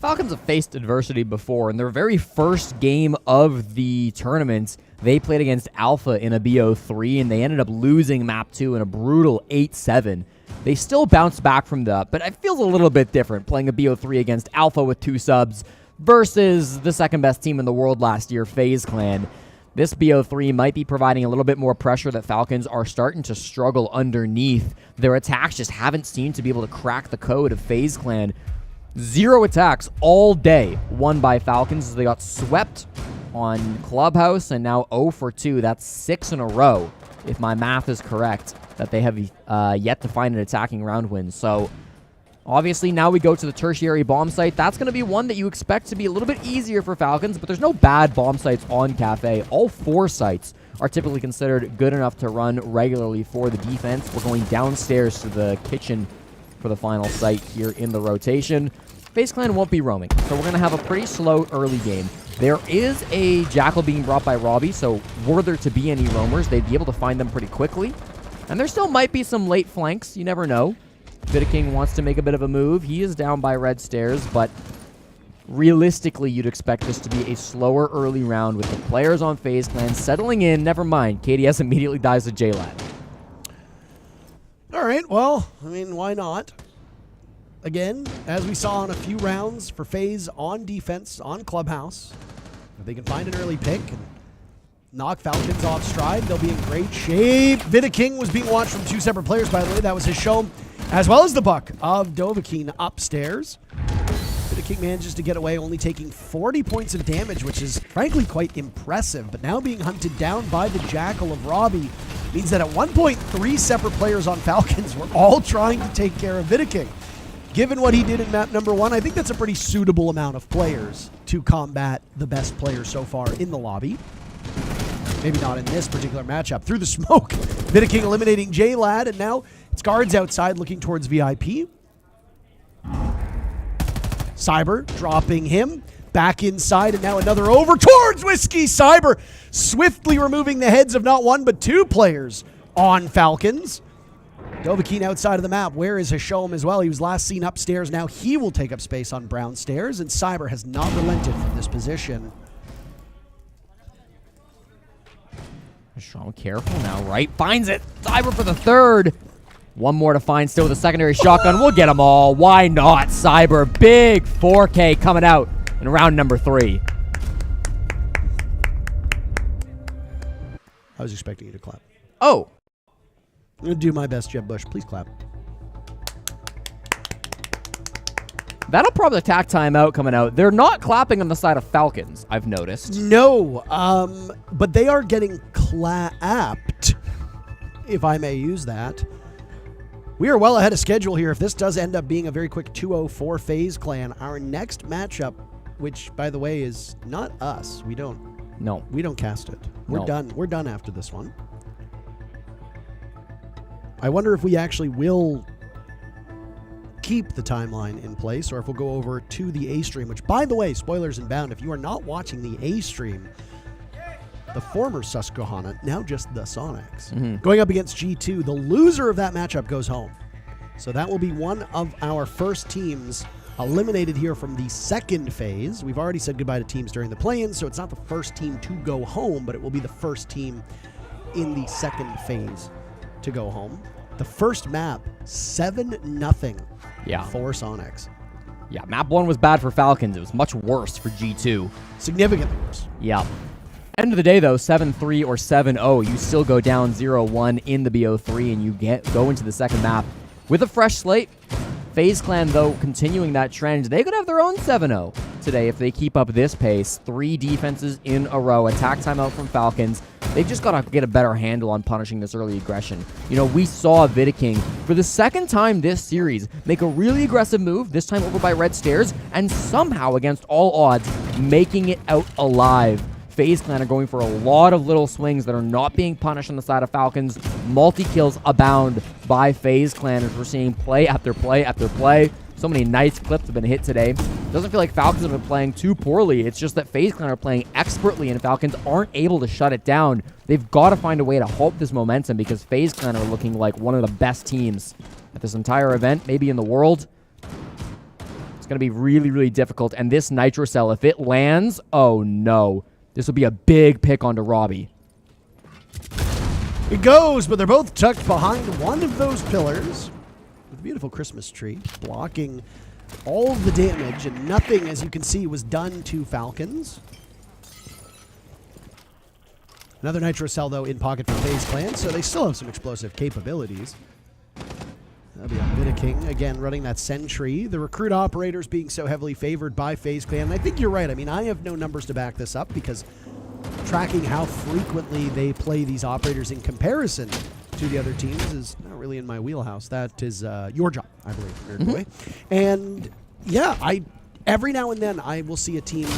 Falcons have faced adversity before. In their very first game of the tournament, they played against Alpha in a BO3, and they ended up losing Map 2 in a brutal 8-7. They still bounced back from that, but it feels a little bit different playing a BO3 against Alpha with 2 subs versus the second best team in the world last year, FaZe Clan. This BO3 might be providing a little bit more pressure that Falcons are starting to struggle underneath. Their attacks just haven't seemed to be able to crack the code of FaZe Clan. 0 attacks all day won by Falcons as they got swept on Clubhouse, and now 0 for 2. That's 6 in a row, if my math is correct, that they have yet to find an attacking round win. So obviously now we go to the tertiary bomb site. That's going to be one that you expect to be a little bit easier for Falcons, but there's no bad bomb sites on Kafe. All 4 sites are typically considered good enough to run regularly for the defense. We're going downstairs to the kitchen for the final site here in the rotation. FaZe Clan won't be roaming, so we're going to have a pretty slow early game. There is a Jackal being brought by Robbie, so were there to be any roamers, they'd be able to find them pretty quickly. And there still might be some late flanks, you never know. Vidiking wants to make a bit of a move. He is down by red stairs, but realistically, you'd expect this to be a slower early round with the players on FaZe Clan settling in. Never mind, KDS immediately dies to JLAD. All right, well, I mean, why not? Again, as we saw in a few rounds for FaZe on defense, on Clubhouse, if they can find an early pick and knock Falcons off stride, they'll be in great shape. Vidiking was being watched from 2 separate players, by the way. That was his show, as well as the buck of Dovahkiin upstairs. Vidiking manages to get away, only taking 40 points of damage, which is frankly quite impressive. But now being hunted down by the Jackal of Robbie means that at one point, 3 separate players on Falcons were all trying to take care of Vidiking. Given what he did in map number 1, I think that's a pretty suitable amount of players to combat the best player so far in the lobby. Maybe not in this particular matchup. Through the smoke, Vidiking eliminating JLAD, and now it's Guards outside looking towards VIP. Cyber dropping him. Back inside, and now another over towards Whiskey. Cyber swiftly removing the heads of not 1 but 2 players on Falcons. Dovahkiin outside of the map. Where is Hashom as well? He was last seen upstairs. Now he will take up space on brown stairs, and Cyber has not relented from this position. Hashom careful now, right? Finds it. Cyber for the 3rd. 1 more to find still with a secondary shotgun. We'll get them all. Why not? Cyber. Big 4K coming out in round number 3. I was expecting you to clap. Oh. I'm going to do my best, Jeb Bush. Please clap. That'll probably attack timeout coming out. They're not clapping on the side of Falcons, I've noticed. No, but they are getting clapped, if I may use that. We are well ahead of schedule here. If this does end up being a very quick 2-0 for FaZe Clan, our next matchup, which, by the way, is not us. We don't cast it. We're done. We're done after this one. I wonder if we actually will keep the timeline in place, or if we'll go over to the A stream, which, by the way, spoilers inbound, if you are not watching the A stream, the former Susquehanna, now just the Sonics, going up against G2, the loser of that matchup goes home. So that will be one of our first teams eliminated here from the second phase. We've already said goodbye to teams during the play-in, so it's not the first team to go home, but it will be the first team in the second phase to go home. The first map, 7-0 Yeah. for Sonics. Yeah, map 1 was bad for Falcons. It was much worse for G2. Significantly worse. Yeah. End of the day, though, 7-3 or 7-0, you still go down 0-1 in the BO3, and you go into the second map with a fresh slate. FaZe Clan, though, continuing that trend, they could have their own 7-0 today if they keep up this pace. 3 defenses in a row, attack timeout from Falcons. They've just got to get a better handle on punishing this early aggression. You know, we saw Vidiking, for the second time this series, make a really aggressive move, this time over by Red Stairs, and somehow, against all odds, making it out alive. FaZe Clan are going for a lot of little swings that are not being punished on the side of Falcons. Multi-kills abound by FaZe Clan as we're seeing play after play after play. So many nice clips have been hit today. Doesn't feel like Falcons have been playing too poorly. It's just that FaZe Clan are playing expertly and Falcons aren't able to shut it down. They've got to find a way to halt this momentum because FaZe Clan are looking like one of the best teams at this entire event, maybe in the world. It's going to be really, really difficult. And this Nitro Cell, if it lands, oh no. This will be a big pick onto Robbie. It goes, but they're both tucked behind one of those pillars with a beautiful Christmas tree blocking all of the damage, and nothing, as you can see, was done to Falcons. Another Nitro Cell, though, in pocket for FaZe Clan, so they still have some explosive capabilities. That'll be on Vidiking, again, running that sentry. The recruit operators being so heavily favored by FaZe Clan. And I think you're right. I mean, I have no numbers to back this up because tracking how frequently they play these operators in comparison to the other teams is not really in my wheelhouse. That is your job, I believe, Nerd Boy. And yeah, every now and then I will see a team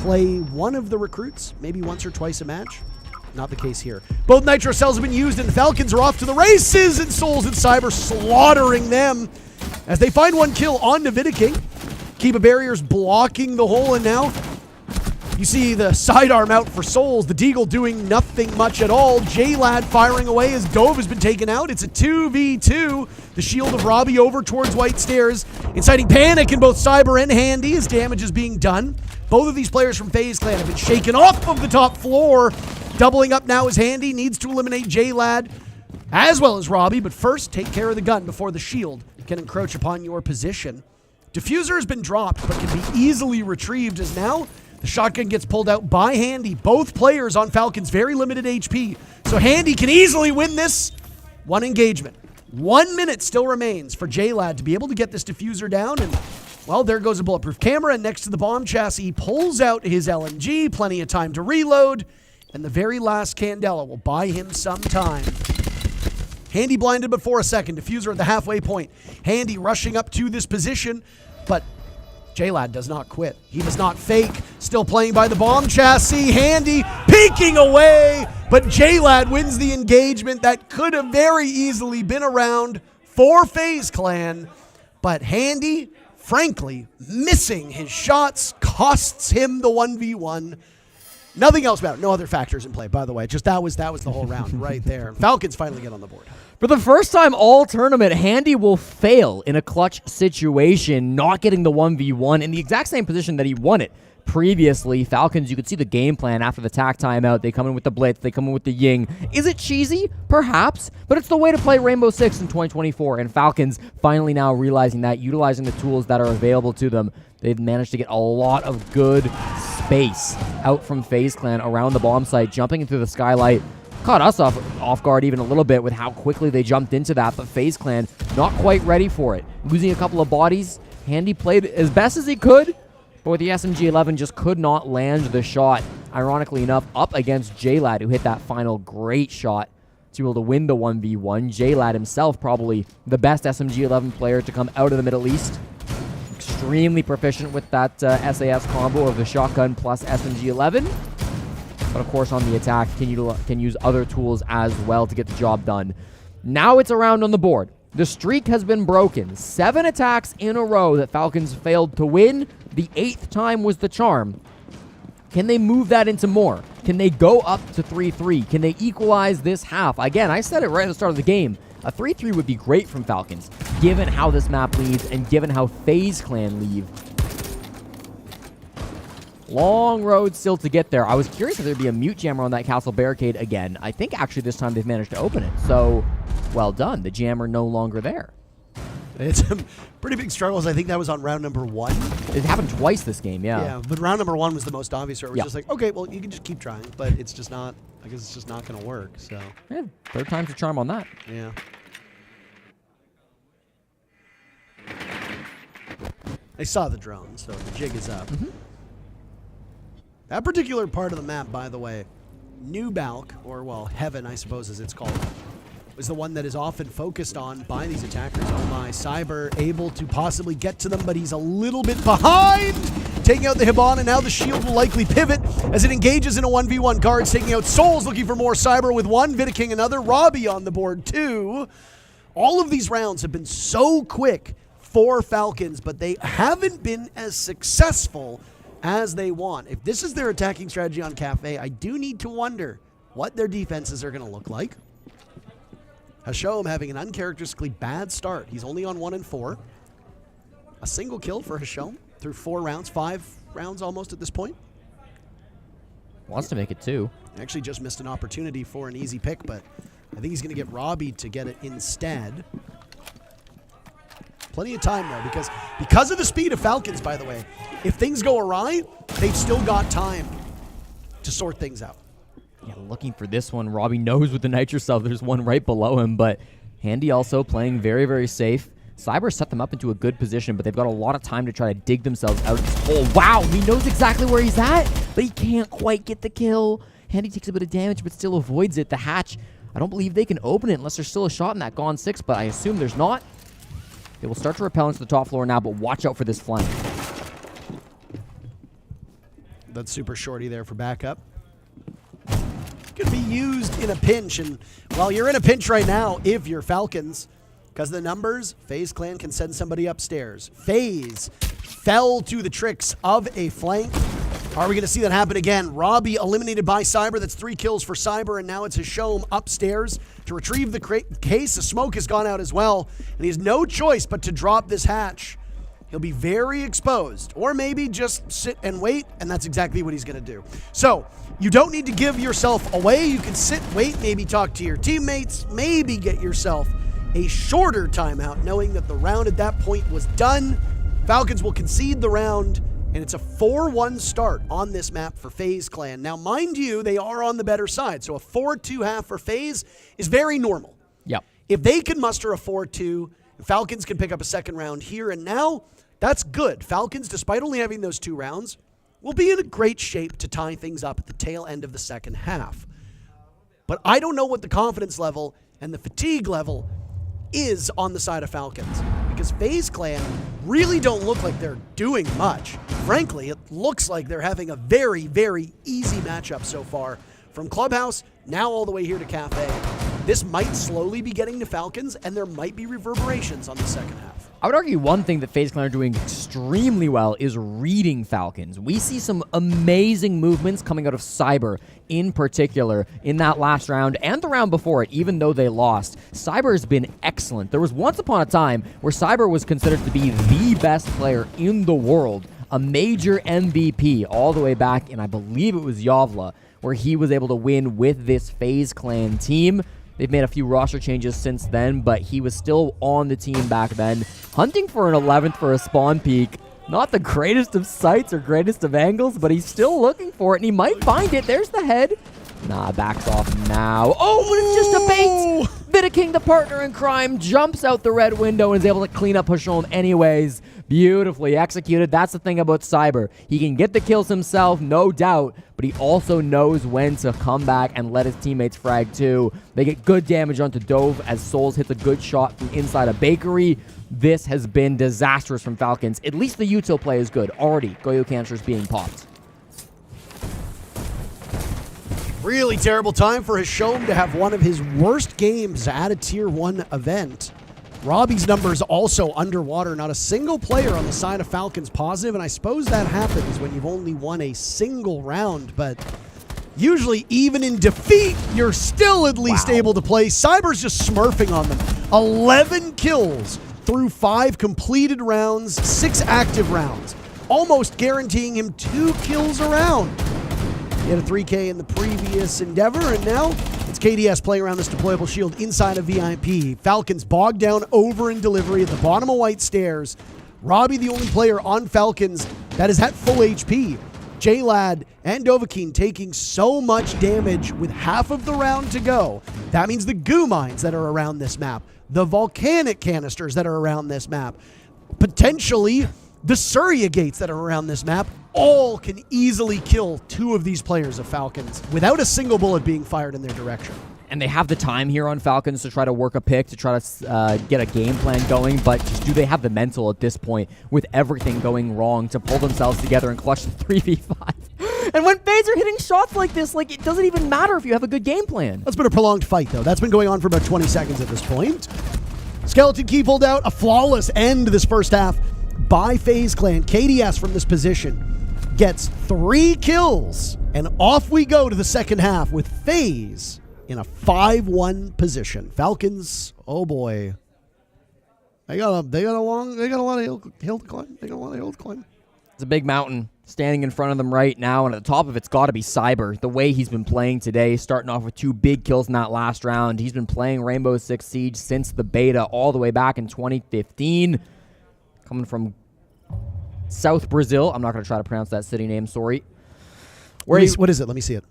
play one of the recruits, maybe once or twice a match. Not the case here. Both Nitro Cells have been used, and the Falcons are off to the races, and Souls and Cyber slaughtering them as they find one kill on Vidiking. Kiba barriers blocking the hole, and now you see the sidearm out for Souls. The Deagle doing nothing much at all. J-Lad firing away as Dove has been taken out. It's a 2v2. The shield of Robbie over towards White Stairs, inciting panic in both Cyber and Handy as damage is being done. Both of these players from FaZe Clan have been shaken off of the top floor. Doubling up now is Handy, needs to eliminate J-Lad as well as Robbie, but first take care of the gun before the shield can encroach upon your position. Diffuser has been dropped but can be easily retrieved as now the shotgun gets pulled out by Handy. Both players on Falcons very limited HP, so Handy can easily win this one engagement. 1 minute still remains for J-Lad to be able to get this diffuser down, and well, there goes a bulletproof camera, and next to the bomb chassis, he pulls out his LMG, plenty of time to reload, and the very last Candela will buy him some time. Handy blinded but for a second. Diffuser at the halfway point. Handy rushing up to this position, but J-Lad does not quit. He does not fake. Still playing by the bomb chassis. Handy peeking away, but J-Lad wins the engagement that could have very easily been around for FaZe Clan, but Handy, frankly, missing his shots costs him the 1v1. Nothing else about it. No other factors in play, by the way. Just that was the whole round right there. Falcons finally get on the board. For the first time all tournament, Handy will fail in a clutch situation, not getting the 1v1 in the exact same position that he won it previously. Falcons, you could see the game plan after the tack timeout. They come in with the blitz. They come in with the ying. Is it cheesy? Perhaps. But it's the way to play Rainbow Six in 2024. And Falcons finally now realizing that, utilizing the tools that are available to them. They've managed to get a lot of good space out from FaZe Clan around the bomb site, jumping into the skylight. Caught us off guard even a little bit with how quickly they jumped into that, but FaZe Clan not quite ready for it. Losing a couple of bodies. Handy played as best as he could, but with the SMG-11 just could not land the shot. Ironically enough, up against J-Lad, who hit that final great shot to be able to win the 1v1. J-Lad himself probably the best SMG-11 player to come out of the Middle East. Extremely proficient with that SAS combo of the shotgun plus SMG-11. But of course on the attack can use other tools as well to get the job done. Now it's a round on the board. The streak has been broken. 7 attacks in a row that Falcons failed to win. The 8th time was the charm. Can they move that into more? Can they go up to 3-3? Can they equalize this half? Again, I said it right at the start of the game. A 3-3 would be great from Falcons, given how this map leads and given how FaZe Clan leave. Long road still to get there. I was curious if there'd be a mute jammer on that castle barricade again. I think actually this time they've managed to open it. So, well done. The jammer no longer there. It's some pretty big struggles. I think that was on round number 1. It happened twice this game, yeah. Yeah, but round number 1 was the most obvious where it was just like, okay, well, you can just keep trying, but it's just not, I guess it's just not going to work, so. Yeah, third time's a charm on that. Yeah. I saw the drone, so the jig is up. That particular part of the map, by the way, New Balk, or, well, Heaven, I suppose, as it's called, is the one that is often focused on by these attackers. Oh my, Cyber able to possibly get to them, but he's a little bit behind. Taking out the Hibon, and now the shield will likely pivot as it engages in a 1v1. Guards taking out Souls, looking for more Cyber with 1. Vidaking another. Robbie on the board 2. All of these rounds have been so quick for Falcons, but they haven't been as successful as they want. If this is their attacking strategy on Kafe, I do need to wonder what their defenses are going to look like. Hashom having an uncharacteristically bad start. He's only on 1 and 4. A single kill for Hashom through 4 rounds, 5 rounds almost at this point. Wants to make it 2. Actually just missed an opportunity for an easy pick, but I think he's going to get Robbie to get it instead. Plenty of time, though, because of the speed of Falcons, by the way. If things go awry, they've still got time to sort things out. Yeah, looking for this one. Robbie knows with the Nitro Cell there's one right below him, but Handy also playing very, very safe. Cyber set them up into a good position, but they've got a lot of time to try to dig themselves out of this hole. Wow, he knows exactly where he's at, but he can't quite get the kill. Handy takes a bit of damage, but still avoids it. The hatch, I don't believe they can open it unless there's still a shot in that Gone 6, but I assume there's not. They will start to repel into the top floor now, but watch out for this flank. That's super shorty there for backup. Could be used in a pinch, and while you're in a pinch right now, if you're Falcons, because of the numbers, FaZe clan can send somebody upstairs. FaZe fell to the tricks of a flank. Are we going to see that happen again? Robbie eliminated by Cyber. That's 3 kills for Cyber, and now it's Hashom upstairs to retrieve the case. The smoke has gone out as well, and he has no choice but to drop this hatch. He'll be very exposed, or maybe just sit and wait, and that's exactly what he's going to do. So, you don't need to give yourself away. You can sit, wait, maybe talk to your teammates, maybe get yourself a shorter timeout, knowing that the round at that point was done. Falcons will concede the round, and it's a 4-1 start on this map for FaZe Clan. Now, mind you, they are on the better side, so a 4-2 half for FaZe is very normal. Yep. If they can muster a 4-2, Falcons can pick up a second round here and now, that's good. Falcons, despite only having those 2 rounds, will be in a great shape to tie things up at the tail end of the second half. But I don't know what the confidence level and the fatigue level is on the side of Falcons, because FaZe Clan really don't look like they're doing much. Frankly, it looks like they're having a very, very easy matchup so far. From Clubhouse, now all the way here to Kafe. This might slowly be getting to Falcons, and there might be reverberations on the second half. I would argue one thing that FaZe Clan are doing extremely well is reading Falcons. We see some amazing movements coming out of Cyber in particular in that last round and the round before it, even though they lost. Cyber has been excellent. There was once upon a time where Cyber was considered to be the best player in the world, a major MVP all the way back in, I believe it was Yavla, where he was able to win with this FaZe Clan team. They've made a few roster changes since then, but he was still on the team back then, hunting for an 11th for a spawn peak. Not the greatest of sights or greatest of angles, but he's still looking for it, and he might find it. There's the head. Nah, backs off now. Oh, but it's just a bait. Vidaking, the partner in crime, jumps out the red window and is able to clean up Hashom anyways. Beautifully executed. That's the thing about Cyber. He can get the kills himself, no doubt, but he also knows when to come back and let his teammates frag too. They get good damage onto Dove as Souls hits a good shot from inside a bakery. This has been disastrous from Falcons. At least the util play is good. Already, Goyo Cancer's being popped. Really terrible time for Hashom to have one of his worst games at a Tier 1 event. Robbie's numbers also underwater. Not a single player on the side of Falcons positive, and I suppose that happens when you've only won a single round, but usually even in defeat, you're still at least able to play. Cyber's just smurfing on them. 11 kills through 5 completed rounds, 6 active rounds. almost guaranteeing him 2 kills around. He had a 3K in the previous endeavor, and now it's KDS playing around this deployable shield inside of VIP. Falcons bogged down over in delivery at the bottom of White Stairs. Robbie, the only player on Falcons that is at full HP. J-Lad and Dovahkiin taking so much damage with half of the round to go. That means the goo mines that are around this map, the volcanic canisters that are around this map, potentially the Surya gates that are around this map, all can easily kill 2 of these players of Falcons without a single bullet being fired in their direction. And they have the time here on Falcons to try to work a pick, to try to get a game plan going, but just do they have the mental at this point with everything going wrong to pull themselves together and clutch the 3v5? And when FaZe are hitting shots like this, like, it doesn't even matter if you have a good game plan. That's been a prolonged fight, though. That's been going on for about 20 seconds at this point. Skeleton Key pulled out. A flawless end to this first half by FaZe Clan. KDS from this position gets 3 kills, and off we go to the second half with FaZe in a 5-1 position. Falcons, oh boy, they got a lot of hill to climb. It's a big mountain standing in front of them right now, and at the top of it's got to be Cyber. The way he's been playing today, starting off with 2 big kills in that last round. He's been playing Rainbow Six Siege since the beta all the way back in 2015. Coming from South Brazil. I'm not going to try to pronounce that city name, sorry. What is it? Let me see it.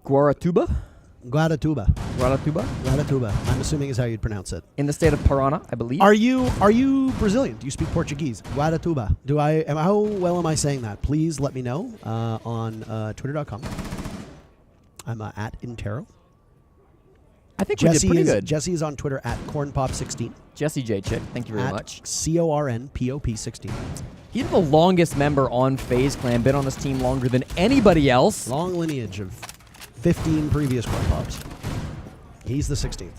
Guaratuba? Guaratuba. I'm assuming is how you'd pronounce it. In the state of Parana, I believe. Are you Brazilian? Do you speak Portuguese? Guaratuba. How well am I saying that? Please let me know on twitter.com. I'm at Intero. I think we did pretty good. Jesse is on Twitter at cornpop16. Jesse J. Chick, thank you very much. CORNPOP16. He's the longest member on FaZe Clan, been on this team longer than anybody else. Long lineage of 15 previous corn pops. He's the 16th.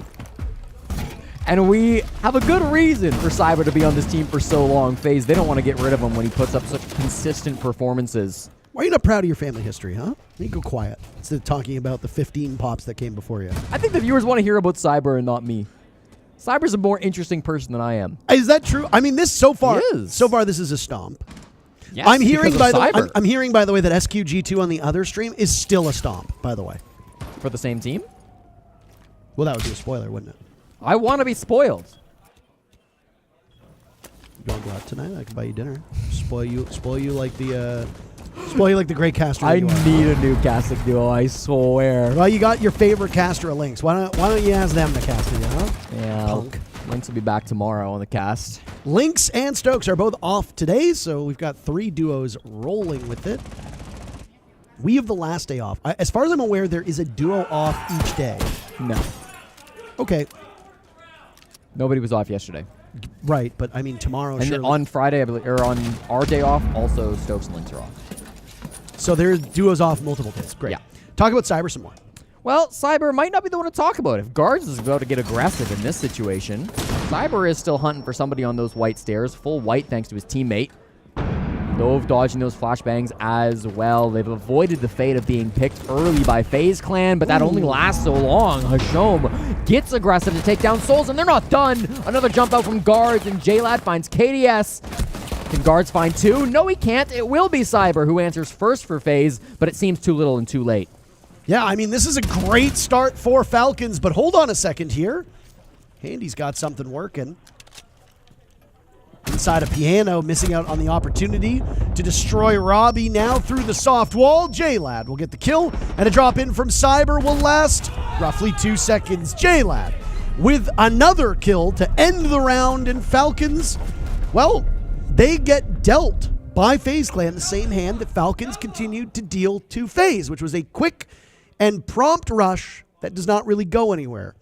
And we have a good reason for Cyber to be on this team for so long. FaZe, they don't want to get rid of him when he puts up such consistent performances. Why are you not proud of your family history, huh? You go quiet instead of talking about the 15 pops that came before you. I think the viewers want to hear about Cyber and not me. Cyber's a more interesting person than I am. Is that true? I mean, this so far this is a stomp. Yes, I'm hearing by the way that SQG2 on the other stream is still a stomp, by the way. For the same team? Well, that would be a spoiler, wouldn't it? I want to be spoiled. You want to go out tonight? I can buy you dinner. Spoil you like the great caster. I need a new casting duo, I swear. Well, you got your favorite caster of Lynx. Why don't you ask them to cast you, huh? Yeah. Punk. Lynx will be back tomorrow on the cast. Lynx and Stokes are both off today, so we've got 3 duos rolling with it. We have the last day off. As far as I'm aware, there is a duo off each day. No. Okay. Nobody was off yesterday. Right, but I mean tomorrow. And then on Friday, I believe, or on our day off, also Stokes and Lynx are off. So there's duos off multiple days. Great. Yeah. Talk about Cyber some more. Well, Cyber might not be the one to talk about. If Guards is about to get aggressive in this situation, Cyber is still hunting for somebody on those white stairs. Full white thanks to his teammate. Dove dodging those flashbangs as well. They've avoided the fate of being picked early by FaZe Clan, but that only lasts so long. Hashom gets aggressive to take down Souls, and they're not done. Another jump out from Guards, and J-Lad finds KDS. Can Guards find 2? No, he can't. It will be Cyber who answers first for FaZe, but it seems too little and too late. Yeah, I mean, this is a great start for Falcons, but hold on a second here. Handy's got something working. Inside a piano, missing out on the opportunity to destroy Robbie now through the soft wall. J-Lad will get the kill, and a drop in from Cyber will last roughly 2 seconds. J-Lad with another kill to end the round, and Falcons, well, they get dealt by FaZe Clan the same hand that Falcons continued to deal to FaZe, which was a quick and prompt rush that does not really go anywhere.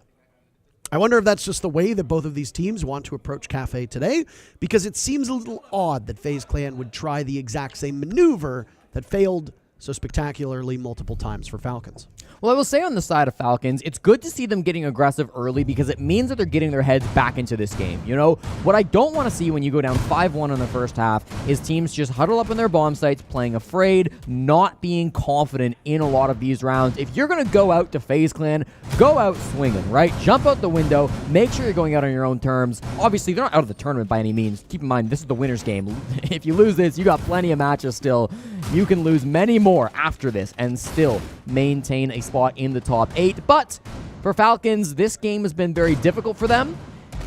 I wonder if that's just the way that both of these teams want to approach Kafe today, because it seems a little odd that FaZe Clan would try the exact same maneuver that failed so spectacularly multiple times for Falcons. Well, I will say on the side of Falcons, it's good to see them getting aggressive early because it means that they're getting their heads back into this game. You know, what I don't want to see when you go down 5-1 in the first half is teams just huddle up in their bomb sites, playing afraid, not being confident in a lot of these rounds. If you're going to go out to FaZe Clan, go out swinging, right? Jump out the window, make sure you're going out on your own terms. Obviously, they're not out of the tournament by any means. Keep in mind, this is the winner's game. If you lose this, you got plenty of matches still. You can lose many more after this and still maintain a spot in the top 8. But for Falcons, this game has been very difficult for them.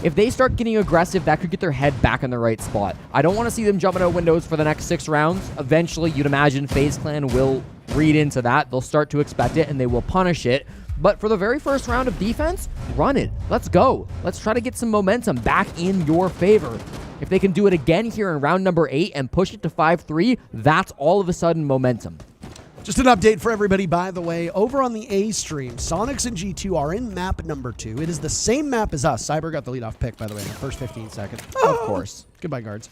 If they start getting aggressive, that could get their head back in the right spot. I don't want to see them jumping out windows for the next 6 rounds. Eventually, you'd imagine FaZe Clan will read into that. They'll start to expect it, and they will punish it. But for the very first round of defense, run it. Let's go. Let's try to get some momentum back in your favor. If they can do it again here in round number 8 and push it to 5-3, that's all of a sudden momentum. Just an update for everybody, by the way. Over on the A stream, Sonics and G2 are in map number 2. It is the same map as us. Cyber got the leadoff pick, by the way, in the first 15 seconds. Of course. Goodbye, guards.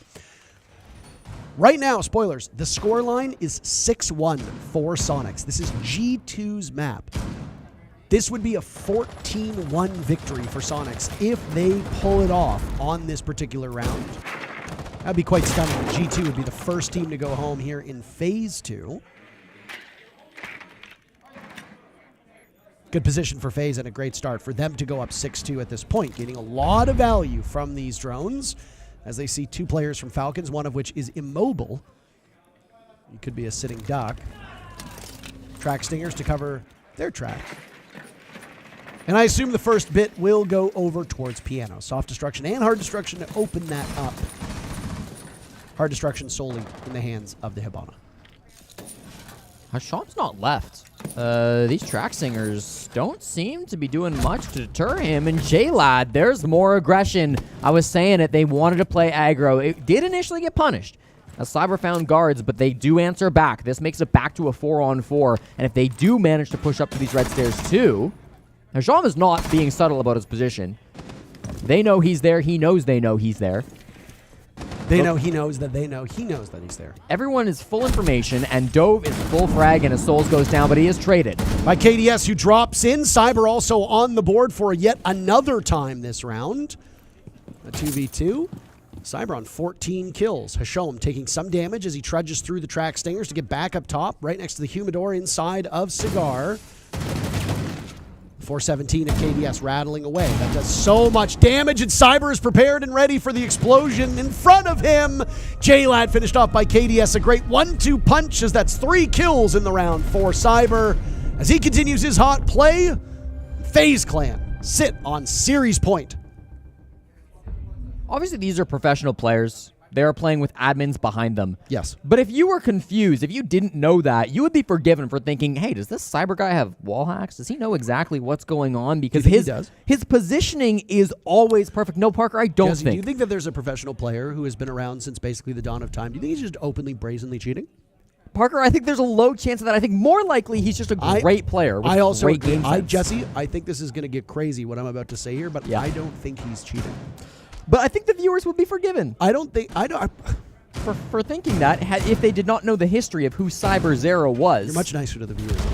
Right now, spoilers, the score line is 6-1 for Sonics. This is G2's map. This would be a 14-1 victory for Sonics if they pull it off on this particular round. That'd be quite stunning. G2 would be the first team to go home here in Phase 2. Good position for FaZe and a great start for them to go up 6-2 at this point, gaining a lot of value from these drones as they see 2 players from Falcons, one of which is immobile. He could be a sitting duck. Track stingers to cover their track. And I assume the first bit will go over towards Piano. Soft destruction and hard destruction to open that up. Hard destruction solely in the hands of the Hibana. Hasham's not left. These track singers don't seem to be doing much to deter him. And J-Lad, there's more aggression. I was saying it. They wanted to play aggro. It did initially get punished as Cyber found guards, but they do answer back. This makes it back to a 4-on-4. And if they do manage to push up to these red stairs too, Hasham is not being subtle about his position. They know he's there. He knows they know he's there. They know he knows that they know he knows that he's there. Everyone is full information, and Dove is full frag, and his souls goes down, but he is traded. By KDS, who drops in. Cyber also on the board for yet another time this round. A 2v2. Cyber on 14 kills. Hasham taking some damage as he trudges through the track stingers to get back up top, right next to the humidor inside of Cigar. 417 of KDS rattling away. That does so much damage, and Cyber is prepared and ready for the explosion in front of him. J-Lad finished off by KDS. A great 1-2 punch as that's 3 kills in the round for Cyber. As he continues his hot play, FaZe Clan sit on series point. Obviously, these are professional players. They are playing with admins behind them. Yes. But if you were confused, if you didn't know that, you would be forgiven for thinking, hey, does this Cyber guy have wall hacks? Does he know exactly what's going on? Because his positioning is always perfect. No, Parker, I don't think. Do you think that there's a professional player who has been around since basically the dawn of time? Do you think he's just openly, brazenly cheating? Parker, I think there's a low chance of that. I think more likely he's just a great player with great game sense. Jesse, I think this is going to get crazy, what I'm about to say here, but I don't think he's cheating. But I think the viewers would be forgiven. For thinking that, if they did not know the history of who Cyber Zero was. You're much nicer to the viewers.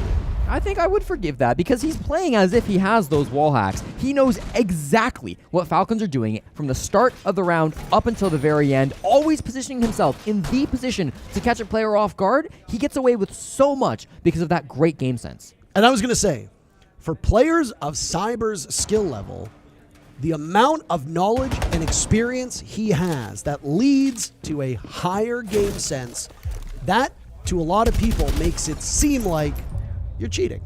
I think I would forgive that because he's playing as if he has those wall hacks. He knows exactly what Falcons are doing from the start of the round up until the very end, always positioning himself in the position to catch a player off guard. He gets away with so much because of that great game sense. And I was going to say, for players of Cyber's skill level, the amount of knowledge and experience he has that leads to a higher game sense, that to a lot of people makes it seem like you're cheating.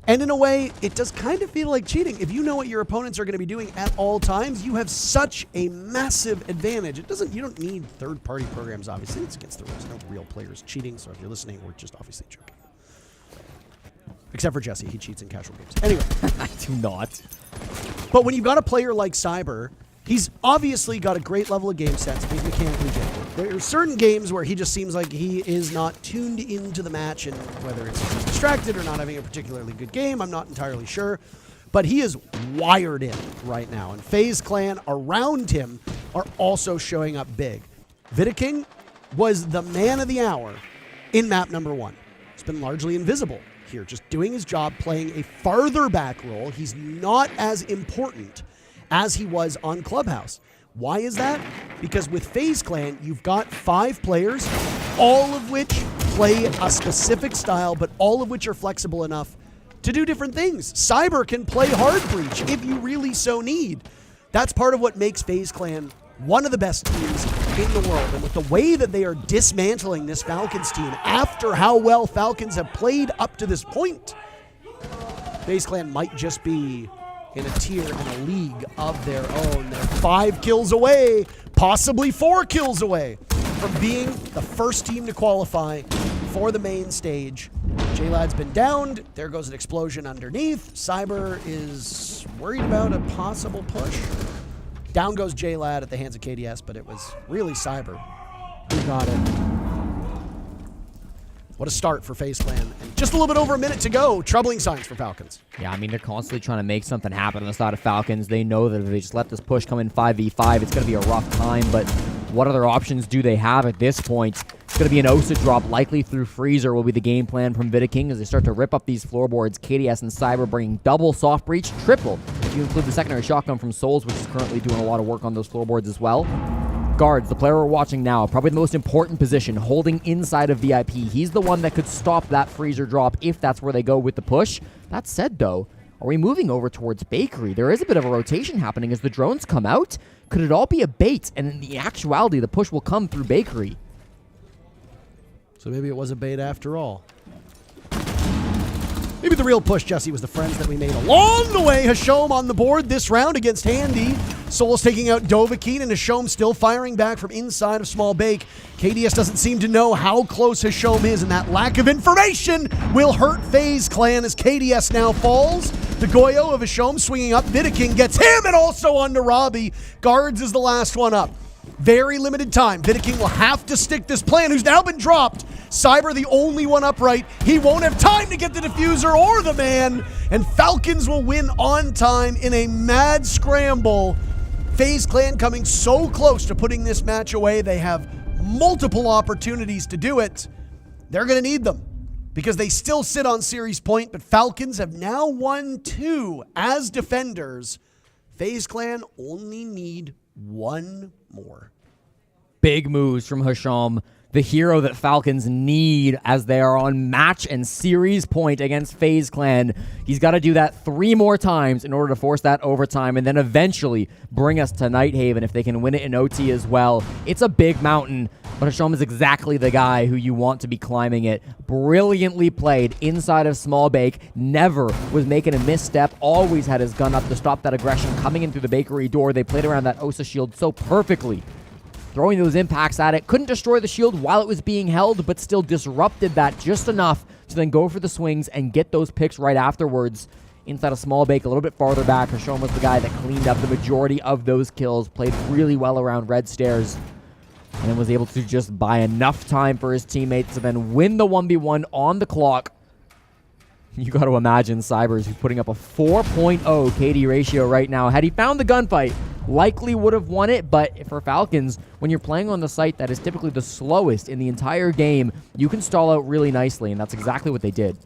And in a way, it does kind of feel like cheating. If you know what your opponents are going to be doing at all times, you have such a massive advantage. You don't need third-party programs, obviously. It's against the rules. No real players cheating, so if you're listening, we're just obviously joking. Except for Jesse, he cheats in casual games. Anyway. I do not. But when you've got a player like Cyber, he's obviously got a great level of game sense, but he's mechanically gifted. There are certain games where he just seems like he is not tuned into the match, and whether it's he's distracted or not having a particularly good game, I'm not entirely sure. But he is wired in right now, and FaZe Clan around him are also showing up big. Vidaking was the man of the hour in map number 1. He's been largely invisible here, just doing his job, playing a farther back role. He's not as important as he was on Clubhouse. Why is that? Because with FaZe Clan, you've got 5 players, all of which play a specific style, but all of which are flexible enough to do different things. Cyber can play hard breach if you really so need. That's part of what makes FaZe Clan one of the best teams in the world. And with the way that they are dismantling this Falcons team after how well Falcons have played up to this point, FaZe Clan might just be in a tier and a league of their own. They're 5 kills away, possibly 4 kills away from being the first team to qualify for the main stage. J-Lad's been downed. There goes an explosion underneath. Cyber is worried about a possible push. Down goes J-Lad at the hands of KDS, but it was really Cyber who got it. What a start for FaZe Clan. And just a little bit over a minute to go. Troubling signs for Falcons. Yeah, I mean, they're constantly trying to make something happen on the side of Falcons. They know that if they just let this push come in 5v5, it's going to be a rough time, but what other options do they have at this point? It's going to be an OSA drop, likely through Freezer will be the game plan from Vidaking as they start to rip up these floorboards. KDS and Cyber bringing double soft breach, triple if you include the secondary shotgun from Souls, which is currently doing a lot of work on those floorboards as well. Guards, the player we're watching now, probably the most important position, holding inside of VIP. He's the one that could stop that Freezer drop if that's where they go with the push. That said, though, are we moving over towards Bakery? There is a bit of a rotation happening as the drones come out. Could it all be a bait? And in the actuality, the push will come through Bakery. So maybe it was a bait after all. Maybe the real push, Jesse, was the friends that we made along the way. Hashom on the board this round against Handy. Souls taking out Dovahkiin, and Hashom still firing back from inside of Small Bake. KDS doesn't seem to know how close Hashom is, and that lack of information will hurt FaZe Clan as KDS now falls. The Goyo of Hashom swinging up. Vidaking gets him, and also onto Robbie. Guards is the last one up. Very limited time. Vidaking will have to stick this plan, who's now been dropped. Cyber, the only one upright. He won't have time to get the diffuser or the man, and Falcons will win on time in a mad scramble. FaZe Clan coming so close to putting this match away. They have multiple opportunities to do it. They're going to need them because they still sit on series point, but Falcons have now won 2 as defenders. FaZe Clan only need 1 more. Big moves from Hasham, the hero that Falcons need as they are on match and series point against FaZe Clan. He's got to do that 3 more times in order to force that overtime and then eventually bring us to Nighthaven if they can win it in OT as well. It's a big mountain, but Hasham is exactly the guy who you want to be climbing it. Brilliantly played inside of Small Bake. Never was making a misstep. Always had his gun up to stop that aggression coming in through the Bakery door. They played around that OSA shield so perfectly. Throwing those impacts at it. Couldn't destroy the shield while it was being held, but still disrupted that just enough to then go for the swings and get those picks right afterwards. Inside a Small Bake, a little bit farther back, Hasham was the guy that cleaned up the majority of those kills, played really well around red stairs, and then was able to just buy enough time for his teammates to then win the 1v1 on the clock. You got to imagine Cybers, who's putting up a 4.0 KD ratio right now. Had he found the gunfight, likely would have won it, but for Falcons, when you're playing on the site that is typically the slowest in the entire game, you can stall out really nicely, and that's exactly what they did.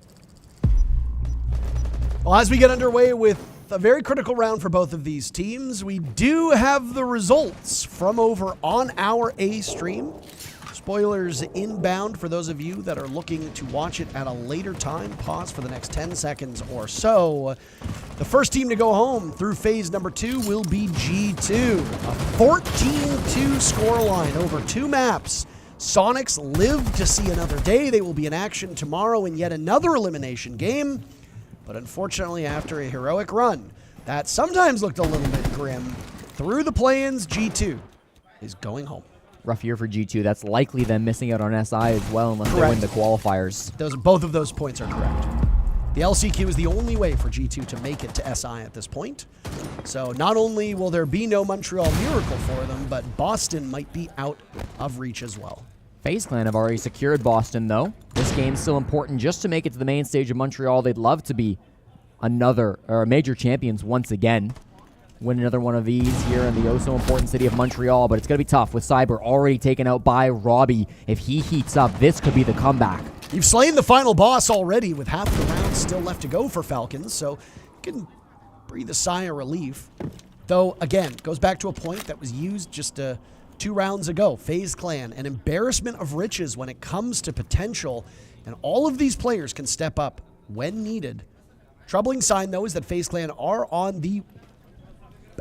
Well, as we get underway with a very critical round for both of these teams, we do have the results from over on our A stream. Spoilers inbound for those of you that are looking to watch it at a later time. Pause for the next 10 seconds or so. The first team to go home through phase number 2 will be G2. A 14-2 scoreline over 2 maps. Sonics live to see another day. They will be in action tomorrow in yet another elimination game. But unfortunately, after a heroic run that sometimes looked a little bit grim, through the play-ins, G2 is going home. Rough year for G2. That's likely them missing out on SI as well unless they win the qualifiers. Both of those points are correct. The LCQ is the only way for G2 to make it to SI at this point. So not only will there be no Montreal miracle for them, but Boston might be out of reach as well. FaZe Clan have already secured Boston, though. This game's still important just to make it to the main stage of Montreal. They'd love to be major champions once again. Win another one of these here in the oh-so-important city of Montreal, but it's going to be tough with Cyber already taken out by Robbie. If he heats up, this could be the comeback. You've slain the final boss already with half the rounds still left to go for Falcons, so you can breathe a sigh of relief. Though, again, goes back to a point that was used just 2 rounds ago. FaZe Clan, an embarrassment of riches when it comes to potential, and all of these players can step up when needed. Troubling sign, though, is that FaZe Clan are on the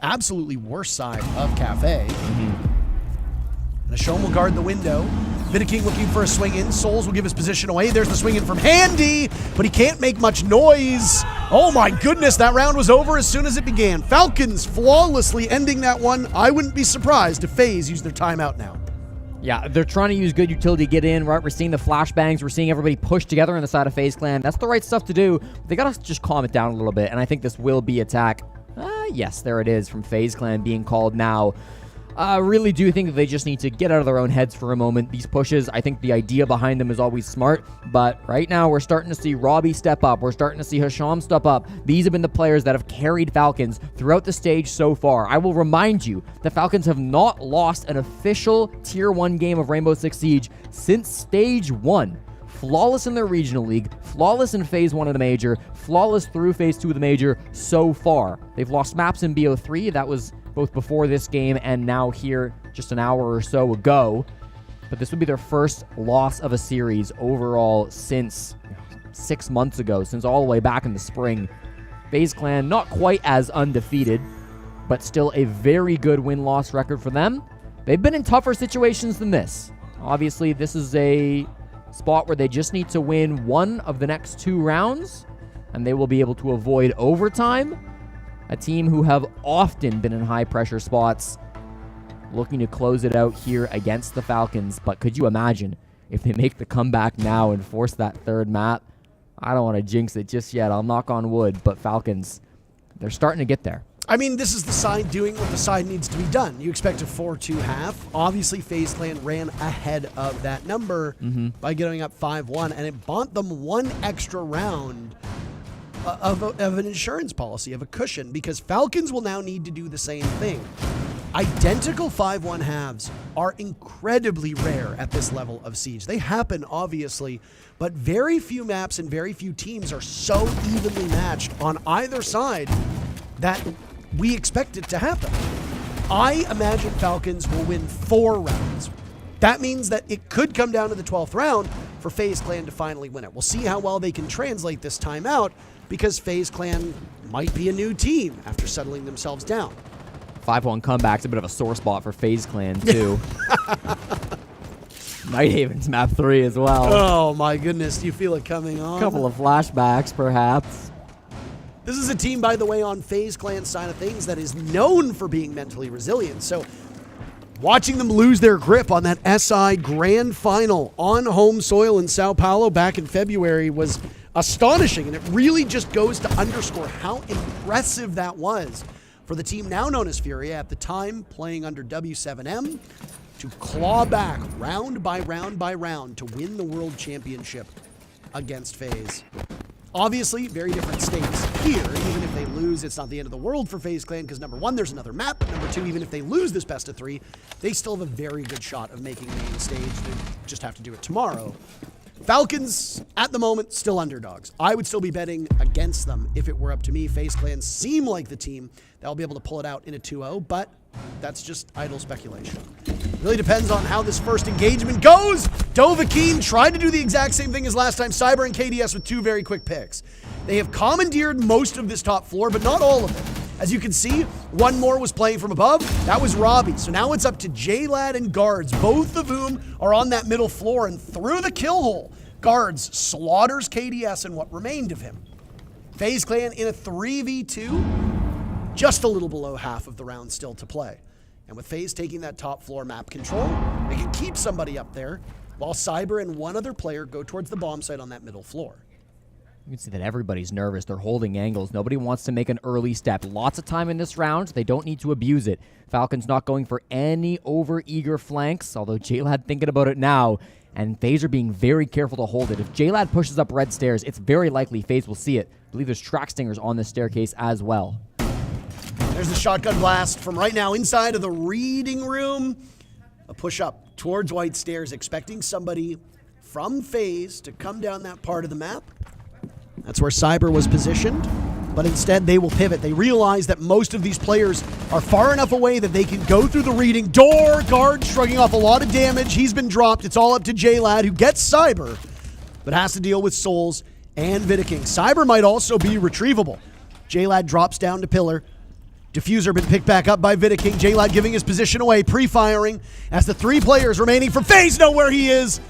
absolutely worst side of Kafe. And Ashom will guard the window. Vidiking looking for a swing in. Souls will give his position away. There's the swing in from Handy, but he can't make much noise. Oh my goodness, that round was over as soon as it began. Falcons flawlessly ending that one. I wouldn't be surprised if FaZe use their timeout now. Yeah, they're trying to use good utility to get in, right? We're seeing the flashbangs. We're seeing everybody push together on the side of FaZe Clan. That's the right stuff to do. They got to just calm it down a little bit, and I think this will be attack. Yes, there it is from FaZe Clan being called now. I really do think that they just need to get out of their own heads for a moment. These pushes, I think the idea behind them is always smart, but right now we're starting to see Robbie step up. We're starting to see Hasham step up. These have been the players that have carried Falcons throughout the stage so far. I will remind you, the Falcons have not lost an official Tier 1 game of Rainbow Six Siege since Stage 1. Flawless in their regional league, flawless in Phase 1 of the Major, flawless through Phase 2 of the Major so far. They've lost maps in BO3, that was both before this game and now here just an hour or so ago. But this would be their first loss of a series overall since 6 months ago, since all the way back in the spring. FaZe Clan not quite as undefeated, but still a very good win-loss record for them. They've been in tougher situations than this. Obviously, this is a spot where they just need to win one of the next 2 rounds, and they will be able to avoid overtime. A team who have often been in high-pressure spots, looking to close it out here against the Falcons. But could you imagine if they make the comeback now and force that 3rd map? I don't want to jinx it just yet. I'll knock on wood, but Falcons, they're starting to get there. I mean, this is the side doing what the side needs to be done. You expect a 4-2 half. Obviously, FaZe Clan ran ahead of that number by getting up 5-1, and it bought them 1 extra round of an insurance policy, of a cushion, because Falcons will now need to do the same thing. Identical 5-1 halves are incredibly rare at this level of Siege. They happen, obviously, but very few maps and very few teams are so evenly matched on either side that we expect it to happen. I imagine Falcons will win 4 rounds. That means that it could come down to the 12th round for FaZe Clan to finally win it. We'll see how well they can translate this time out, because FaZe Clan might be a new team after settling themselves down. 5-1 comeback's a bit of a sore spot for FaZe Clan, too. Nighthaven's map 3 as well. Oh, my goodness. Do you feel it coming on? A couple of flashbacks, perhaps. This is a team, by the way, on FaZe Clan's side of things that is known for being mentally resilient. So watching them lose their grip on that SI Grand Final on home soil in Sao Paulo back in February was astonishing, and it really just goes to underscore how impressive that was for the team now known as Fury, at the time playing under W7M, to claw back round by round by round to win the World Championship against FaZe. Obviously, very different stakes here. Even if they lose, it's not the end of the world for FaZe Clan, because number 1, there's another map. Number 2, even if they lose this best of 3, they still have a very good shot of making the main stage. They just have to do it tomorrow. Falcons, at the moment, still underdogs. I would still be betting against them if it were up to me. FaZe Clan seem like the team that will be able to pull it out in a 2-0, but that's just idle speculation. It really depends on how this first engagement goes. Dovahkiin tried to do the exact same thing as last time. Cyber and KDS with 2 very quick picks. They have commandeered most of this top floor, but not all of it. As you can see, one more was playing from above. That was Robbie. So now it's up to J-Lad and Guards, both of whom are on that middle floor, and through the kill hole, Guards slaughters KDS and what remained of him. FaZe Clan in a 3v2, just a little below half of the round still to play. And with FaZe taking that top floor map control, they can keep somebody up there, while Cyber and one other player go towards the bomb site on that middle floor. You can see that everybody's nervous. They're holding angles. Nobody wants to make an early step. Lots of time in this round. They don't need to abuse it. Falcons not going for any over-eager flanks, although J-Lad thinking about it now, and FaZe are being very careful to hold it. If J-Lad pushes up red stairs, it's very likely FaZe will see it. I believe there's track stingers on this staircase as well. There's the shotgun blast from right now inside of the reading room. A push up towards white stairs, expecting somebody from FaZe to come down that part of the map. That's where Cyber was positioned, but instead they will pivot. They realize that most of these players are far enough away that they can go through the reading door. Guard shrugging off a lot of damage. He's been dropped. It's all up to J-Lad, who gets Cyber, but has to deal with Souls and Vidiking. Cyber might also be retrievable. J-Lad drops down to Pillar. Diffuser been picked back up by Vidiking. J-Lad giving his position away, pre-firing, as the 3 players remaining from FaZe know where he is,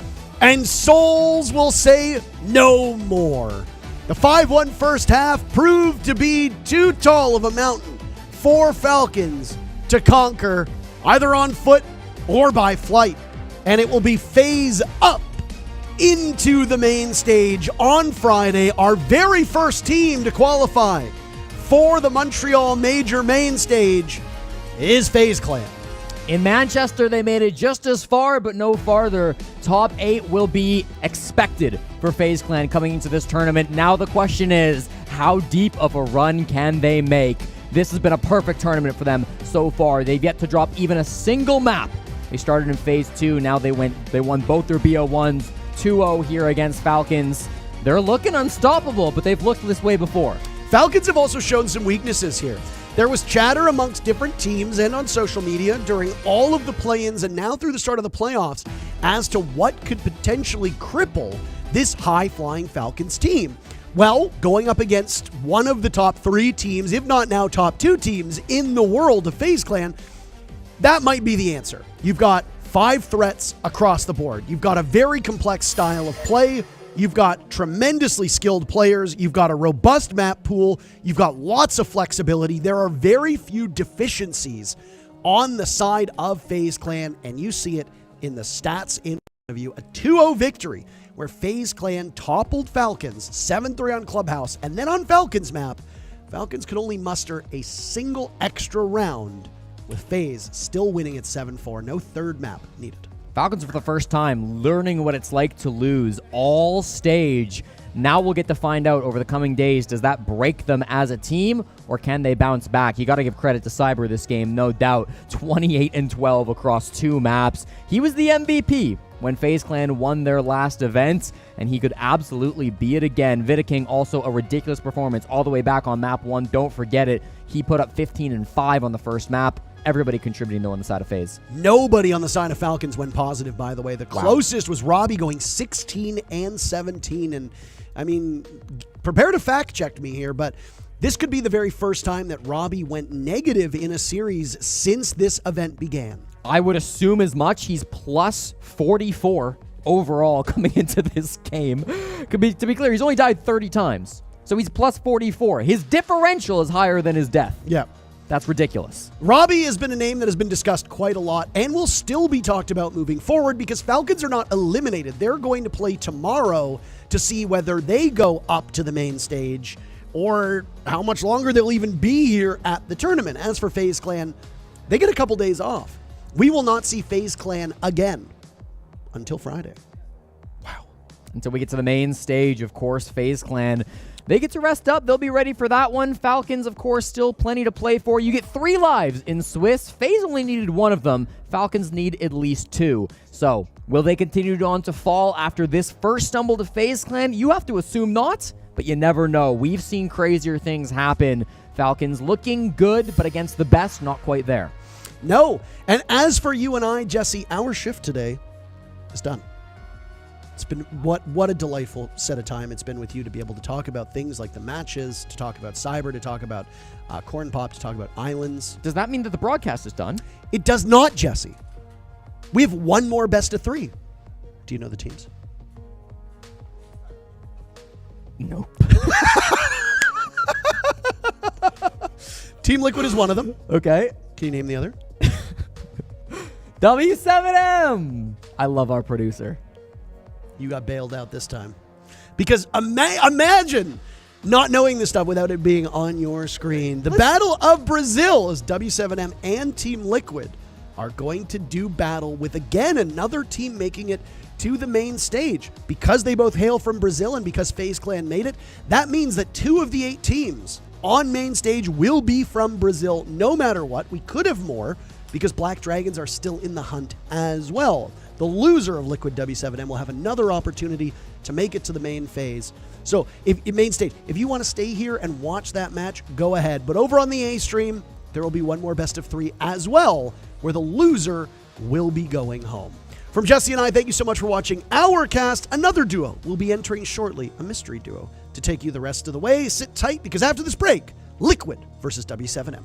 and Souls will say no more. The 5-1 first half proved to be too tall of a mountain for Falcons to conquer, either on foot or by flight, and it will be FaZe up into the main stage on Friday, our very first team to qualify for the Montreal Major main stage is FaZe Clan. In Manchester, they made it just as far, but no farther. Top 8 will be expected for FaZe Clan coming into this tournament. Now the question is, how deep of a run can they make? This has been a perfect tournament for them so far. They've yet to drop even a single map. They started in Phase 2. Now they won both their BO1s, 2-0 here against Falcons. They're looking unstoppable, but they've looked this way before. Falcons have also shown some weaknesses here. There was chatter amongst different teams and on social media during all of the play-ins and now through the start of the playoffs as to what could potentially cripple this high-flying Falcons team. Well, going up against one of the top 3 teams, if not now top 2 teams in the world of FaZe Clan, that might be the answer. You've got 5 threats across the board. You've got a very complex style of play. You've got tremendously skilled players. You've got a robust map pool. You've got lots of flexibility. There are very few deficiencies on the side of FaZe Clan, and you see it in the stats in front of you. A 2-0 victory where FaZe Clan toppled Falcons, 7-3 on Clubhouse, and then on Falcons map, Falcons could only muster a single extra round, with FaZe still winning at 7-4. No third map needed. Falcons for the first time learning what it's like to lose all stage. Now we'll get to find out over the coming days, does that break them as a team or can they bounce back? You got to give credit to Cyber this game, no doubt. 28-12 across 2 maps. He was the MVP when FaZe Clan won their last event, and he could absolutely be it again. Vidiking also a ridiculous performance all the way back on map 1. Don't forget it. He put up 15-5 on the first map. Everybody contributing, though, on the side of FaZe. Nobody on the side of Falcons went positive, by the way. The closest was Robbie going 16-17. And, I mean, prepare to fact-check me here, but this could be the very first time that Robbie went negative in a series since this event began. I would assume as much. He's plus 44 overall coming into this game. To be clear, he's only died 30 times. So he's plus 44. His differential is higher than his death. Yeah. That's ridiculous. Robbie has been a name that has been discussed quite a lot and will still be talked about moving forward because Falcons are not eliminated. They're going to play tomorrow to see whether they go up to the main stage or how much longer they'll even be here at the tournament. As for FaZe Clan, they get a couple days off. We will not see FaZe Clan again until Friday. Wow. Until we get to the main stage, of course, FaZe Clan, they get to rest up. They'll be ready for that one. Falcons, of course, still plenty to play for. You get 3 lives in Swiss. FaZe only needed 1 of them. Falcons need at least 2. So, will they continue on to fall after this first stumble to FaZe Clan? You have to assume not, but you never know. We've seen crazier things happen. Falcons looking good, but against the best, not quite there. No. And as for you and I, Jesse, our shift today is done. It's been what a delightful set of time it's been with you to be able to talk about things like the matches, to talk about Cyber, to talk about Corn Pop, to talk about Islands. Does that mean that the broadcast is done? It does not, Jesse. We have 1 more best of 3. Do you know the teams? Nope. Team Liquid is one of them. Okay. Can you name the other? W7M! I love our producer. You got bailed out this time. Because imagine not knowing this stuff without it being on your screen. The Battle of Brazil is W7M and Team Liquid are going to do battle with, again, another team making it to the main stage. Because they both hail from Brazil and because FaZe Clan made it, that means that 2 of the 8 teams on main stage will be from Brazil no matter what. We could have more because Black Dragons are still in the hunt as well. The loser of Liquid W7M will have another opportunity to make it to the main phase. So, main stage, if you want to stay here and watch that match, go ahead. But over on the A stream, there will be one more best of 3 as well, where the loser will be going home. From Jesse and I, thank you so much for watching our cast. Another duo will be entering shortly, a mystery duo, to take you the rest of the way. Sit tight, because after this break, Liquid versus W7M.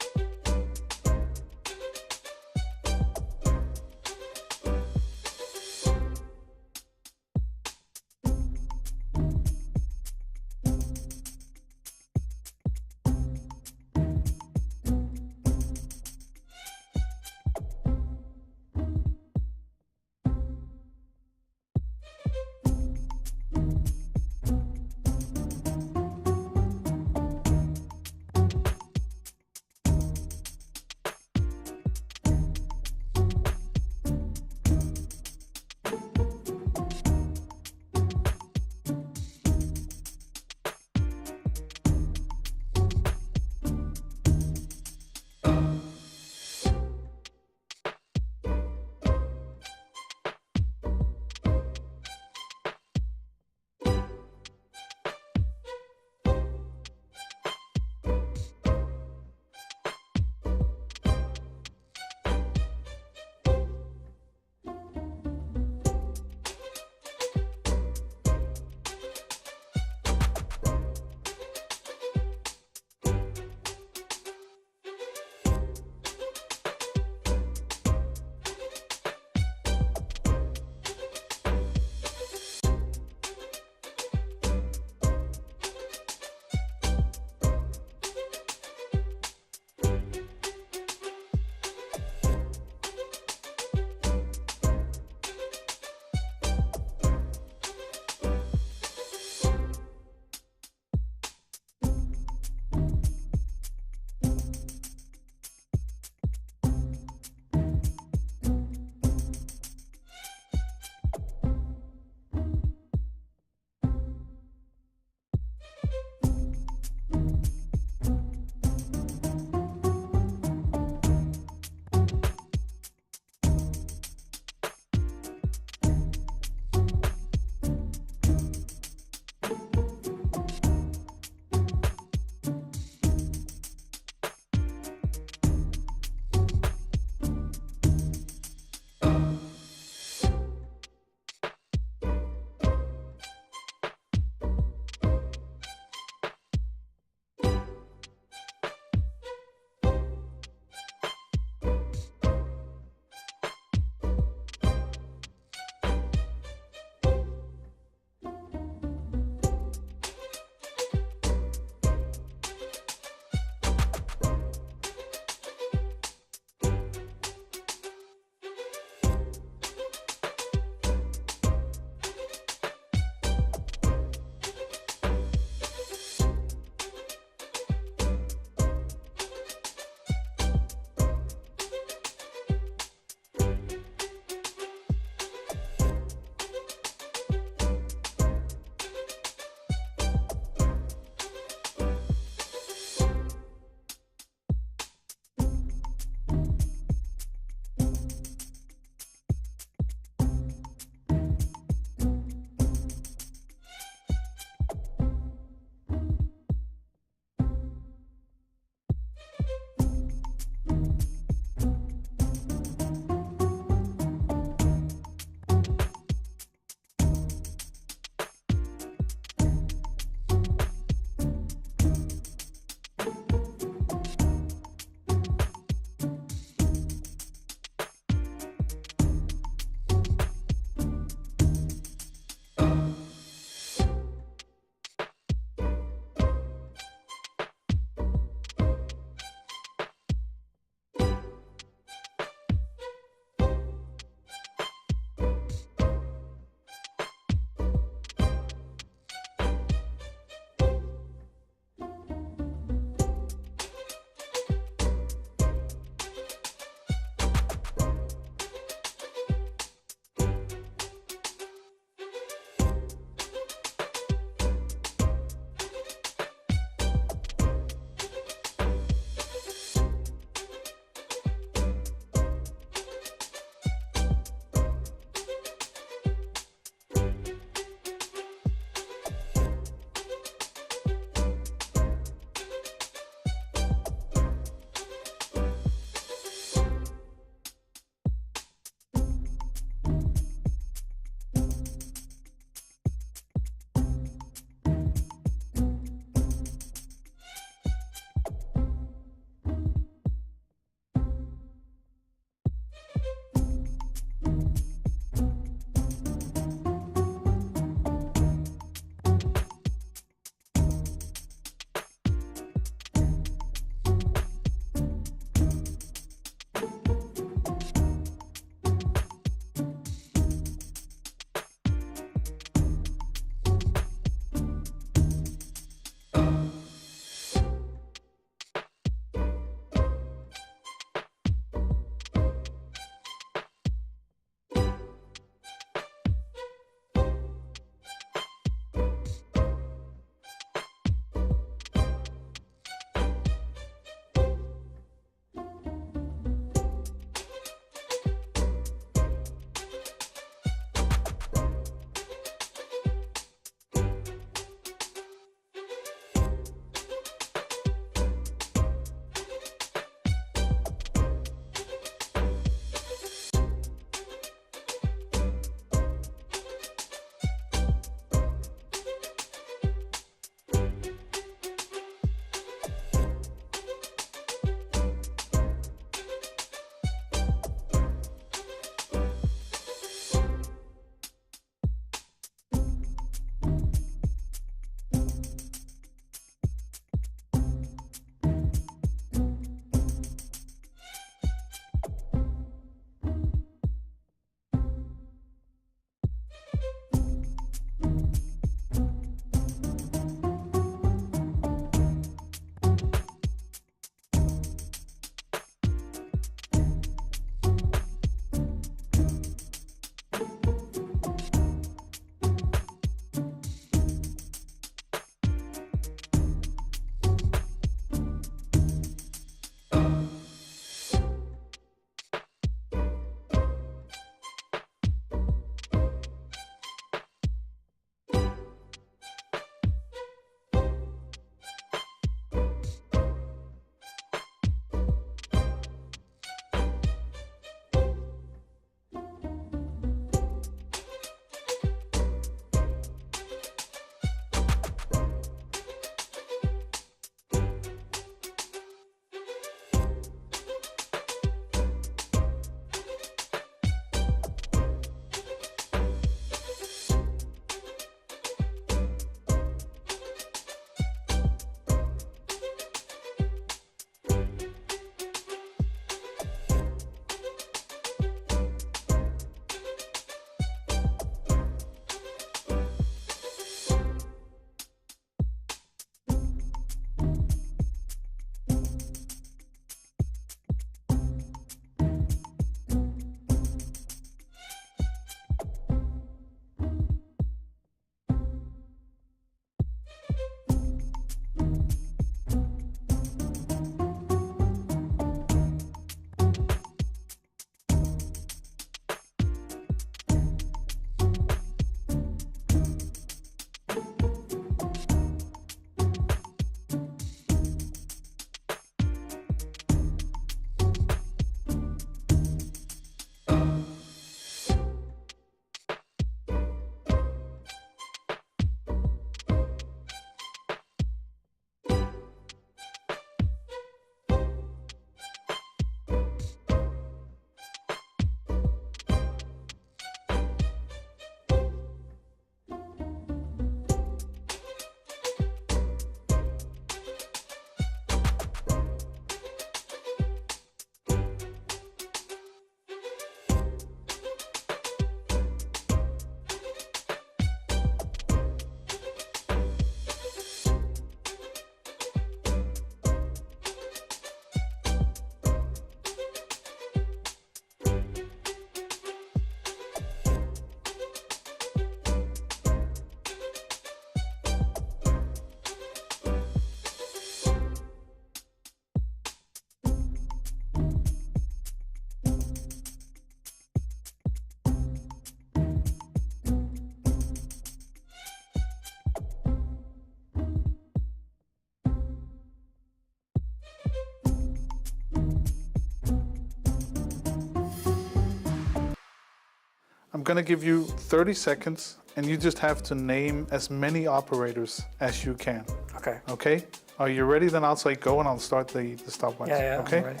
I'm gonna give you 30 seconds, and you just have to name as many operators as you can. Okay. Okay? Are you ready? Then I'll say go, and I'll start the stopwatch. Yeah, Okay? I'm ready.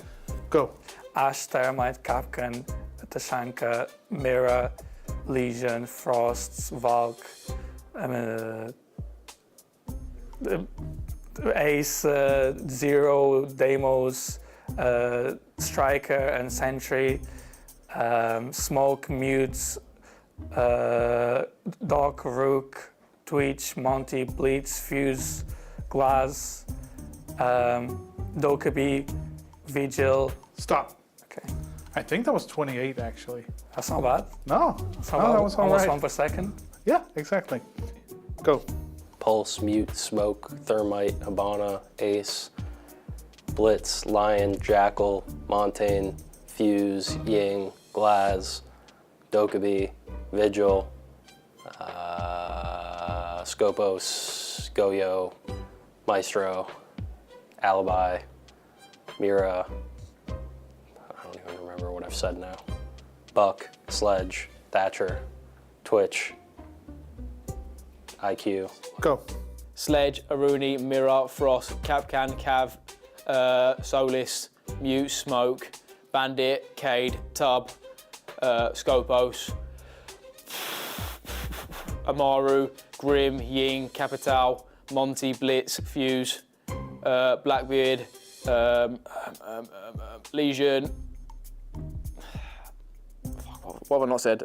Go. Ash, Thermite, Kapkan, Tashanka, Mira, Legion, Frost, Valk, Ace, Zero, Deimos, Striker and Sentry, Smoke, Mutes, Doc, Rook, Twitch, Monty, Blitz, Fuse, Glass, Dokkaebi, Vigil. Stop. Okay, I think that was 28, actually. that's not bad. No. That's No, not bad. that was all Almost right. 1 per second. Yeah, exactly. Go. Pulse, Mute, Smoke, Thermite, Hibana, Ace, Blitz, Lion, Jackal, Montaigne, Fuse, Ying, Glaz, Dokkaebi, Vigil, Scopos, Goyo, Maestro, Alibi, Mira. I don't even remember what I've said now. Buck, Sledge, Thatcher, Twitch, IQ. Go. Sledge, Aruni, Mira, Frost, Kapkan, Cav, Solis, Mute, Smoke, Bandit, Cade, Tub, Scopos, Amaru, Grim, Ying, Capital, Monty, Blitz, Fuse, Blackbeard, Legion. What have I not said?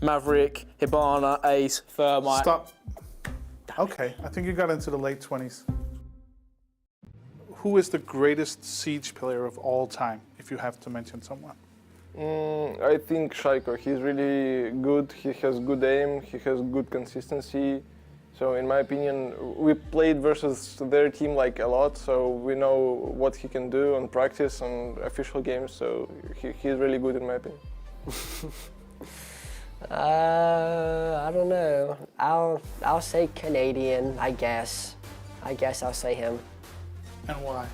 Maverick, Hibana, Ace, Thermite. Stop. Okay, I think you got into the late 20s. Who is the greatest Siege player of all time, if you have to mention someone? I think Shaiko. He's really good. He has good aim. He has good consistency. So in my opinion, we played versus their team like a lot, so we know what he can do on practice and official games. So he's really good in my opinion. I don't know. I'll say Canadian, I guess. I'll say him. And why?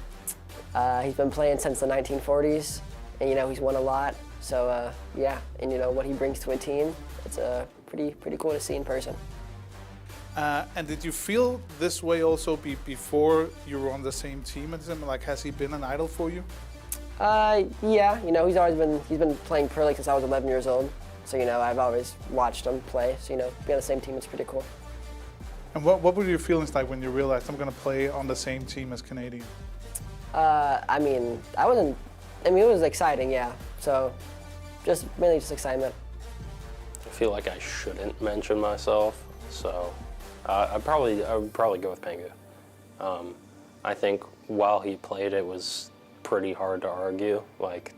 He's been playing since the 1940s, and he's won a lot. So yeah, and what he brings to a team, it's pretty cool to see in person. And did you feel this way also before you were on the same team as him? Like, has he been an idol for you? Yeah, he's been playing Pro League since I was 11 years old. So I've always watched him play. So be on the same team, it's pretty cool. And what were your feelings like when you realized I'm going to play on the same team as Canadian? It was exciting, yeah. So really just excitement. I feel like I shouldn't mention myself, so I would probably go with Pengu. I think while he played, it was pretty hard to argue. Like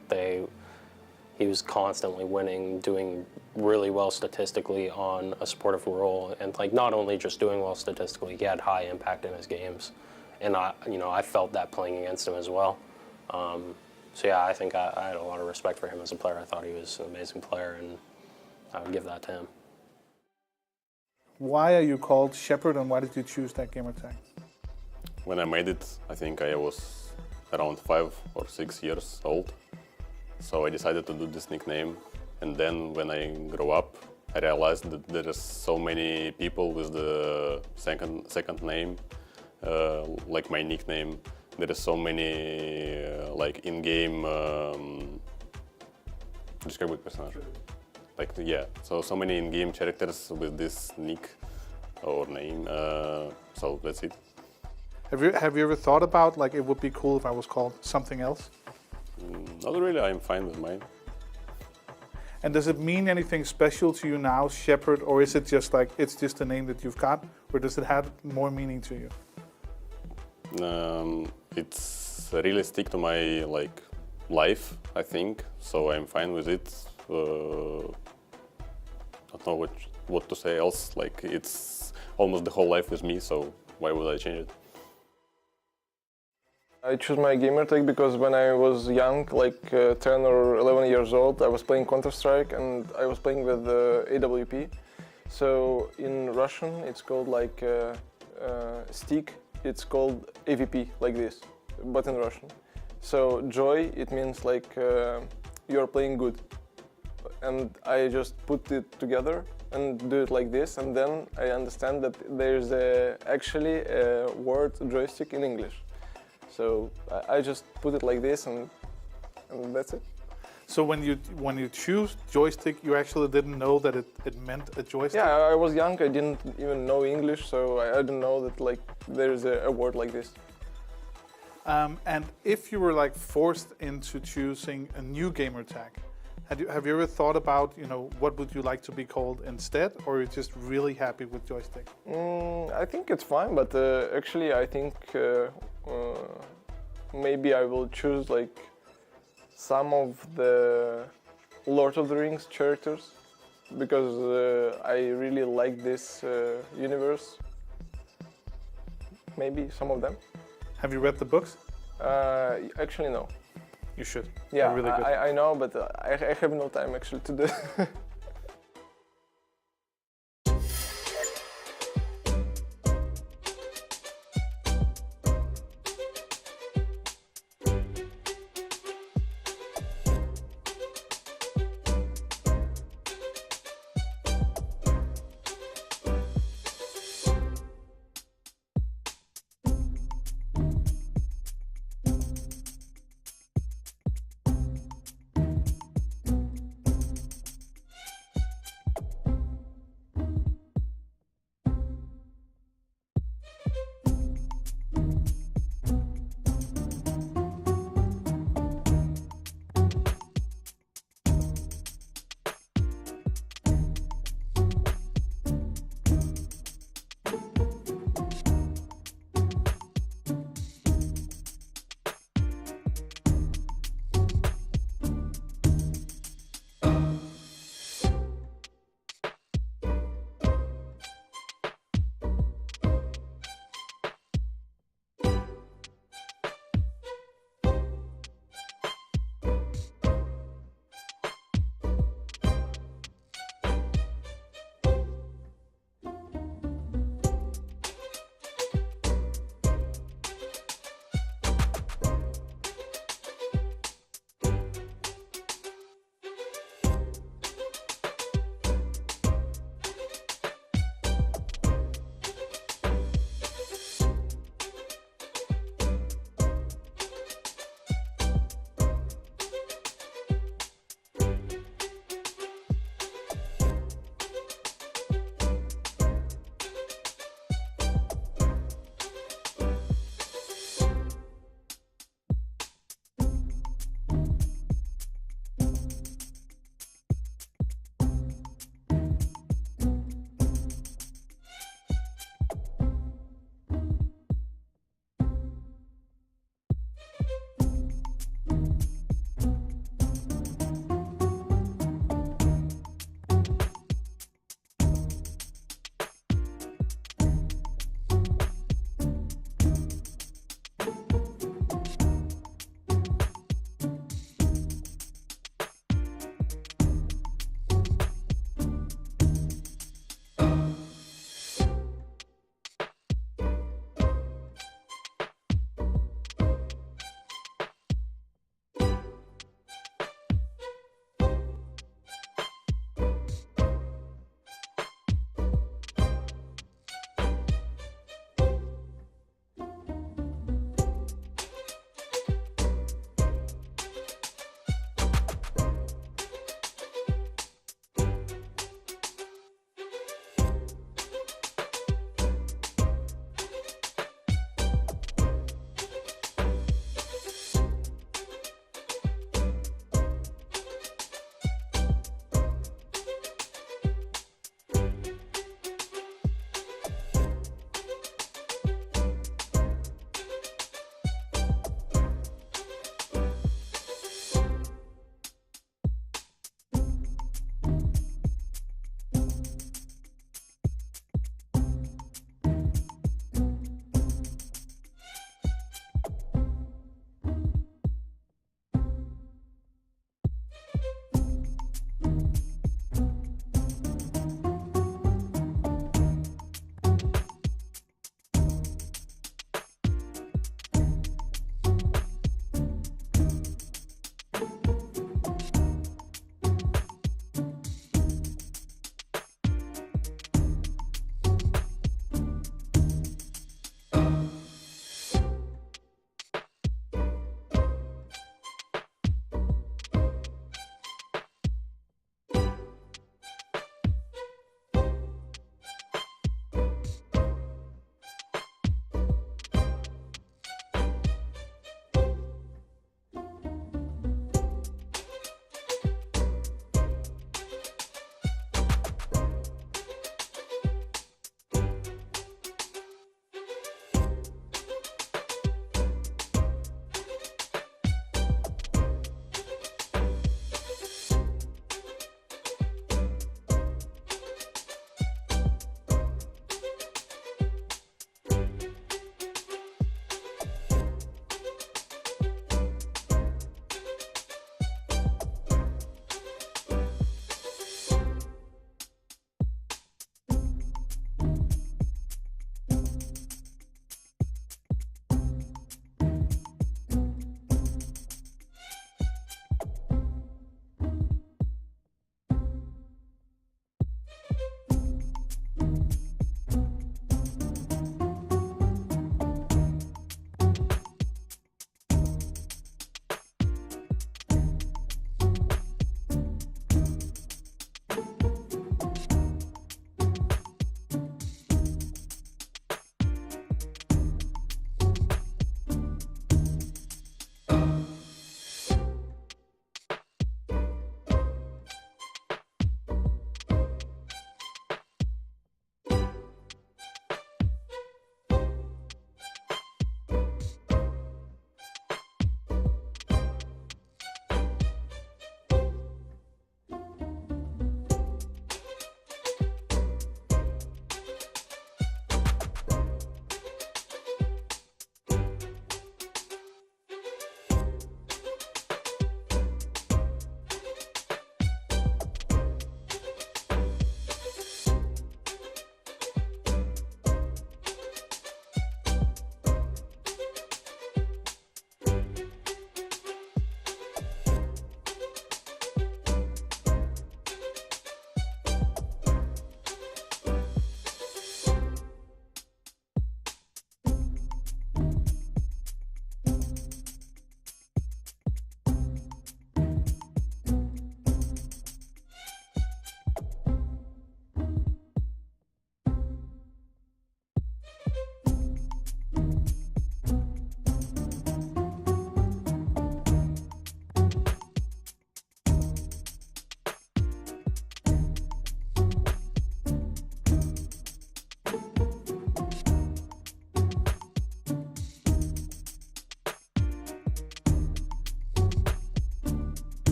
he was constantly winning, doing really well statistically on a supportive role, and not only just doing well statistically, he had high impact in his games, and I felt that playing against him as well. So yeah, I think I had a lot of respect for him as a player. I thought he was an amazing player, and I would give that to him. Why are you called Shepherd, and why did you choose that gamer tag? When I made it, I think I was around 5 or 6 years old. So I decided to do this nickname. And then when I grew up, I realized that there is so many people with the second name, like my nickname. There is so many in-game describe personage. So many in-game characters with this nick or name. So that's it. Have you ever thought about it would be cool if I was called something else? Not really. I'm fine with mine. And does it mean anything special to you now, Shepherd, or is it just it's just a name that you've got, or does it have more meaning to you? It's really stick to my life, I think. So I'm fine with it. I don't know what to say else. It's almost the whole life with me. So why would I change it? I choose my gamer tag because when I was young, 10 or 11 years old, I was playing Counter-Strike and I was playing with AWP. So in Russian, it's called stick. It's called AVP, like this, but in Russian. So joy, it means you're playing good. and I just put it together and do it like this, and then I understand that there's actually a word joystick in English. So I just put it like this, and that's it. So when you choose joystick, you actually didn't know that it meant a joystick? Yeah, I was young, I didn't even know English, so I didn't know that like there's a word like this. And if you were like forced into choosing a new gamer tag, have you ever thought about, what would you like to be called instead, or are you just really happy with joystick? I think it's fine, but actually I think maybe I will choose like some of the Lord of the Rings characters, because I really like this universe. Maybe some of them. Have you read the books? Actually, no. You should. Yeah, They're really good. I know, but I have no time actually to do.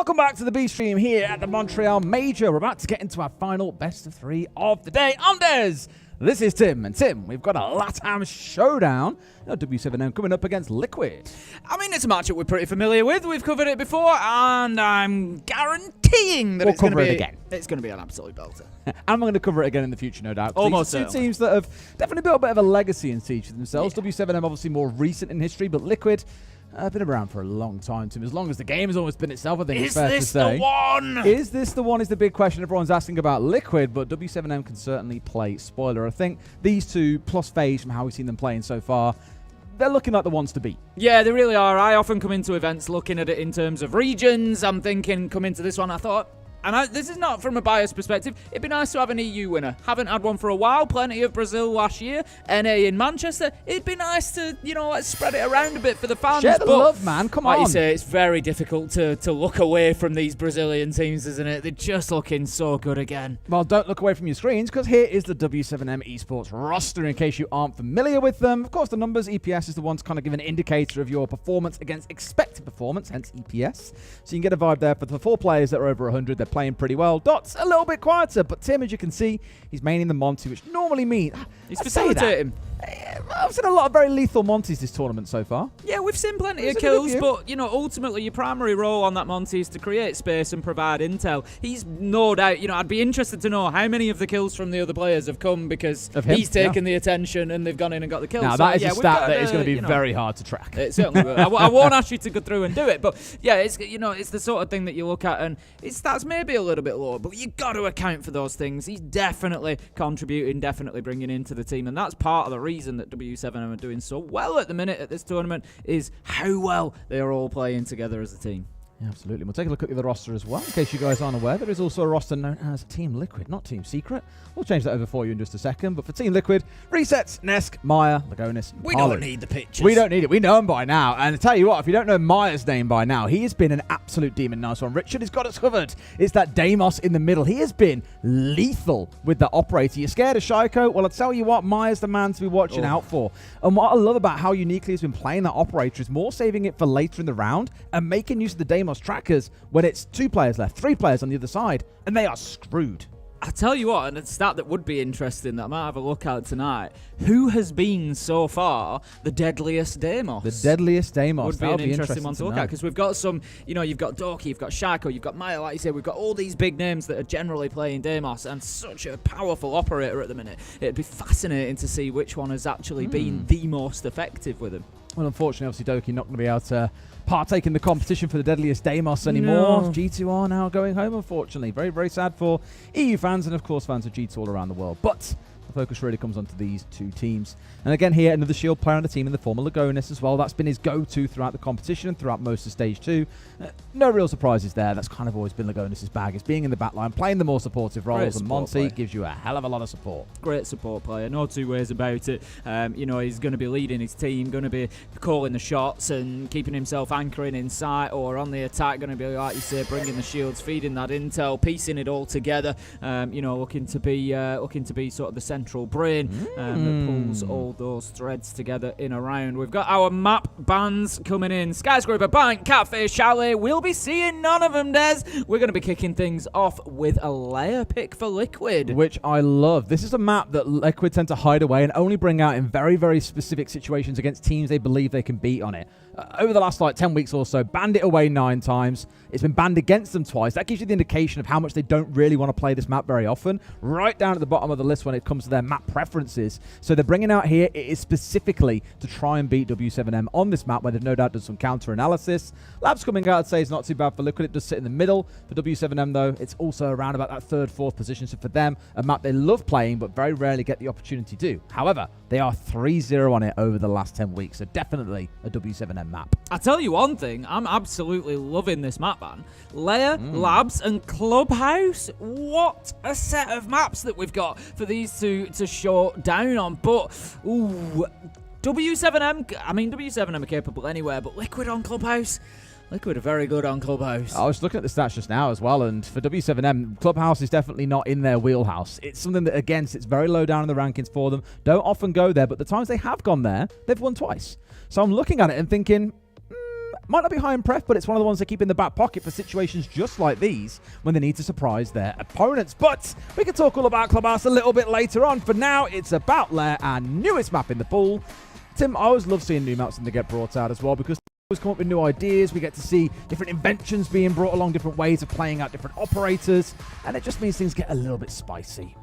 Welcome back to the B stream here at the Montreal Major. We're about to get into our final best of 3 of the day. I'm Des. This is Tim, and Tim, we've got a LATAM showdown. W7M coming up against Liquid. I mean, it's a matchup we're pretty familiar with. We've covered it before, and I'm guaranteeing that We'll it's going to cover be it again. It's going to be an absolute belter. And we're going to cover it again in the future, no doubt. Almost These are two certainly. teams that have definitely built a bit of a legacy in Siege for themselves. Yeah. W7M obviously more recent in history, but Liquid been around for a long time, Tim. As long as the game has always been itself, I think it's fair to say. Is this the one? Is this the one is the big question everyone's asking about Liquid, but W7M can certainly play spoiler. I think these two, plus FaZe, from how we've seen them playing so far, they're looking like the ones to beat. Yeah, they really are. I often come into events looking at it in terms of regions. I'm thinking, come into this one, I thought, and this is not from a biased perspective, it'd be nice to have an EU winner. Haven't had one for a while. Plenty of Brazil last year. NA in Manchester. It'd be nice to, let's spread it around a bit for the fans. Share the but love, man. Come on. Like you say, it's very difficult to look away from these Brazilian teams, isn't it? They're just looking so good again. Well, don't look away from your screens, because here is the W7M Esports roster, in case you aren't familiar with them. Of course, the numbers, EPS is the one to kind of give an indicator of your performance against expected performance, hence EPS. So you can get a vibe there. For the 4 players that are over 100, they're playing pretty well. Dot's a little bit quieter, but Tim, as you can see, he's maining the Monty, which normally means... He's facilitating. I've seen a lot of very lethal Monties this tournament so far. Yeah, we've seen plenty There's of a good kills, few. but, ultimately your primary role on that Monty is to create space and provide intel. He's no doubt, I'd be interested to know how many of the kills from the other players have come because Of him, he's taken the attention and they've gone in and got the kills. Now, So, that is yeah, a we've stat got, that is going to be you know, very hard to track. It certainly will. I won't ask you to go through and do it, but yeah, it's it's the sort of thing that you look at and its stats maybe a little bit lower, but you got to account for those things. He's definitely contributing, definitely bringing into the team, and that's part of the reason that W7M are doing so well at the minute at this tournament is how well they are all playing together as a team. Yeah, absolutely. We'll take a look at the other roster as well. In case you guys aren't aware, there is also a roster known as Team Liquid, not Team Secret. We'll change that over for you in just a second. But for Team Liquid, Resets, Nesk, Maya, Lagonis, We Harley. don't need the pictures. We don't need it. We know him by now. And I tell you what, if you don't know Maya's name by now, he has been an absolute demon. Nice one. Richard has got us covered. It's that Deimos in the middle. He has been lethal with the operator. You're scared of Shaiko? Well, I'll tell you what, Maya's the man to be watching out for. And what I love about how uniquely he's been playing that operator is more saving it for later in the round and making use of the Deimos trackers when it's 2 players left, 3 players on the other side, and they are screwed. I tell you what, and a stat that would be interesting that I might have a look at tonight. Who has been so far the deadliest Deimos? The deadliest Deimos. Would be That'll an interesting one to look at because we've got some, you've got Doki, you've got Shaiko, you've got Maya, like you said, we've got all these big names that are generally playing Deimos and such a powerful operator at the minute. It'd be fascinating to see which one has actually been the most effective with him. Well, unfortunately, obviously, Doki not going to be able to partake in the competition for the deadliest Deimos anymore. No. G2 are now going home, unfortunately. Very, very sad for EU fans and, of course, fans of G2 all around the world. But the focus really comes onto these 2 teams. And again here, another Shield player on the team in the form of Lagonis as well. That's been his go-to throughout the competition and throughout most of Stage 2. No real surprises there. That's kind of always been Lagonis' bag. It's being in the backline, playing the more supportive roles, and Monty gives you a hell of a lot of support. Great support player, no 2 ways about it. He's going to be leading his team, going to be calling the shots and keeping himself anchoring in sight or on the attack, going to be, like you say, bringing the shields, feeding that intel, piecing it all together, looking to be sort of the central brain that pulls all those threads together in a round. We've got our map bands coming in. Skyscraper, Bank, Kafe, Chalet. We'll be seeing none of them, Des. We're going to be kicking things off with a Lair pick for Liquid. Which I love. This is a map that Liquid tend to hide away and only bring out in very, very specific situations against teams they believe they can beat on it. Over the last 10 weeks or so, banned it away 9 times. It's been banned against them twice. That gives you the indication of how much they don't really want to play this map very often. Right down at the bottom of the list when it comes to their map preferences. So they're bringing out here, it is specifically to try and beat W7M on this map where they've no doubt done some counter analysis. Labs coming out, I'd say, is not too bad for Liquid. It does sit in the middle. For W7M though, it's also around about that 3rd, 4th position. So for them, a map they love playing but very rarely get the opportunity to do. However, they are 3-0 on it over the last 10 weeks. So definitely a W7M map. I tell you one thing, I'm absolutely loving this map ban. Lair, Labs, and Clubhouse. What a set of maps that we've got for these two to show down on. But, W7M are capable anywhere, but Liquid on Clubhouse. Liquid are very good on Clubhouse. I was looking at the stats just now as well, and for W7M, Clubhouse is definitely not in their wheelhouse. It's something that, again, sits very low down in the rankings for them. Don't often go there, but the times they have gone there, they've won twice. So I'm looking at it and thinking, Might not be high in pref, but it's one of the ones they keep in the back pocket for situations just like these when they need to surprise their opponents. But we can talk all about Clubhouse a little bit later on. For now, it's about Lair and newest map in the pool. Tim, I always love seeing new maps and they get brought out as well because they always come up with new ideas. We get to see different inventions being brought along, different ways of playing out different operators, and it just means things get a little bit spicy.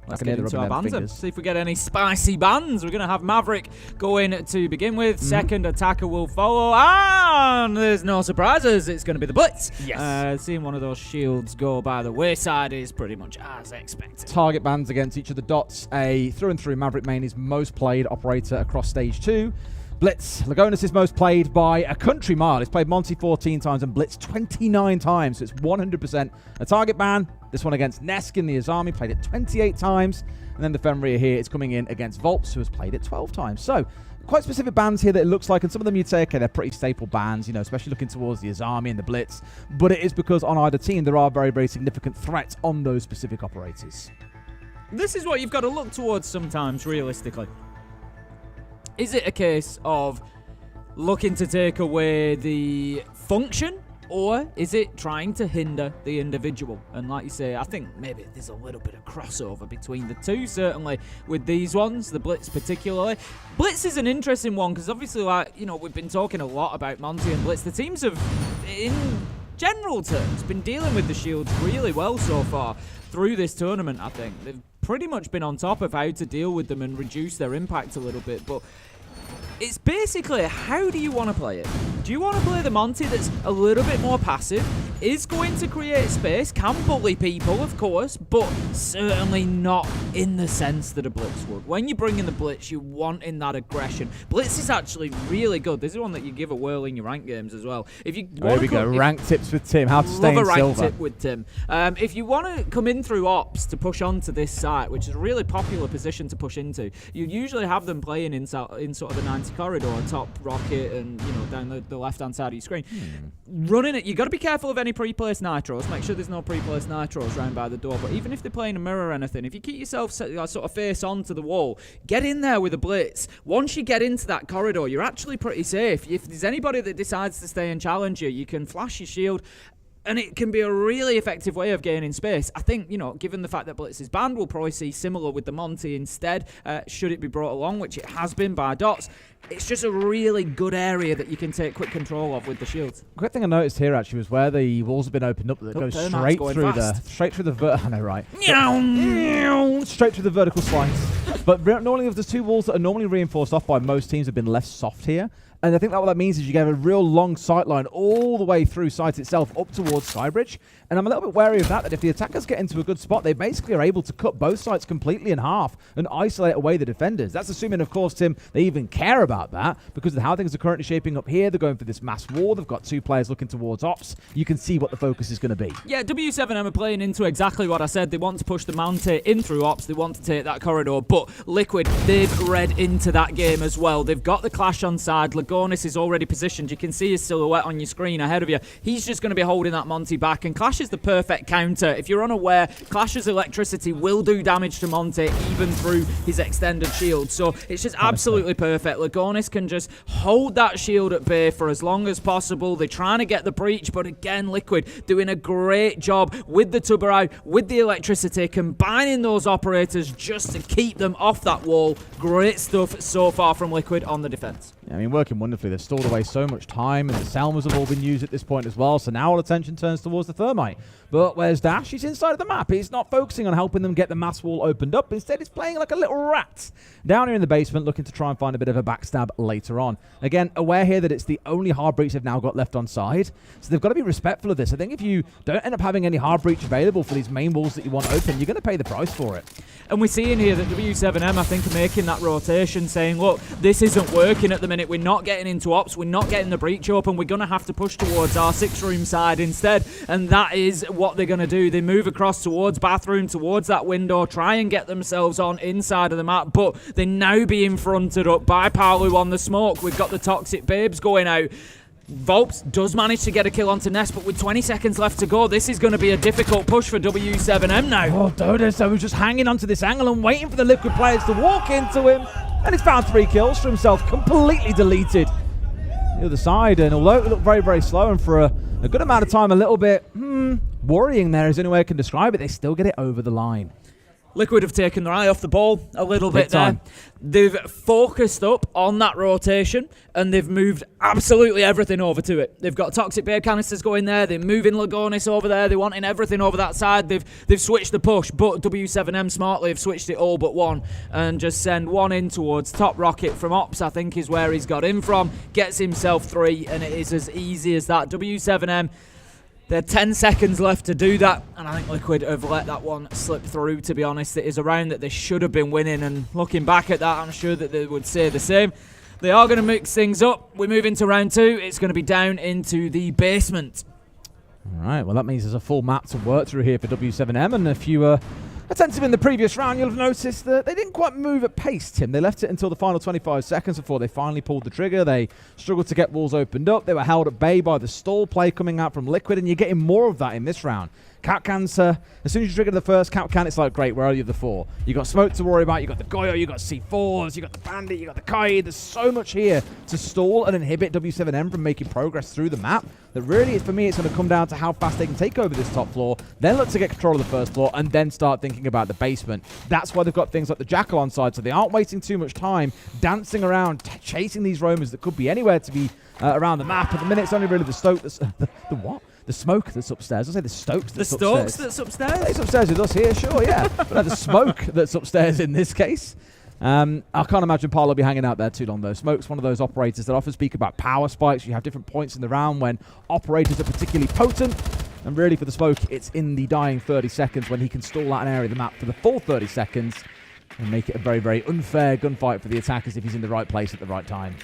Let's get into our bans and see if we get any spicy bans. We're going to have Maverick go in to begin with. Second attacker will follow. And there's no surprises. It's going to be the Blitz. Yes. Seeing one of those shields go by the wayside is pretty much as expected. Target bans against each of the dots. A through and through Maverick main is most played operator across stage 2. Blitz, Lagonis is most played by a country mile. He's played Monty 14 times and Blitz 29 times, so it's 100% a target ban. This one against Nesk in the Azami, played it 28 times. And then the Fenrir here is coming in against Volps, who has played it 12 times. So, quite specific bans here that it looks like, and some of them you'd say, okay, they're pretty staple bans, you know, especially looking towards the Azami and the Blitz. But it is because on either team, there are very, very significant threats on those specific operators. This is what you've got to look towards sometimes, realistically. Is it a case of looking to take away the function, or is it trying to hinder the individual? And like you say, I think maybe there's a little bit of crossover between the two, certainly with these ones, the Blitz particularly. Blitz is an interesting one because obviously, like, you know, we've been talking a lot about Monty and Blitz. The teams have, in general terms, been dealing with the shields really well so far through this tournament, I think. They've pretty much been on top of how to deal with them and reduce their impact a little bit, but it's basically, how do you want to play it? Do you want to play the Monty that's a little bit more passive, is going to create space, can bully people, of course, but certainly not in the sense that a Blitz would. When you bring in the Blitz, you want in that aggression. Blitz is actually really good. This is one that you give a whirl in your rank games as well. If you There we go, rank tips with Tim, how to stay in silver. Love a rank tip with Tim. If you want to come in through ops to push onto this site, which is a really popular position to push into, you usually have them playing in sort of the 90 corridor, top rocket, and you know, down the left-hand side of your screen. Running it, you got to be careful of any pre-placed nitros. Make sure there's no pre-placed nitros round by the door. But even if they're playing a mirror or anything, if you keep yourself sort of face onto the wall, get in there with a Blitz. Once you get into that corridor, you're actually pretty safe. If there's anybody that decides to stay and challenge you, you can flash your shield. And it can be a really effective way of gaining space. I think, you know, given the fact that Blitz is banned, we'll probably see similar with the Monty instead, should it be brought along, which it has been by Dots. It's just a really good area that you can take quick control of with the shields. Great thing I noticed here actually was where the walls have been opened up that goes straight through the I know, right? Straight through the vertical slice. But normally, if there's two walls that are normally reinforced off by most teams, have been left soft here. And I think that what that means is you get a real long sight line all the way through site itself up towards Skybridge. And I'm a little bit wary of that if the attackers get into a good spot, they basically are able to cut both sides completely in half and isolate away the defenders. That's assuming, of course, Tim, they even care about that because of how things are currently shaping up here. They're going for this mass war. They've got two players looking towards ops. You can see what the focus is going to be. Yeah, W7M are playing into exactly what I said. They want to push the Monty in through ops. They want to take that corridor. But Liquid, they've read into that game as well. They've got the clash on side. Lagonis is already positioned. You can see his silhouette on your screen ahead of you. He's just going to be holding that Monty back, and Clash is the perfect counter. If you're unaware, Clash's electricity will do damage to Monty even through his extended shield, so it's just absolutely perfect. Lagonis can just hold that shield at bay for as long as possible. They're trying to get the breach, but again, Liquid doing a great job with the Tubarau, with the electricity, combining those operators just to keep them off that wall. Great stuff so far from Liquid on the defense. Yeah, I mean, working wonderfully. They've stored away so much time, and the Selmas have all been used at this point as well, so now all attention turns towards the Thermite. But where's Dash? He's inside of the map. He's not focusing on helping them get the mass wall opened up. Instead, he's playing like a little rat down here in the basement, looking to try and find a bit of a backstab later on. Again, aware here that it's the only hard breach they've now got left on side, so they've got to be respectful of this. I think if you don't end up having any hard breach available for these main walls that you want open, you're going to pay the price for it. And we're seeing here that W7M, I think, are making that rotation, saying, look, this isn't working at the minute. We're not getting into ops. We're not getting the breach open. We're going to have to push towards our 6-room side instead. And that is what they're going to do. They move across towards bathroom, towards that window, try and get themselves on inside of the map. But they're now being fronted up by Palu on the smoke. We've got the Toxic Babes going out. Volps does manage to get a kill onto Nest, but with 20 seconds left to go, this is going to be a difficult push for W7M now. Oh, Dodo was just hanging onto this angle and waiting for the Liquid players to walk into him, and he's found 3 kills for himself, completely deleted. the other side. And although it looked very, very slow and for a good amount of time, a little bit worrying there is the only way I can describe it, they still get it over the line. Liquid have taken their eye off the ball a little bit there. They've focused up on that rotation and they've moved absolutely everything over to it. They've got Toxic Babe canisters going there. They're moving Lagonis over there. They're wanting everything over that side. They've switched the push, but W7M smartly have switched it all but one and just send one in towards Top Rocket from Ops, I think is where he's got in from. Gets himself 3 and it is as easy as that. W7M, there are 10 seconds left to do that, and I think Liquid have let that one slip through, to be honest. It is a round that they should have been winning, and looking back at that, I'm sure that they would say the same. They are going to mix things up. We move into round 2. It's going to be down into the basement. All right, well, that means there's a full map to work through here for W7M, and if you were attentive in the previous round, you'll have noticed that they didn't quite move at pace, Tim. They left it until the final 25 seconds before they finally pulled the trigger. They struggled to get walls opened up. They were held at bay by the stall play coming out from Liquid, and you're getting more of that in this round. Capcans, as soon as you trigger the first Capcan, it's like, great, where are you of the 4? You got Smoke to worry about, you got the Goyo, you got C4s, you got the Bandit, you got the Kai. There's so much here to stall and inhibit W7M from making progress through the map that really, for me, it's going to come down to how fast they can take over this top floor, then look to get control of the first floor, and then start thinking about the basement. That's why they've got things like the Jackal on side, so they aren't wasting too much time dancing around, chasing these roamers that could be anywhere to be around the map. At the minute, it's only really the Stoke that's... the what? The smoke that's upstairs. I'll say the Stokes that's upstairs. The Stokes that's upstairs? It's upstairs with us here, sure, yeah. But no, the smoke that's upstairs in this case. I can't imagine Parlo will be hanging out there too long, though. Smoke's one of those operators that often speak about power spikes. You have different points in the round when operators are particularly potent. And really for the Smoke, it's in the dying 30 seconds when he can stall out an area of the map for the full 30 seconds and make it a very, very unfair gunfight for the attackers if he's in the right place at the right time.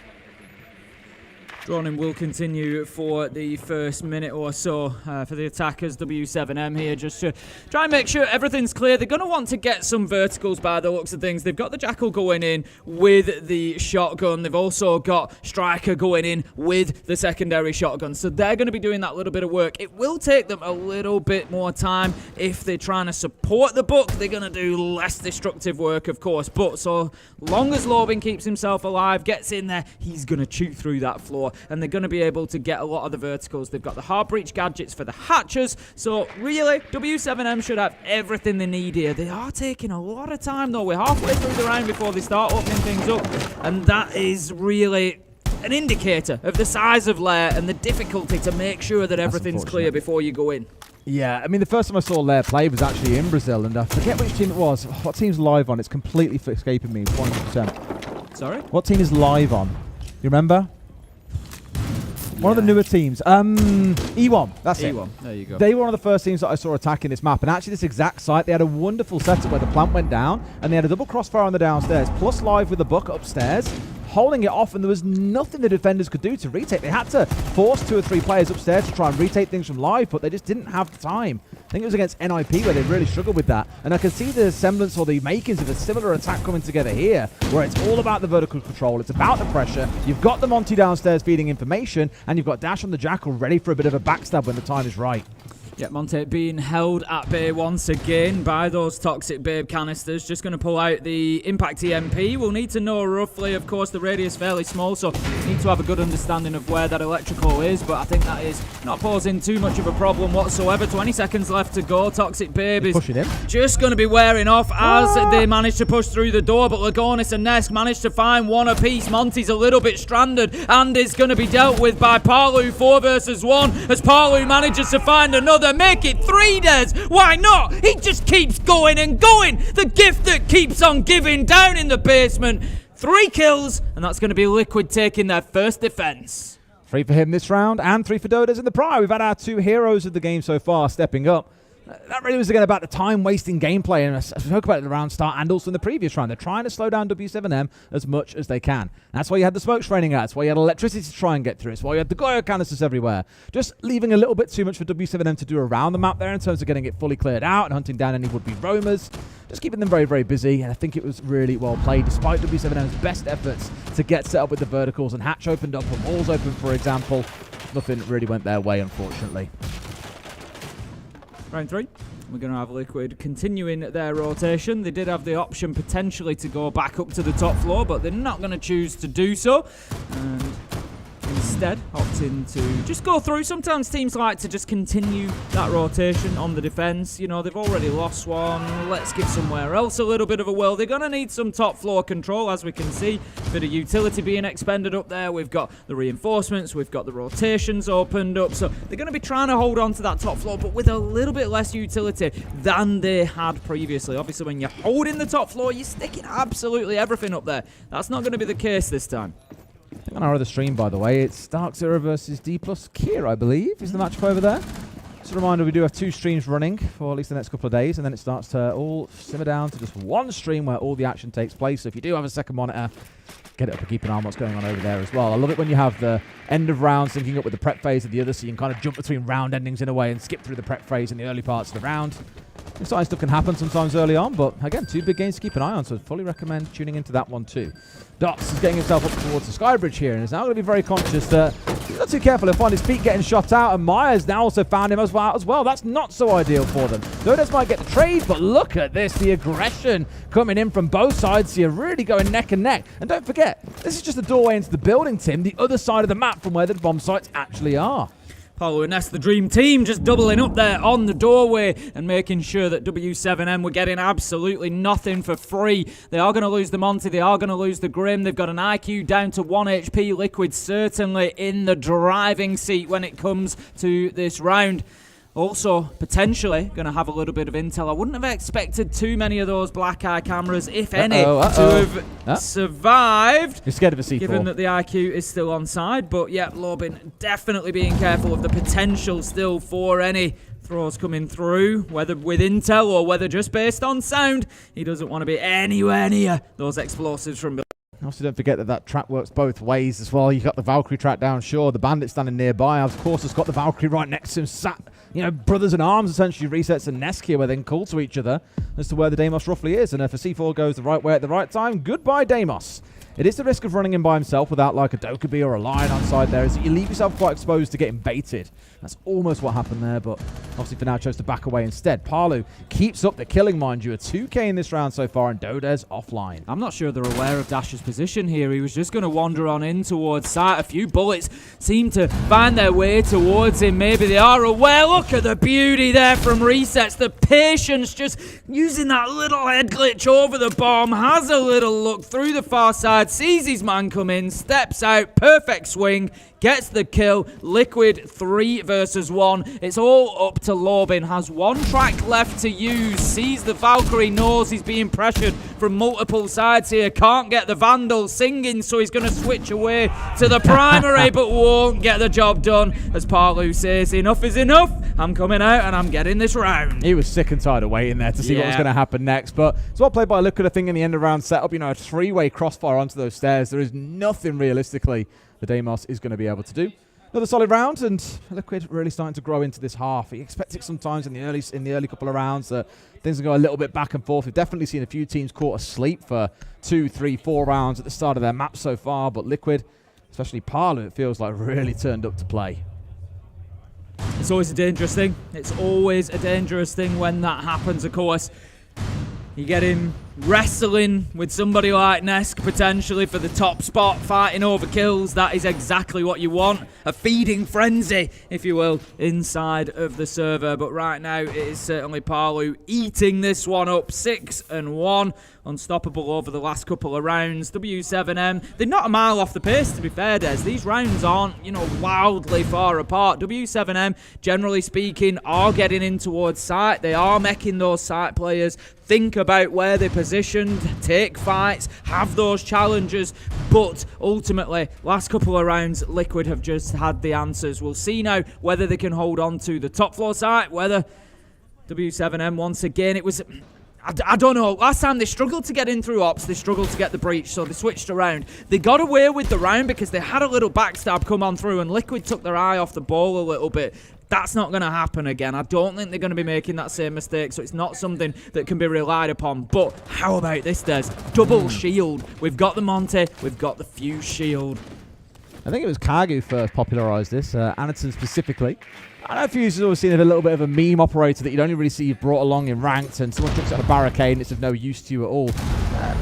Droning will continue for the first minute or so for the attackers. W7M here just to try and make sure everything's clear. They're going to want to get some verticals by the looks of things. They've got the Jackal going in with the shotgun. They've also got Striker going in with the secondary shotgun. So they're going to be doing that little bit of work. It will take them a little bit more time. If they're trying to support the book, they're going to do less destructive work, of course. But so long as Lobin keeps himself alive, gets in there, he's going to chew through that floor. And they're going to be able to get a lot of the verticals. They've got the hard breach gadgets for the hatchers. So really, W7M should have everything they need here. They are taking a lot of time though. We're halfway through the round before they start opening things up. And that is really an indicator of the size of Lair and the difficulty to make sure that everything's clear before you go in. Yeah, I mean, the first time I saw Lair play was actually in Brazil, and I forget which team it was. What team's live on? It's completely escaping me, 100%. Sorry? What team is live on? You remember? One of the newer teams. E1, that's it. E1, there you go. They were one of the first teams that I saw attacking this map, and actually this exact site, they had a wonderful setup where the plant went down, and they had a double crossfire on the downstairs, plus live with the buck upstairs, holding it off, and there was nothing the defenders could do to retake. They had to force 2 or 3 players upstairs to try and retake things from live, but they just didn't have the time. I think it was against NIP where they really struggled with that. And I can see the semblance or the makings of a similar attack coming together here, where it's all about the vertical control. It's about the pressure. You've got the Monty downstairs feeding information, and you've got Dash on the Jackal ready for a bit of a backstab when the time is right. Yeah, Monte being held at bay once again by those Toxic Babe canisters. Just going to pull out the Impact EMP. We'll need to know roughly, of course, the radius fairly small, so need to have a good understanding of where that electrical is, but I think that is not posing too much of a problem whatsoever. 20 seconds left to go. Toxic Babe is just going to be wearing off as they manage to push through the door, but Lagonis and Nesk managed to find one apiece. Monty's a little bit stranded and is going to be dealt with by Parlu. 4 versus 1 as Parlu manages to find another. Make it 3, Des. Why not? He just keeps going and going. The gift that keeps on giving down in the basement. 3 kills, and that's going to be Liquid taking their first defense. 3 for him this round, and 3 for Dodes in the prior. We've had our 2 heroes of the game so far stepping up. That really was again about the time-wasting gameplay, and I spoke about it at the round start and also in the previous round. They're trying to slow down W7M as much as they can. That's why you had the smoke raining out. That's why you had electricity to try and get through. It's why you had the Goyo canisters everywhere. Just leaving a little bit too much for W7M to do around the map there in terms of getting it fully cleared out and hunting down any would-be roamers. Just keeping them very, very busy, and I think it was really well played, despite W7M's best efforts to get set up with the verticals, and hatch opened up and walls open, for example. Nothing really went their way, unfortunately. Round 3. We're going to have Liquid continuing their rotation. They did have the option potentially to go back up to the top floor, but they're not going to choose to do so. And instead opting to just go through. Sometimes teams like to just continue that rotation on the defense. You know, they've already lost one. Let's give somewhere else a little bit of a whirl. They're going to need some top floor control, as we can see. Bit of utility being expended up there. We've got the reinforcements. We've got the rotations opened up. So they're going to be trying to hold on to that top floor, but with a little bit less utility than they had previously. Obviously, when you're holding the top floor, you're sticking absolutely everything up there. That's not going to be the case this time. On our other stream, by the way, it's Dark Zero versus D plus Kier, I believe, is the matchup over there. Just a reminder, we do have 2 streams running for at least the next couple of days, and then it starts to all simmer down to just one stream where all the action takes place. So if you do have a second monitor, get it up and keep an eye on what's going on over there as well. I love it when you have the end of round syncing up with the prep phase of the other, so you can kind of jump between round endings in a way and skip through the prep phase in the early parts of the round. Exciting stuff can happen sometimes early on, but again, 2 big games to keep an eye on, so I'd fully recommend tuning into that one too. Dots is getting himself up towards the Skybridge here, and is now going to be very conscious that he's not too careful. He'll find his feet getting shot out, and Myers now also found him as well. That's not so ideal for them. Dodes might get the trade, but look at this, the aggression coming in from both sides here, really going neck and neck. And don't forget, this is just the doorway into the building, Tim, the other side of the map from where the bomb sites actually are. Paulo and Ness, the dream team, just doubling up there on the doorway and making sure that W7M were getting absolutely nothing for free. They are going to lose the Monty, they are going to lose the Grim. They've got an IQ down to 1 HP. Liquid certainly in the driving seat when it comes to this round. Also, potentially going to have a little bit of intel. I wouldn't have expected too many of those black eye cameras, if any, to have survived. You're scared of a C4. Given that the IQ is still on side. But yeah, Lobin definitely being careful of the potential still for any throws coming through, whether with intel or whether just based on sound. He doesn't want to be anywhere near those explosives from below. Also, don't forget that trap works both ways as well. You got the Valkyrie track down, sure. The Bandit standing nearby. Of course, it's got the Valkyrie right next to him. Sat, brothers in arms, essentially. Resets and Nesk here, where they can call to each other as to where the Deimos roughly is. And if a C4 goes the right way at the right time, goodbye, Deimos. It is the risk of running in by himself without like a Dokkaebi or a Lion on side there, is that you leave yourself quite exposed to getting baited. That's almost what happened there, but obviously for now chose to back away instead. Palu keeps up the killing, mind you. A 2k in this round so far, and Dodes offline. I'm not sure they're aware of Dash's position here. He was just going to wander on in towards sight. A few bullets seem to find their way towards him. Maybe they are aware. Look at the beauty there from Resets. The patience, just using that little head glitch over the bomb. Has a little look through the far side. Sees his man come in. Steps out. Perfect swing. Gets the kill. Liquid 3 versus 1. It's all up to Lobin. Has 1 track left to use. Sees the Valkyrie. Knows he's being pressured from multiple sides here. Can't get the Vandal singing, so he's going to switch away to the primary, but won't get the job done. As Parlu says, enough is enough. I'm coming out and I'm getting this round. He was sick and tired of waiting there to see what was going to happen next. But it's well played by Liquid, I think, in the end of round setup. A 3-way crossfire onto those stairs. There is nothing realistically the Deimos is going to be able to do. Another solid round, and Liquid really starting to grow into this half. You expect it sometimes in the early couple of rounds that things will go a little bit back and forth. We've definitely seen a few teams caught asleep for 2, 3, 4 rounds at the start of their map so far, but Liquid, especially Parlu, it feels like really turned up to play. It's always a dangerous thing. It's always a dangerous thing when that happens, of course. You get him wrestling with somebody like Nesk potentially for the top spot, fighting over kills. That is exactly what you want. A feeding frenzy, if you will, inside of the server. But right now, it is certainly Parlu eating this one up. 6-1. Unstoppable over the last couple of rounds. W7M, they're not a mile off the pace, to be fair, Des. These rounds aren't, wildly far apart. W7M, generally speaking, are getting in towards site. They are making those site players think about where they're positioned, take fights, have those challenges. But ultimately, last couple of rounds, Liquid have just had the answers. We'll see now whether they can hold on to the top floor site, whether W7M once again, it was... I don't know. Last time they struggled to get in through ops, they struggled to get the breach, so they switched around. They got away with the round because they had a little backstab come on through, and Liquid took their eye off the ball a little bit. That's not going to happen again. I don't think they're going to be making that same mistake, so it's not something that can be relied upon. But how about this, Des? Double shield. We've got the Monte, we've got the Fuse shield. I think it was Kagu first popularised this, Anderson specifically. I know FaZe has always seen a little bit of a meme operator that you'd only really see brought along in ranked, and someone chucks it on a barricade and it's of no use to you at all.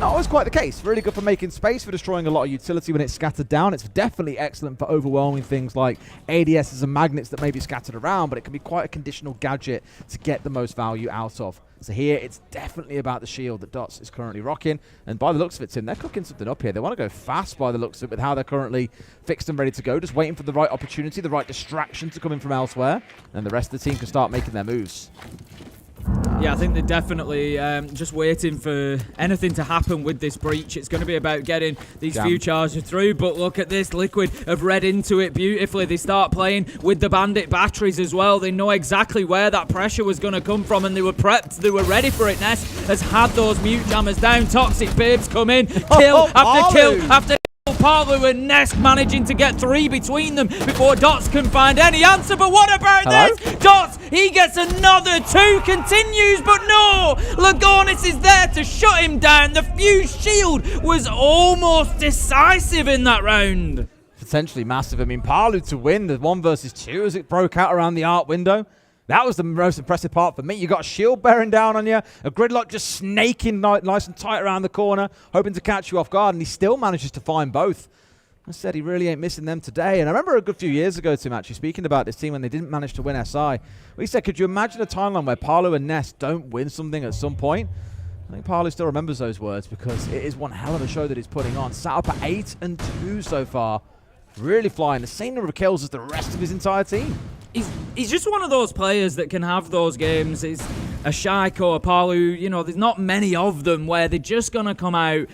Not always quite the case. Really good for making space, for destroying a lot of utility when it's scattered down. It's definitely excellent for overwhelming things like ADSs and magnets that may be scattered around, but it can be quite a conditional gadget to get the most value out of. So here, it's definitely about the shield that Dots is currently rocking. And by the looks of it, Tim, they're cooking something up here. They want to go fast by the looks of it with how they're currently fixed and ready to go. Just waiting for the right opportunity, the right distraction to come in from elsewhere. And the rest of the team can start making their moves. Yeah, I think they're definitely just waiting for anything to happen with this breach. It's going to be about getting these few charges through, but look at this. Liquid have read into it beautifully. They start playing with the Bandit batteries as well. They know exactly where that pressure was going to come from, and they were prepped. They were ready for it. Ness has had those mute jammers down. Toxic Babes come in. Kill after kill after Palu and Nesk managing to get 3 between them before Dots can find any answer. But what about this? Dots, he gets another 2, continues, but no! Lagonis is there to shut him down. The Fuse shield was almost decisive in that round. Potentially massive. I mean, Palu to win the 1 versus 2 as it broke out around the art window. That was the most impressive part for me. You got a shield bearing down on you, a Gridlock just snaking nice and tight around the corner, hoping to catch you off guard, and he still manages to find both. I said he really ain't missing them today. And I remember a good few years ago, Tim, actually speaking about this team when they didn't manage to win SI. We said, could you imagine a timeline where Palu and Nest don't win something at some point? I think Palu still remembers those words because it is one hell of a show that he's putting on. Sat up at 8-2 so far. Really flying. The same number of kills as the rest of his entire team. He's just one of those players that can have those games. He's a Shaik or a Palu, you know, there's not many of them where they're just going to come out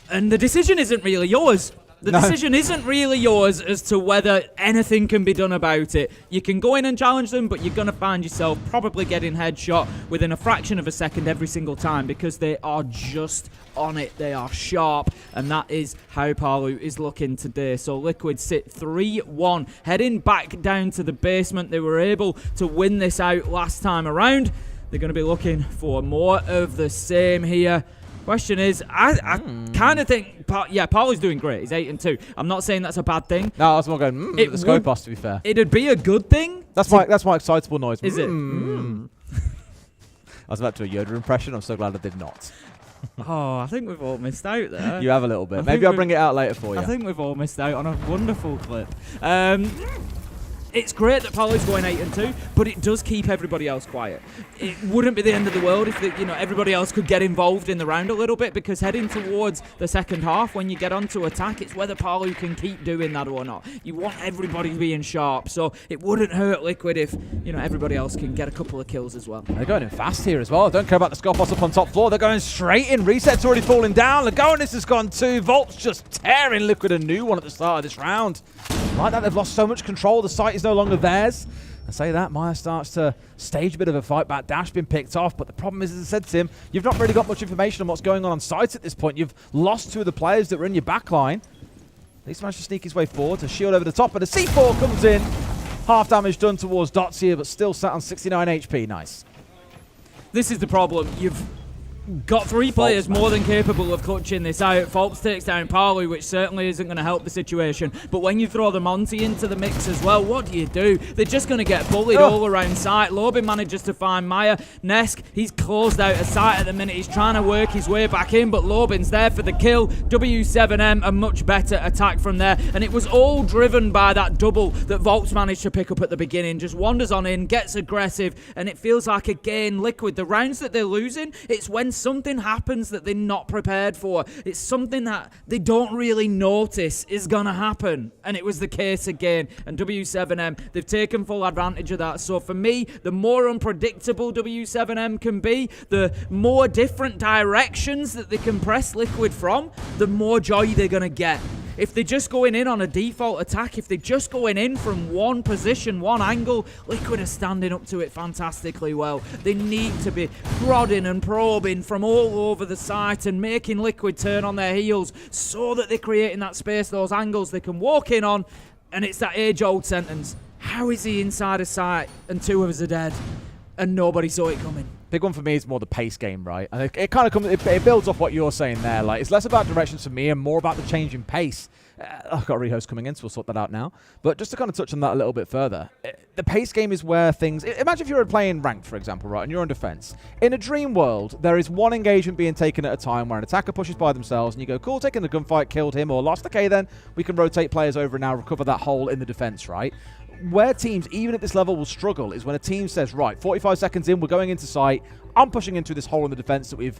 and the decision isn't really yours. The decision isn't really yours as to whether anything can be done about it. You can go in and challenge them, but you're going to find yourself probably getting headshot within a fraction of a second every single time because they are just on it. They are sharp, and that is how Palu is looking today. So Liquid sit 3-1, heading back down to the basement. They were able to win this out last time around. They're going to be looking for more of the same here. Question is, I kind of think, Paulu's doing great. He's 8-2. I'm not saying that's a bad thing. No, I was more going, the scope pass, to be fair. It'd be a good thing. That's my excitable noise. Is it? I was about to do a Yoda impression. I'm so glad I did not. Oh, I think we've all missed out there. You have a little bit. Maybe I'll bring it out later for you. I think we've all missed out on a wonderful clip. It's great that Paulu's going 8-2, but it does keep everybody else quiet. It wouldn't be the end of the world if everybody else could get involved in the round a little bit, because heading towards the second half, when you get onto attack, it's whether Palu can keep doing that or not. You want everybody being sharp, so it wouldn't hurt Liquid if everybody else can get a couple of kills as well. They're going in fast here as well. I don't care about the Scarz up on top floor. They're going straight in. Reset's already falling down. Lagonis has gone 2. Volt's just tearing Liquid a new one at the start of this round. Like that, they've lost so much control. The site is no longer theirs. I say that, Maya starts to stage a bit of a fight back. Dash been picked off, but the problem is, as I said, Tim, you've not really got much information on what's going on site at this point. You've lost 2 of the players that were in your backline. At least managed to sneak his way forward. A shield over the top, and a C4 comes in. Half damage done towards Dots here, but still sat on 69 HP. Nice. This is the problem. You've got 3 players more than capable of clutching this out. Falcons takes down Palu, which certainly isn't going to help the situation. But when you throw the Monty into the mix as well, what do? They're just going to get bullied all around site. Lobin manages to find Maya. Nesk, he's closed out of sight at the minute. He's trying to work his way back in, but Lobin's there for the kill. W7M, a much better attack from there. And it was all driven by that double that Volts managed to pick up at the beginning. Just wanders on in, gets aggressive, and it feels like, again, Liquid, the rounds that they're losing, it's when something happens that they're not prepared for. It's something that they don't really notice is going to happen. And it was the case again. And W7M, they've taken full advantage of that. So for me, the more unpredictable W7M can be, the more different directions that they can press Liquid from, the more joy they're going to get. If they're just going in on a default attack, if they're just going in from one position, one angle, Liquid are standing up to it fantastically well. They need to be prodding and probing from all over the site and making Liquid turn on their heels so that they're creating that space, those angles they can walk in on. And it's that age-old sentence, how is he inside a site and 2 of us are dead? and nobody saw it coming. Big one for me is more the pace game, right? And it kind of comes, it builds off what you're saying there. Like, it's less about directions for me and more about the change in pace. I've got a rehost coming in, so we'll sort that out now. But just to kind of touch on that a little bit further, the pace game is where things... Imagine if you were playing ranked, for example, right, and you're on defense. In a dream world, there is one engagement being taken at a time where an attacker pushes by themselves, and you go, cool, taking the gunfight, killed him or lost. Okay, then we can rotate players over and now recover that hole in the defense, right? Where teams, even at this level, will struggle is when a team says, right, 45 seconds in, we're going into sight. I'm pushing into this hole in the defense that we've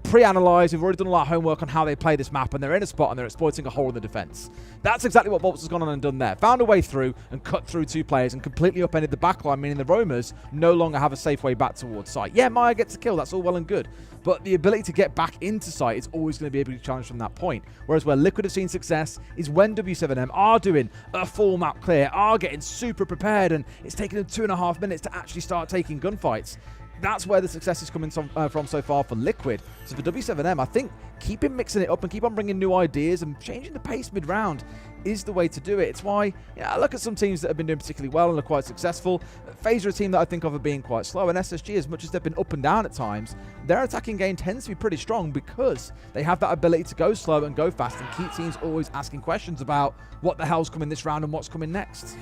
pre-analysed. We've already done a lot of homework on how they play this map, and they're in a spot and they're exploiting a hole in the defense. That's exactly what Volps has gone on and done there. Found a way through and cut through 2 players and completely upended the backline, meaning the roamers no longer have a safe way back towards sight. Yeah, Maya gets a kill. That's all well and good. But the ability to get back into sight is always going to be a big challenge from that point. Whereas where Liquid have seen success is when W7M are doing a full map clear, are getting super prepared, and it's taking them 2.5 minutes to actually start taking gunfights. That's where the success is coming from so far for Liquid. So for W7M, I think keeping mixing it up and keep on bringing new ideas and changing the pace mid-round is the way to do it. It's why I look at some teams that have been doing particularly well and are quite successful. FaZe are a team that I think of as being quite slow, and SSG, as much as they've been up and down at times, their attacking game tends to be pretty strong because they have that ability to go slow and go fast and keep teams always asking questions about what the hell's coming this round and what's coming next.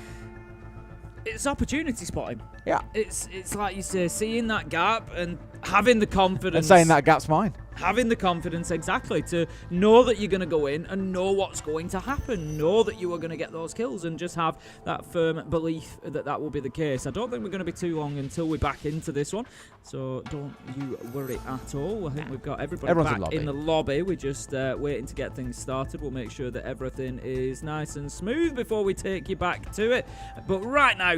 It's opportunity spotting. Yeah. It's like you say, seeing that gap and having the confidence. And saying that gap's mine. Having the confidence, exactly, to know that you're going to go in and know what's going to happen. Know that you are going to get those kills and just have that firm belief that that will be the case. I don't think we're going to be too long until we're back into this one. So don't you worry at all. I think we've got everybody back in the lobby. We're just waiting to get things started. We'll make sure that everything is nice and smooth before we take you back to it. But right now,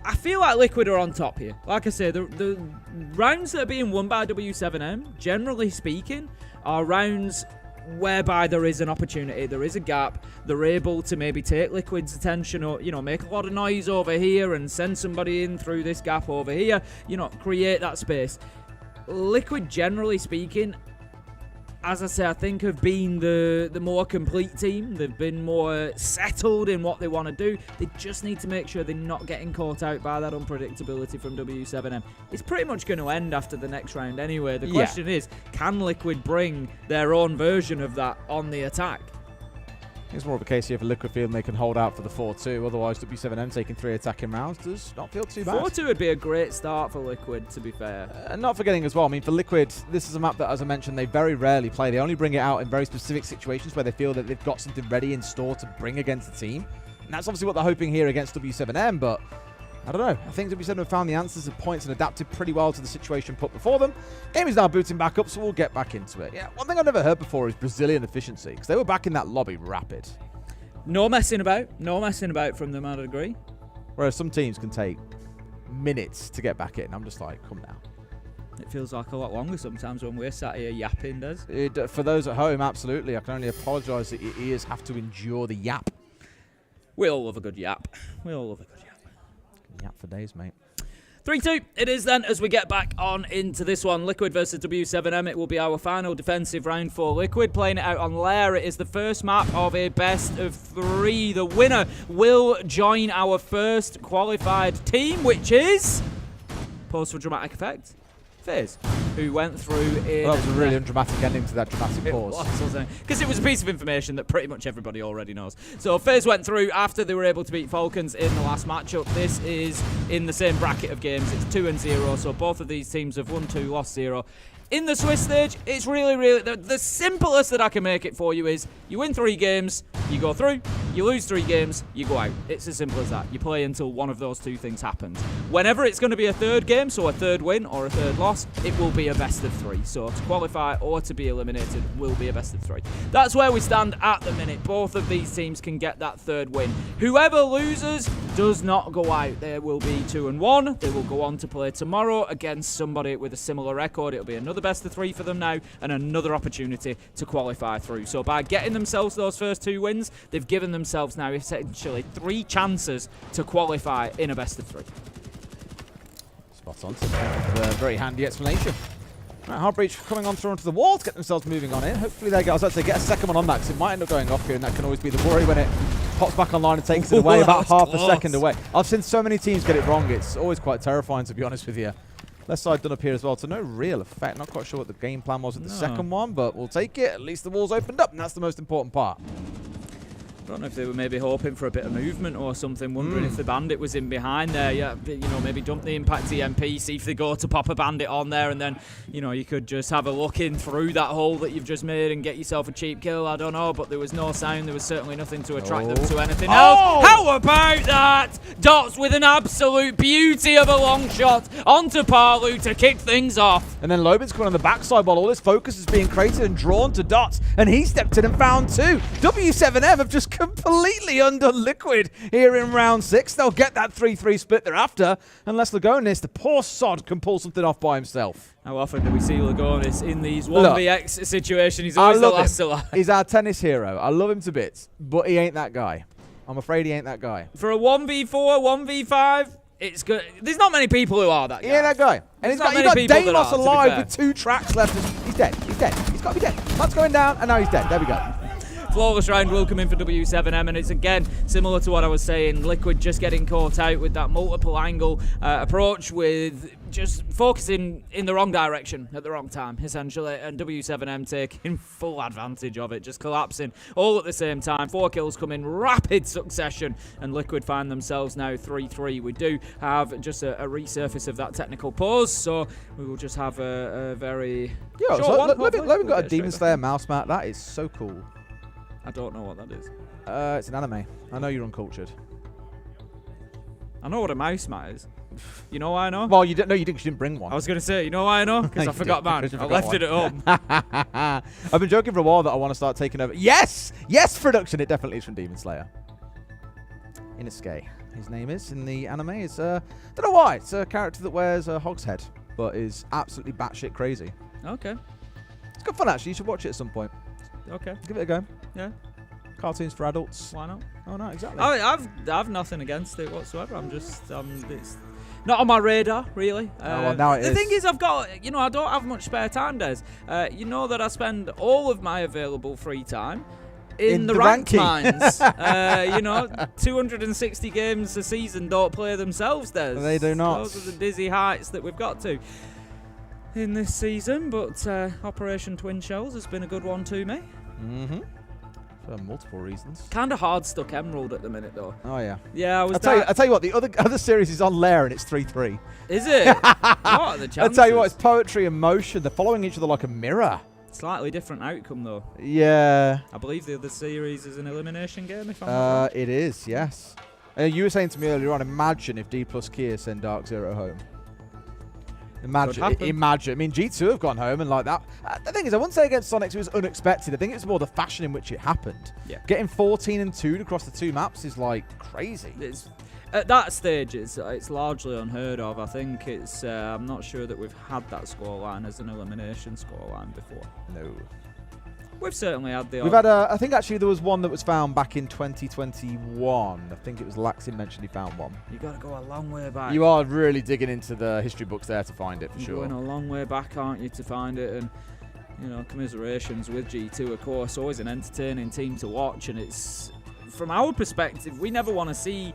I feel like Liquid are on top here. Like I say, the rounds that are being won by W7M, generally speaking, are rounds whereby there is an opportunity, there is a gap, they're able to maybe take Liquid's attention or, make a lot of noise over here and send somebody in through this gap over here, create that space. Liquid, generally speaking, as I say, I think have been the more complete team. They've been more settled in what they want to do. They just need to make sure they're not getting caught out by that unpredictability from W7M. It's pretty much going to end after the next round anyway. The question is, can Liquid bring their own version of that on the attack? It's more of a case here for Liquid feeling they can hold out for the 4-2. Otherwise, W7M taking 3 attacking rounds does not feel too bad. 4-2 would be a great start for Liquid, to be fair. And not forgetting as well, for Liquid, this is a map that, as I mentioned, they very rarely play. They only bring it out in very specific situations where they feel that they've got something ready in store to bring against the team. And that's obviously what they're hoping here against W7M, but I don't know. I think W7M have found the answers at points and adapted pretty well to the situation put before them. Game is now booting back up, so we'll get back into it. Yeah, one thing I've never heard before is Brazilian efficiency, because they were back in that lobby rapid. No messing about from them, I'd agree. Whereas some teams can take minutes to get back in. I'm just like, come now. It feels like a lot longer sometimes when we're sat here yapping, Des. For those at home, absolutely. I can only apologise that your ears have to endure the yap. We all love a good yap. Yap for days, mate. 3-2 it is then as we get back on into this one. Liquid versus W7M. It will be our final defensive round for Liquid. Playing it out on Lair. It is the first map of a best of 3. The winner will join our first qualified team, which is, pause for dramatic effect, FaZe, who went through in... Well, that was a really undramatic ending to that dramatic pause. Because it was a piece of information that pretty much everybody already knows. So FaZe went through after they were able to beat Falcons in the last matchup. This is in the same bracket of games. It's 2-0, so both of these teams have won 2, lost 0. In the Swiss stage, it's really, the simplest that I can make it for you is you win 3 games, you go through, you lose 3 games, you go out. It's as simple as that. You play until one of those 2 things happens. Whenever it's going to be a 3rd game, so a 3rd win or a 3rd loss, it will be a best of 3. So to qualify or to be eliminated will be a best of 3. That's where we stand at the minute. Both of these teams can get that 3rd win. Whoever loses does not go out. There will be 2-1. They will go on to play tomorrow against somebody with a similar record. It'll be another best of 3 for them now and another opportunity to qualify through. So by getting themselves those first 2 wins, they've given themselves now essentially 3 chances to qualify in a best of 3. Spot on. Very handy explanation. Right, Heartbreach coming on through onto the wall to get themselves moving on in. Hopefully they get, I was about to say, get a second one on that because it might end up going off here, and that can always be the worry when it pops back online and takes it away Ooh, about that was half a close. second away. I've seen so many teams get it wrong. It's always quite terrifying, to be honest with you. Left side done up here as well, to no real effect. Not quite sure what the game plan was at the second one, but we'll take it. At least the wall's opened up, and that's the most important part. I don't know if they were maybe hoping for a bit of movement or something, wondering if the bandit was in behind there. Yeah, you know, maybe dump the impact EMP, see if they go to pop a bandit on there, and then, you know, you could just have a look in through that hole that you've just made and get yourself a cheap kill. I don't know, but there was no sound. There was certainly nothing to attract them to anything else. How about that? Dots with an absolute beauty of a long shot onto Parlu to kick things off. And then Lobin's coming on the backside while all this focus is being created and drawn to Dots, and he stepped in and found 2. W7M have just completely undone Liquid here in round 6. They'll get that 3-3 split thereafter, unless Lagonis, the poor sod, can pull something off by himself. How often do we see Lagonis in these 1vx situations? He's always the last alive. He's our tennis hero. I love him to bits, but he ain't that guy. I'm afraid he ain't that guy. For a 1v4, 1v5, it's good. There's not many people who are that guy. He ain't that guy. And There's you've got Deimos alive with 2 tracks left. He's dead. He's dead. He's got to be dead. That's going down, and now he's dead. There we go. Flawless round will come in for W7M, and it's again similar to what I was saying. Liquid just getting caught out with that multiple angle approach, with just focusing in the wrong direction at the wrong time, essentially, and W7M taking full advantage of it, just collapsing all at the same time. 4 kills come in rapid succession, and Liquid find themselves now 3-3. We do have just a resurface of that technical pause, so we will just have a very short one. Look, we've got a Demon Slayer mouse mat. That is so cool. I don't know what that is. It's an anime. I know you're uncultured. I know what a mouse mat is. You know why I know? Well, you didn't know you didn't bring one. I was going to say, you know why I know? Because I forgot mine. I left it at home. I've been joking for a while that I want to start taking over. Yes! Yes, production! It definitely is from Demon Slayer. Inosuke, his name is in the anime. It's, don't know why. It's a character that wears a hog's head, but is absolutely batshit crazy. Okay. It's good fun, actually. You should watch it at some point. Okay. Give it a go. Yeah. Cartoons for adults. Why not? Oh, no, exactly. I've nothing against it whatsoever. I'm just, it's not on my radar, really. Well, now it the is. thing is, I've got, you know, I don't have much spare time, Des. You know that I spend all of my available free time in the ranked mines. You know, 260 games a season don't play themselves, Des. They do not. Those are the dizzy heights that we've got to in this season, but Operation Twin Shells has been a good one to me. Mm-hmm. For multiple reasons. Kind of hard stuck Emerald at the minute, though. Oh, yeah. Yeah, I'll tell you what, the other series is on Lair and it's 3-3. Is it? What are the chances? I'll tell you what, it's poetry and motion. They're following each other like a mirror. Slightly different outcome, though. Yeah. I believe the other series is an elimination game, if I'm not wrong. It is, yes. You were saying to me earlier on, imagine if D plus Kia send Dark Zero home. Imagine. I mean, G2 have gone home and like that. The thing is, I wouldn't say against Sonics it was unexpected. I think it's more the fashion in which it happened. Yeah. Getting 14 and 2 across the 2 maps is like crazy. At that stage, it's largely unheard of. I think it's. I'm not sure that we've had that scoreline as an elimination scoreline before. No. We've certainly had the. We've had I think actually there was one that was found back in 2021. I think it was Laxin mentioned he found one. You got to go a long way back. You are really digging into the history books there to find it, for sure. You're going a long way back, aren't you, to find it? And, you know, commiserations with G2, of course. Always an entertaining team to watch. And it's, from our perspective, we never want to see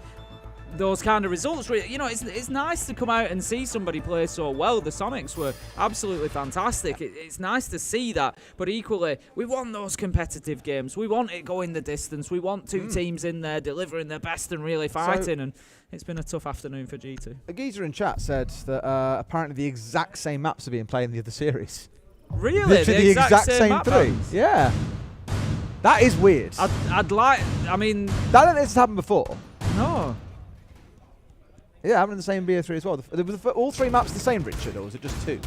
those kind of results. You know, it's nice to come out and see somebody play so well. The Sonics were absolutely fantastic. It's nice to see that, but equally, we want those competitive games. We want it going the distance. We want two teams in there delivering their best and really fighting, and it's been a tough afternoon for G2. A geezer in chat said that apparently the exact same maps are being played in the other series. Really? Literally the exact same map 3. balance? Yeah. That is weird. I'd like, I mean... That has happened before. No. Yeah, happened in the same BO3 as well. Was all 3 maps the same, Richard, or was it just 2?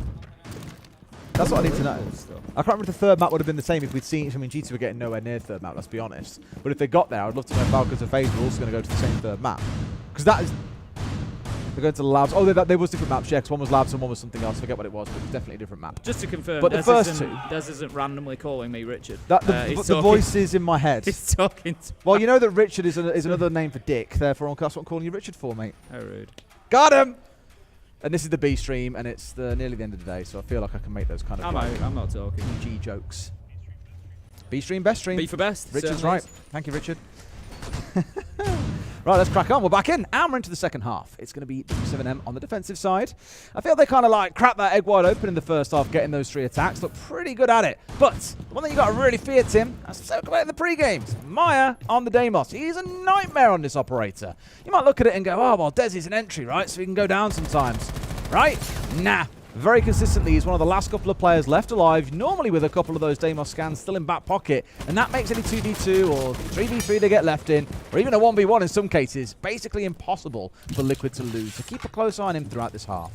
That's what I need to know. I can't remember if the third map would have been the same if we'd seen it. I mean, G2 were getting nowhere near third map, let's be honest. But if they got there, I'd love to know if Falcons and FaZe were also going to go to the same third map. Because that is... They're going to the labs. Oh, there was different maps, yeah, because one was labs and one was something else. I forget what it was, but it was definitely a different map. Just to confirm, but the first 2... Des isn't randomly calling me Richard. The voice is in my head. He's talking to Well, you know that Richard is another name for Dick, therefore that's what I'm calling you Richard for, mate. How rude. Got him! And this is the B stream, and it's nearly the end of the day, so I feel like I can make those kind of I'm not talking. PG jokes. B stream, best stream. B for best. Richard's right. Thank you, Richard. Right, let's crack on. We're back in, and we're into the second half. It's going to be W7M on the defensive side. I feel they kind of like cracked that egg wide open in the first half, getting those 3 attacks. Look pretty good at it. But the one thing you got to really fear, Tim, as I spoke about in the pre-games, Maya on the Deimos. He's a nightmare on this operator. You might look at it and go, oh, well, Desi's an entry, right? So he can go down sometimes, right? Nah. Very consistently, he's one of the last couple of players left alive, normally with a couple of those Deimos scans still in back pocket, and that makes any 2v2 or 3v3 they get left in, or even a 1v1 in some cases, basically impossible for Liquid to lose. So keep a close eye on him throughout this half.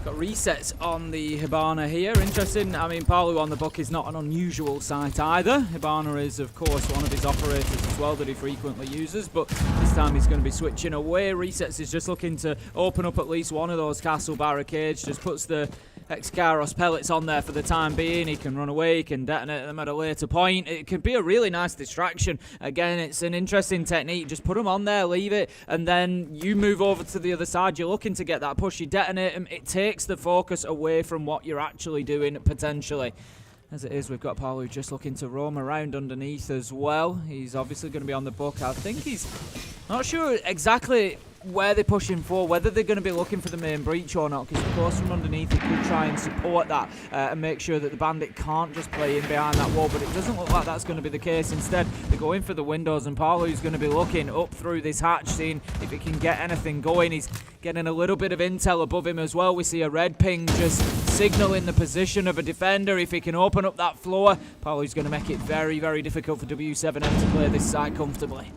Got resets on the Hibana here. Interesting. I mean, Palu on the book is not an unusual sight either. Hibana is, of course, one of his operators as well that he frequently uses, but this time he's going to be switching away. Resets is just looking to open up at least one of those castle barricades. Just puts the Scarz pellets on there for the time being. He can run away, he can detonate them at a later point. It could be a really nice distraction. Again, it's an interesting technique. Just put them on there, leave it, and then you move over to the other side. You're looking to get that push, you detonate them. It takes the focus away from what you're actually doing, potentially. As it is, we've got Palu just looking to roam around underneath as well. He's obviously going to be on the book. I think he's not sure exactly where they're pushing for, whether they're going to be looking for the main breach or not, because of course from underneath he could try and support that and make sure that the bandit can't just play in behind that wall, but it doesn't look like that's going to be the case. Instead, they're going for the windows, and Palu's going to be looking up through this hatch, seeing if he can get anything going. He's getting a little bit of intel above him as well. We see a red ping just signaling the position of a defender. If he can open up that floor, Palu's going to make it very, very difficult for W7M to play this side comfortably.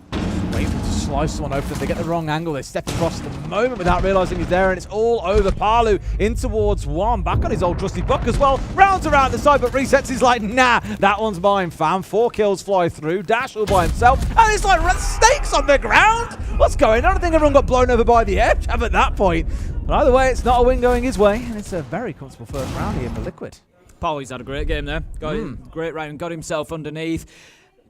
Waiting to slice one open. They get the wrong angle. They step across the moment without realizing he's there, and it's all over. Palu in towards one. Back on his old trusty buck as well. Rounds around the side, but resets. He's like, nah, that one's mine, fam. 4 kills fly through. Dash all by himself. And it's like snakes on the ground. What's going on? I think everyone got blown over by the edge at that point. But either way, it's not a win going his way, and it's a very comfortable first round here for Liquid. Palu's had a great game there. Got great round. Got himself underneath.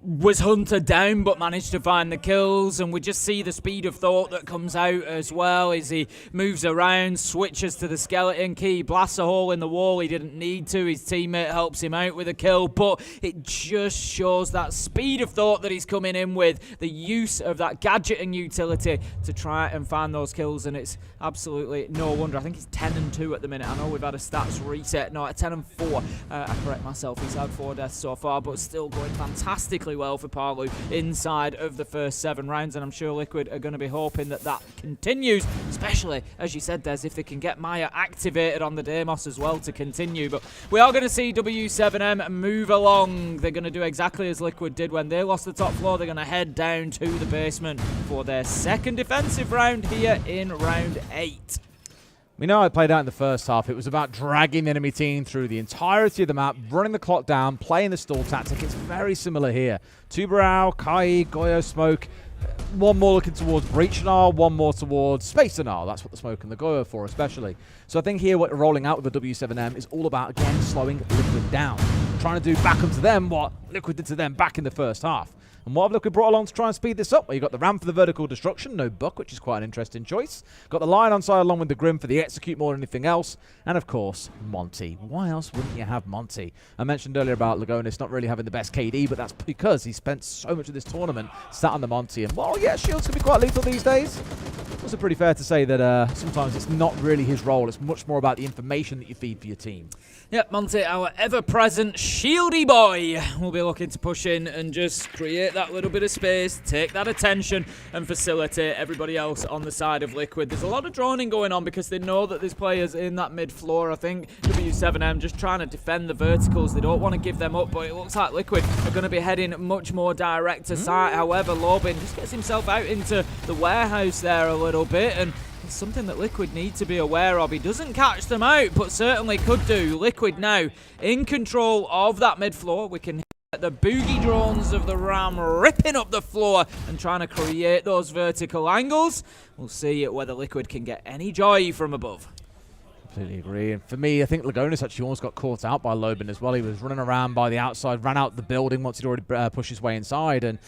Was hunted down but managed to find the kills, and we just see the speed of thought that comes out as well as he moves around, switches to the skeleton key, blasts a hole in the wall he didn't need to. His teammate helps him out with a kill, but it just shows that speed of thought that he's coming in with, the use of that gadgeting utility to try and find those kills, and it's absolutely no wonder. I think he's 10-2 at the minute. I know we've had a stats reset. No, at 10-4. I correct myself. He's had 4 deaths so far, but still going fantastically well for Palu inside of the first 7 rounds, and I'm sure Liquid are going to be hoping that that continues, especially, as you said, Des, if they can get Maya activated on the Deimos as well to continue. But we are going to see W7M move along. They're going to do exactly as Liquid did when they lost the top floor. They're going to head down to the basement for their second defensive round here in round 8. We know how it played out in the first half. It was about dragging the enemy team through the entirety of the map, running the clock down, playing the stall tactic. It's very similar here. Tuberau, Kai, Goyo, Smoke. One more looking towards Breach and R, one more towards Space and R. That's what the Smoke and the Goyo are for, especially. So I think here what we're rolling out with the W7M is all about, again, slowing Liquid down. Trying to do back onto them what Liquid did to them back in the first half. And what have Liquid brought along to try and speed this up? Well, you've got the Ram for the vertical destruction, no buck, which is quite an interesting choice. Got the Lion on side along with the Grim for the execute more than anything else. And of course, Monty. Why else wouldn't you have Monty? I mentioned earlier about Lagonis not really having the best KD, but that's because he spent so much of this tournament sat on the Monty. And well, yeah, shields can be quite lethal these days. It's also pretty fair to say that sometimes it's not really his role. It's much more about the information that you feed for your team. Yep, Monty, our ever-present shieldy boy, will be looking to push in and just create that little bit of space, take that attention and facilitate everybody else on the side of Liquid. There's a lot of droning going on because they know that there's players in that mid-floor. I think W7M just trying to defend the verticals. They don't want to give them up, but it looks like Liquid are going to be heading much more direct to site. However, Lobin just gets himself out into the warehouse there a little bit, and it's something that Liquid need to be aware of. He doesn't catch them out, but certainly could do. Liquid now in control of that mid-floor. We can hear the boogie drones of the Ram ripping up the floor and trying to create those vertical angles. We'll see whether Liquid can get any joy from above. Completely agree. And for me, I think Lagonis actually almost got caught out by Lobin as well. He was running around by the outside, ran out the building once he'd already pushed his way inside, and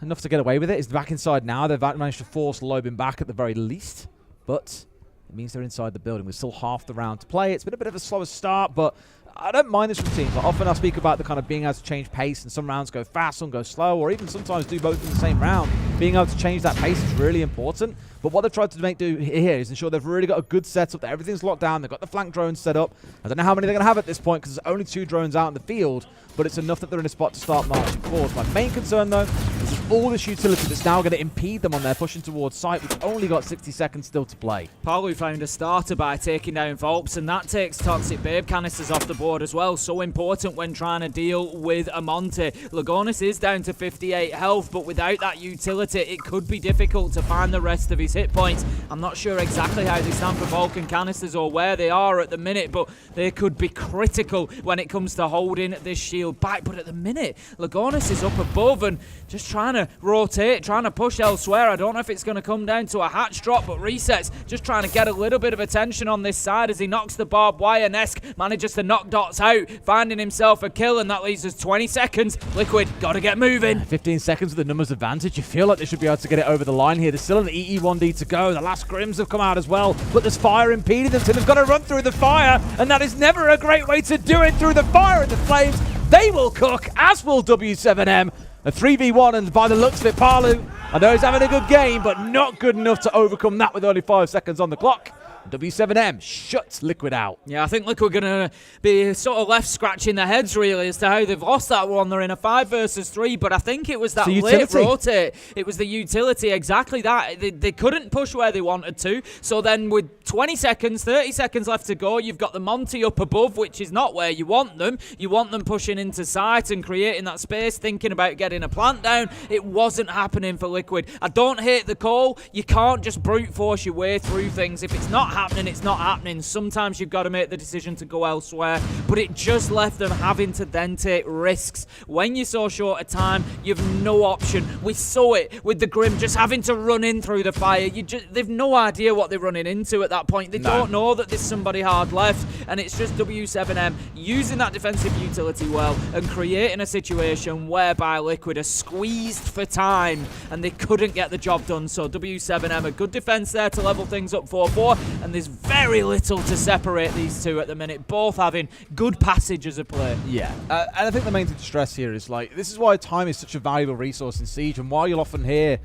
enough to get away with it. He's back inside now. They've managed to force Lobin back at the very least. But it means they're inside the building. We're still half the round to play. It's been a bit of a slower start, but I don't mind this from teams. Like, often I speak about the kind of being able to change pace, and some rounds go fast, some go slow, or even sometimes do both in the same round. Being able to change that pace is really important. But what they've tried to do here is ensure they've really got a good setup, that everything's locked down, they've got the flank drones set up. I don't know how many they're going to have at this point because there's only 2 drones out in the field, but it's enough that they're in a spot to start marching forward. My main concern, though, is all this utility that's now going to impede them on their pushing towards site. We've only got 60 seconds still to play. Palu found a starter by taking down Volps, and that takes Toxic Babe canisters off the board as well. So important when trying to deal with a Monte. Lagonis is down to 58 health, but without that utility, it could be difficult to find the rest of his hit points. I'm not sure exactly how they stand for Vulcan canisters or where they are at the minute, but they could be critical when it comes to holding this shield back. But at the minute, Lagonis is up above and just trying to rotate, trying to push elsewhere. I don't know if it's going to come down to a hatch drop, but Resets just trying to get a little bit of attention on this side as he knocks the barbed wire. Nesk manages to knock Dots out, finding himself a kill, and that leaves us 20 seconds. Liquid, got to get moving. 15 seconds with the numbers advantage. You feel like they should be able to get it over the line here. There's still an EE1D to go. The last Grims have come out as well, but there's fire impeding them, so they've got to run through the fire, and that is never a great way to do it. Through the fire and the flames, they will cook, as will W7M. A 3v1, and by the looks of it, Palu, I know he's having a good game, but not good enough to overcome that with only 5 seconds on the clock. W7M shuts Liquid out. Yeah, I think Liquid are going to be sort of left scratching their heads really as to how they've lost that one. They're in a 5 versus 3, but I think it was that late rotate. It was the utility, exactly that. They couldn't push where they wanted to. So then with 20 seconds, 30 seconds left to go, you've got the Monty up above, which is not where you want them. You want them pushing into sight and creating that space, thinking about getting a plant down. It wasn't happening for Liquid. I don't hate the call. You can't just brute force your way through things. If it's not happening, it's not happening. Sometimes you've got to make the decision to go elsewhere, but it just left them having to then take risks. When you're so short a time, you've no option. We saw it with the Grim just having to run in through the fire. They've no idea what they're running into at that point. They don't know that there's somebody hard left, and it's just W7M using that defensive utility well and creating a situation whereby Liquid are squeezed for time and they couldn't get the job done. So W7M, a good defense there to level things up 4-4, and there's very little to separate these two at the minute, both having good passage as a play. Yeah, and I think the main thing to stress here is, like, this is why time is such a valuable resource in Siege, and why you'll often hear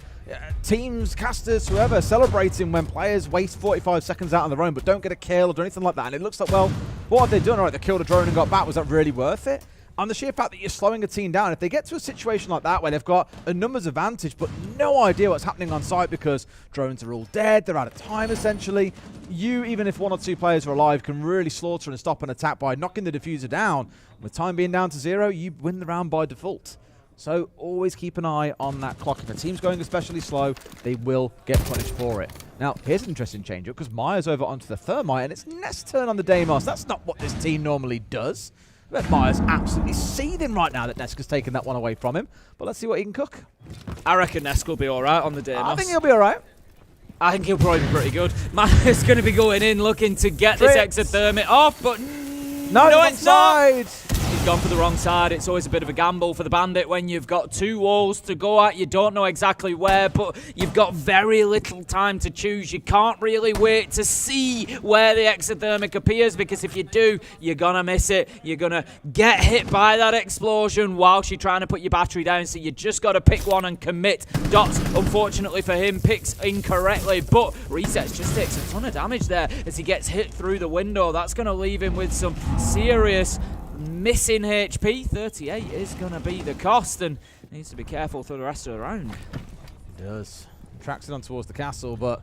teams, casters, whoever, celebrating when players waste 45 seconds out on their own but don't get a kill or do anything like that. And it looks like, well, what have they done? All right, they killed a drone and got back. Was that really worth it? And the sheer fact that you're slowing a team down, if they get to a situation like that where they've got a numbers advantage but no idea what's happening on site because drones are all dead, they're out of time essentially, you, even if 1 or 2 players are alive, can really slaughter and stop an attack by knocking the diffuser down. With time being down to 0, you win the round by default. So always keep an eye on that clock. If a team's going especially slow, they will get punished for it. Now, here's an interesting change-up because Maya's over onto the Thermite and it's Nest's turn on the Deimos. That's not what this team normally does. But Maya's absolutely seething right now that Nesk has taken that one away from him. But let's see what he can cook. I reckon Nesk will be all right on the Deimos. I think he'll be all right. I think he'll probably be pretty good. Maya's going to be going in looking to get this exothermic off, but no, it's not. He's gone for the wrong side. It's always a bit of a gamble for the Bandit when you've got 2 walls to go at. You don't know exactly where, but you've got very little time to choose. You can't really wait to see where the exothermic appears, because if you do, you're going to miss it. You're going to get hit by that explosion whilst you're trying to put your battery down, so you just got to pick one and commit. Dots, unfortunately for him, picks incorrectly, but Resets just takes a ton of damage there as he gets hit through the window. That's going to leave him with some serious missing HP. 38 is going to be the cost, and needs to be careful through the rest of the round. He does. Tracks it on towards the castle, but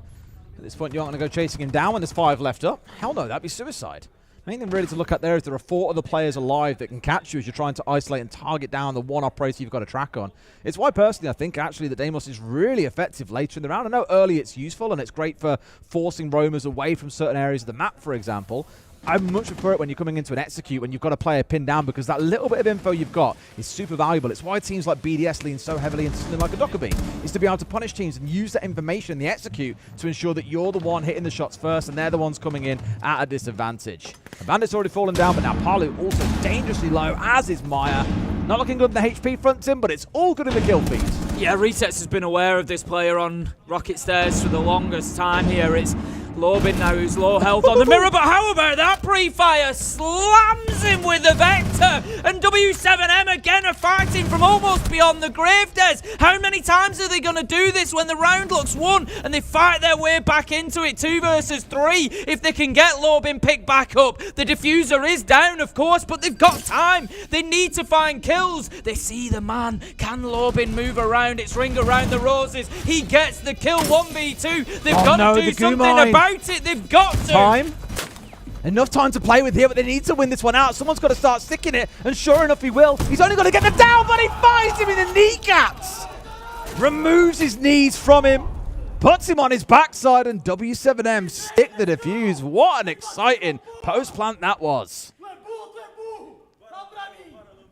at this point you aren't going to go chasing him down when there's 5 left up. Hell no, that'd be suicide. Main thing really to look at there is there are 4 other players alive that can catch you as you're trying to isolate and target down the one operator you've got a track on. It's why personally I think actually the Deimos is really effective later in the round. I know early it's useful and it's great for forcing roamers away from certain areas of the map, for example. I much prefer it when you're coming into an execute when you've got a player pinned down, because that little bit of info you've got is super valuable. It's why teams like BDS lean so heavily into something like a Dokkaebi, is to be able to punish teams and use that information in the execute to ensure that you're the one hitting the shots first and they're the ones coming in at a disadvantage. The Bandit's already fallen down, but now Palu also dangerously low, as is Maya. Not looking good in the HP front, Tim, but it's all good in the kill feed. Yeah, Resets has been aware of this player on Rocket Stairs for the longest time here. It's Lobin now who's low health on the mirror, but how about that pre-fire? Slams him with the Vector, and W7M again are fighting from almost beyond the grave, Des. How many times are they going to do this when the round looks won and they fight their way back into it? 2 versus 3. If they can get Lobin picked back up, the diffuser is down, of course, but they've got time. They need to find kills. They see the man. Can Lobin move around? It's Ring Around the Roses. He gets the kill. 1v2. They've got to do something about it. They've got to. Time. Enough time to play with here, but they need to win this one out. Someone's got to start sticking it, and sure enough, he will. He's only got to get them down, but he finds him in the kneecaps. Removes his knees from him, puts him on his backside, and W7M stick the defuse. What an exciting post-plant that was.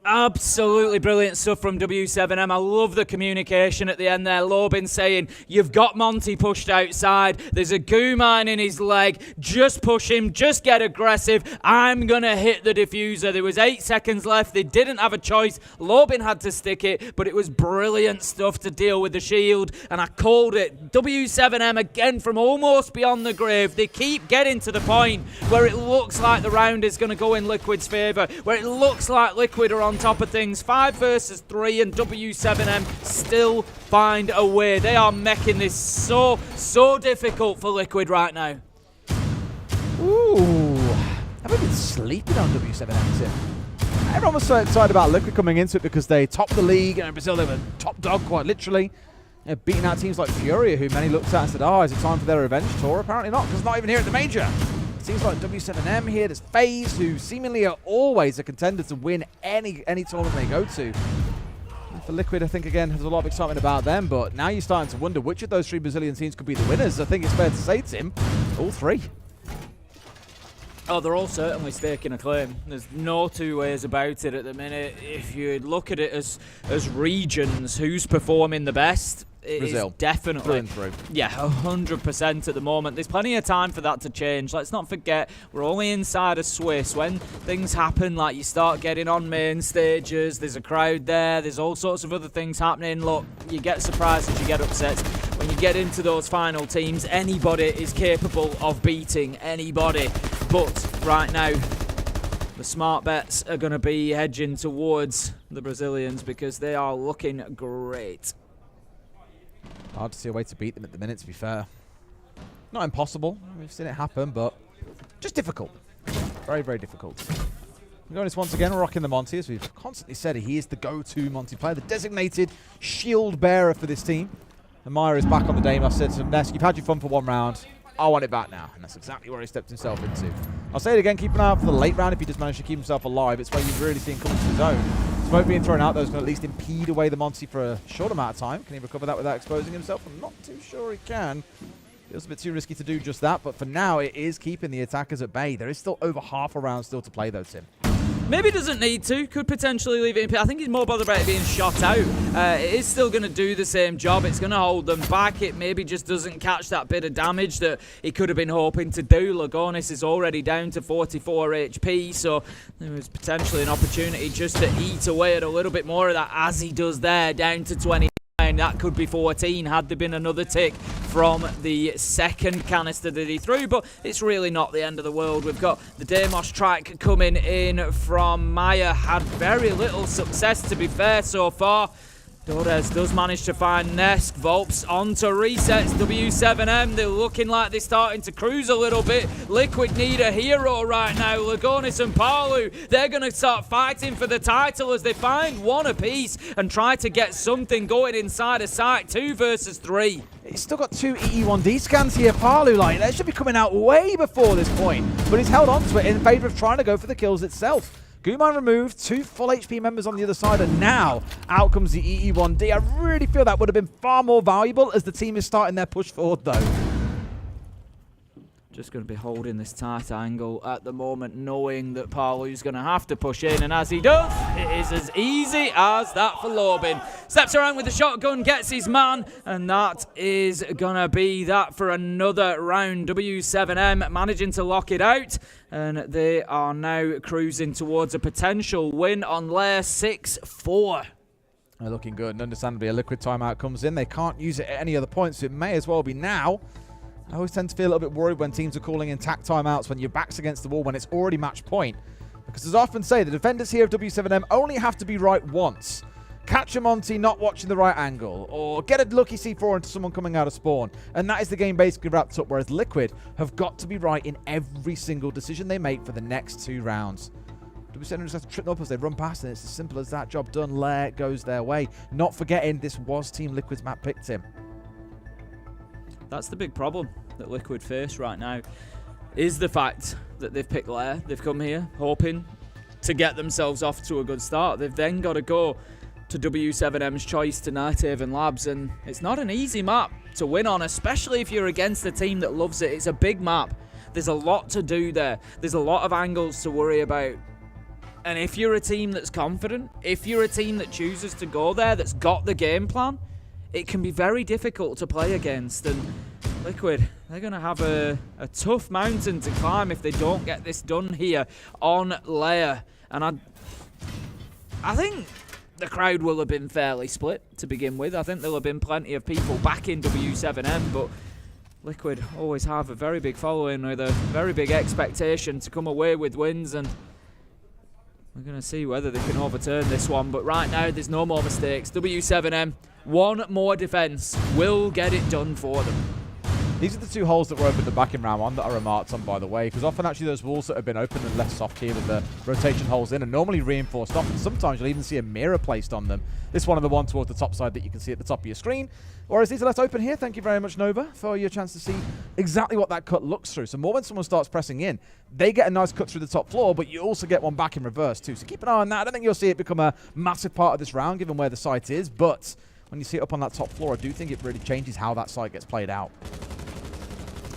Absolutely brilliant stuff from W7M. I love the communication at the end there. Lobin saying, you've got Monty pushed outside. There's a goo mine in his leg. Just push him. Just get aggressive. I'm going to hit the diffuser. There was 8 seconds left. They didn't have a choice. Lobin had to stick it, but it was brilliant stuff to deal with the shield, and I called it. W7M again from almost beyond the grave. They keep getting to the point where it looks like the round is going to go in Liquid's favour, where it looks like Liquid are on top of things. 5 versus 3, and W7M still find a way. They are making this so difficult for Liquid right now. Ooh, have I been sleeping on W7M, Tim? Everyone was so excited about Liquid coming into it because they topped the league, and in Brazil they were top dog quite literally. Beating out teams like Furia, who many looked at and said, oh, is it time for their revenge tour? Apparently not, because not even here at the major. Seems like W7M here. There's FaZe, who seemingly are always a contender to win any tournament they go to. And for Liquid, I think, again, there's a lot of excitement about them, but now you're starting to wonder which of those 3 Brazilian teams could be the winners. I think it's fair to say, Tim, all 3. Oh, they're all certainly staking a claim. There's no 2 ways about it at the minute. If you look at it as regions, who's performing the best? Brazil. Is definitely. Through and through. Yeah, 100% at the moment. There's plenty of time for that to change. Let's not forget, we're only inside of Swiss. When things happen, like you start getting on main stages, there's a crowd there, there's all sorts of other things happening. Look, you get surprises, you get upsets. When you get into those final teams, anybody is capable of beating anybody. But right now, the smart bets are going to be hedging towards the Brazilians because they are looking great. Hard to see a way to beat them at the minute, to be fair. Not impossible. We've seen it happen, but just difficult. Very, very difficult. Notice once again, rocking the Monty, as we've constantly said, he is the go-to Monty player, the designated shield bearer for this team. And Maya is back on the Dame. I've said to him, Nesk, you've had your fun for 1 round. I want it back now. And that's exactly where he stepped himself into. I'll say it again, keep an eye out for the late round if he does manage to keep himself alive. It's where you've really seen him come to his own. Smoke being thrown out, though, is going to at least impede away the Monty for a short amount of time. Can he recover that without exposing himself? I'm not too sure he can. Feels a bit too risky to do just that, but for now, it is keeping the attackers at bay. There is still over half a round still to play, though, Tim. Maybe doesn't need to. Could potentially leave it in. I think he's more bothered about it being shot out. It is still going to do the same job. It's going to hold them back. It maybe just doesn't catch that bit of damage that he could have been hoping to do. Lagonis is already down to 44 HP, so there was potentially an opportunity just to eat away at a little bit more of that, as he does there, down to 20. That could be 14 had there been another tick from the second canister that he threw, but it's really not the end of the world. We've got the Deimos track coming in from Maya. Had very little success, to be fair, so far. Torres does manage to find Nesk. Volps onto resets. W7M, they're looking like they're starting to cruise a little bit. Liquid need a hero right now. Lagonis and Palu, they're going to start fighting for the title as they find 1 apiece and try to get something going inside a site. 2 versus 3. He's still got 2 EE1D scans here, Palu. Like, they should be coming out way before this point, but he's held on to it in favour of trying to go for the kills itself. Guman removed, 2 full HP members on the other side, and now out comes the EE1D. I really feel that would have been far more valuable as the team is starting their push forward, though. Just going to be holding this tight angle at the moment, knowing that Palu's going to have to push in, and as he does, it is as easy as that for Lobin. Steps around with the shotgun, gets his man, and that is going to be that for another round. W7M managing to lock it out, and they are now cruising towards a potential win on Lair 6-4. They're looking good, and understandably a Liquid timeout comes in. They can't use it at any other point, so it may as well be now. I always tend to feel a little bit worried when teams are calling in tack timeouts when your back's against the wall, when it's already match point. Because as I often say, the defenders here of W7M only have to be right once. Catch a Monty not watching the right angle, or get a lucky C4 into someone coming out of spawn. And that is the game basically wrapped up, whereas Liquid have got to be right in every single decision they make for the next 2 rounds. W7M just have to trip them up as they run past, and it's as simple as that. Job done. Lair goes their way. Not forgetting, this was Team Liquid's map picked him. That's the big problem that Liquid face right now, is the fact that they've picked Lair. They've come here hoping to get themselves off to a good start. They've then got to go to W7M's choice to Nighthaven Labs, and it's not an easy map to win on, especially if you're against a team that loves it. It's a big map. There's a lot to do there. There's a lot of angles to worry about. And if you're a team that's confident, if you're a team that chooses to go there, that's got the game plan, it can be very difficult to play against. And Liquid, they're going to have a tough mountain to climb if they don't get this done here on Lair. And I think the crowd will have been fairly split to begin with. I think there'll have been plenty of people backing W7M, but Liquid always have a very big following with a very big expectation to come away with wins, and we're going to see whether they can overturn this one. But right now, there's no more mistakes. W7M, one more defense will get it done for them. These are the 2 holes that were opened the back in round 1 that I remarked on, by the way, because often actually those walls that have been opened and left soft here with the rotation holes in are normally reinforced off, and sometimes you'll even see a mirror placed on them. This one of the one towards the top side that you can see at the top of your screen. Whereas these are left open here. Thank you very much, Nova, for your chance to see exactly what that cut looks through. So more when someone starts pressing in, they get a nice cut through the top floor, but you also get one back in reverse too. So keep an eye on that. I don't think you'll see it become a massive part of this round, given where the site is, but when you see it up on that top floor, I do think it really changes how that site gets played out.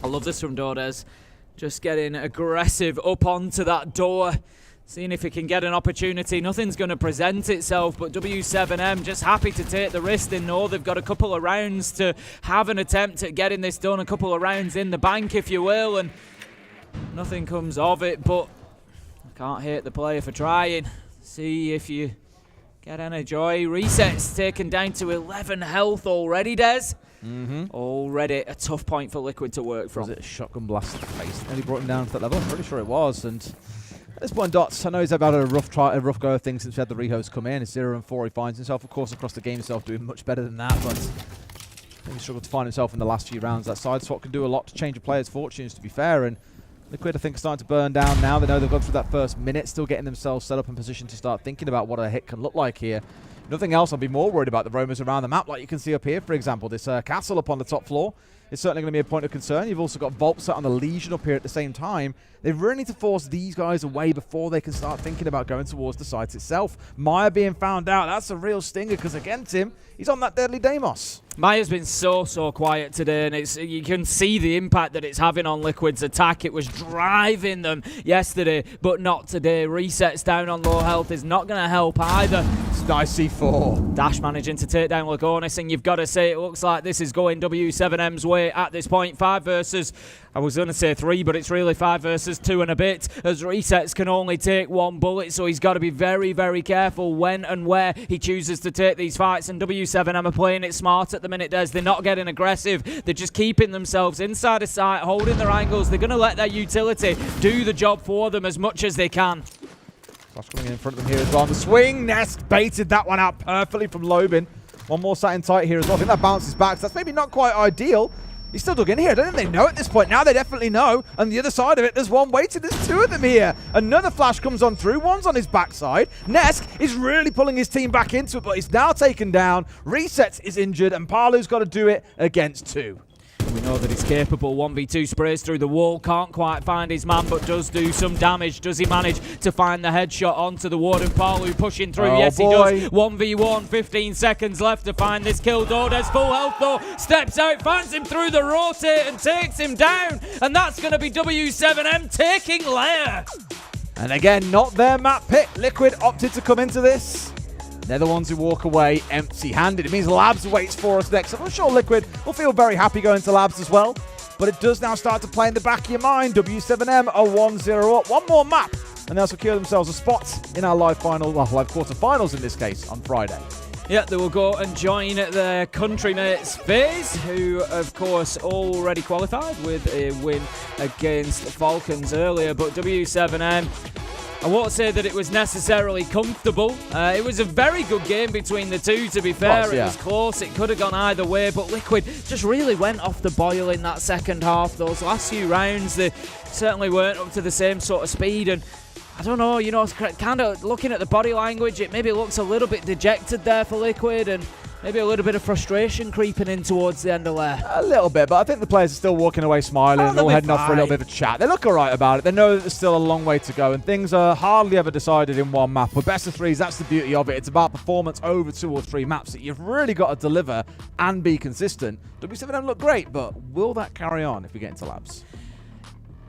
I love this from Dordes. Just getting aggressive up onto that door. Seeing if he can get an opportunity. Nothing's going to present itself, but W7M just happy to take the risk. They know they've got a couple of rounds to have an attempt at getting this done. A couple of rounds in the bank, if you will, and nothing comes of it, but I can't hate the player for trying. See if you get any joy. Resets taken down to 11 health already, Des. Already a tough point for Liquid to work from. Was it a shotgun blast to the face that nearly brought him down to that level? I'm pretty sure it was. And at this point, Dots, I know he's had a rough go of things since we had the rehost come in. It's 0-4. He finds himself, of course, across the game himself doing much better than that, but he struggled to find himself in the last few rounds. That side swap can do a lot to change a player's fortunes, to be fair. And Liquid, I think, are starting to burn down now. They know they've gone through that first minute, still getting themselves set up in position to start thinking about what a hit can look like here. Nothing else, I'd be more worried about the roamers around the map, like you can see up here, for example. This castle up on the top floor is certainly going to be a point of concern. You've also got Volp set on the Legion up here at the same time. They really need to force these guys away before they can start thinking about going towards the site itself. Maya being found out, that's a real stinger, because against him, he's on that deadly Deimos. Maya's been so quiet today, and you can see the impact that it's having on Liquid's attack. It was driving them yesterday, but not today. Resets down on low health is not going to help either. Nice C4. Dash managing to take down Lagonis, and you've got to say it looks like this is going W7M's way at this point. 5 versus, I was going to say 3, but it's really 5 versus 2 and a bit, as Resets can only take 1 bullet, so he's got to be very, very careful when and where he chooses to take these fights, and W7M are playing it smart at the minute, Des. They're not getting aggressive. They're just keeping themselves inside a sight, holding their angles. They're going to let their utility do the job for them as much as they can. Flash coming in front of them here as well. On the swing, Nest baited that one out perfectly from Lobin. One more sat in tight here as well. I think that bounces back, so that's maybe not quite ideal. He's still dug in here. Don't they know at this point? Now they definitely know. And the other side of it, there's one waiting. There's 2 of them here. Another flash comes on through. One's on his backside. Nesk is really pulling his team back into it, but he's now taken down. Resets is injured, and Palu's got to do it against 2. We know that he's capable. 1v2 sprays through the wall. Can't quite find his man, but does do some damage. Does he manage to find the headshot onto the ward of Palu pushing through? Oh, yes, boy. he does. 1v1, 15 seconds left to find this kill. Dordes full health though. Steps out, finds him through the rotate and takes him down. And that's going to be W7M taking Lair. And again, not their map pick. Liquid opted to come into this. They're the ones who walk away empty-handed. It means Labs waits for us next. I'm sure Liquid will feel very happy going to Labs as well. But it does now start to play in the back of your mind. W7M are 1-0 up. One more map, and they'll secure themselves a spot in our live quarterfinals in this case, on Friday. Yeah, they will go and join their country mates FaZe, who of course already qualified with a win against Falcons earlier, but W7M, I won't say that it was necessarily comfortable. It was a very good game between the two, to be fair. It was close. It could have gone either way, but Liquid just really went off the boil in that second half. Those last few rounds, they certainly weren't up to the same sort of speed, and I don't know, kind of looking at the body language, it maybe looks a little bit dejected there for Liquid, and maybe a little bit of frustration creeping in towards the end of Lair. A little bit, but I think the players are still walking away smiling and all heading off for a little bit of a chat. They look all right about it. They know that there's still a long way to go, and things are hardly ever decided in one map. But best of threes, that's the beauty of it. It's about performance over 2 or 3 maps that you've really got to deliver and be consistent. W7M look great, but will that carry on if we get into labs?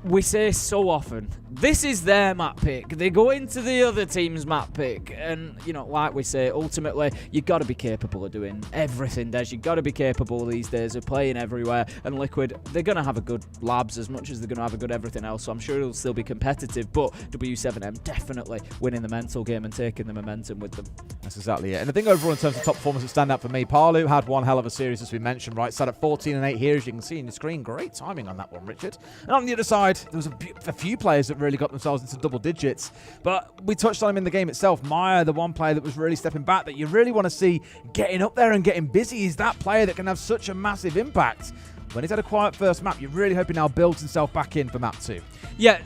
We say so often, this is their map pick. They go into the other team's map pick, and like we say, ultimately you've got to be capable of doing everything. Des, you've got to be capable these days of playing everywhere. And Liquid, they're going to have a good labs as much as they're going to have a good everything else. So I'm sure it'll still be competitive. But W7M definitely winning the mental game and taking the momentum with them. That's exactly it. And I think overall, in terms of top performers that stand out for me, Palu had one hell of a series, as we mentioned, right? Sat at 14-8 here, as you can see in the screen. Great timing on that one, Richard. And on the other side, there was a few players that really got themselves into double digits, but we touched on him in the game itself. Maya, the one player that was really stepping back, that you really want to see getting up there and getting busy, is that player that can have such a massive impact. When he's had a quiet first map, you're really hoping now builds himself back in for map 2. Yeah,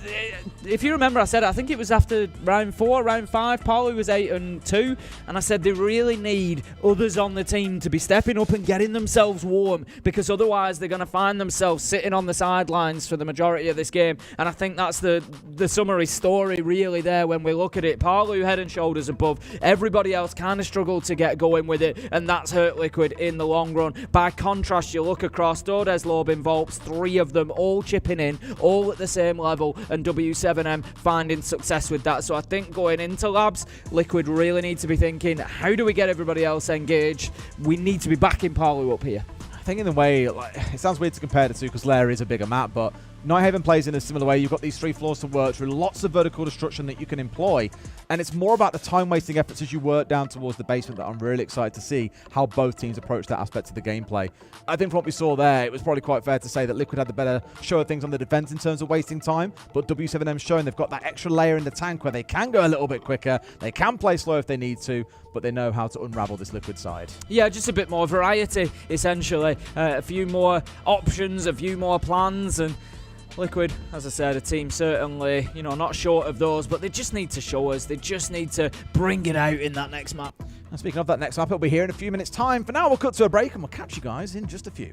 if you remember, I said, I think it was after round 4, round 5, Palu was 8-2, and I said they really need others on the team to be stepping up and getting themselves warm, because otherwise they're going to find themselves sitting on the sidelines for the majority of this game. And I think that's the summary story really there when we look at it. Palu head and shoulders above. Everybody else kind of struggled to get going with it, and that's hurt Liquid in the long run. By contrast, you look across, Dodes, Lobin, Volps, 3 of them all chipping in, all at the same level, and W7M finding success with that. So I think going into labs, Liquid really need to be thinking, how do we get everybody else engaged? We need to be backing Palu up here. I think in a way, it sounds weird to compare the two because Lair is a bigger map, but Nighthaven plays in a similar way. You've got these 3 floors to work through, lots of vertical destruction that you can employ, and it's more about the time-wasting efforts as you work down towards the basement that I'm really excited to see how both teams approach that aspect of the gameplay. I think from what we saw there, it was probably quite fair to say that Liquid had the better show of things on the defense in terms of wasting time, but W7M showing they've got that extra layer in the tank where they can go a little bit quicker, they can play slow if they need to, but they know how to unravel this Liquid side. Yeah, just a bit more variety, essentially. A few more options, a few more plans, and Liquid, as I said, a team certainly, not short of those, but they just need to show us. They just need to bring it out in that next map. And speaking of that next map, it'll be here in a few minutes' time. For now, we'll cut to a break and we'll catch you guys in just a few.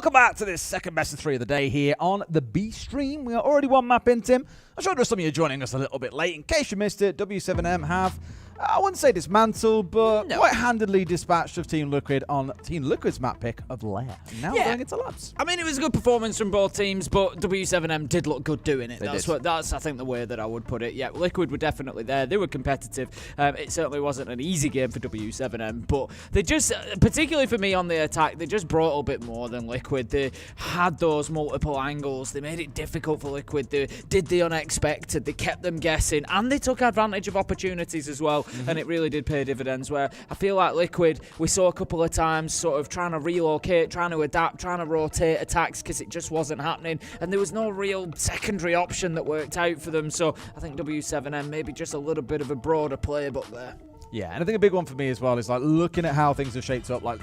Welcome back to this second best of 3 of the day here on the B stream. We are already one map in, Tim. I'm sure there's some of you joining us a little bit late. In case you missed it, W7M have, I wouldn't say dismantled, but quite handedly dispatched of Team Liquid on Team Liquid's map pick of Lair. Now going into labs. I mean, it was a good performance from both teams, but W7M did look good doing it. That's I think, the way that I would put it. Yeah, Liquid were definitely there. They were competitive. It certainly wasn't an easy game for W7M, but they just, particularly for me on the attack, they just brought a bit more than Liquid. They had those multiple angles. They made it difficult for Liquid. They did the unexpected. They kept them guessing, and they took advantage of opportunities as well. And it really did pay dividends, where I feel like Liquid, we saw a couple of times sort of trying to relocate, trying to adapt, trying to rotate attacks because it just wasn't happening, and there was no real secondary option that worked out for them. So I think W7M maybe just a little bit of a broader playbook there. Yeah, and I think a big one for me as well is like looking at how things have shaped up. Like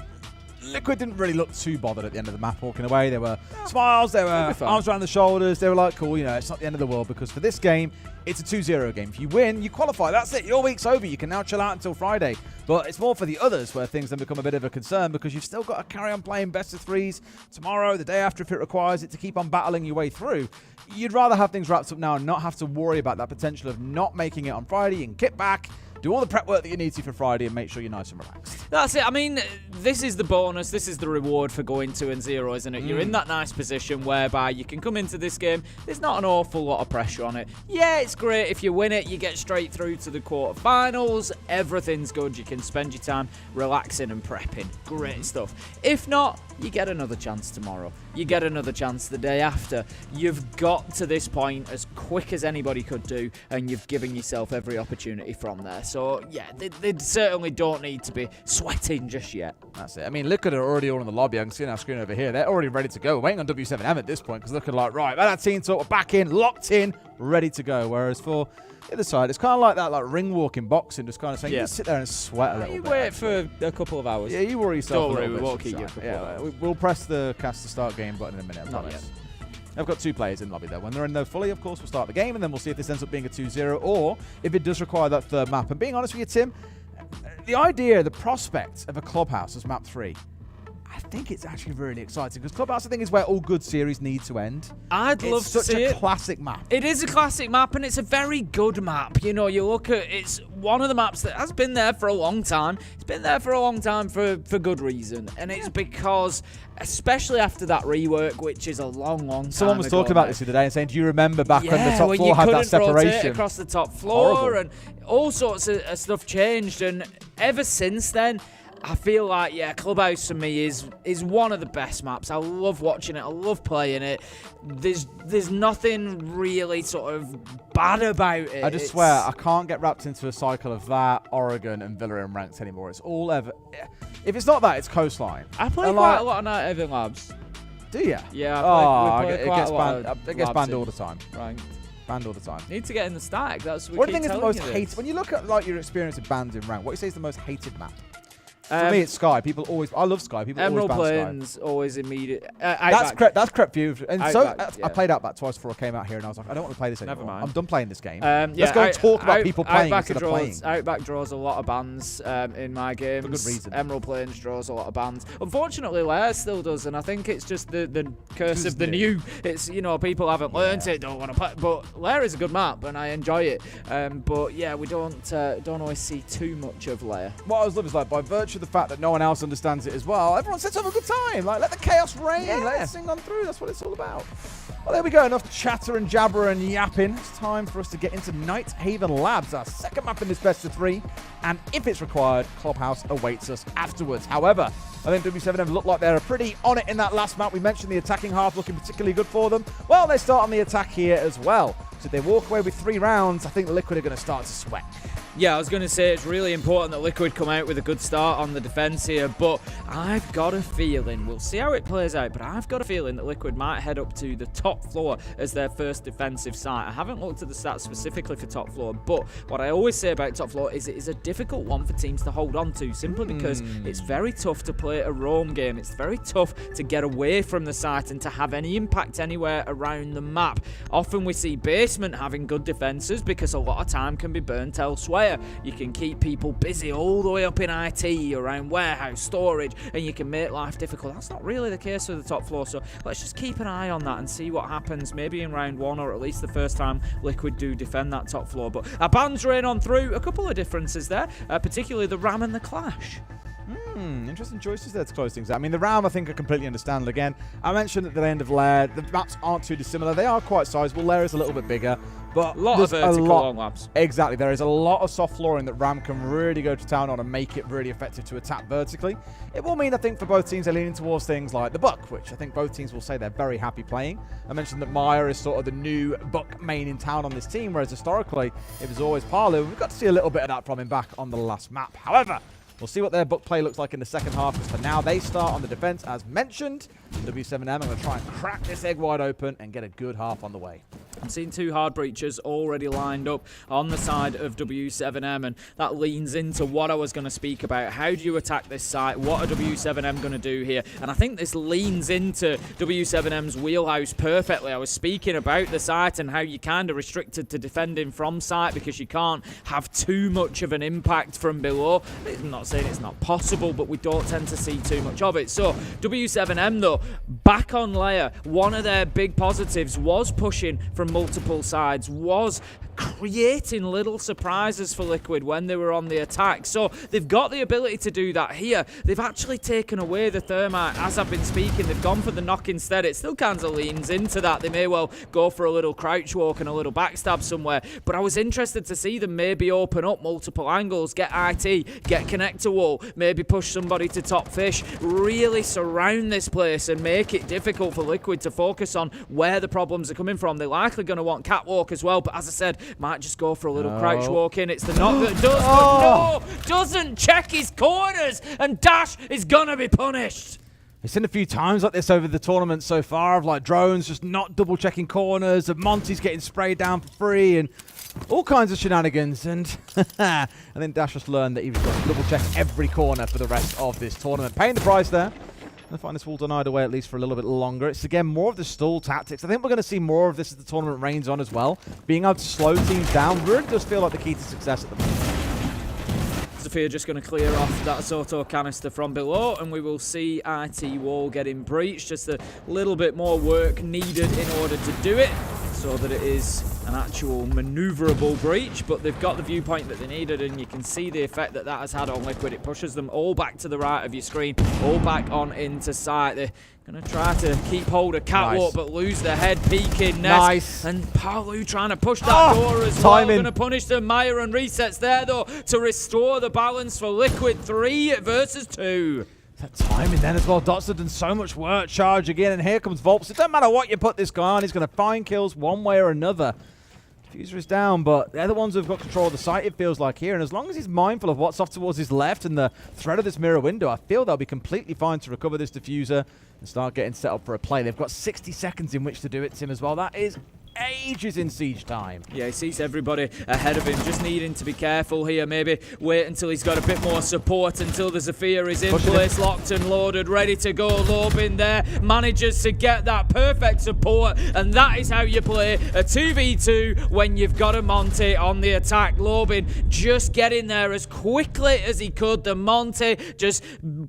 Liquid didn't really look too bothered at the end of the map walking away. There were smiles, there were arms around the shoulders. They were like, cool, you know, it's not the end of the world, because for this game, it's a 2-0 game. If you win, you qualify. That's it. Your week's over. You can now chill out until Friday. But it's more for the others where things then become a bit of a concern, because you've still got to carry on playing best of 3s tomorrow, the day after, if it requires it, to keep on battling your way through. You'd rather have things wrapped up now and not have to worry about that potential of not making it on Friday. You can kick back, do all the prep work that you need to for Friday, and make sure you're nice and relaxed. That's it. I mean, this is the bonus. This is the reward for going 2-0, isn't it? You're in that nice position whereby you can come into this game. There's not an awful lot of pressure on it. Yeah, it's great. If you win it, you get straight through to the quarterfinals. Everything's good. You can spend your time relaxing and prepping. Great stuff. If not, you get another chance tomorrow. You get another chance the day after. You've got to this point as quick as anybody could do, and you've given yourself every opportunity from there. So, yeah, they certainly don't need to be sweating just yet. That's it. I mean, Liquid are already all in the lobby. I can see on our screen over here. They're already ready to go. We're waiting on W7M at this point, because looking like, right, that team sort of back in, locked in, ready to go. Whereas for the other side, it's kind of like that, like ring walk in boxing, just kind of saying, you sit there and sweat a little bit. You wait for a couple of hours. Yeah, you worry yourself Don't a worry, little we bit. won't keep you a couple of hours. We'll press the cast to start game button in a minute. Not yet. I've got 2 players in lobby there. When they're in there fully, of course, we'll start the game, and then we'll see if this ends up being a 2-0, or if it does require that third map. And being honest with you, Tim, the idea, the prospect of a Clubhouse as map 3, I think it's actually really exciting, because Clubhouse, I think, is where all good series need to end. I'd love to see it. It's such a classic map. It is a classic map, and it's a very good map. You know, you look at it's one of the maps that has been there for a long time. It's been there for a long time for good reason, and it's because, especially after that rework, which is a long time Someone was ago talking about now. this the other day and saying, do you remember back when the top when floor you had that couldn't separation? rotate across the top floor, Horrible. and all sorts of stuff changed, and ever since then, I feel like, Clubhouse for me is one of the best maps. I love watching it. I love playing it. There's nothing really sort of bad about it. I just swear, I can't get wrapped into a cycle of that, Oregon, and Villa in ranked anymore. It's all ever... If it's not that, it's Coastline. I play quite a lot of Night Evan Labs. Do you? Yeah, it gets banned all the time. Right. Banned all the time. Need to get in the stack. That's What do you think is the most hated? When you look at like your experience of bans in rank, what do you say is the most hated map? For me, it's Sky. People always... I love Sky. People Emerald always ban Plains, always immediate. That's crept view. And I played Outback twice before I came out here, and I was like, I don't want to play this anymore. Never mind. I'm done playing this game. Let's go and talk about people playing instead of playing. Outback draws a lot of bans in my games. For good reason. Emerald Plains draws a lot of bans. Unfortunately, Lair still does, and I think it's just the curse of the new. It's, people haven't learned it, don't want to play. But Lair is a good map, and I enjoy it. But yeah, we don't always see too much of Lair. What I was loving is, like, by virtue of the fact that no one else understands it as well, everyone sets up a good time. Like, let the chaos reign. Let it sing on through. That's what it's all about. Well, there we go. Enough chatter and jabber and yapping. It's time for us to get into Night Haven Labs, our second map in this best of 3. And if it's required, Clubhouse awaits us afterwards. However, I think W7M look like they're pretty on it in that last map. We mentioned the attacking half looking particularly good for them. Well, they start on the attack here as well. So if they walk away with 3 rounds, I think Liquid are going to start to sweat. Yeah, I was going to say it's really important that Liquid come out with a good start on the defense here, but I've got a feeling, we'll see how it plays out, but I've got a feeling that Liquid might head up to the top floor as their first defensive site. I haven't looked at the stats specifically for top floor, but what I always say about top floor is it is a difficult one for teams to hold on to, simply because it's very tough to play a roam game. It's very tough to get away from the site and to have any impact anywhere around the map. Often we see basement having good defenses because a lot of time can be burnt elsewhere. Lair, you can keep people busy all the way up in IT, around warehouse, storage, and you can make life difficult. That's not really the case with the top floor, so let's just keep an eye on that and see what happens, maybe in round 1, or at least the first time Liquid do defend that top floor. But a band's rain on through, a couple of differences there, particularly the Ram and the Clash. Interesting choices there to close things out. I mean, the Ram, I think, are completely understandable. Again, I mentioned at the end of Lair, the maps aren't too dissimilar. They are quite sizable. Lair is a little bit bigger, but a lot of vertical long laps. Exactly. There is a lot of soft flooring that Ram can really go to town on and make it really effective to attack vertically. It will mean, I think, for both teams, they're leaning towards things like the Buck, which I think both teams will say they're very happy playing. I mentioned that Maya is sort of the new Buck main in town on this team, whereas historically, it was always Palu. We've got to see a little bit of that from him back on the last map. However, we'll see what their Buck play looks like in the second half, because for now they start on the defense as mentioned. W7M are going to try and crack this egg wide open and get a good half on the way. I'm seeing 2 hard breachers already lined up on the side of W7M, and that leans into what I was going to speak about. How do you attack this site? What are W7M going to do here? And I think this leans into W7M's wheelhouse perfectly. I was speaking about the site and how you're kind of restricted to defending from site because you can't have too much of an impact from below. I'm not saying it's not possible, but we don't tend to see too much of it. So W7M, though, back on Lair, one of their big positives was pushing from multiple sides, was creating little surprises for Liquid when they were on the attack. So they've got the ability to do that here. They've actually taken away the thermite as I've been speaking. They've gone for the knock instead. It still kind of leans into that. They may well go for a little crouch walk and a little backstab somewhere, but I was interested to see them maybe open up multiple angles, get IT, get connector wall, maybe push somebody to top fish, really surround this place and make it difficult for Liquid to focus on where the problems are coming from. They're likely going to want catwalk as well, but as I said, might just go for a little crouch walk in. It's the knock that does, but no, doesn't check his corners, and Dash is going to be punished. We've seen a few times like this over the tournament so far, of like drones just not double checking corners, of Monty's getting sprayed down for free, and all kinds of shenanigans. And I think Dash just learned that he was going to double check every corner for the rest of this tournament. Paying the price there. I find this wall denied away at least for a little bit longer. It's again more of the stall tactics. I think we're going to see more of this as the tournament rains on as well. Being able to slow teams down really does feel like the key to success at the moment. Zofia just going to clear off that Soto canister from below, and we will see IT wall getting breached. Just a little bit more work needed in order to do it, so that it is an actual maneuverable breach, but they've got the viewpoint that they needed, and you can see the effect that that has had on Liquid. It pushes them all back to the right of your screen, all back on into sight. They're going to try to keep hold of catwalk, but lose their head peeking nest. And Palu trying to push that door as well. Going to punish them. Maya and resets there, though, to restore the balance for Liquid. 3 versus 2. That timing then as well. Dots have done so much work. Charge again, and here comes Volps. It doesn't matter what you put this guy on, he's going to find kills one way or another. Diffuser is down, but they're the ones who've got control of the site, it feels like here. And as long as he's mindful of what's off towards his left and the threat of this mirror window, I feel they'll be completely fine to recover this diffuser and start getting set up for a play. They've got 60 seconds in which to do it, Tim, as well. That is ages in siege time. Yeah, he sees everybody ahead of him, just needing to be careful here. Maybe wait until he's got a bit more support, until the Zofia is in place, locked and loaded, ready to go. Lobin there manages to get that perfect support, and that is how you play a 2v2 when you've got a Monty on the attack. Lobin just getting there as quickly as he could. The Monty just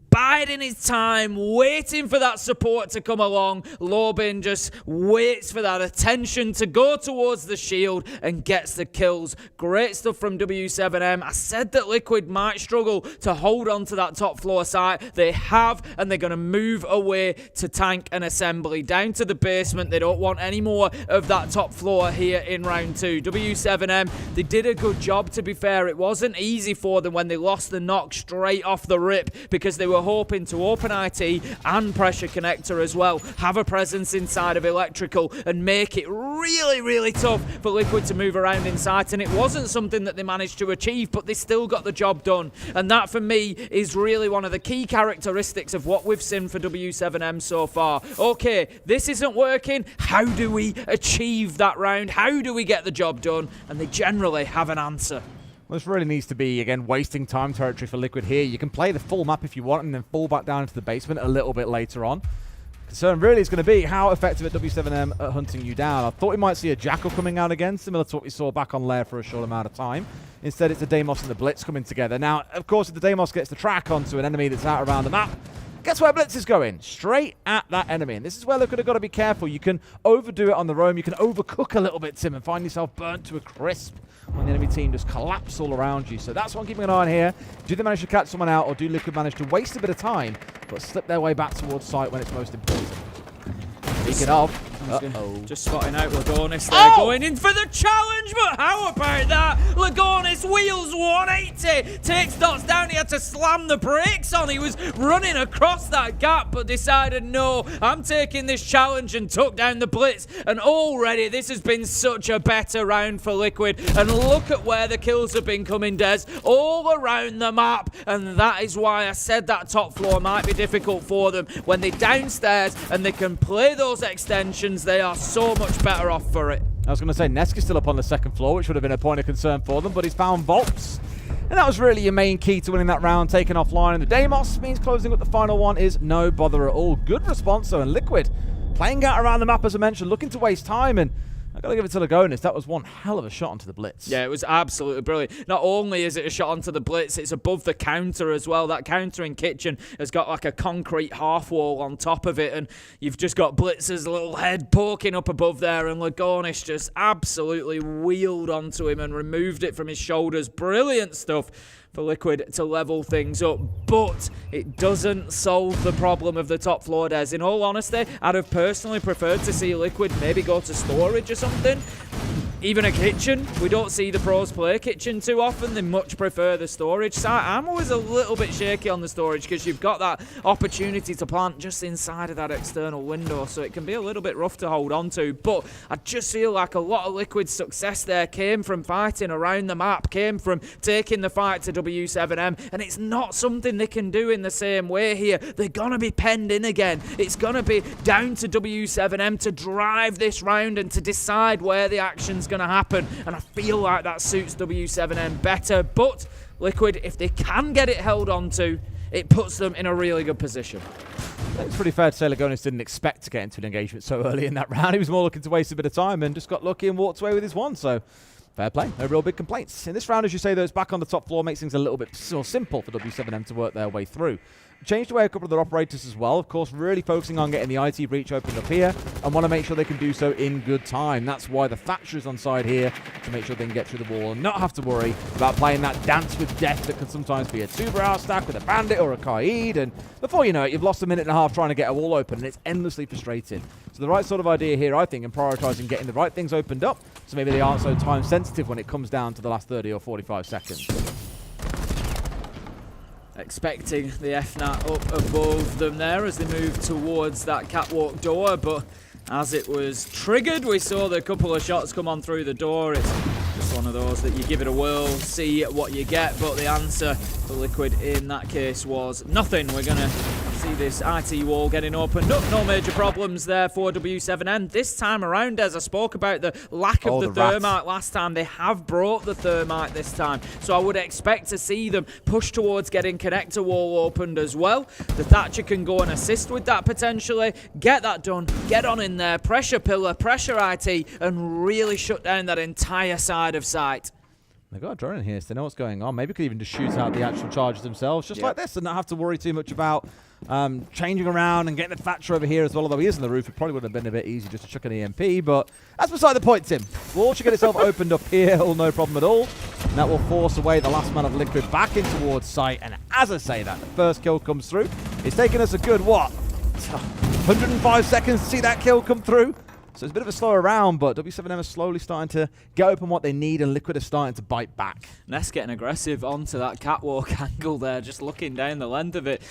biding his time, waiting for that support to come along. Lobin just waits for that attention to go towards the shield and gets the kills. Great stuff from W7M. I said that Liquid might struggle to hold on to that top floor site. They have, and they're going to move away to tank and assembly down to the basement. They don't want any more of that top floor here in round 2. W7M, they did a good job, to be fair. It wasn't easy for them when they lost the knock straight off the rip, because they were hoping to open IT and pressure connector as well, have a presence inside of electrical, and make it really tough for Liquid to move around in sight. And it wasn't something that they managed to achieve, but they still got the job done. And that, for me, is really one of the key characteristics of what we've seen for W7M so far. Okay, this isn't working. How do we achieve that round? How do we get the job done? And they generally have an answer. Well, this really needs to be, again, wasting time territory for Liquid here. You can play the full map if you want and then fall back down into the basement a little bit later on. Concern really is going to be how effective at W7M at hunting you down. I thought we might see a Jackal coming out again, similar to what we saw back on Lair for a short amount of time. Instead, it's the Deimos and the Blitz coming together. Now, of course, if the Deimos gets the track onto an enemy that's out around the map, guess where Blitz is going? Straight at that enemy. And this is where they're going to got to be careful. You can overdo it on the roam. You can overcook a little bit, Tim, and find yourself burnt to a crisp when the enemy team just collapse all around you. So that's what I'm keeping an eye on here. Do they manage to catch someone out, or do Liquid manage to waste a bit of time but slip their way back towards site when it's most important? Speaking of, just spotting out Lagonis there, going in for the challenge, but how about that? Lagonis wheels 180, takes dots down, he had to slam the brakes on, he was running across that gap, but decided, no, I'm taking this challenge, and took down the Blitz, and already this has been such a better round for Liquid, and look at where the kills have been coming, Des, all around the map, and that is why I said that top floor might be difficult for them. When they're downstairs and they can play those extensions, they are so much better off for it. I was going to say, Nesk is still up on the second floor, which would have been a point of concern for them, but he's found Vaults. And that was really your main key to winning that round, taken offline. And the Deimos means closing up the final one is no bother at all. Good response, though, and Liquid playing out around the map, as I mentioned, looking to waste time, and I gotta give it to Lagonis. That was one hell of a shot onto the Blitz. Yeah, it was absolutely brilliant. Not only is it a shot onto the Blitz, it's above the counter as well. That counter in Kitchen has got like a concrete half wall on top of it, and you've just got Blitz's little head poking up above there, and Lagonis just absolutely wheeled onto him and removed it from his shoulders. Brilliant stuff for Liquid to level things up, but it doesn't solve the problem of the top floor, Des. In all honesty, I'd have personally preferred to see Liquid maybe go to storage or something. Even a Kitchen. We don't see the pros play Kitchen too often. They much prefer the storage side. I'm always a little bit shaky on the storage because you've got that opportunity to plant just inside of that external window, so it can be a little bit rough to hold on to. But I just feel like a lot of Liquid's success there came from fighting around the map, came from taking the fight to W7M, and it's not something they can do in the same way here. They're going to be penned in again. It's going to be down to W7M to drive this round and to decide where the action's going to happen, and I feel like that suits W7M better. But Liquid, if they can get it held on to, it puts them in a really good position. It's pretty fair to say Lagonis didn't expect to get into an engagement so early in that round. He was more looking to waste a bit of time and just got lucky and walked away with his one, so fair play. No real big complaints. In this round, as you say, though, it's back on the top floor, makes things a little bit more simple for W7M to work their way through. Changed away a couple of their operators as well, of course, really focusing on getting the IT breach opened up here and want to make sure they can do so in good time. That's why the Thatcher is on side here, to make sure they can get through the wall and not have to worry about playing that dance with death that can sometimes be a 2-bar stack with a Bandit or a Kaid, and before you know it, you've lost a minute and a half trying to get a wall open, and it's endlessly frustrating. So the right sort of idea here, I think, in prioritising getting the right things opened up, so maybe they aren't so time sensitive when it comes down to the last 30 or 45 seconds. Expecting the FNAT up above them there as they move towards that catwalk door, but as it was triggered, we saw the couple of shots come on through the door. It's just one of those that you give it a whirl, see what you get, but the answer for Liquid in that case was nothing. We're going to see this IT wall getting opened up. No major problems there for W7M. This time around, as I spoke about the lack of the thermite last time, they have brought the thermite this time. So I would expect to see them push towards getting connector wall opened as well. The Thatcher can go and assist with that potentially. Get that done. Get on in there. Pressure pillar, pressure IT, and really shut down that entire side of site. They've got a drone in here, so they know what's going on. Maybe could even just shoot out the actual charges themselves, just like this, and not have to worry too much about changing around and getting the Thatcher over here as well. Although he is on the roof, it probably would have been a bit easy just to chuck an EMP, but that's beside the point, Tim. Wall should get itself opened up here, all no problem at all. And that will force away the last man of Liquid back in towards site. And as I say that, the first kill comes through. It's taken us a good, 105 seconds to see that kill come through. So it's a bit of a slower round, but W7M is slowly starting to get open what they need, and Liquid is starting to bite back. Ness getting aggressive onto that catwalk angle there, just looking down the length of it.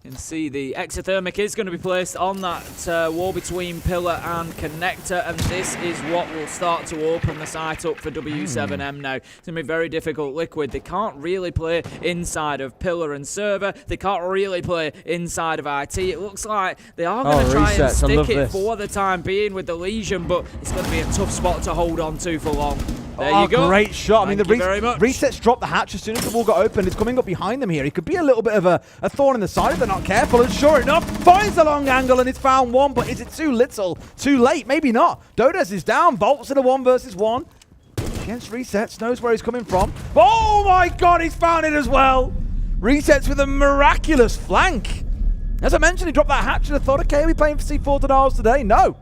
You can see the exothermic is going to be placed on that wall between pillar and connector, and this is what will start to open the site up for W7M now. It's going to be very difficult. Liquid, they can't really play inside of pillar and server. They can't really play inside of IT. It looks like they are going to try and stick it for the time being with the Legion, but it's going to be a tough spot to hold on to for long. There you go. Great shot. Thank you very much. Resets dropped the hatch as soon as the wall got open. It's coming up behind them here. He could be a little bit of a thorn in the side if they're not careful. And sure enough, finds the long angle and it's found one. But is it too little? Too late? Maybe not. Dodes is down. Volts in a 1v1. Against Resets. Knows where he's coming from. Oh my god, he's found it as well. Resets with a miraculous flank. As I mentioned, he dropped that hatch and I thought, okay, are we playing for C4 Denials today? No.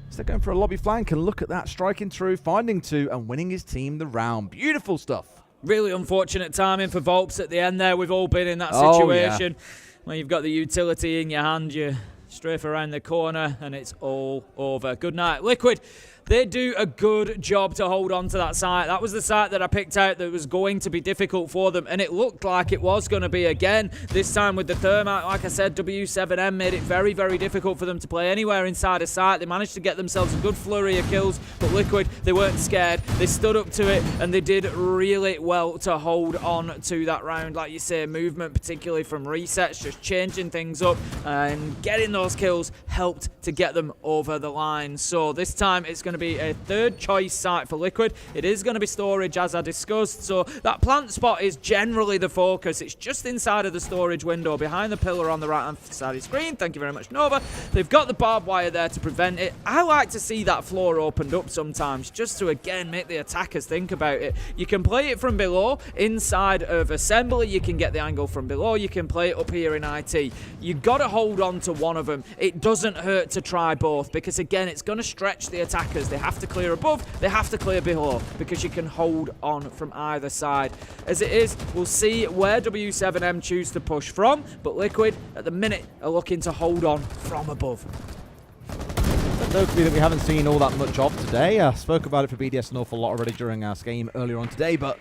So they're going for a lobby flank, and look at that, striking through, finding two, and winning his team the round. Beautiful stuff. Really unfortunate timing for Volps at the end there. We've all been in that situation where you've got the utility in your hand, you strafe around the corner, and it's all over. Good night, Liquid. They do a good job to hold on to that site. That was the site that I picked out that was going to be difficult for them, and it looked like it was going to be again. This time with the Thermite, like I said, W7M made it very, very difficult for them to play anywhere inside a site. They managed to get themselves a good flurry of kills, but Liquid, they weren't scared. They stood up to it, and they did really well to hold on to that round. Like you say, movement, particularly from Resets, just changing things up and getting those kills helped to get them over the line. So this time it's going to be a third choice site for Liquid. It is going to be storage, as I discussed, so that plant spot is generally the focus. It's just inside of the storage window behind the pillar on the right hand side of the screen. Thank you very much, Nova. They've got the barbed wire there to prevent it. I like to see that floor opened up sometimes just to again make the attackers think about it. You can play it from below inside of assembly. You can get the angle from below. You can play it up here in IT. You've got to hold on to one of them. It doesn't hurt to try both, because again, it's going to stretch the attackers. They have to clear above, they have to clear below, because you can hold on from either side. As it is, we'll see where W7M choose to push from, but Liquid at the minute are looking to hold on from above. Dokkaebi that we haven't seen all that much of today. I spoke about it for BDS an awful lot already during our game earlier on today, but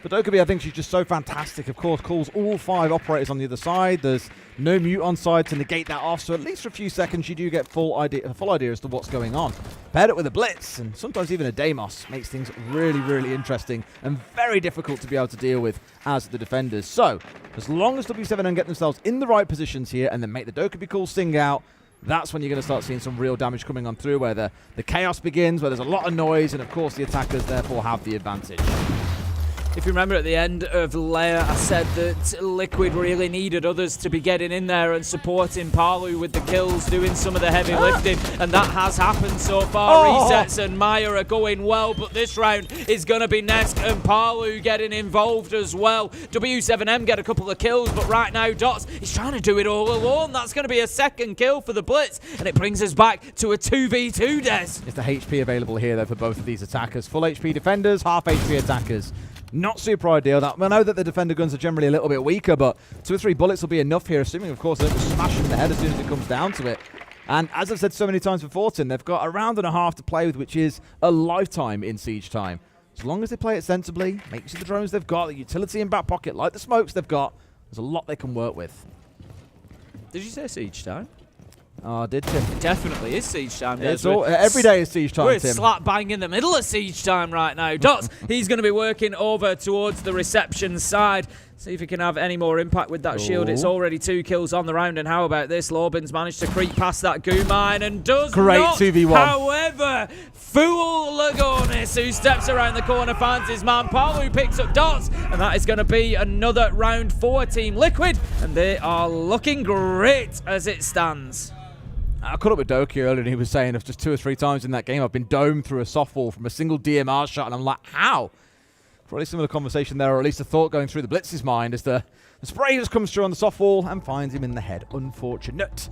for Dokkaebi, I think she's just so fantastic. Of course, calls all 5 operators on the other side. There's no mute on side to negate that off, so at least for a few seconds you do get a full idea as to what's going on. Paired it with a blitz, and sometimes even a Deimos, makes things really, really interesting and very difficult to be able to deal with as the defenders. So, as long as W7M get themselves in the right positions here and then make the Dokkaebi call sing out, that's when you're going to start seeing some real damage coming on through, where the chaos begins, where there's a lot of noise, and of course the attackers therefore have the advantage. If you remember at the end of Lair, I said that Liquid really needed others to be getting in there and supporting Palu with the kills, doing some of the heavy lifting, and that has happened so far. Resets and Maya are going well, but this round is going to be Nesk and Palu getting involved as well. W7M get a couple of kills, but right now Dots is trying to do it all alone. That's going to be a second kill for the Blitz, and it brings us back to a 2v2, Des. Is the HP available here, though, for both of these attackers? Full HP defenders, half HP attackers. Not super ideal. I know that the defender guns are generally a little bit weaker, but 2 or 3 bullets will be enough here, assuming, of course, they will smash them in the head as soon as it comes down to it. And as I've said so many times before, Tim, they've got a round and a half to play with, which is a lifetime in Siege time. As long as they play it sensibly, make use of the drones they've got, the utility in back pocket, like the smokes they've got, there's a lot they can work with. Did you say Siege time? Oh, did Tim? It definitely is Siege time. It's all, every day is Siege time, We're Tim. slap bang in the middle of Siege time right now. Dots, he's going to be working over towards the reception side. See if he can have any more impact with that shield. It's already 2 kills on the round, and how about this? Lobin's managed to creep past that goo mine and does Great not. 2v1. However, fool Lagonis, who steps around the corner, finds his man. Palu picks up Dots, and that is going to be another round for Team Liquid, and they are looking great as it stands. I caught up with Doki earlier, and he was saying of just 2 or 3 times in that game I've been domed through a soft wall from a single DMR shot, and I'm like, how? Probably a similar conversation there, or at least a thought going through the Blitz's mind as the spray just comes through on the soft wall and finds him in the head. Unfortunate.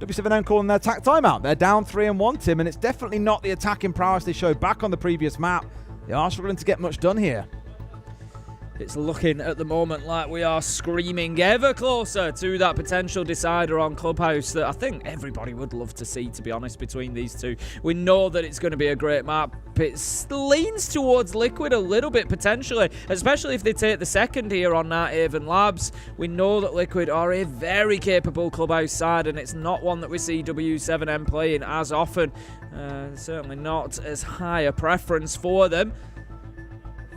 W7M calling their attack timeout. They're down 3-1, Tim, and it's definitely not the attacking prowess they showed back on the previous map. They are struggling to get much done here. It's looking at the moment like we are screaming ever closer to that potential decider on Clubhouse that I think everybody would love to see, to be honest, between these two. We know that it's going to be a great map. It leans towards Liquid a little bit potentially, especially if they take the second here on that Haven Labs. We know that Liquid are a very capable Clubhouse side, and it's not one that we see W7M playing as often. Certainly not as high a preference for them.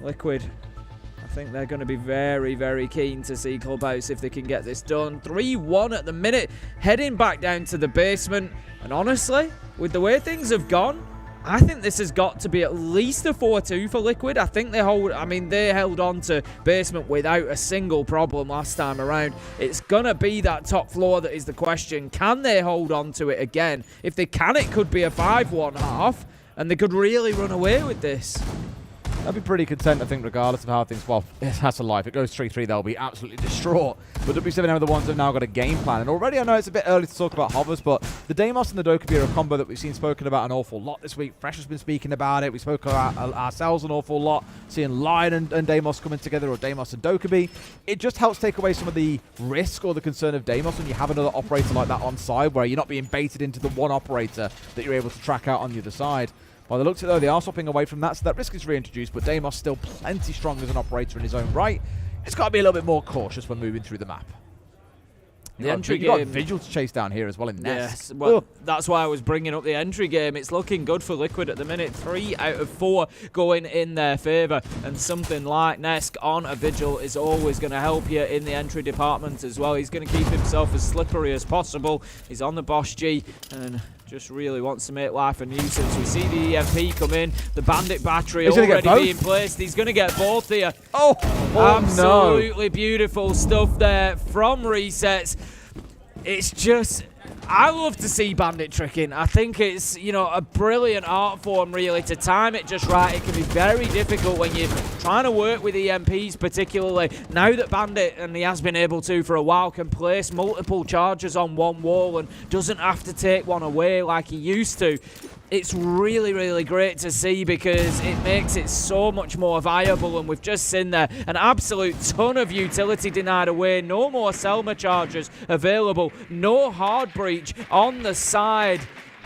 Liquid, I think they're going to be very, very keen to see Clubhouse if they can get this done. 3-1 at the minute, heading back down to the basement. And honestly, with the way things have gone, I think this has got to be at least a 4-2 for Liquid. I think they held on to basement without a single problem last time around. It's going to be that top floor that is the question. Can they hold on to it again? If they can, it could be a 5-1 half, and they could really run away with this. They'll be pretty content, I think, regardless of how things... Well, that's a life. It goes 3-3, they'll be absolutely distraught. But W7M are the ones that have now got a game plan. And already I know it's a bit early to talk about hovers, but the Deimos and the Dokkaebi are a combo that we've seen spoken about an awful lot this week. Fresh has been speaking about it. We spoke about ourselves an awful lot. Seeing Lion and Deimos coming together, or Deimos and Dokkaebi. It just helps take away some of the risk or the concern of Deimos when you have another operator like that on side, where you're not being baited into the one operator that you're able to track out on the other side. By the looks of it, though, they are swapping away from that, so that risk is reintroduced, but Deimos still plenty strong as an operator in his own right. It's got to be a little bit more cautious when moving through the map. The entry game. You've got Vigil to chase down here as well in Nest. Yes, well, that's why I was bringing up the entry game. It's looking good for Liquid at the minute. 3 out of 4 going in their favour. And something like Nesk on a Vigil is always going to help you in the entry department as well. He's going to keep himself as slippery as possible. He's on the Bosch G and just really wants to make life a nuisance. We see the EMP come in. The Bandit battery already being placed. He's going to get both here. Oh absolutely beautiful stuff there from Resets. It's just, I love to see Bandit tricking. I think it's, a brilliant art form, really, to time it just right. It can be very difficult when you're trying to work with EMPs, particularly now that Bandit, and he has been able to for a while, can place multiple charges on one wall and doesn't have to take one away like he used to. It's really, really great to see because it makes it so much more viable, and we've just seen there an absolute ton of utility denied away. No more Selma charges available. No hard breach on the side.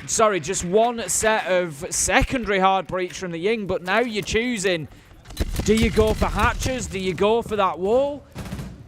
Sorry, just one set of secondary hard breach from the Ying, but now you're choosing. Do you go for hatches? Do you go for that wall?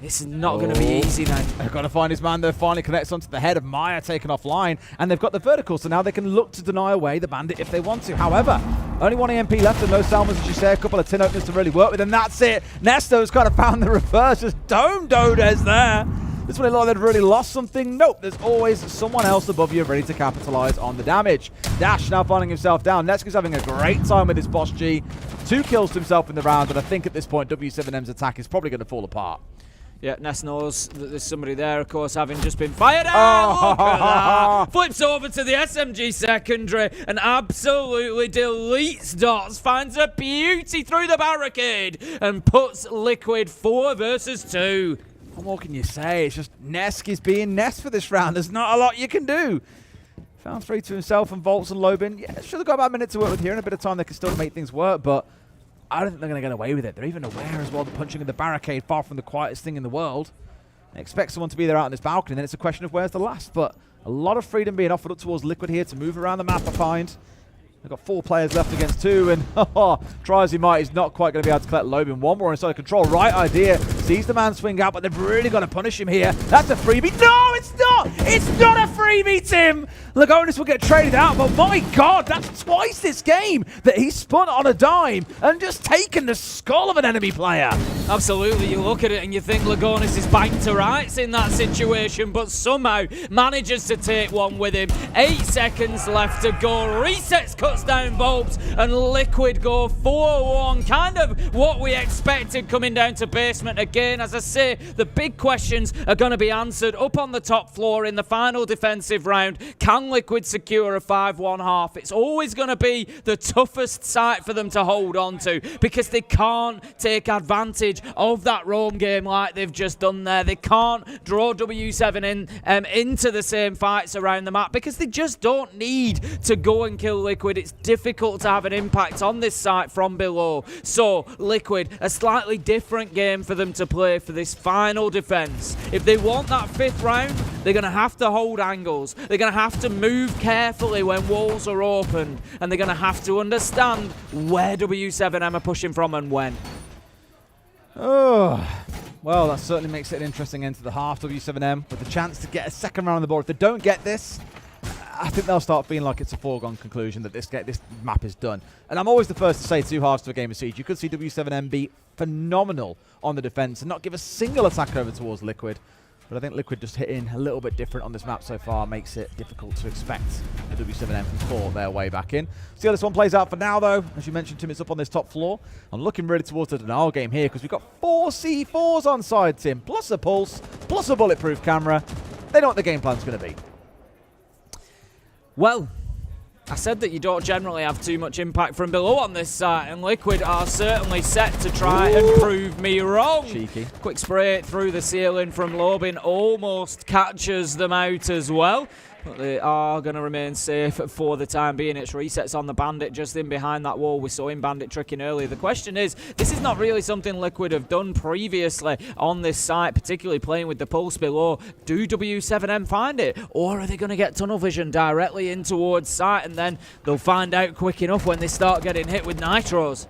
This is not going to be easy then. They've got to find his man, though. Finally connects onto the head of Maya, taken offline. And they've got the vertical, so now they can look to deny away the Bandit if they want to. However, only one EMP left and no Salmons, as you say. A couple of tin openers to really work with, and that's it. Nesto's kind of found the reverse. Just dome Dodes there. This one, they've really lost something. Nope, there's always someone else above you ready to capitalize on the damage. Dash now finding himself down. Nesko's having a great time with his Bosch G. 2 kills to himself in the round, but I think at this point, W7M's attack is probably going to fall apart. Yeah, Ness knows that there's somebody there, of course, having just been fired out. Look at that. Flips over to the SMG secondary and absolutely deletes Dots. Finds a beauty through the barricade and puts Liquid 4 versus 2. What more can you say? It's just Nesk is being Nest for this round. There's not a lot you can do. Found 3 to himself and Volts and Lobin. Yeah, should have got about a minute to work with here. In a bit of time, they can still make things work, but I don't think they're going to get away with it. They're even aware as well the punching in the barricade, far from the quietest thing in the world. They expect someone to be there out on this balcony, and then it's a question of where's the last. But a lot of freedom being offered up towards Liquid here to move around the map, I find. They've got 4 players left against 2, and try as he might, he's not quite going to be able to collect Lobin. One more inside of control. Right idea. Sees the man swing out, but they've really got to punish him here. That's a freebie. No, it's not! It's not a freebie, Tim! Lagonis will get traded out, but my God, that's twice this game that he's spun on a dime and just taken the skull of an enemy player. Absolutely, you look at it and you think Lagonis is banged to rights in that situation, but somehow manages to take one with him. 8 seconds left to go. Resets, cuts down Volps, and Liquid go 4-1. Kind of what we expected coming down to basement again. As I say, the big questions are going to be answered up on the top floor in the final defensive round. Can Liquid secure a 5-1 half? It's always going to be the toughest site for them to hold on to because they can't take advantage of that roam game like they've just done there. They can't draw W7 into the same fights around the map because they just don't need to go and kill Liquid. It's difficult to have an impact on this site from below. So Liquid, a slightly different game for them to play for this final defense. If they want that 5th round, they're going to have to hold angles. They're going to have to move carefully when walls are opened, and they're going to have to understand where W7M are pushing from and when. Oh, well, that certainly makes it an interesting end to the half. W7M with the chance to get a second round on the board. If they don't get this, I think they'll start feeling like it's a foregone conclusion that this map is done. And I'm always the first to say 2 halves to a game of Siege. You could see W7M be phenomenal on the defense and not give a single attack over towards Liquid. But I think Liquid just hitting a little bit different on this map so far makes it difficult to expect the W7M to claw their way back in. See how this one plays out for now, though. As you mentioned, Tim, it's up on this top floor. I'm looking really towards the denial game here because we've got 4 C4s on side, Tim, plus a pulse, plus a bulletproof camera. They know what the game plan's going to be. Well, I said that you don't generally have too much impact from below on this site, and Liquid are certainly set to try and prove me wrong. Cheeky. Quick spray through the ceiling from Lobin almost catches them out as well. But they are going to remain safe for the time being. It's resets on the Bandit just in behind that wall. We saw him Bandit tricking earlier. The question is, this is not really something Liquid have done previously on this site, particularly playing with the pulse below. Do W7M find it? Or are they going to get tunnel vision directly in towards site, and then they'll find out quick enough when they start getting hit with nitros?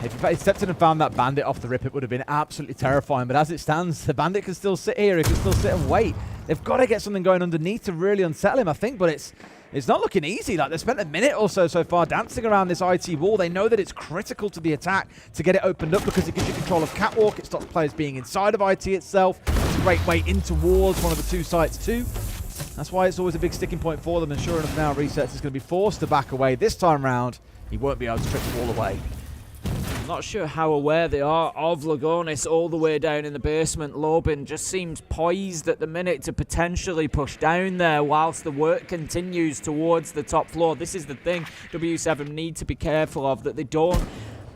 If he stepped in and found that Bandit off the rip, it would have been absolutely terrifying. But as it stands, the Bandit can still sit here. He can still sit and wait. They've got to get something going underneath to really unsettle him, I think. But it's not looking easy. Like, they've spent a minute or so far dancing around this IT wall. They know that it's critical to the attack to get it opened up because it gives you control of Catwalk. It stops players being inside of IT itself. It's a great way in towards one of the 2 sites too. That's why it's always a big sticking point for them. And sure enough, now Resets is going to be forced to back away. This time round, he won't be able to trick the wall away. I'm not sure how aware they are of Lagonis all the way down in the basement. Lobin just seems poised at the minute to potentially push down there whilst the work continues towards the top floor. This is the thing W7 need to be careful of, that they don't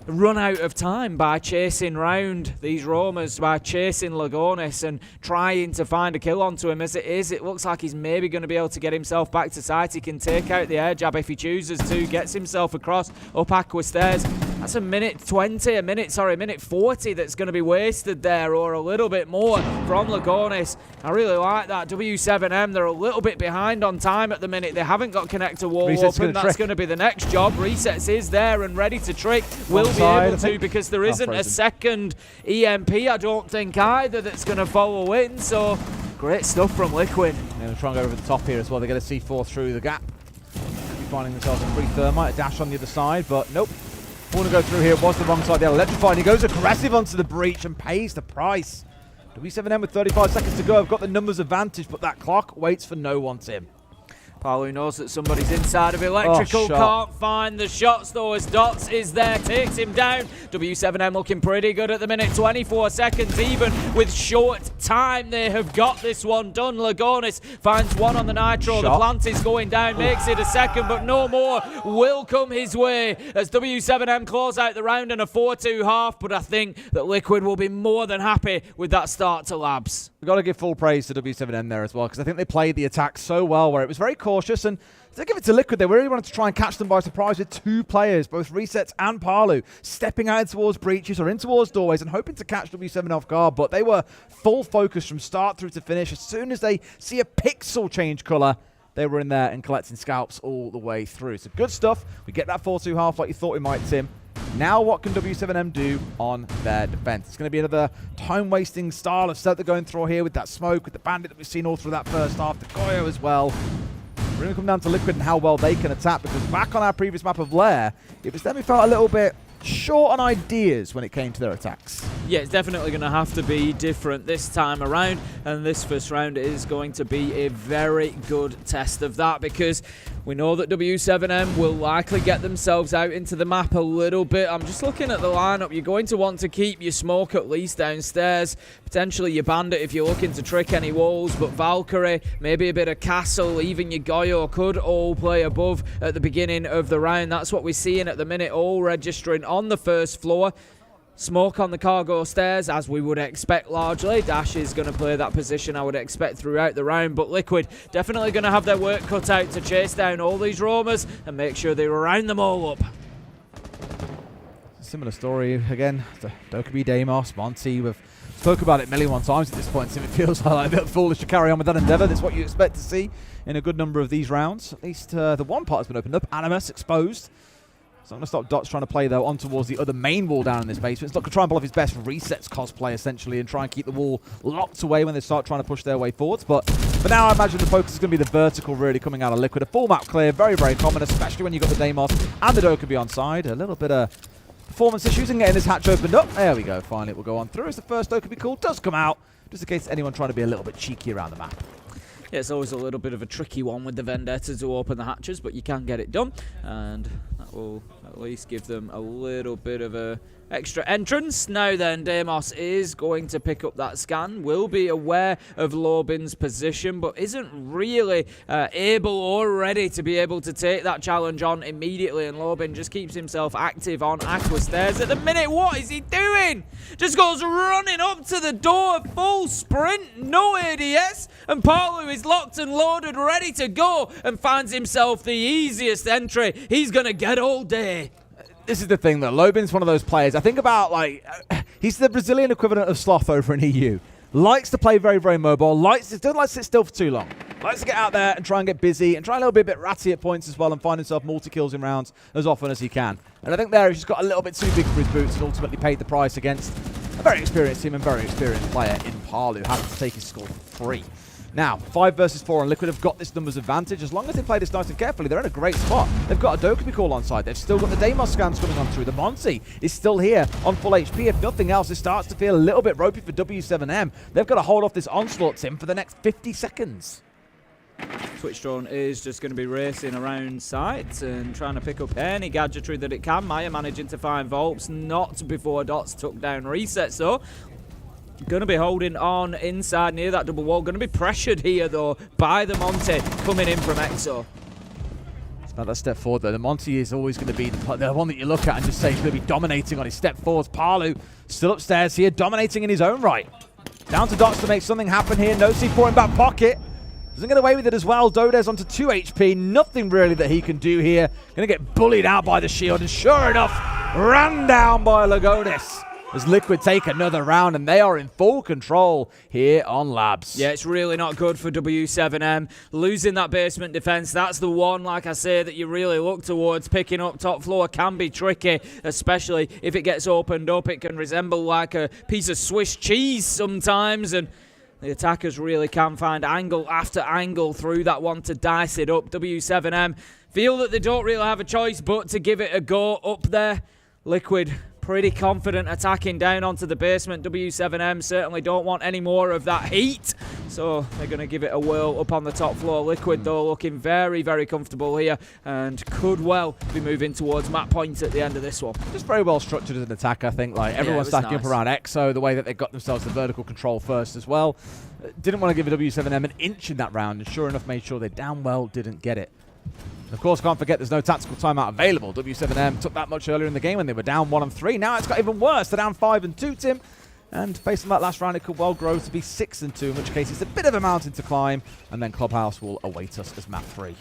run out of time by chasing round these roamers, by chasing Lagonis and trying to find a kill onto him. As it is, it looks like he's maybe going to be able to get himself back to site. He can take out the air jab if he chooses to, gets himself across up Aqua Stairs. That's a minute 40 that's going to be wasted there, or a little bit more from Lagonis. I really like that. W7M, they're a little bit behind on time at the minute. They haven't got connector wall open. That's going to be the next job. Resets is there and ready to trick. Will be able to, because there isn't a second EMP, I don't think, either, that's going to follow in. So great stuff from Liquid. They're trying to go over the top here as well. They get a C4 through the gap. Finding themselves a free thermite, a dash on the other side, but nope. Want to go through here. It was the wrong side. They're electrified. He goes aggressive onto the breach and pays the price. W7M with 35 seconds to go. I've got the numbers advantage, but that clock waits for no one, Tim. Palu knows that somebody's inside of electrical, can't find the shots though, as Dots is there, takes him down. W7M looking pretty good at the minute, 24 seconds even with short time. They have got this one done. Lagonis finds one on the nitro, the plant is going down, makes it a second, but no more will come his way as W7M close out the round in a 4-2 half, but I think that Liquid will be more than happy with that start to Labs. We've got to give full praise to W7M there as well, because I think they played the attack so well, where it was very cautious, and to give it to Liquid, they really wanted to try and catch them by surprise with 2 players, both Resets and Palu, stepping out towards breaches or in towards doorways and hoping to catch W7 off guard, but they were full focus from start through to finish. As soon as they see a pixel change colour, they were in there and collecting scalps all the way through. So good stuff. We get that 4-2 half like you thought we might, Tim. Now what can W7M do on their defense? It's going to be another time-wasting style of set they're going through here with that smoke, with the Bandit that we've seen all through that first half, the Goyo as well. We're going to come down to Liquid and how well they can attack, because back on our previous map of Lair, it was them who felt a little bit short on ideas when it came to their attacks. Yeah, it's definitely going to have to be different this time around, and this first round is going to be a very good test of that, because we know that W7M will likely get themselves out into the map a little bit. I'm just looking at the lineup. You're going to want to keep your smoke at least downstairs, potentially your Bandit if you're looking to trick any walls, but Valkyrie, maybe a bit of Castle, even your Goyo could all play above at the beginning of the round. That's what we're seeing at the minute, all registering on the first floor. Smoke on the cargo stairs, as we would expect largely. Dash is going to play that position, I would expect, throughout the round. But Liquid definitely going to have their work cut out to chase down all these roamers and make sure they round them all up. Similar story again to Dokkaebi, Deimos, Monty. We've spoke about it a million times at this point, so it feels like a bit foolish to carry on with that endeavour. That's what you expect to see in a good number of these rounds. At least the one part has been opened up. Animus exposed. So I'm going to stop Dots trying to play, though, on towards the other main wall down in this basement. It's not going to try and pull off his best Resets cosplay, essentially, and try and keep the wall locked away when they start trying to push their way forwards. But for now, I imagine the focus is going to be the vertical, really, coming out of Liquid. A full map clear, very, very common, especially when you've got the Deimos and the Dokkaebi on side. A little bit of performance issues in getting this hatch opened up. There we go. Finally, it will go on through as the first Okabe call does come out, just in case anyone trying to be a little bit cheeky around the map. Yeah, it's always a little bit of a tricky one with the Vendetta to open the hatches, but you can get it done, and that will at least give them a little bit of a extra entrance. Now then, Deimos is going to pick up that scan, will be aware of Lobin's position, but isn't really able or ready to be able to take that challenge on immediately, and Lobin just keeps himself active on Aqua Stairs at the minute. What is he doing? Just goes running up to the door, full sprint, no ADS, and Palu is locked and loaded, ready to go, and finds himself the easiest entry he's going to get all day. This is the thing, though. Lobin's one of those players. I think about, like, he's the Brazilian equivalent of Sloth over in EU. Likes to play very, very mobile. Doesn't like to sit still for too long. Likes to get out there and try and get busy and try a little bit ratty at points as well and find himself multi-kills in rounds as often as he can. And I think there he's just got a little bit too big for his boots and ultimately paid the price against a very experienced team and very experienced player in Palu, having to take his score for 3. Now, 5 versus 4, and Liquid have got this numbers advantage. As long as they play this nice and carefully, they're in a great spot. They've got a Dokkaebi call on side. They've still got the Deimos scans coming on through. The Monty is still here on full HP. If nothing else, it starts to feel a little bit ropey for W7M. They've got to hold off this onslaught, Tim, for the next 50 seconds. Twitch drone is just going to be racing around sites and trying to pick up any gadgetry that it can. Maya managing to find Volps, not before Dots took down resets, though. Going to be holding on inside near that double wall. Going to be pressured here, though, by the Monty coming in from EXO. It's about that step forward, though. The Monty is always going to be the one that you look at and just say he's going to be dominating on his step forwards. Palu still upstairs here, dominating in his own right. Down to Dots to make something happen here. No C4 in back pocket. Doesn't get away with it as well. Dodez onto 2 HP. Nothing really that he can do here. Going to get bullied out by the shield. And sure enough, ran down by Lagonis. As Liquid take another round, and they are in full control here on Labs. Yeah, it's really not good for W7M. Losing that basement defense, that's the one, like I say, that you really look towards. Picking up top floor can be tricky, especially if it gets opened up. It can resemble like a piece of Swiss cheese sometimes, and the attackers really can find angle after angle through that one to dice it up. W7M feel that they don't really have a choice but to give it a go up there. Liquid pretty confident attacking down onto the basement. W7M certainly don't want any more of that heat, so they're going to give it a whirl up on the top floor. Liquid, though, looking very, very comfortable here and could well be moving towards map point at the end of this one. Just very well structured as an attack, I think. Like everyone's stacking up around EXO, the way that they got themselves the vertical control first as well. Didn't want to give W7M an inch in that round, and sure enough made sure they damn well didn't get it. Of course, can't forget there's no tactical timeout available. W7M took that much earlier in the game when they were down 1 and 3. Now it's got even worse. They're down 5 and 2, Tim. And based on that last round, it could well grow to be 6 and 2, in which case it's a bit of a mountain to climb. And then Clubhouse will await us as map 3.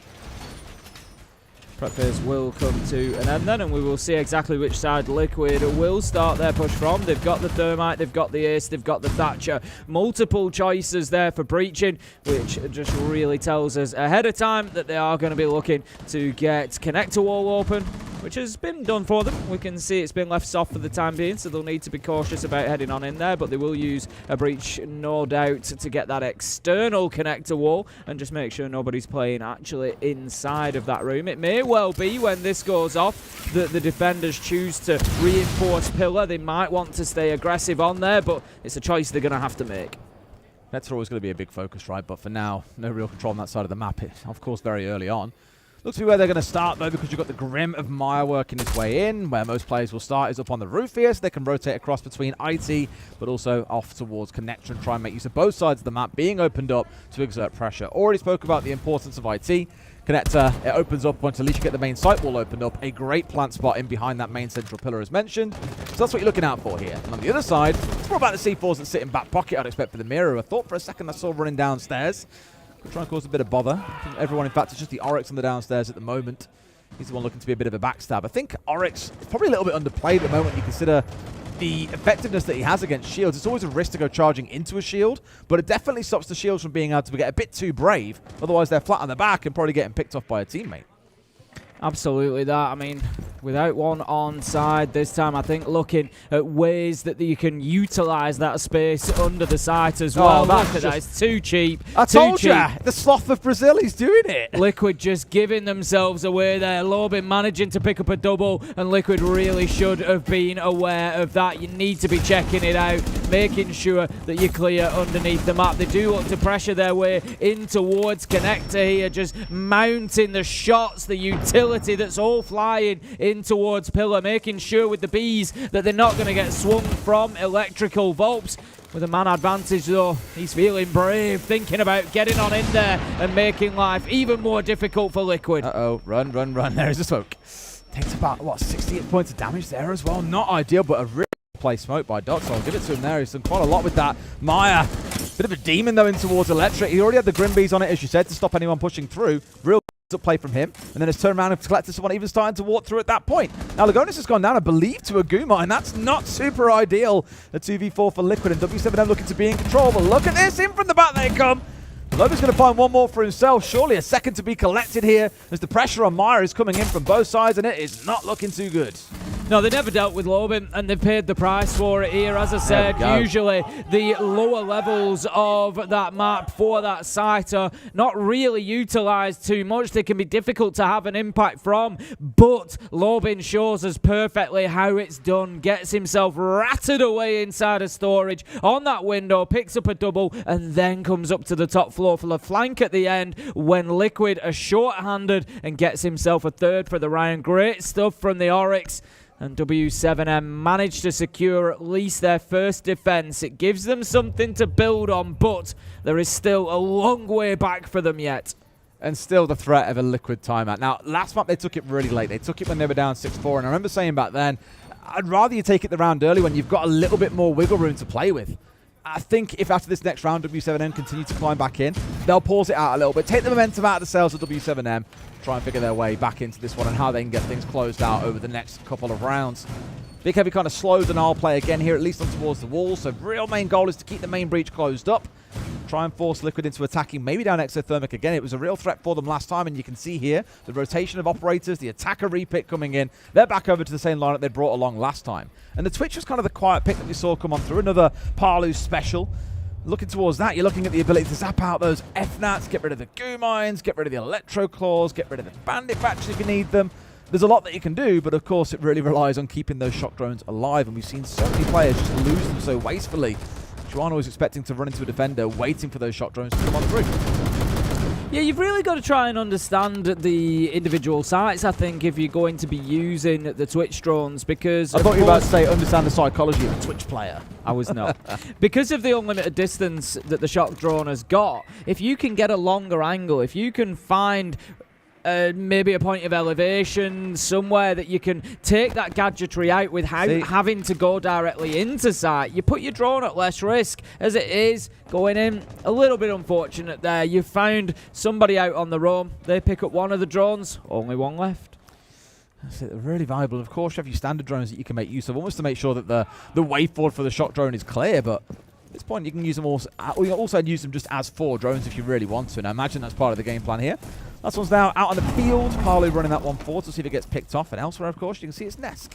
Prep phase will come to an end then, and we will see exactly which side Liquid will start their push from. They've got the Thermite, they've got the Ace, they've got the Thatcher. Multiple choices there for breaching, which just really tells us ahead of time that they are going to be looking to get connector wall open, which has been done for them. We can see it's been left soft for the time being, so they'll need to be cautious about heading on in there, but they will use a breach, no doubt, to get that external connector wall and just make sure nobody's playing actually inside of that room. It may well be when this goes off that the defenders choose to reinforce pillar. They might want to stay aggressive on there, but it's a choice they're going to have to make. That's always going to be a big focus, right? But for now, no real control on that side of the map. It's, of course, very early on. Looks to be where they're going to start, though, because you've got the Grim of Maya working its way in. Where most players will start is up on the roof here, so they can rotate across between IT, but also off towards Connector and try and make use of both sides of the map being opened up to exert pressure. Already spoke about the importance of IT. Connector, it opens up once at least you get the main site wall opened up. A great plant spot in behind that main central pillar as mentioned. So that's what you're looking out for here. And on the other side, it's more about the C4s that sit in back pocket, I'd expect, for the Mirror. I thought for a second I saw running downstairs. Could try and cause a bit of bother. Everyone, in fact, it's just the Oryx on the downstairs at the moment. He's the one looking to be a bit of a backstab. I think Oryx is probably a little bit underplayed at the moment. You consider the effectiveness that he has against shields. It's always a risk to go charging into a shield, but it definitely stops the shields from being able to get a bit too brave. Otherwise, they're flat on the back and probably getting picked off by a teammate. Absolutely that. I mean, without one on side this time. I think looking at ways that you can utilise that space under the site as well. Look at that, it's too cheap. I told you, the sloth of Brazil, he's doing it. Liquid just giving themselves away there. Lobin managing to pick up a double, and Liquid really should have been aware of that. You need to be checking it out, making sure that you're clear underneath the map. They do look to pressure their way in towards Connector here, just mounting the shots, the utility that's all flying in towards Pillar, making sure with the bees that they're not going to get swung from electrical Volps. With a man advantage though, he's feeling brave, thinking about getting on in there and making life even more difficult for Liquid. Uh-oh, run. There's a smoke. Takes about, what, 68 points of damage there as well. Not ideal, but a really play smoke by Doc, so I'll give it to him there. He's done quite a lot with that. Maya, bit of a demon though in towards Electric. He already had the Grim Bees on it, as you said, to stop anyone pushing through. Real up play from him, and then it's turned around and collected someone even starting to walk through at that point. Now Lagonis has gone down, I believe, to a Guma, and that's not super ideal. A 2v4 for Liquid, and W7M looking to be in control, but look at this, in from the back they come. Loba's going to find one more for himself. Surely a second to be collected here as the pressure on Maya is coming in from both sides, and it is not looking too good. No, they never dealt with Lobin, and they've paid the price for it here. As I said, usually the lower levels of that map for that site are not really utilised too much. They can be difficult to have an impact from, but Lobin shows us perfectly how it's done. Gets himself ratted away inside of storage on that window, picks up a double, and then comes up to the top floor for the flank at the end when Liquid are short-handed and gets himself a third for the round. Great stuff from the Oryx. And W7M managed to secure at least their first defense. It gives them something to build on, but there is still a long way back for them yet. And still the threat of a Liquid timeout. Now, last map they took it really late. They took it when they were down 6-4, and I remember saying back then, I'd rather you take it the round early when you've got a little bit more wiggle room to play with. I think if after this next round W7M continue to climb back in, they'll pause it out a little bit, take the momentum out of the sails of W7M, try and figure their way back into this one and how they can get things closed out over the next couple of rounds. Big Heavy kind of slows an R play again here, at least on towards the wall, so real main goal is to keep the main breach closed up. Try and force Liquid into attacking, maybe down Exothermic again. It was a real threat for them last time, and you can see here the rotation of operators, the attacker repick coming in. They're back over to the same lineup they brought along last time. And the Twitch was kind of the quiet pick that we saw come on through. Another Parlu special. Looking towards that, you're looking at the ability to zap out those F-Nats, get rid of the Goo Mines, get rid of the Electro Claws, get rid of the Bandit Batches if you need them. There's a lot that you can do, but of course it really relies on keeping those shock drones alive, and we've seen so many players just lose them so wastefully. Juano was expecting to run into a defender, waiting for those shock drones to come on through. Yeah, you've really got to try and understand the individual sites, I think, if you're going to be using the Twitch drones, because... I thought you were about to say understand the psychology of a Twitch player. I was not. Because of the unlimited distance that the shock drone has got, if you can get a longer angle, if you can find... maybe a point of elevation somewhere that you can take that gadgetry out without having to go directly into sight. You put your drone at less risk. As it is, going in, a little bit unfortunate there. You found somebody out on the roam. They pick up one of the drones, only one left. That's it, really valuable. Of course, you have your standard drones that you can make use of, almost to make sure that the way forward for the shock drone is clear, but at this point you can use them also. You can also use them just as 4 drones if you really want to, and I imagine that's part of the game plan here. Last one's now out on the field. Parlu running that one forward to see if it gets picked off. And elsewhere, of course, you can see it's Nesk,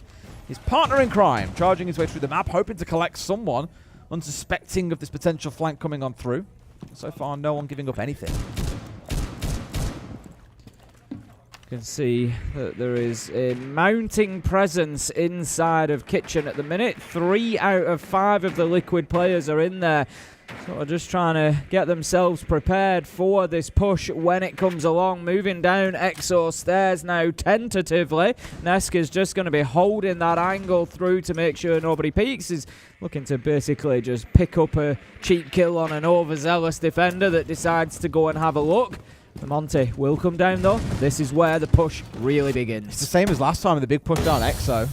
his partner in crime, charging his way through the map, hoping to collect someone, unsuspecting of this potential flank coming on through. So far, no one giving up anything. You can see that there is a mounting presence inside of Kitchen at the minute. 3 out of 5 of the Liquid players are in there. So just trying to get themselves prepared for this push when it comes along. Moving down Exo stairs now tentatively. Nesk is just going to be holding that angle through to make sure nobody peeks. He's looking to basically just pick up a cheap kill on an overzealous defender that decides to go and have a look. The Monty will come down though. This is where the push really begins. It's the same as last time with the big push down Exo.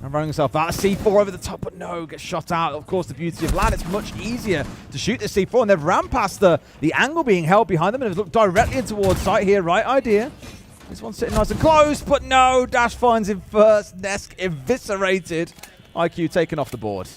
And running himself out. C4 over the top, but no, gets shot out. Of course, the beauty of land, it's much easier to shoot the C4, and they've ran past the angle being held behind them and have looked directly in towards sight here. Right idea. This one's sitting nice and close, but no, Dash finds him first. Nesk eviscerated. IQ taken off the board.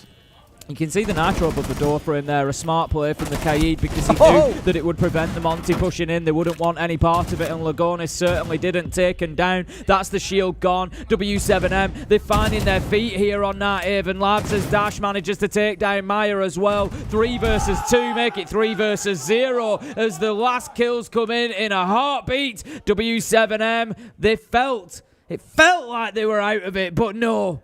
You can see the Nitro above the door for him there. A smart play from the Kaid because he knew that it would prevent the Monty pushing in. They wouldn't want any part of it, and Lagonis certainly didn't. Taken down. That's the shield gone. W7M, they're finding their feet here on that Avon Labs as Dash manages to take down Meyer as well. 3 versus 2, make it 3 versus 0 as the last kills come in a heartbeat. W7M, it felt like they were out of it, but no.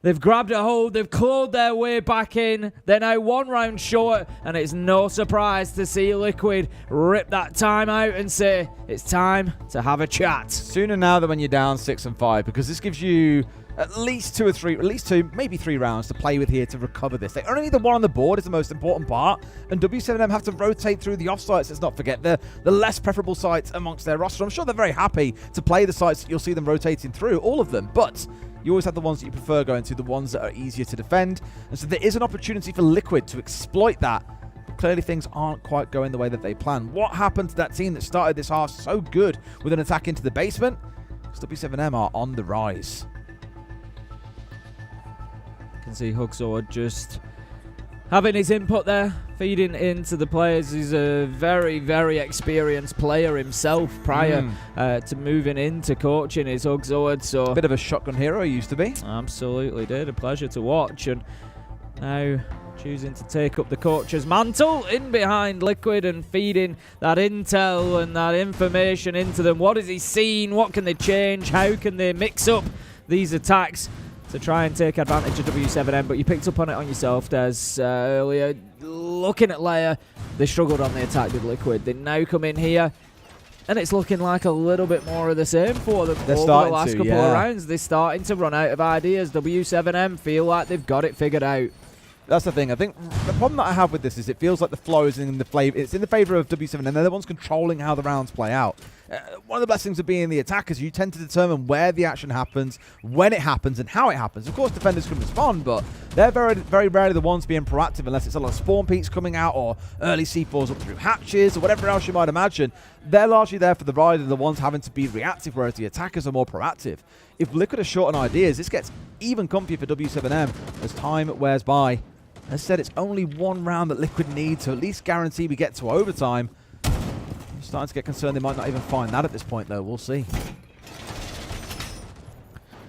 They've grabbed a hold, they've clawed their way back in. They're now 1 round short, and it's no surprise to see Liquid rip that time out and say, it's time to have a chat. Sooner now than when you're down 6 and 5, because this gives you at least 2, maybe 3 rounds to play with here to recover this. They only need the 1 on the board is the most important part, and W7M have to rotate through the off sites. Let's not forget the less preferable sites amongst their roster. I'm sure they're very happy to play the sites that you'll see them rotating through, all of them, but you always have the ones that you prefer going to, the ones that are easier to defend. And so there is an opportunity for Liquid to exploit that. But clearly things aren't quite going the way that they planned. What happened to that team that started this half so good with an attack into the basement? W7M are on the rise. You can see Huxor just having his input there, feeding into the players. He's a very, very experienced player himself prior to moving into coaching his Huxor. So Bit of a shotgun hero he used to be. Absolutely did. A pleasure to watch. And now choosing to take up the coach's mantle in behind Liquid and feeding that intel and that information into them. What has he seen? What can they change? How can they mix up these attacks to try and take advantage of W7M? But you picked up on it on yourself, Des, earlier. Looking at Lair, they struggled on the attack with Liquid. They now come in here, and it's looking like a little bit more of the same for them over the last couple of rounds. They're starting to run out of ideas. W7M feel like they've got it figured out. That's the thing. I think the problem that I have with this is it feels like the flow is in the flavor. It's in the favor of W7, and they're the ones controlling how the rounds play out. One of the best things of being the attackers, you tend to determine where the action happens, when it happens, and how it happens. Of course, defenders can respond, but they're very, very rarely the ones being proactive unless it's a lot of spawn peaks coming out or early C4s up through hatches or whatever else you might imagine. They're largely there for the ride and the ones having to be reactive, whereas the attackers are more proactive. If Liquid are short on ideas, this gets even comfier for W7M as time wears by. As said, it's only 1 round that Liquid need to at least guarantee we get to overtime. I'm starting to get concerned they might not even find that at this point, though. We'll see.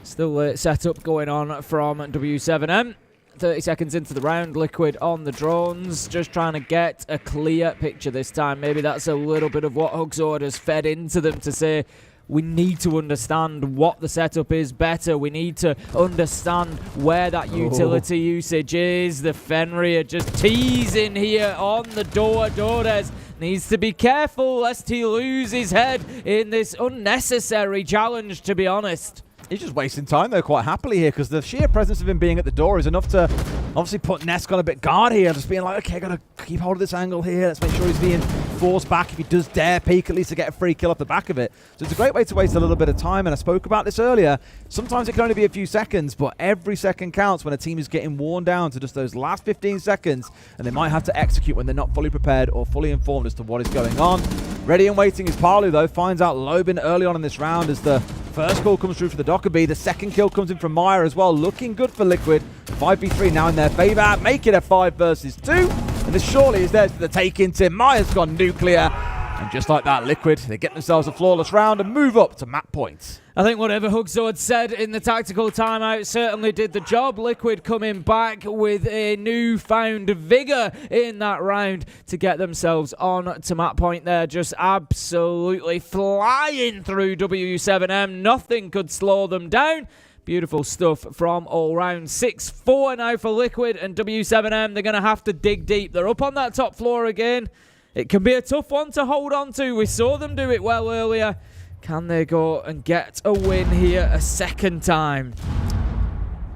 Still a setup going on from W7M. 30 seconds into the round, Liquid on the drones, just trying to get a clear picture this time. Maybe that's a little bit of what Huxor has fed into them to say, we need to understand what the setup is better. We need to understand where that utility usage is. The Fenrir just teasing here on the door. Dores needs to be careful lest he lose his head in this unnecessary challenge, to be honest. He's just wasting time, though, quite happily here, because the sheer presence of him being at the door is enough to obviously put Nesk on a bit guard here, just being like, okay, got to keep hold of this angle here. Let's make sure he's being forced back if he does dare peek, at least to get a free kill off the back of it. So it's a great way to waste a little bit of time, and I spoke about this earlier. Sometimes it can only be a few seconds, but every second counts when a team is getting worn down to just those last 15 seconds, and they might have to execute when they're not fully prepared or fully informed as to what is going on. Ready and waiting is Palu, though. Finds out Lobin early on in this round as the first call comes through for the Dockerby. The second kill comes in from Meyer as well. Looking good for Liquid. 5v3 now in their favor. Make it a 5 versus 2. And this surely is theirs for the take-in. Tim Meyer's gone nuclear. And just like that, Liquid, they get themselves a flawless round and move up to map points. I think whatever Huxor had said in the tactical timeout certainly did the job. Liquid coming back with a newfound vigour in that round to get themselves on to map point there. Just absolutely flying through W7M. Nothing could slow them down. Beautiful stuff from all round. 6-4 now for Liquid and W7M. They're going to have to dig deep. They're up on that top floor again. It can be a tough one to hold on to. We saw them do it well earlier. Can they go and get a win here a second time?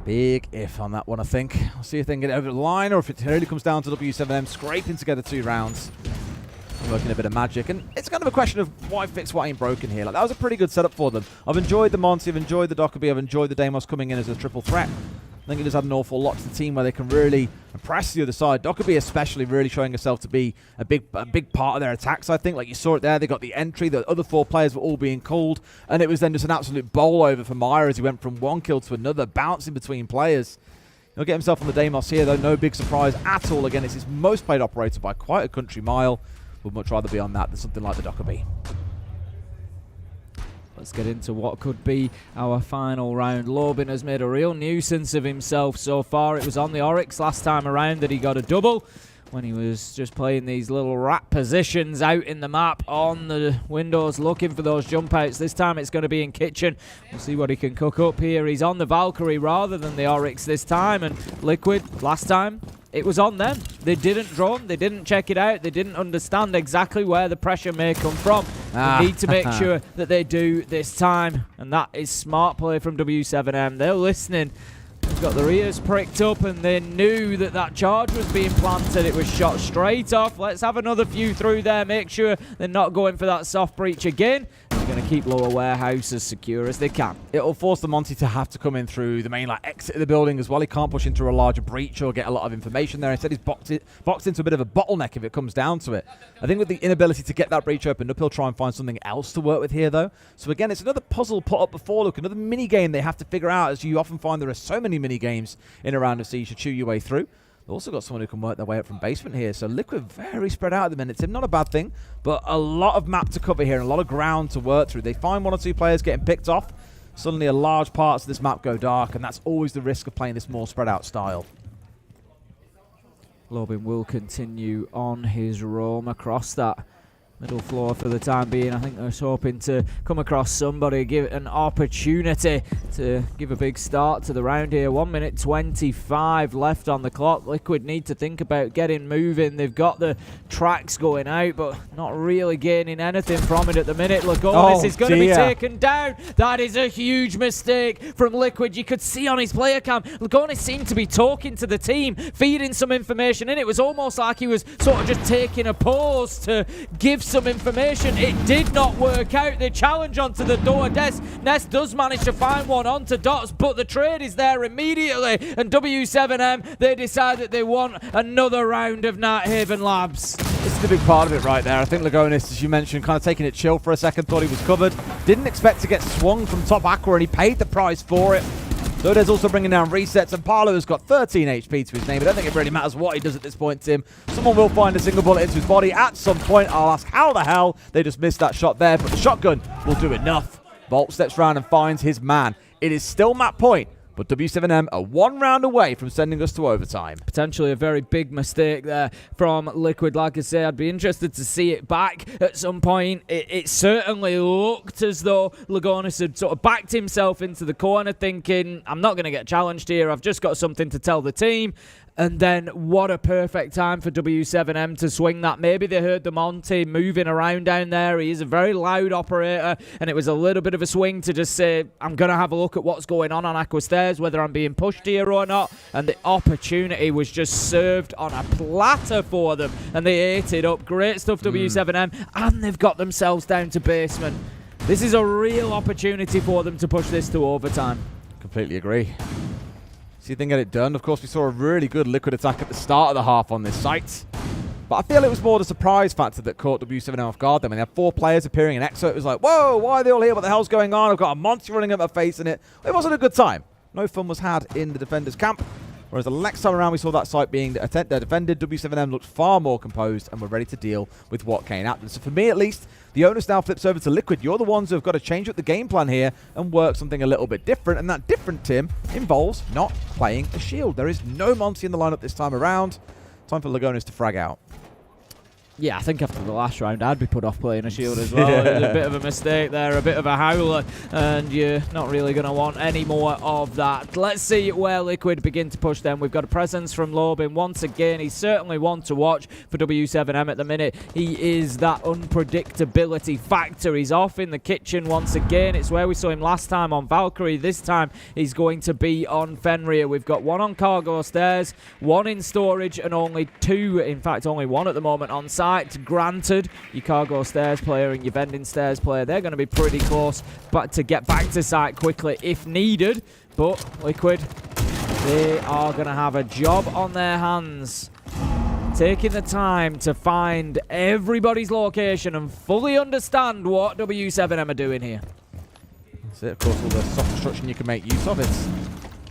Big if on that one, I think. I'll see if they can get it over the line or if it really comes down to W7M scraping together 2 rounds. Working a bit of magic. And it's kind of a question of why fix what ain't broken here. Like, that was a pretty good setup for them. I've enjoyed the Monty, I've enjoyed the Dockerby, I've enjoyed the Deimos coming in as a triple threat. I think it does add an awful lot to the team where they can really impress the other side. Dockerby especially really showing herself to be a big part of their attacks, I think. Like you saw it there, they got the entry, the other 4 players were all being called, and it was then just an absolute bowl over for Meyer as he went from one kill to another, bouncing between players. He'll get himself on the Deimos here, though. No big surprise at all. Again, it's his most played operator by quite a country mile. Would much rather be on that than something like the Docker B. Let's get into what could be our final round. Lobin has made a real nuisance of himself so far. It was on the Oryx last time around that he got a double when he was just playing these little rat positions out in the map on the windows looking for those jump outs. This time it's going to be in kitchen. We'll see what he can cook up here. He's on the Valkyrie rather than the Oryx this time, and Liquid last time it was on them. They didn't drone, they didn't check it out, they didn't understand exactly where the pressure may come from. They need to make sure that they do this time, and that is smart play from W7M. They're listening. They've got their ears pricked up, and they knew that that charge was being planted. It was shot straight off. Let's have another few through there, make sure they're not going for that soft breach again. They're going to keep lower warehouse as secure as they can. It'll force the Monty to have to come in through the main exit of the building as well. He can't push into a larger breach or get a lot of information there. Instead, he's boxed into a bit of a bottleneck if it comes down to it. I think with the inability to get that breach opened up, he'll try and find something else to work with here, though. So again, it's another puzzle put up before. Look, another mini game they have to figure out, as you often find there are so many mini games in a round of Siege to chew your way through. They've also got someone who can work their way up from basement here. So Liquid very spread out at the minute. Tim, not a bad thing, but a lot of map to cover here and a lot of ground to work through. They find one or two players getting picked off. Suddenly a large parts of this map go dark, and that's always the risk of playing this more spread out style. Lobin will continue on his roam across that middle floor for the time being. I think they're hoping to come across somebody, give it an opportunity to give a big start to the round here. 1 minute 25 left on the clock. Liquid need to think about getting moving. They've got the tracks going out, but not really gaining anything from it at the minute. Lagonis is going to be taken down. That is a huge mistake from Liquid. You could see on his player cam, Lagonis seemed to be talking to the team, feeding some information in. It was almost like he was sort of just taking a pause to give some information. It did not work out. The challenge onto the door. Ness does manage to find one onto Dots, but the trade is there immediately, and W7M, they decide that they want another round of Nighthaven Labs. This is the big part of it right there. I think Lagonis, as you mentioned, kind of taking it chill for a second, thought he was covered. Didn't expect to get swung from top Aqua, and he paid the price for it. Lode's also bringing down resets, and Parlo has got 13 HP to his name. I don't think it really matters what he does at this point, Tim. Someone will find a single bullet into his body at some point. I'll ask how the hell they just missed that shot there, but the shotgun will do enough. Bolt steps round and finds his man. It is still map point, but W7M are 1 round away from sending us to overtime. Potentially a very big mistake there from Liquid. Like I say, I'd be interested to see it back at some point. It certainly looked as though Lagonis had sort of backed himself into the corner thinking, I'm not going to get challenged here. I've just got something to tell the team. And then what a perfect time for W7M to swing that. Maybe they heard the Monty moving around down there. He is a very loud operator, and it was a little bit of a swing to just say, I'm going to have a look at what's going on Aqua Stairs, whether I'm being pushed here or not. And the opportunity was just served on a platter for them, and they ate it up. Great stuff, W7M, and they've got themselves down to basement. This is a real opportunity for them to push this to overtime. Completely agree. See if they can get it done. Of course, we saw a really good Liquid attack at the start of the half on this site. But I feel it was more the surprise factor that caught W7M off guard. Then when they had 4 players appearing in EXO, it was like, whoa, why are they all here? What the hell's going on? I've got a monster running at my face in it. It wasn't a good time. No fun was had in the defenders' camp. Whereas the next time around we saw that site being defended, W7M looked far more composed and were ready to deal with what came at them. So for me at least, the onus now flips over to Liquid. You're the ones who have got to change up the game plan here and work something a little bit different. And that different, Tim, involves not playing a shield. There is no Monty in the lineup this time around. Time for Lagonis to frag out. Yeah, I think after the last round, I'd be put off playing a shield as well. It was a bit of a mistake there, a bit of a howler, and you're not really going to want any more of that. Let's see where Liquid begin to push them. We've got a presence from Lobin once again. He's certainly one to watch for W7M at the minute. He is that unpredictability factor. He's off in the kitchen once again. It's where we saw him last time on Valkyrie. This time, he's going to be on Fenrir. We've got 1 on cargo stairs, 1 in storage, and only 2, in fact, only 1 at the moment on site. Granted, your cargo stairs player and your vending stairs player, they're going to be pretty close but to get back to site quickly if needed. But Liquid, they are going to have a job on their hands, taking the time to find everybody's location and fully understand what W7M are doing here. That's it, of course, all the soft construction you can make use of. It's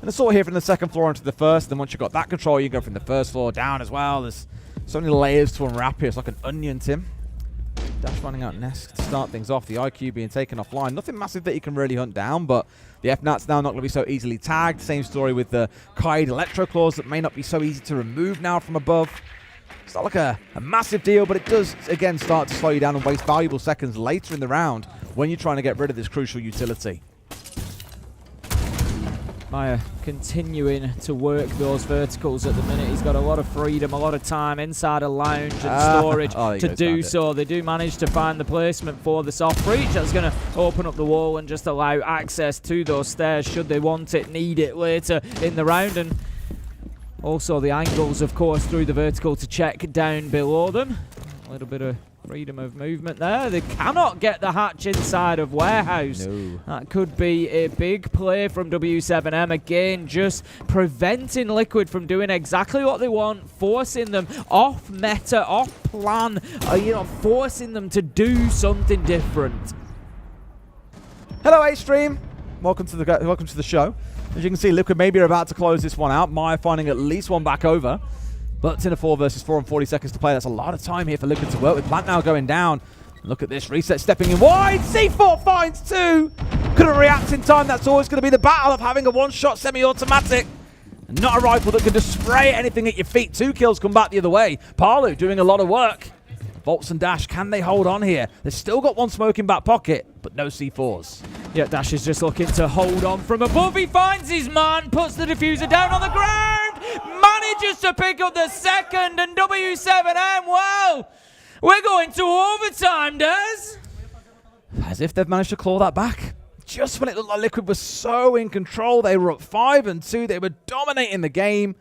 And it's sort of here from the second floor onto the first. Then once you've got that control, you go from the first floor down as well. There's so many layers to unwrap here. It's like an onion, Tim. Dash finding out Nest to start things off. The IQ being taken offline. Nothing massive that he can really hunt down, but the FNAT's now not going to be so easily tagged. Same story with the Kaid Electro Claws that may not be so easy to remove now from above. It's not like a massive deal, but it does, again, start to slow you down and waste valuable seconds later in the round when you're trying to get rid of this crucial utility. Maya continuing to work those verticals at the minute. He's got a lot of freedom, a lot of time inside a lounge and storage to do so. They do manage to find the placement for the soft breach. That's going to open up the wall and just allow access to those stairs should they want it, need it later in the round. And also the angles, of course, through the vertical to check down below them. A little bit of freedom of movement there. They cannot get the hatch inside of Warehouse. No. That could be a big play from W7M. Again, just preventing Liquid from doing exactly what they want, forcing them off meta, off plan, forcing them to do something different. Hello, A-Stream. Welcome to the show. As you can see, Liquid maybe are about to close this one out. Maya finding at least one back over. But it's in a 4 versus 4 and 40 seconds to play. That's a lot of time here for Liquid to work with. Plant now going down. Look at this. Reset stepping in wide. C4 finds 2. Couldn't react in time. That's always going to be the battle of having a one-shot semi-automatic. And not a rifle that can just spray anything at your feet. 2 kills come back the other way. Palu doing a lot of work. Volts and Dash, can they hold on here? They've still got one smoke in back pocket, but no C4s. Yeah, Dash is just looking to hold on from above. He finds his man, puts the diffuser down on the ground, manages to pick up the second, and W7M, well, we're going to overtime, Des. As if they've managed to claw that back. Just when it looked like Liquid was so in control, they were up 5-2, they were dominating the game,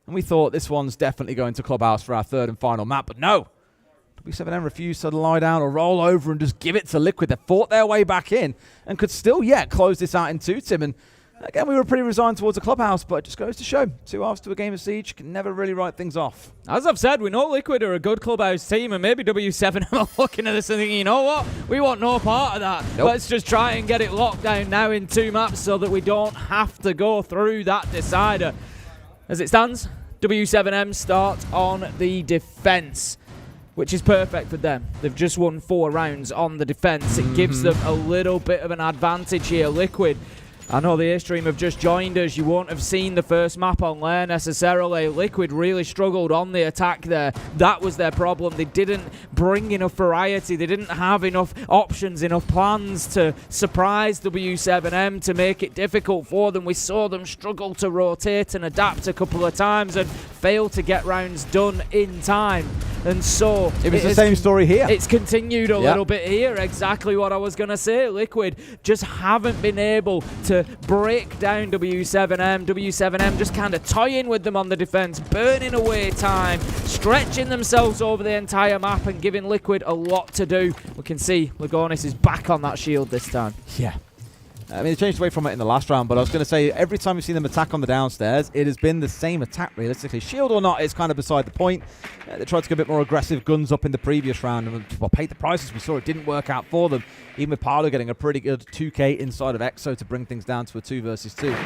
and we thought this one's definitely going to Clubhouse for our third and final map, but no. W7M refused to lie down or roll over and just give it to Liquid. They fought their way back in and could still, close this out in 2, Tim. And again, we were pretty resigned towards a Clubhouse, but it just goes to show 2 halves to a game of Siege can never really write things off. As I've said, we know Liquid are a good Clubhouse team, and maybe W7M are looking at this and thinking, you know what? We want no part of that. Nope. Let's just try and get it locked down now in 2 maps so that we don't have to go through that decider. As it stands, W7M start on the defense, which is perfect for them. They've just won 4 rounds on the defense. It gives them a little bit of an advantage here. Liquid, I know the A-Stream have just joined us. You won't have seen the first map on Lair necessarily. Liquid really struggled on the attack there. That was their problem. They didn't bring enough variety. They didn't have enough options, enough plans to surprise W7M to make it difficult for them. We saw them struggle to rotate and adapt a couple of times and fail to get rounds done in time. And so it was the same story here. It's continued a little bit here. Exactly what I was going to say. Liquid just haven't been able to break down W7M. W7M just kind of toying with them on the defense, burning away time, stretching themselves over the entire map and giving Liquid a lot to do. We can see Lagonis is back on that shield this time. Yeah. I mean, they changed away from it in the last round, but I was going to say, every time we've seen them attack on the downstairs, it has been the same attack, realistically. Shield or not, it's kind of beside the point. They tried to go a bit more aggressive, guns up in the previous round, and paid the prices. We saw it didn't work out for them, even with Paolo getting a pretty good 2k inside of Exo to bring things down to a 2 versus 2.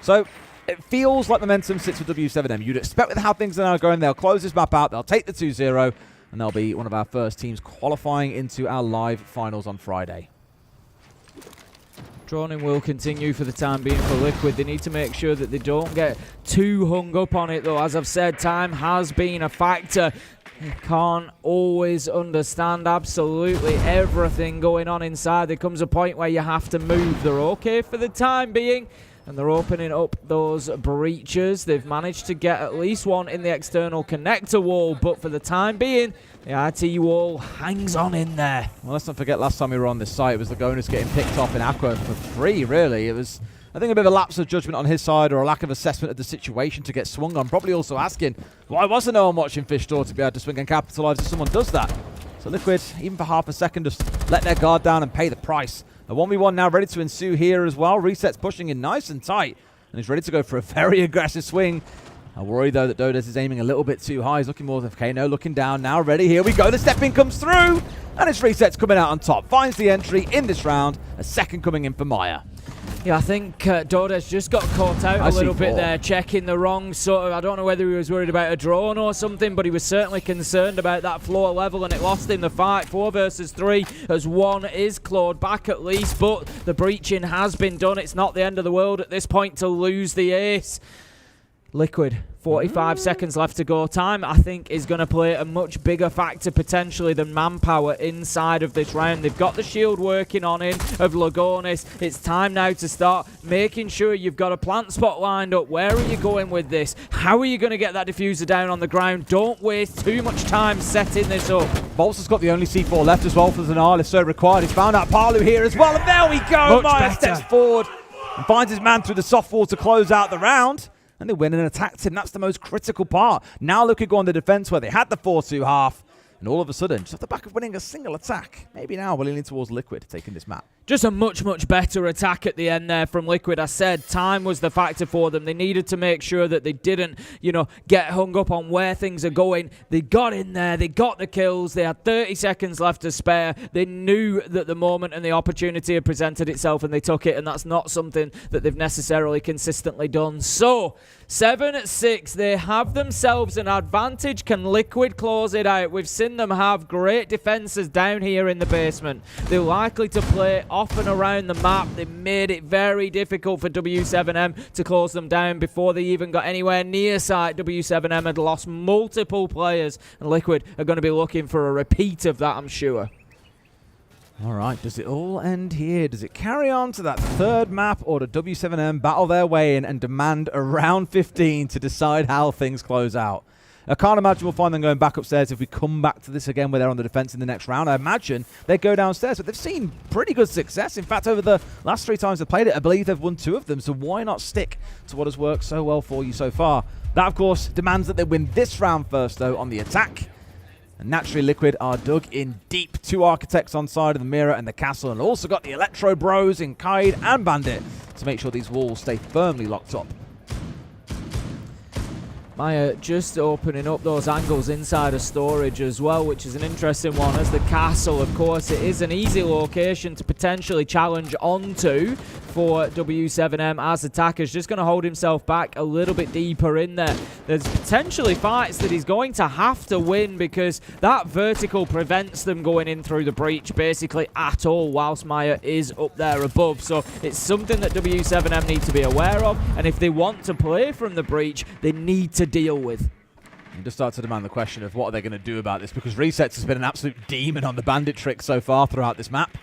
So it feels like momentum sits with W7M. You'd expect with how things are now going, they'll close this map out, they'll take the 2-0, and they'll be one of our first teams qualifying into our live finals on Friday. Droning will continue for the time being for Liquid. They need to make sure that they don't get too hung up on it, though. As I've said, time has been a factor. You can't always understand absolutely everything going on inside. There comes a point where you have to move. They're okay for the time being, and they're opening up those breaches. They've managed to get at least one in the external connector wall, but for the time being, the RT wall hangs on in there. Well, let's not forget last time we were on this site, it was Lagonis getting picked off in Aqua for free, really. It was, I think, a bit of a lapse of judgment on his side or a lack of assessment of the situation to get swung on. Probably also asking, why wasn't no one watching Fish Store to be able to swing and capitalise if someone does that? So Liquid, even for half a second, just let their guard down and pay the price. A 1v1 now ready to ensue here as well. Reset's pushing in nice and tight, and he's ready to go for a very aggressive swing. I worry, though, that Dodes is aiming a little bit too high. He's looking more than Kano, looking down now. Ready, here we go. The step-in comes through, and it's Reset's coming out on top. Finds the entry in this round. A second coming in for Maya. Yeah, I think Dodes just got caught out a little bit there, checking the wrong sort of, I don't know whether he was worried about a drone or something, but he was certainly concerned about that floor level, and it lost him the fight. 4 versus 3, as one is clawed back at least, but the breaching has been done. It's not the end of the world at this point to lose the ace. Liquid, 45 seconds left to go. Time, I think, is going to play a much bigger factor potentially than manpower inside of this round. They've got the shield working on him of Lagonis. It's time now to start making sure you've got a plant spot lined up. Where are you going with this? How are you going to get that diffuser down on the ground? Don't waste too much time setting this up. Bolts has got the only C4 left as well for Zanar if so required. He's found out Palu here as well, and there we go. Maya steps forward and finds his man through the soft wall to close out the round. And they win and attacked him. That's the most critical part. Now look at go on the defense where they had the 4-2 half. And all of a sudden, just off the back of winning a single attack, maybe now we're leaning towards Liquid taking this map. Just a much, much better attack at the end there from Liquid. I said time was the factor for them. They needed to make sure that they didn't, get hung up on where things are going. They got in there. They got the kills. They had 30 seconds left to spare. They knew that the moment and the opportunity had presented itself, and they took it, and that's not something that they've necessarily consistently done. So, 7-6. They have themselves an advantage. Can Liquid close it out? We've seen them have great defenses down here in the basement. They're likely to play off and around the map. They made it very difficult for W7M to close them down before they even got anywhere near site. W7M had lost multiple players, and Liquid are going to be looking for a repeat of that, I'm sure. All right, does it all end here? Does it carry on to that third map, or do W7M battle their way in and demand a round 15 to decide how things close out? I can't imagine we'll find them going back upstairs if we come back to this again where they're on the defense in the next round. I imagine they go downstairs, but they've seen pretty good success. In fact, over the last 3 times they've played it, I believe they've won 2 of them, so why not stick to what has worked so well for you so far? That, of course, demands that they win this round first, though, on the attack. And naturally, Liquid are dug in deep. 2 Architects on side of the Mirror and the Castle, and also got the Electro Bros in Kaid and Bandit to make sure these walls stay firmly locked up. Maya just opening up those angles inside of storage as well, which is an interesting one. As the castle, of course, it is an easy location to potentially challenge onto for W7M as attackers. Just going to hold himself back a little bit deeper in there. There's potentially fights that he's going to have to win because that vertical prevents them going in through the breach basically at all whilst Maya is up there above. So it's something that W7M need to be aware of, and if they want to play from the breach, they need to deal with. And just start to demand the question of what are they going to do about this, because Resets has been an absolute demon on the bandit trick so far throughout this map.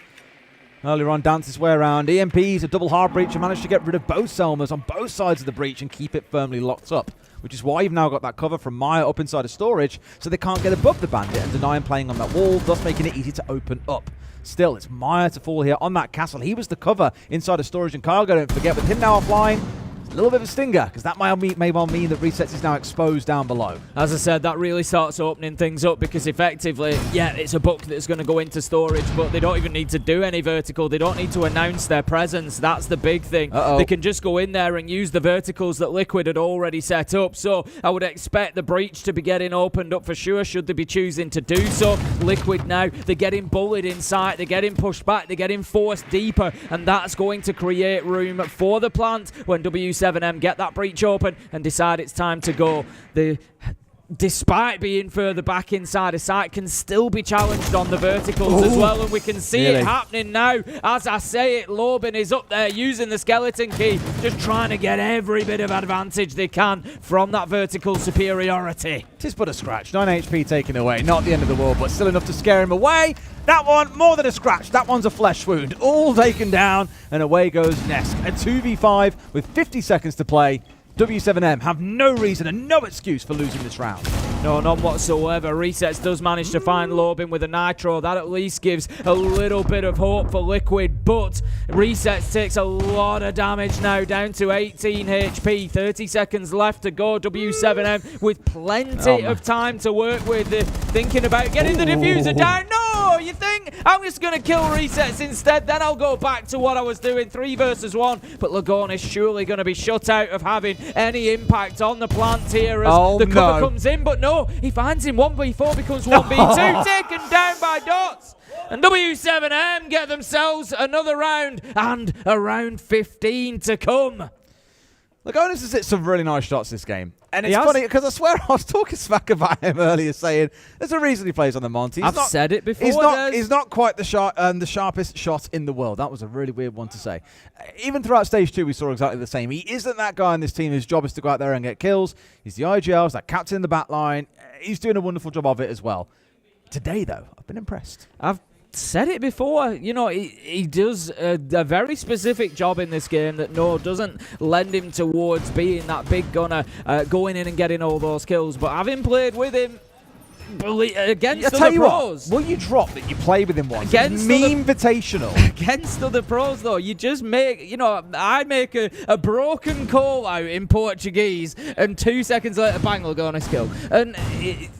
Earlier on, danced his way around. EMPs, a double hard breach, and managed to get rid of both Selmas on both sides of the breach and keep it firmly locked up, which is why you've now got that cover from Maya up inside of storage, so they can't get above the bandit and deny him playing on that wall, thus making it easy to open up. Still, it's Maya to fall here on that castle. He was the cover inside of storage, and Kyle, don't forget, with him now offline, a little bit of a stinger, because that may well mean that Resets is now exposed down below. As I said, that really starts opening things up, because effectively, yeah, it's a book that's going to go into storage, but they don't even need to do any vertical. They don't need to announce their presence. That's the big thing. They can just go in there and use the verticals that Liquid had already set up. So I would expect the breach to be getting opened up for sure, should they be choosing to do so. Liquid now, they're getting bullied inside, they're getting pushed back, they're getting forced deeper, and that's going to create room for the plant when W7M get that breach open and decide it's time to go. Despite being further back inside a site, can still be challenged on the verticals as well, and we can see it happening now. As I say it, Lobin is up there using the skeleton key, just trying to get every bit of advantage they can from that vertical superiority. Tis but a scratch, 9 HP taken away, not the end of the world, but still enough to scare him away. That one, more than a scratch, that one's a flesh wound, all taken down, and away goes Nesk. A 2v5 with 50 seconds to play. W7M have no reason and no excuse for losing this round. No, none whatsoever. Resets does manage to find Lobin with a Nitro. That at least gives a little bit of hope for Liquid, but Resets takes a lot of damage now, down to 18 HP. 30 seconds left to go. W7M with plenty of time to work with. Thinking about getting the diffuser down. No, you think? I'm just going to kill Resets instead. Then I'll go back to what I was doing, 3 versus 1. But Lagon is surely going to be shut out of having any impact on the plant here as the cover comes in. But no, he finds him. 1v4 becomes 1v2. Taken down by Dots. And W7M get themselves another round and a round 15 to come. Lagonis has hit some really nice shots this game. And it's funny because I swear I was talking smack about him earlier saying there's a reason he plays on the Monty. I've said it before. He's not quite the sharpest shot in the world. That was a really weird one to say. Even throughout Stage 2 we saw exactly the same. He isn't that guy in this team whose job is to go out there and get kills. He's the IGL, he's that captain in the back line. He's doing a wonderful job of it as well. Today though, I've been impressed. I've said it before, you know, he does a very specific job in this game that doesn't lend him towards being that big gunner, going in and getting all those kills. But having played with him against other pros, will you drop that you play with him once? Against Invitational. Against other pros, though, you just make, you know, I make a broken call out in Portuguese, and 2 seconds later, bang, Lagonis kill. And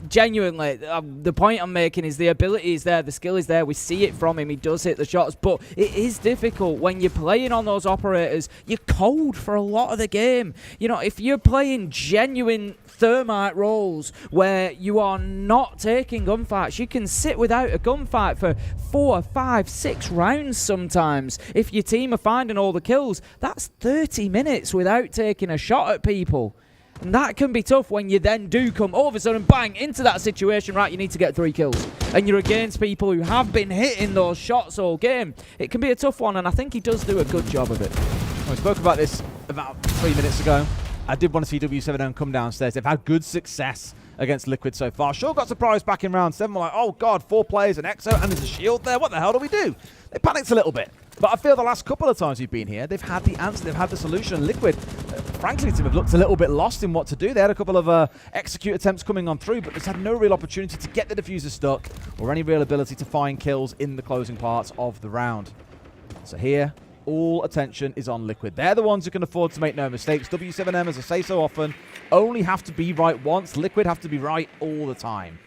genuinely, the point I'm making is the ability is there, the skill is there, we see it from him, he does hit the shots, but it is difficult when you're playing on those operators. You're cold for a lot of the game. You know, if you're playing genuine thermite roles where you are not taking gunfights, you can sit without a gunfight for 4, 5, 6 rounds sometimes. If your team are finding all the kills, that's 30 minutes without taking a shot at people. And that can be tough when you then do come all of a sudden bang into that situation, right, you need to get 3 kills. And you're against people who have been hitting those shots all game. It can be a tough one, and I think he does do a good job of it. Well, we spoke about this about 3 minutes ago. I did want to see W7M come downstairs. They've had good success against Liquid so far. Sure got surprised back in round 7. We're like, oh god, 4 players, an Exo, and there's a shield there. What the hell do we do? They panicked a little bit. But I feel the last couple of times we've been here, they've had the answer, they've had the solution. Liquid, frankly, to have looked a little bit lost in what to do. They had a couple of execute attempts coming on through, but they've had no real opportunity to get the diffuser stuck or any real ability to find kills in the closing parts of the round. So here, all attention is on Liquid. They're the ones who can afford to make no mistakes. W7M, as I say so often, only have to be right once. Liquid have to be right all the time.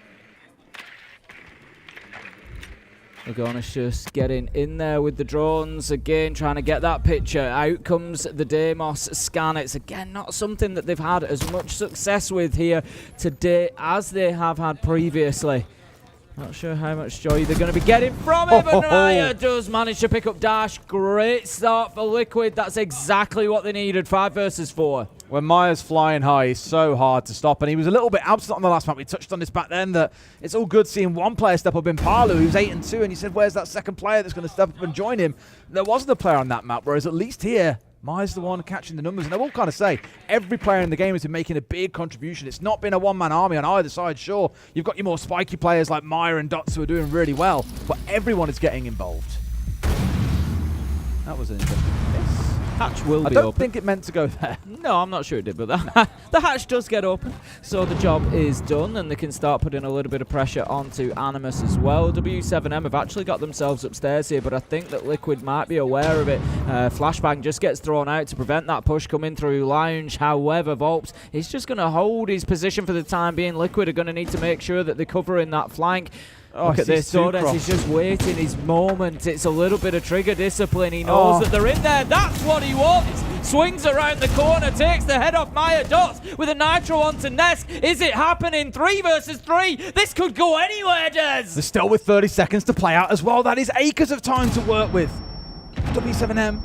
Lagonis just getting in there with the drones again, trying to get that picture. Out comes the Deimos scan. It's again not something that they've had as much success with here today as they have had previously. Not sure how much joy they're going to be getting from it, but Naya does manage to pick up Dash. Great start for Liquid. That's exactly what they needed. 5 versus 4. When Maya's flying high, he's so hard to stop, and he was a little bit absent on the last map. We touched on this back then, that it's all good seeing one player step up in Palu, who's 8-2, and you said, where's that second player that's going to step up and join him? There wasn't a player on that map, whereas at least here, Maya's the one catching the numbers. And I will kind of say, every player in the game has been making a big contribution. It's not been a one-man army on either side. Sure, you've got your more spiky players like Maya and Dots who are doing really well, but everyone is getting involved. That was an interesting miss. Hatch will be open. I don't open. think it meant to go there. No, I'm not sure it did, but the hatch does get open. So the job is done, and they can start putting a little bit of pressure onto Animus as well. W7M have actually got themselves upstairs here, but I think that Liquid might be aware of it. Flashbang just gets thrown out to prevent that push coming through Lounge. However, Volps is just going to hold his position for the time being. Liquid are going to need to make sure that they're covering that flank. Oh, look at this, Dodes is just waiting his moment. It's a little bit of trigger discipline. He knows that they're in there. That's what he wants. Swings around the corner, takes the head off Maya. Dots with a nitro onto Ness. Is it happening? 3 versus 3. This could go anywhere, Des. They're still with 30 seconds to play out as well. That is acres of time to work with. W7M.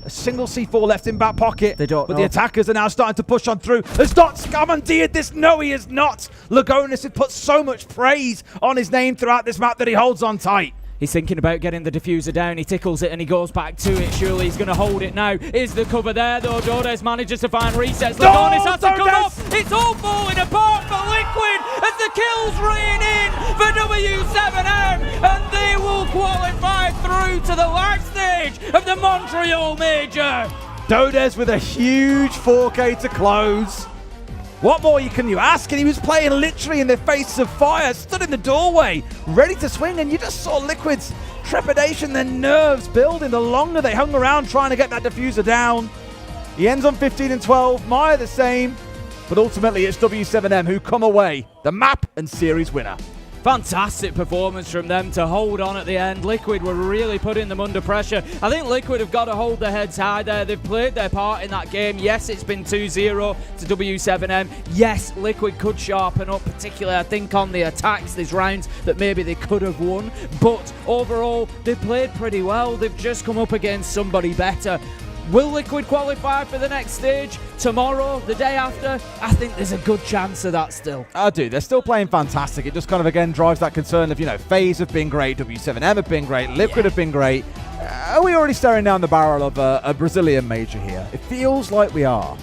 A single C4 left in back pocket. They don't But know. the attackers are now starting to push on through. Has Dots commandeered this? No, he is not. Lagonis has put so much praise on his name throughout this map that he holds on tight. He's thinking about getting the diffuser down. He tickles it and he goes back to it. Surely he's going to hold it now. Is the cover there though? Dodes manages to find resets. Lagonis has to come up. It's all falling apart for Liquid as the kills rain in for W7M, and they will qualify through to the last stage of the Montreal Major. Dodes with a huge 4K to close. What more can you ask? And he was playing literally in the face of fire, stood in the doorway, ready to swing, and you just saw Liquid's trepidation, their nerves building the longer they hung around trying to get that diffuser down. He ends on 15 and 12, Maya the same, but ultimately it's W7M who come away the map and series winner. fantastic performance from them to hold on at the end. Liquid were really putting them under pressure. I think Liquid have got to hold their heads high there. They've played their part in that game. Yes, it's been 2-0 to W7M. Yes, Liquid could sharpen up, particularly I think on the attacks. There's rounds that maybe they could have won, but overall they've played pretty well. They've just come up against somebody better. Will Liquid qualify for the next stage tomorrow, the day after? I think there's a good chance of that still. I do. They're still playing fantastic. It just kind of, again, drives that concern of, FaZe have been great, W7M have been great, Liquid have been great. Are we already staring down the barrel of a Brazilian major here? It feels like we are.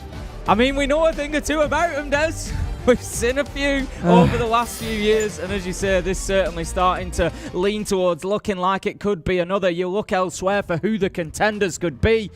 I mean, we know a thing or two about them, Des. We've seen a few over the last few years, and as you say, this certainly starting to lean towards looking like it could be another. You look elsewhere for who the contenders could be,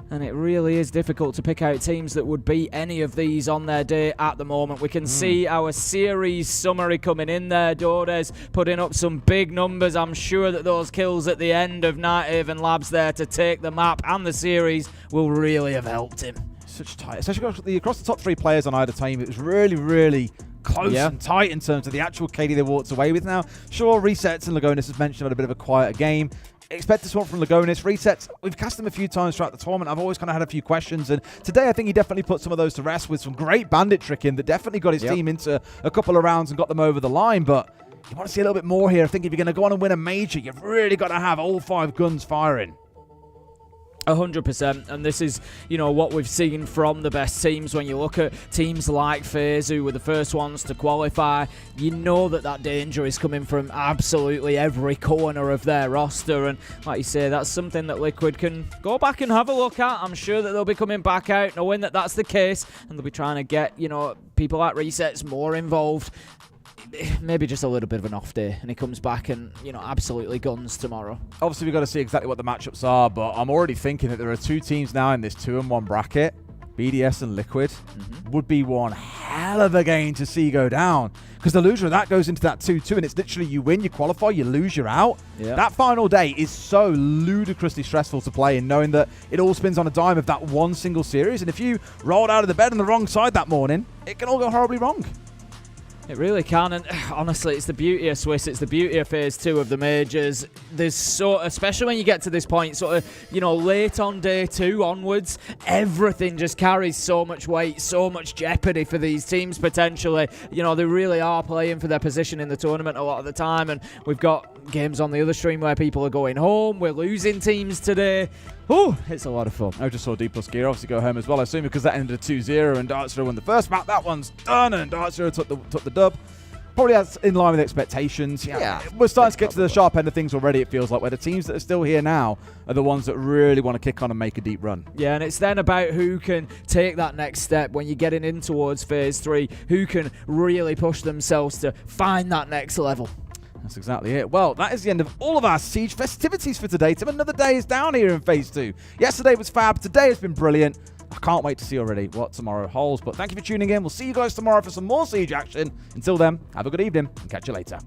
and it really is difficult to pick out teams that would beat any of these on their day at the moment. We can see our series summary coming in there. Dores putting up some big numbers. I'm sure that those kills at the end of Night and Labs there to take the map and the series will really have helped him. Such tight, especially across the top 3 players on either team. It was really, really close and tight in terms of the actual KD they walked away with now. Sure, Resets and Lagonis, as mentioned, had a bit of a quieter game. Expect this one from Lagonis. Resets, we've cast him a few times throughout the tournament. I've always kind of had a few questions, and today I think he definitely put some of those to rest with some great bandit tricking that definitely got his team into a couple of rounds and got them over the line. But you want to see a little bit more here. I think if you're going to go on and win a major, you've really got to have all 5 guns firing. 100%, and this is, what we've seen from the best teams. When you look at teams like FaZe, who were the first ones to qualify, you know that danger is coming from absolutely every corner of their roster, and like you say, that's something that Liquid can go back and have a look at. I'm sure that they'll be coming back out knowing that that's the case, and they'll be trying to get, people like Resets more involved. Maybe just a little bit of an off day, and he comes back and, absolutely guns tomorrow. Obviously, we've got to see exactly what the matchups are, but I'm already thinking that there are 2 teams now in this 2-1 bracket. BDS and Liquid would be one hell of a game to see go down, because the loser of that goes into that 2-2, and it's literally you win, you qualify, you lose, you're out. Yep. That final day is so ludicrously stressful to play, and knowing that it all spins on a dime of that one single series, and if you rolled out of the bed on the wrong side that morning, it can all go horribly wrong. It really can, and honestly, it's the beauty of Swiss, it's the beauty of Phase 2 of the majors. There's especially when you get to this point, late on day 2 onwards, everything just carries so much weight, so much jeopardy for these teams potentially. They really are playing for their position in the tournament a lot of the time, and we've got games on the other stream where people are going home, we're losing teams today. Oh, it's a lot of fun. I just saw D plus Gear obviously go home as well, I assume, because that ended 2-0 and Dartzero won the first map. That one's done, and Dartzero took the dub. Probably that's in line with expectations. Yeah, we're starting to get to the sharp end of things already, it feels like, where the teams that are still here now are the ones that really want to kick on and make a deep run. Yeah, and it's then about who can take that next step when you're getting in towards Phase 3, who can really push themselves to find that next level. That's exactly it. Well, that is the end of all of our Siege festivities for today. Tim, another day is down here in Phase 2. Yesterday was fab. Today has been brilliant. I can't wait to see already what tomorrow holds. But thank you for tuning in. We'll see you guys tomorrow for some more Siege action. Until then, have a good evening and catch you later.